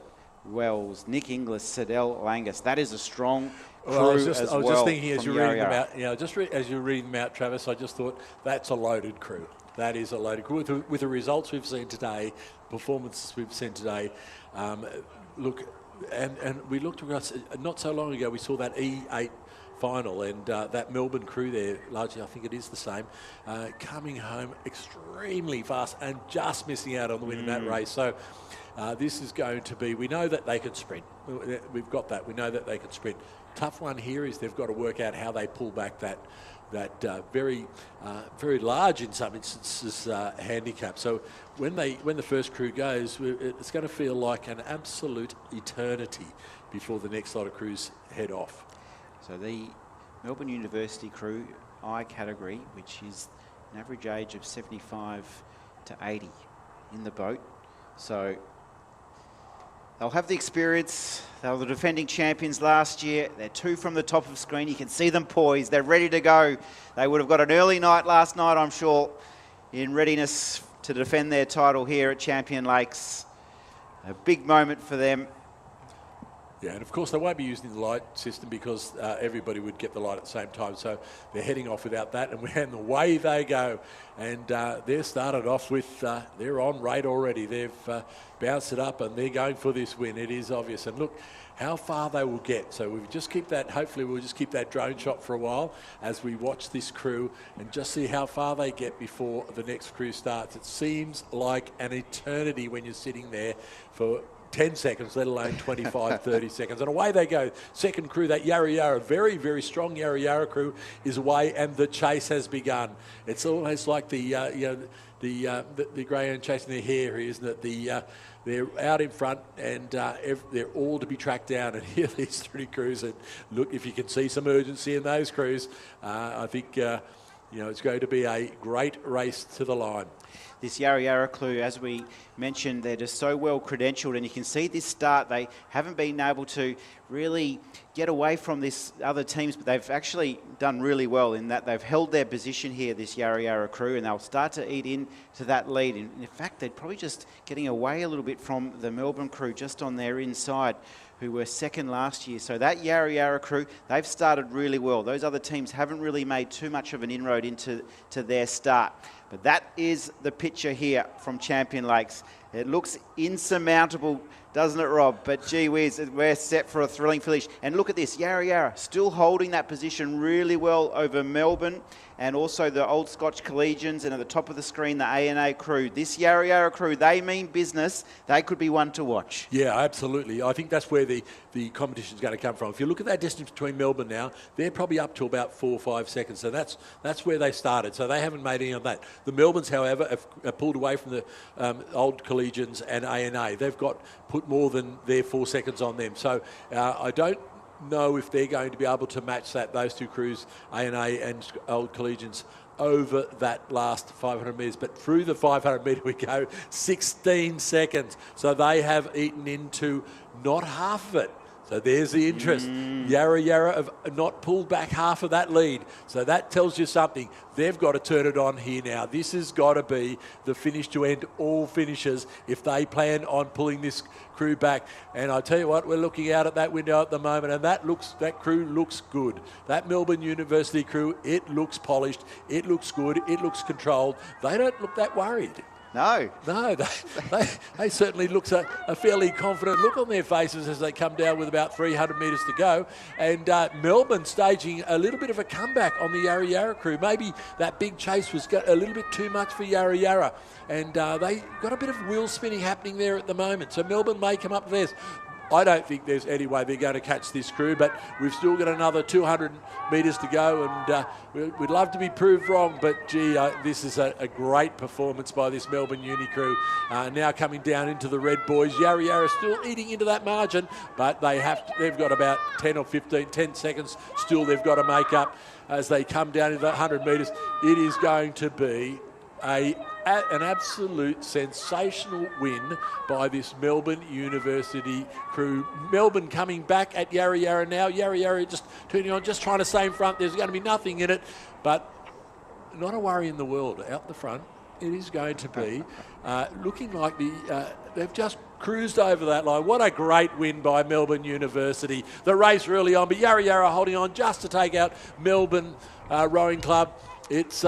Wells, Nick Inglis, Sedell Langus. That is a strong crew I was just thinking as from you're reading Yarra them out, as you're reading them out, Travis, I just thought that's a loaded crew. That is a loaded crew. With the results we've seen today, performances we've seen today, look, and we looked across, not so long ago, we saw that E8 final and that Melbourne crew there, largely I think it is the same, coming home extremely fast and just missing out on the win in that race. So this is going to be, we know that they can sprint. We've got that. We know that they can sprint. Tough one here is they've got to work out how they pull back that very large, in some instances, handicap. So when the first crew goes, it's going to feel like an absolute eternity before the next lot of crews head off. So the Melbourne University crew, I category, which is an average age of 75 to 80 in the boat. So they'll have the experience. They were the defending champions last year. They're 2 from the top of screen. You can see them poised. They're ready to go. They would have got an early night last night, I'm sure, in readiness to defend their title here at Champion Lakes. A big moment for them. Yeah, and of course they won't be using the light system because everybody would get the light at the same time. So they're heading off without that, and away they go. And they're started off with, they're on rate already. They've bounced it up and they're going for this win. It is obvious. And look how far they will get. So we'll just keep that, hopefully we'll just keep that drone shot for a while as we watch this crew and just see how far they get before the next crew starts. It seems like an eternity when you're sitting there for 10 seconds, let alone 25, 30 seconds. And away they go. Second crew, that Yarra Yarra, very, very strong Yarra Yarra crew is away and the chase has begun. It's almost like the greyhound chasing their hare, isn't it? They're out in front and they're all to be tracked down. And here these 3 crews, and look, if you can see some urgency in those crews, I think you know, it's going to be a great race to the line. This Yarra Yarra crew, as we mentioned, they're just so well credentialed, and you can see this start, they haven't been able to really get away from this other teams, but they've actually done really well in that they've held their position here, this Yarra Yarra crew, and they'll start to eat into that lead. In fact, they're probably just getting away a little bit from the Melbourne crew just on their inside, who were second last year. So that Yarra Yarra crew, they've started really well. Those other teams haven't really made too much of an inroad into their start. But that is the picture here from Champion Lakes. It looks insurmountable, doesn't it, Rob? But gee whiz, we're set for a thrilling finish. And look at this, Yarra Yarra still holding that position really well over Melbourne, and also the Old Scotch Collegians, and at the top of the screen, the ANA crew. This Yarra Yarra crew, they mean business. They could be one to watch. Yeah, absolutely. I think that's where the competition is going to come from. If you look at that distance between Melbourne now, they're probably up to about 4 or 5 seconds. So that's where they started. So they haven't made any of that. The Melbournes, however, have pulled away from the Old Collegians and ANA. They've put more than their 4 seconds on them. So I don't know if they're going to be able to match those two crews, ANA and Old Collegians, over that last 500 metres. But through the 500 metre we go 16 seconds. So they have eaten into not half of it. So there's the interest. Yarra Yarra have not pulled back half of that lead. So that tells you something. They've got to turn it on here now. This has got to be the finish to end all finishes if they plan on pulling this crew back. And I tell you what, we're looking out at that window at the moment, and that crew looks good. That Melbourne University crew, it looks polished, it looks good, it looks controlled. They don't look that worried. No, they certainly look a fairly confident look on their faces as they come down with about 300 metres to go. And Melbourne staging a little bit of a comeback on the Yarra Yarra crew. Maybe that big chase was a little bit too much for Yarra Yarra. And they got a bit of wheel spinning happening there at the moment. So Melbourne may come up with theirs. I don't think there's any way they're going to catch this crew, but we've still got another 200 metres to go, and we'd love to be proved wrong, but gee, this is a great performance by this Melbourne Uni crew. Now coming down into the red boys. Yarra Yarra still eating into that margin, but they've got about 10 or 15, 10 seconds still they've got to make up as they come down into that 100 metres. It is going to be an absolute sensational win by this Melbourne University crew. Melbourne coming back at Yarra Yarra now. Yarra Yarra just turning on, just trying to stay in front. There's going to be nothing in it, but not a worry in the world. Out the front, it is going to be looking like they've just cruised over that line. What a great win by Melbourne University. The race really on, but Yarra Yarra holding on just to take out Melbourne Rowing Club. It's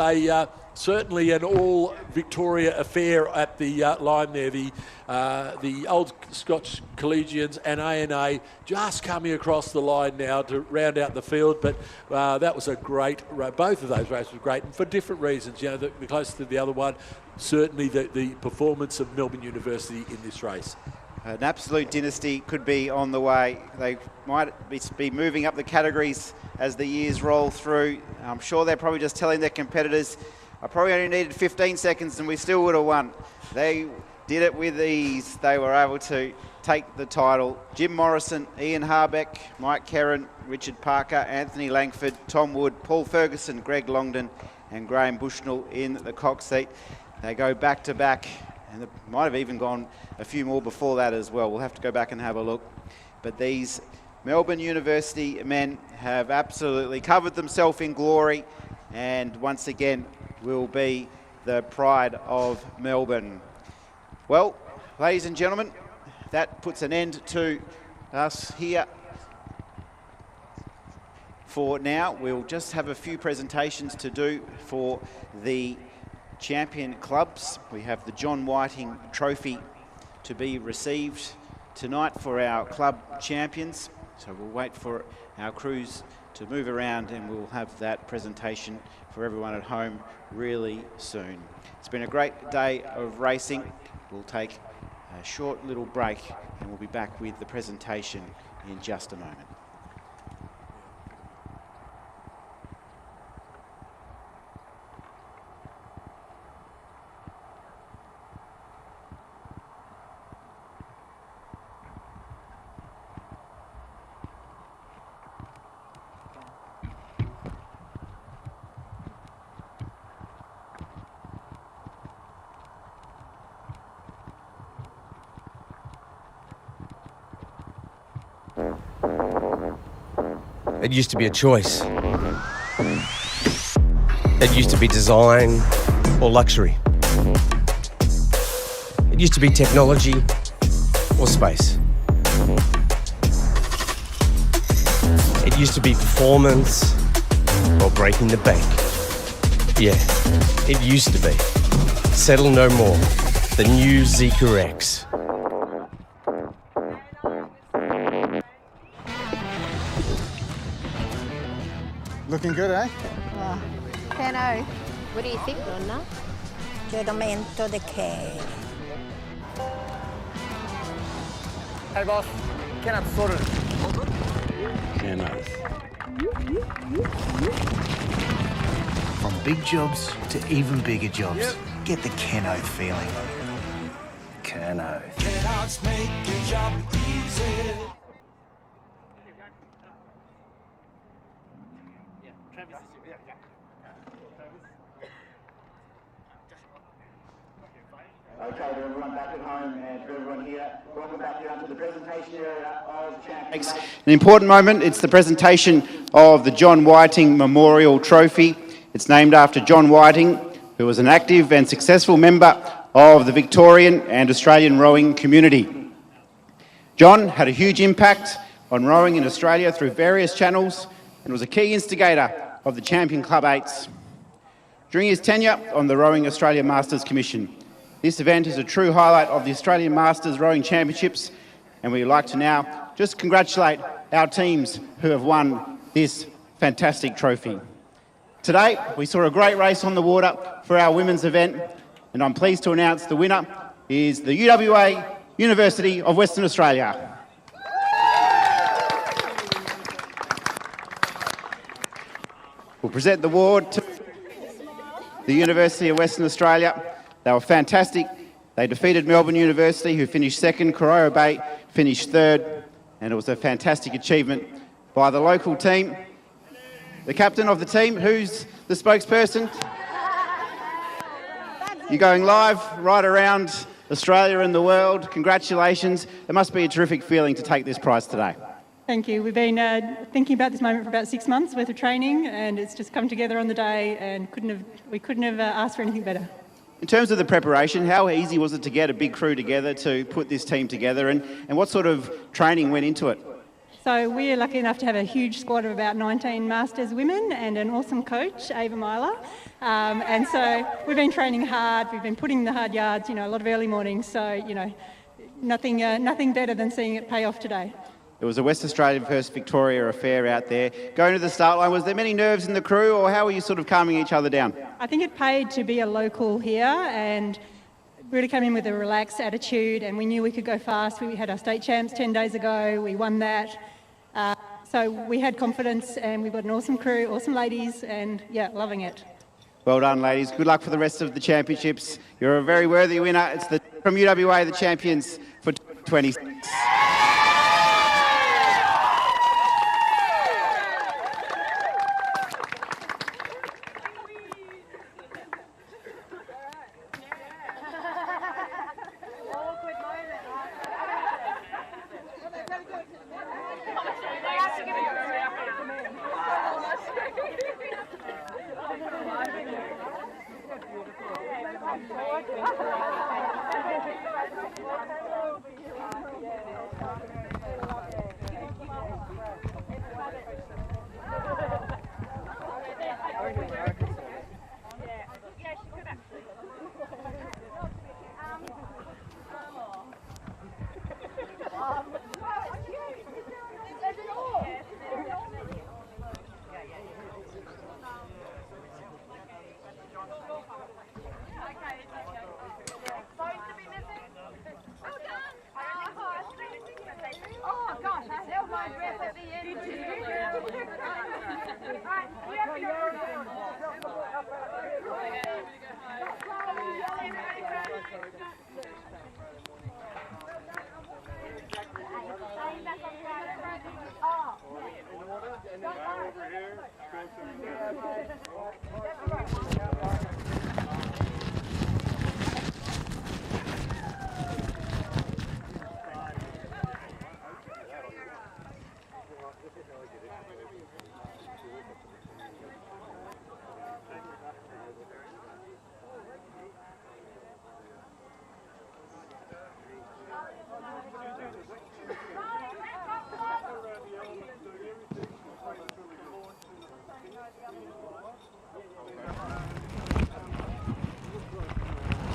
certainly an all Victoria affair at the line there. The Old Scotch Collegians and ANA just coming across the line now to round out the field. But that was a great race. Both of those races were great, and for different reasons. You know, the closest to the other one, certainly the performance of Melbourne University in this race. An absolute dynasty could be on the way. They might be moving up the categories as the years roll through. I'm sure they're probably just telling their competitors, I probably only needed 15 seconds and we still would have won. They did it with ease. They were able to take the title. Jim Morrison, Ian Harbeck, Mike Kerrin, Richard Parker, Anthony Langford, Tom Wood, Paul Ferguson, Greg Longden and Graham Bushnell in the cock seat. They go back to back, and it might have even gone a few more before that as well. We'll have to go back and have a look. But these Melbourne University men have absolutely covered themselves in glory, and once again will be the pride of Melbourne. Well, ladies and gentlemen, that puts an end to us here for now. We'll just have a few presentations to do for the champion clubs. We have the John Whiting Trophy to be received tonight for our club champions. So we'll wait for our crews to move around and we'll have that presentation for everyone at home really soon. It's been a great day of racing. We'll take a short little break and we'll be back with the presentation in just a moment. It used to be a choice. It used to be design or luxury. It used to be technology or space. It used to be performance or breaking the bank. Yeah, it used to be. Settle no more. The new Zeekr X. Looking good, eh? Oh, Keno, what do you think, Nonna? Giardamento de che. Hey boss, Kenneth sorted. Kenneth. From big jobs to even bigger jobs, get the Keno feeling. Kenneth. Kennards make your job easy. Okay, to everyone back at home and to everyone here, welcome back down to the presentation area of Champions. An important moment, it's the presentation of the John Whiting Memorial Trophy. It's named after John Whiting, who was an active and successful member of the Victorian and Australian rowing community. John had a huge impact on rowing in Australia through various channels and was a key instigator of the Champion Club 8s. During his tenure on the Rowing Australia Masters Commission, this event is a true highlight of the Australian Masters Rowing Championships, and we'd like to now just congratulate our teams who have won this fantastic trophy. Today, we saw a great race on the water for our women's event, and I'm pleased to announce the winner is the UWA University of Western Australia. We'll present the award to the University of Western Australia. They were fantastic. They defeated Melbourne University, who finished second. Corio Bay finished third, and it was a fantastic achievement by the local team. The captain of the team, who's the spokesperson? You're going live right around Australia and the world. Congratulations. It must be a terrific feeling to take this prize today. Thank you. We've been thinking about this moment for about 6 months worth of training, and it's just come together on the day, and we couldn't have asked for anything better. In terms of the preparation, how easy was it to get a big crew together to put this team together, and what sort of training went into it? So we're lucky enough to have a huge squad of about 19 Masters women and an awesome coach, Ava Myler. And so we've been training hard, we've been putting the hard yards, a lot of early mornings, so, nothing better than seeing it pay off today. It was a West Australian versus Victoria affair out there. Going to the start line, was there many nerves in the crew, or how were you sort of calming each other down? I think it paid to be a local here and really came in with a relaxed attitude, and we knew we could go fast. We had our state champs 10 days ago, we won that. So we had confidence, and we've got an awesome crew, awesome ladies, and loving it. Well done, ladies. Good luck for the rest of the championships. You're a very worthy winner. It's from UWA, the champions for 2026.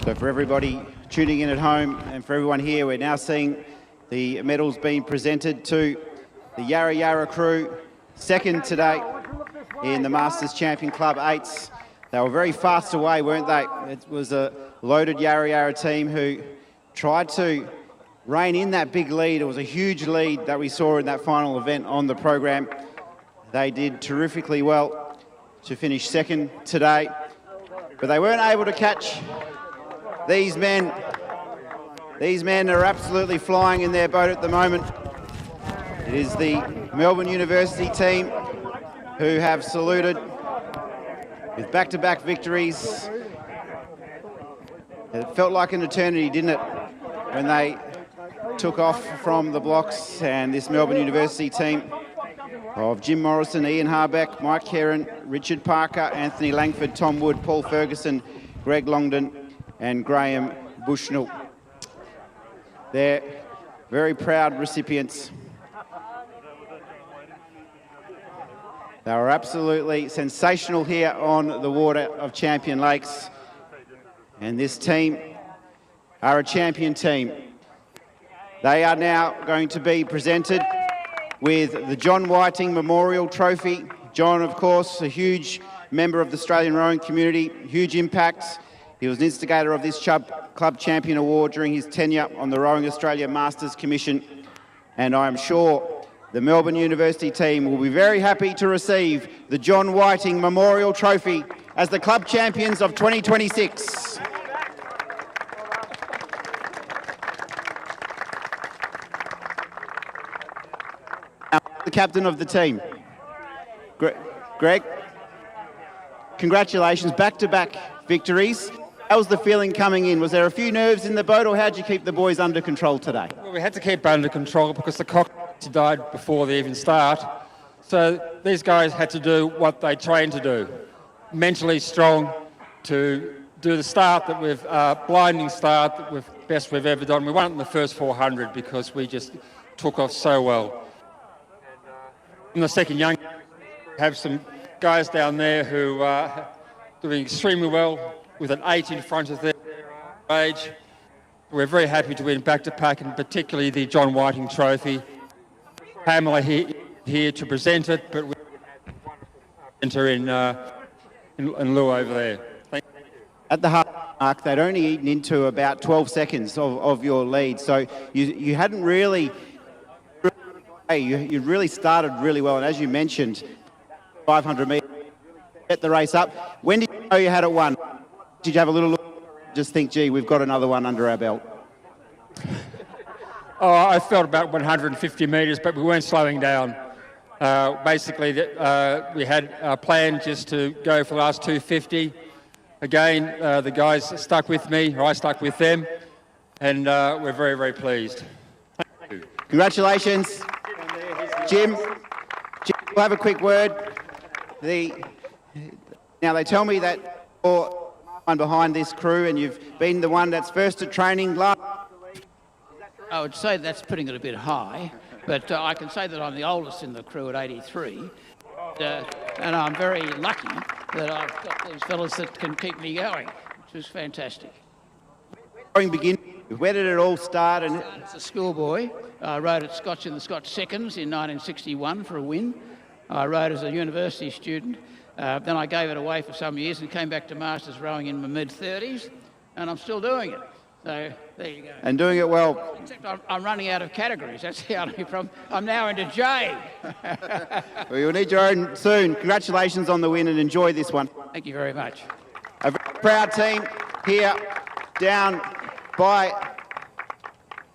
So for everybody tuning in at home and for everyone here, we're now seeing the medals being presented to the Yarra Yarra crew, second today in the Masters Champion Club 8s. They were very fast away, weren't they? It was a loaded Yarra Yarra team who tried to rein in that big lead. It was a huge lead that we saw in that final event on the program. They did terrifically well to finish second today, but they weren't able to catch these men. These men are absolutely flying in their boat at the moment. It is the Melbourne University team who have saluted with back-to-back victories. It felt like an eternity, didn't it, when they took off from the blocks, and this Melbourne University team of Jim Morrison, Ian Harbeck, Mike Heron, Richard Parker, Anthony Langford, Tom Wood, Paul Ferguson, Greg Longden and Graham Bushnell. They're very proud recipients. They were absolutely sensational here on the water of Champion Lakes. And this team are a champion team. They are now going to be presented with the John Whiting Memorial Trophy. John, of course, a huge member of the Australian rowing community, huge impact. He was an instigator of this Club Champion Award during his tenure on the Rowing Australia Masters Commission. And I am sure the Melbourne University team will be very happy to receive the John Whiting Memorial Trophy as the club champions of 2026. The captain of the team, Greg, congratulations, back-to-back victories. How was the feeling coming in? Was there a few nerves in the boat, or how did you keep the boys under control today? Well, we had to keep under control because the cock died before they even start. So these guys had to do what they trained to do. Mentally strong to do the start that we've, blinding start that best we've ever done. We won it in the first 400 because we just took off so well. In the second young, have some guys down there who are doing extremely well with an 8 in front of their age. We're very happy to win back-to-back, and particularly the John Whiting Trophy. Pamela here to present it, but we enter in Lou over there. Thank you. At the half mark, they'd only eaten into about 12 seconds of your lead, so you hadn't really... You really started really well, and as you mentioned, 500 metres, get the race up. When did you know you had it won? Did you have a little look, just think, gee, we've got another one under our belt? Oh, I felt about 150 metres, but we weren't slowing down. Basically, we had a plan just to go for the last 250. Again, the guys stuck with me, or I stuck with them, and we're very, very pleased. Thank you. Congratulations. Jim, we'll have a quick word. Now, they tell me that you're one behind this crew and you've been the one that's first at training. I would say that's putting it a bit high, but I can say that I'm the oldest in the crew at 83, and I'm very lucky that I've got these fellas that can keep me going, which is fantastic. Where did it all start? And as a schoolboy, I rowed at Scotch in the Scotch Seconds in 1961 for a win. I rowed as a university student. Then I gave it away for some years and came back to Masters rowing in my mid-30s, and I'm still doing it. So there you go. And doing it well. Except I'm running out of categories. That's the only problem. I'm now into J. Well, you'll need your own soon. Congratulations on the win and enjoy this one. Thank you very much. A very proud team here down by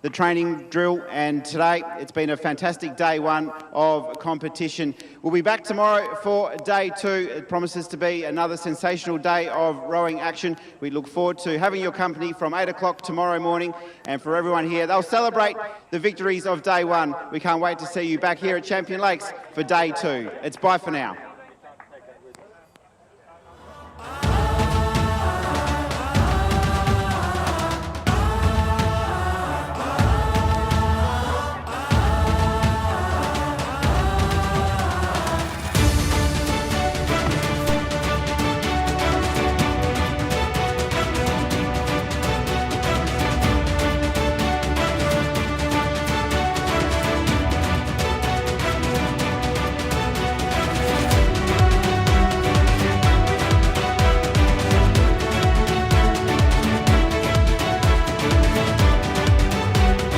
the training drill, and today it's been a fantastic day one of competition. We'll be back tomorrow for day two. It promises to be another sensational day of rowing action. We look forward to having your company from 8 o'clock tomorrow morning, and for everyone here, they'll celebrate the victories of day one. We can't wait to see you back here at Champion Lakes for day two. It's bye for now.